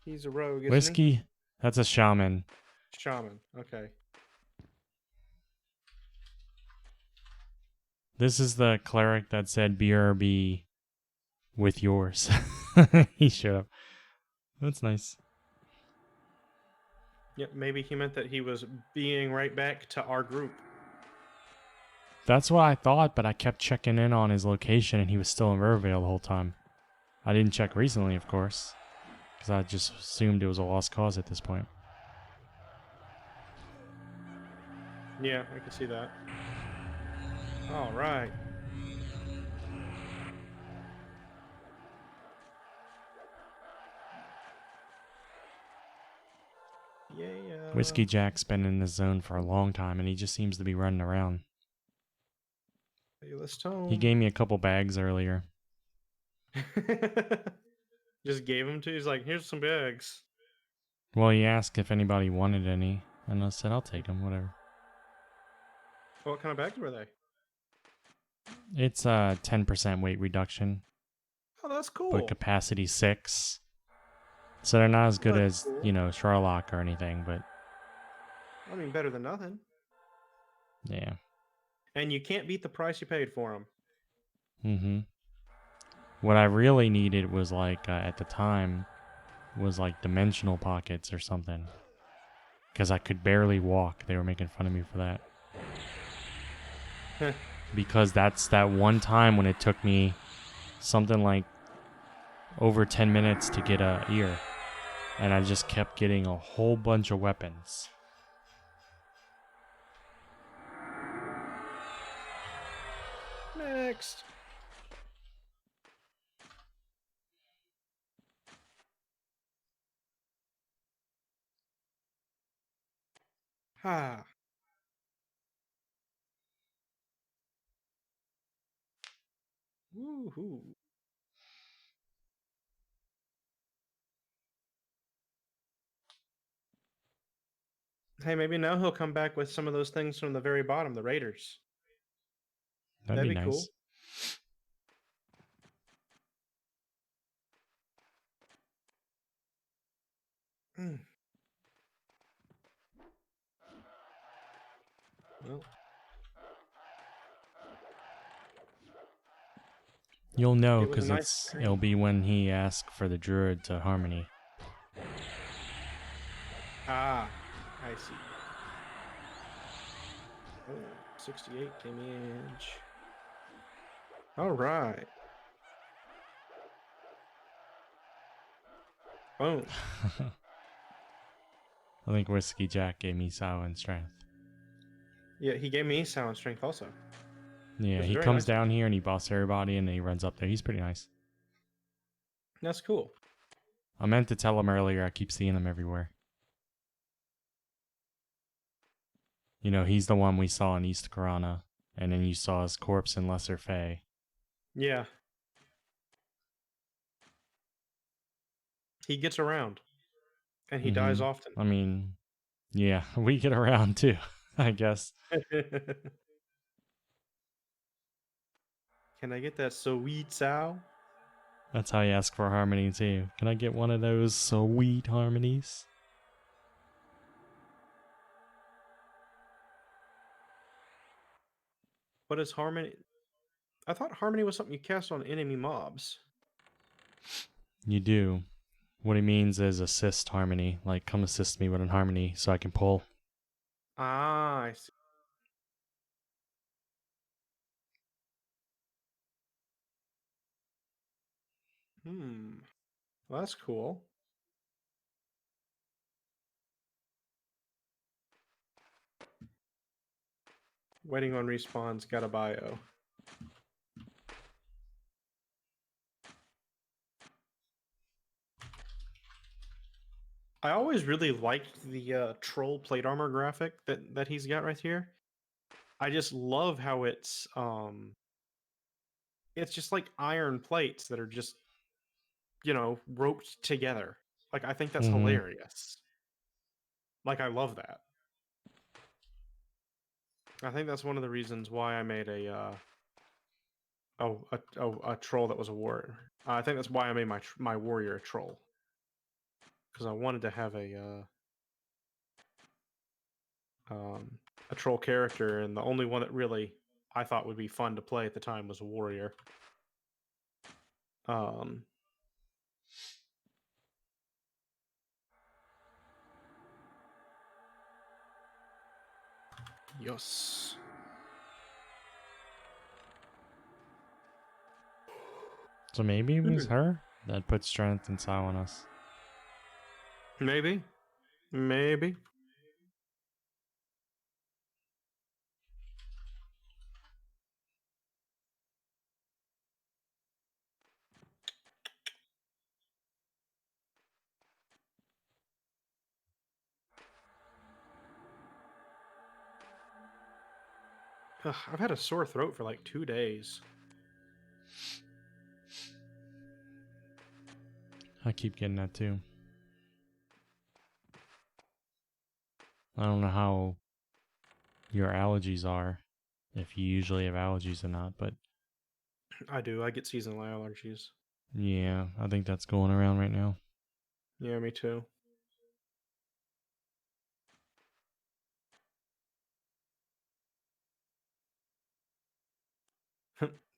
he's a rogue, isn't he? Whiskey? That's a shaman. Shaman. Okay. This is the cleric that said BRB with yours. He showed up. That's nice. Yep, maybe he meant that he was being right back to our group. That's what I thought, but I kept checking in on his location and he was still in Riverdale the whole time. I didn't check recently, of course, because I just assumed it was a lost cause at this point. Yeah, I can see that. All right. Yeah. Whiskey Jack's been in this zone for a long time and he just seems to be running around. Let's tone. He gave me a couple bags earlier. Just gave him to. He's like, here's some bags. Well, he asked if anybody wanted any, and I said, I'll take them, whatever. What kind of bags were they? It's a 10% weight reduction, Oh, that's cool. but capacity 6. So they're not as good That's as, cool. you know, Sherlock or anything, but I mean, better than nothing. yeah. And you can't beat the price you paid for them. Mm-hmm. What I really needed was like, at the time, was like dimensional pockets or something. Because I could barely walk. They were making fun of me for that. Because that's that one time when it took me something like over 10 minutes to get a ear. And I just kept getting a whole bunch of weapons. Next. Ha. Woohoo. Hey, maybe now he'll come back with some of those things from the very bottom, the Raiders. That'd be Cool. nice. Mm. Well, You'll know it was a because nice it'll be when he asks for the druid to harmony. Ah, I see. Oh, 68 damage. All right. Boom. I think Whiskey Jack gave me silent strength. Yeah, he gave me sound strength also. Yeah, Which is he very comes nice. down here and he bosses everybody and then he runs up there. He's pretty nice. That's cool. I meant to tell him earlier, I keep seeing him everywhere. You know, he's the one we saw in East Corona, and then you saw his corpse in Lesser Fay. Yeah. He gets around. And he dies often. I mean, yeah, we get around too, I guess. Can I get that sweet sow? That's how you ask for harmony too. Can I get one of those sweet harmonies? What is harmony? I thought harmony was something you cast on enemy mobs. You do. What he means is assist harmony. Like, come assist me with an harmony so I can pull. Ah, I see. Well, that's cool. Waiting on respawn's got a bio. I always really liked the troll plate armor graphic that he's got right here. I just love how it's just like iron plates that are just, you know, roped together. Like, I think that's Mm-hmm. hilarious. Like, I love that. I think that's one of the reasons why I made a troll that was a warrior. I think that's why I made my warrior a troll, because I wanted to have a troll character, and the only one that really I thought would be fun to play at the time was a warrior. Um, yes. So maybe it was her that put strength and Psy on us. Maybe. Maybe. Ugh, I've had a sore throat for like 2 days. I keep getting that too. I don't know how your allergies are, if you usually have allergies or not, but I do. I get seasonal allergies. yeah, I think that's going around right now. Yeah, me too.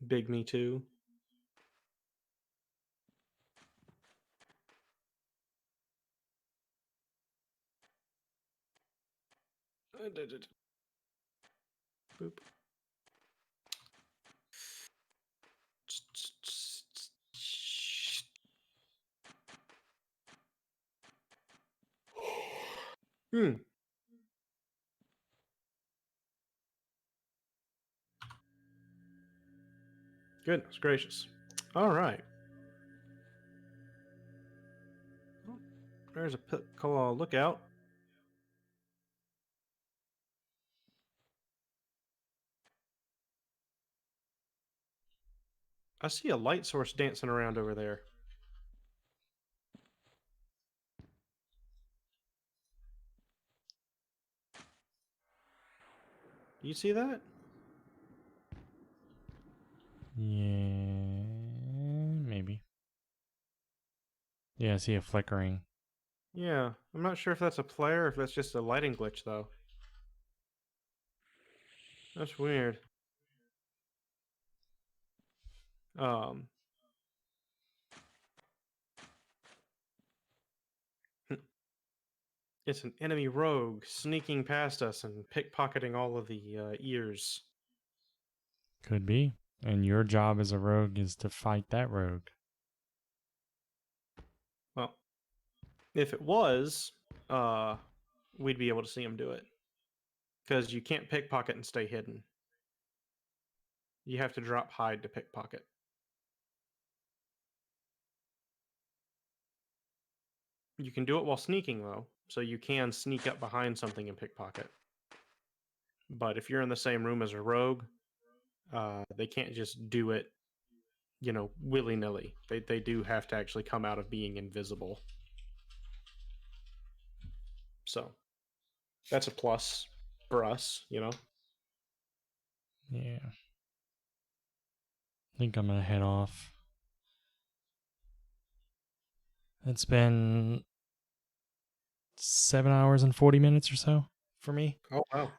Big me too. Boop. Hmm. Goodness gracious. All right. There's a call lookout. I see a light source dancing around over there. Do you see that? Yeah, maybe. Yeah, I see a flickering. Yeah. I'm not sure if that's a player or if that's just a lighting glitch, though. That's weird. Um. It's an enemy rogue sneaking past us and pickpocketing all of the ears. Could be. And your job as a rogue is to fight that rogue. Well, if it was, uh, we'd be able to see him do it. Because you can't pickpocket and stay hidden. You have to drop hide to pickpocket. You can do it while sneaking, though, so you can sneak up behind something and pickpocket. But if you're in the same room as a rogue, they can't just do it, you know, willy nilly. They do have to actually come out of being invisible. So that's a plus for us, you know. Yeah. I think I'm gonna head off. It's been 7 hours and 40 minutes or so for me. Oh wow.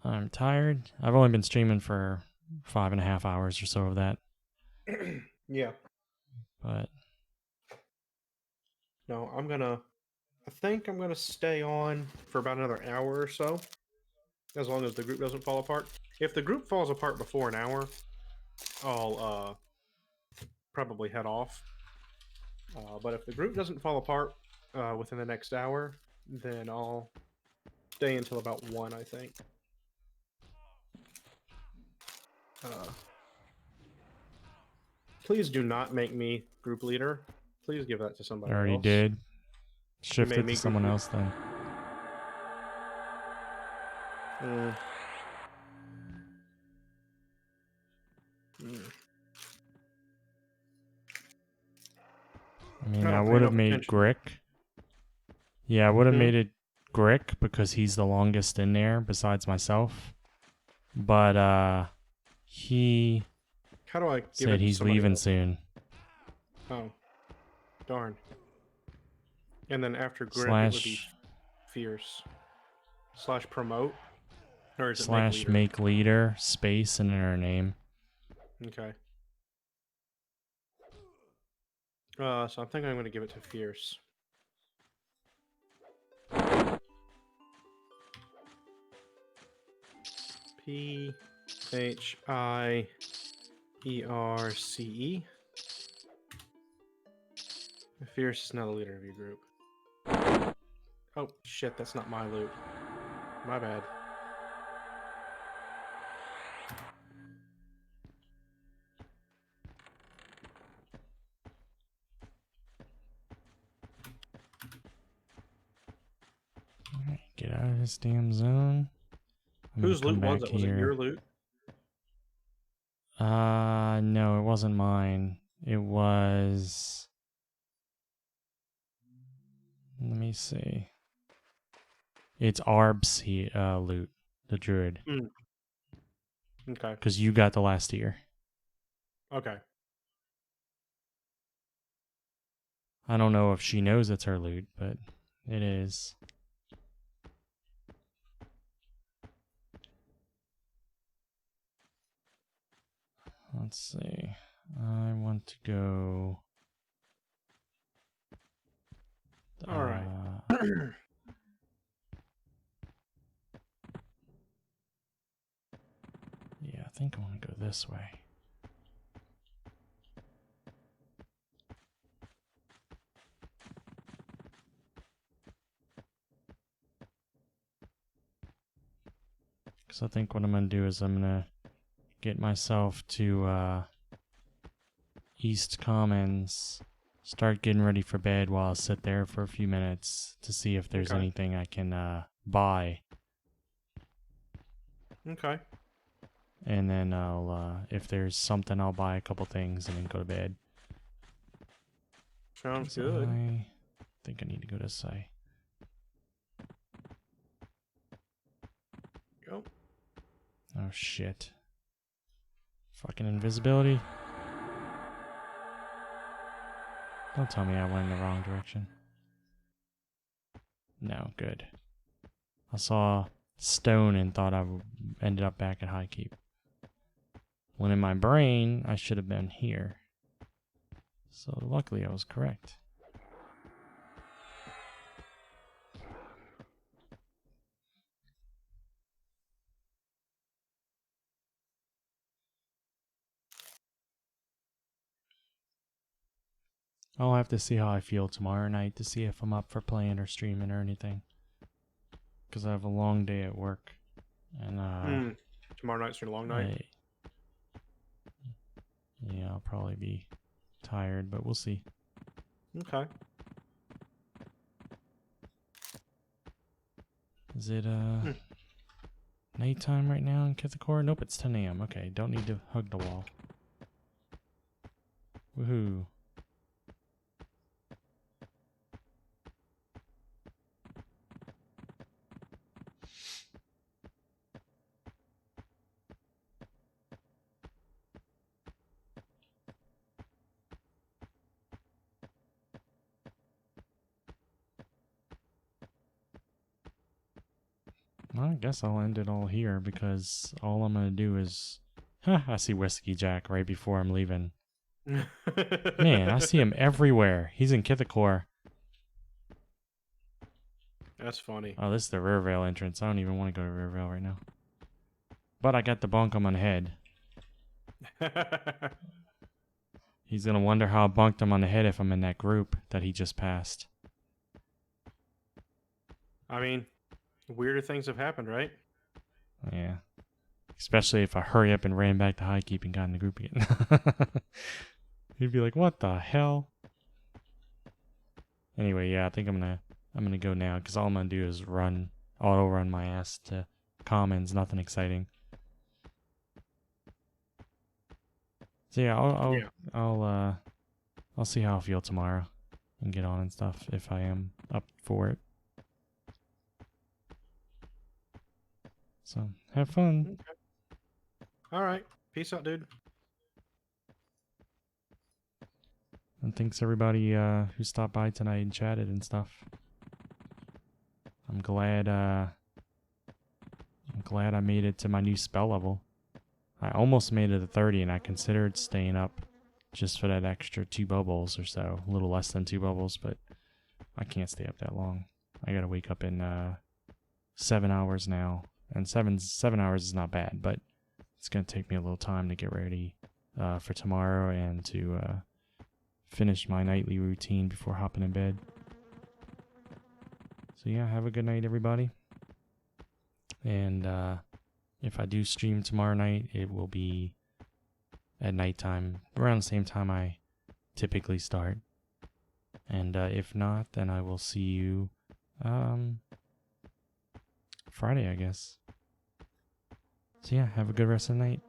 I'm tired. I've only been streaming for 5.5 hours or so of that, Yeah. but No, I think I'm gonna stay on for about another hour or so, as long as the group doesn't fall apart. If the group falls apart before an hour, I'll probably head off. But if the group doesn't fall apart within the next hour, then I'll stay until about 1, I think. Please do not make me group leader. Please give that to I somebody already else. did. You Shift made it me to someone group else then. leader. I mean, I I don't pay would have enough made attention. Grick. Yeah, I would have Hmm? made it Grick because he's the longest in there besides myself. But he How do I give said it to he's somebody leaving else? soon. Oh, darn. And then after Grick, it would be Slash Fierce. Slash promote? Or is it make slash leader? make leader space and then her name. Okay. So I think I'm going to give it to Fierce. P-H-I-E-R-C-E. Fierce is not a leader of your group. Oh, shit, that's not my loot. My bad. Alright, get out of this damn zone. I'm Whose gonna come loot was back it? Was it your here. loot? No, it wasn't mine. It was. Let me see. It's Arb's loot, the druid, Mm. Okay. because you got the last year. Okay. I don't know if she knows it's her loot, but it is. Let's see. I want to go. All right. Yeah, I think I want to go this way. Because I think what I'm going to do is I'm going to get myself to East Commons, start getting ready for bed while I sit there for a few minutes to see if there's Okay. anything I can buy. Okay. And then I'll, if there's something, I'll buy a couple things and then go to bed. Sounds 'Cause good. I think I need to go this way. Go. Oh shit. Fucking invisibility. Don't tell me I went in the wrong direction. No, good. I saw stone and thought I ended up back at High Keep. When in my brain, I should have been here. So luckily I was correct. I'll have to see how I feel tomorrow night to see if I'm up for playing or streaming or anything. Because I have a long day at work. And Tomorrow night's your long night. Yeah, I'll probably be tired, but we'll see. Okay. Is it nighttime right now in Kithakor? Nope, it's 10 a.m. Okay, don't need to hug the wall. Woohoo. Well, I guess I'll end it all here because all I'm gonna do is... I see Whiskey Jack right before I'm leaving. Man, I see him everywhere. He's in Kithakor. That's funny. Oh, this is the Rearvale entrance. I don't even want to go to Rearvale right now. But I got the bonk on my head. He's gonna wonder how I bonked him on the head if I'm in that group that he just passed. I mean, weirder things have happened, right? Yeah. Especially if I hurry up and ran back to Highkeep and got in the group again. He'd be like, "What the hell?" Anyway, yeah, I think I'm gonna go now because all I'm gonna do is auto run my ass to commons. Nothing exciting. So yeah, I'll see how I feel tomorrow and get on and stuff if I am up for it. So have fun. Okay. All right. Peace out, dude. And thanks everybody who stopped by tonight and chatted and stuff. I'm glad I made it to my new spell level. I almost made it to 30 and I considered staying up just for that extra 2 bubbles or so. A little less than 2 bubbles, but I can't stay up that long. I gotta wake up in 7 hours now. And 7 hours is not bad, but it's gonna take me a little time to get ready for tomorrow and to finish my nightly routine before hopping in bed. So yeah, have a good night, everybody. And if I do stream tomorrow night, it will be at nighttime, around the same time I typically start. And if not, then I will see you Friday, I guess. So yeah, have a good rest of the night.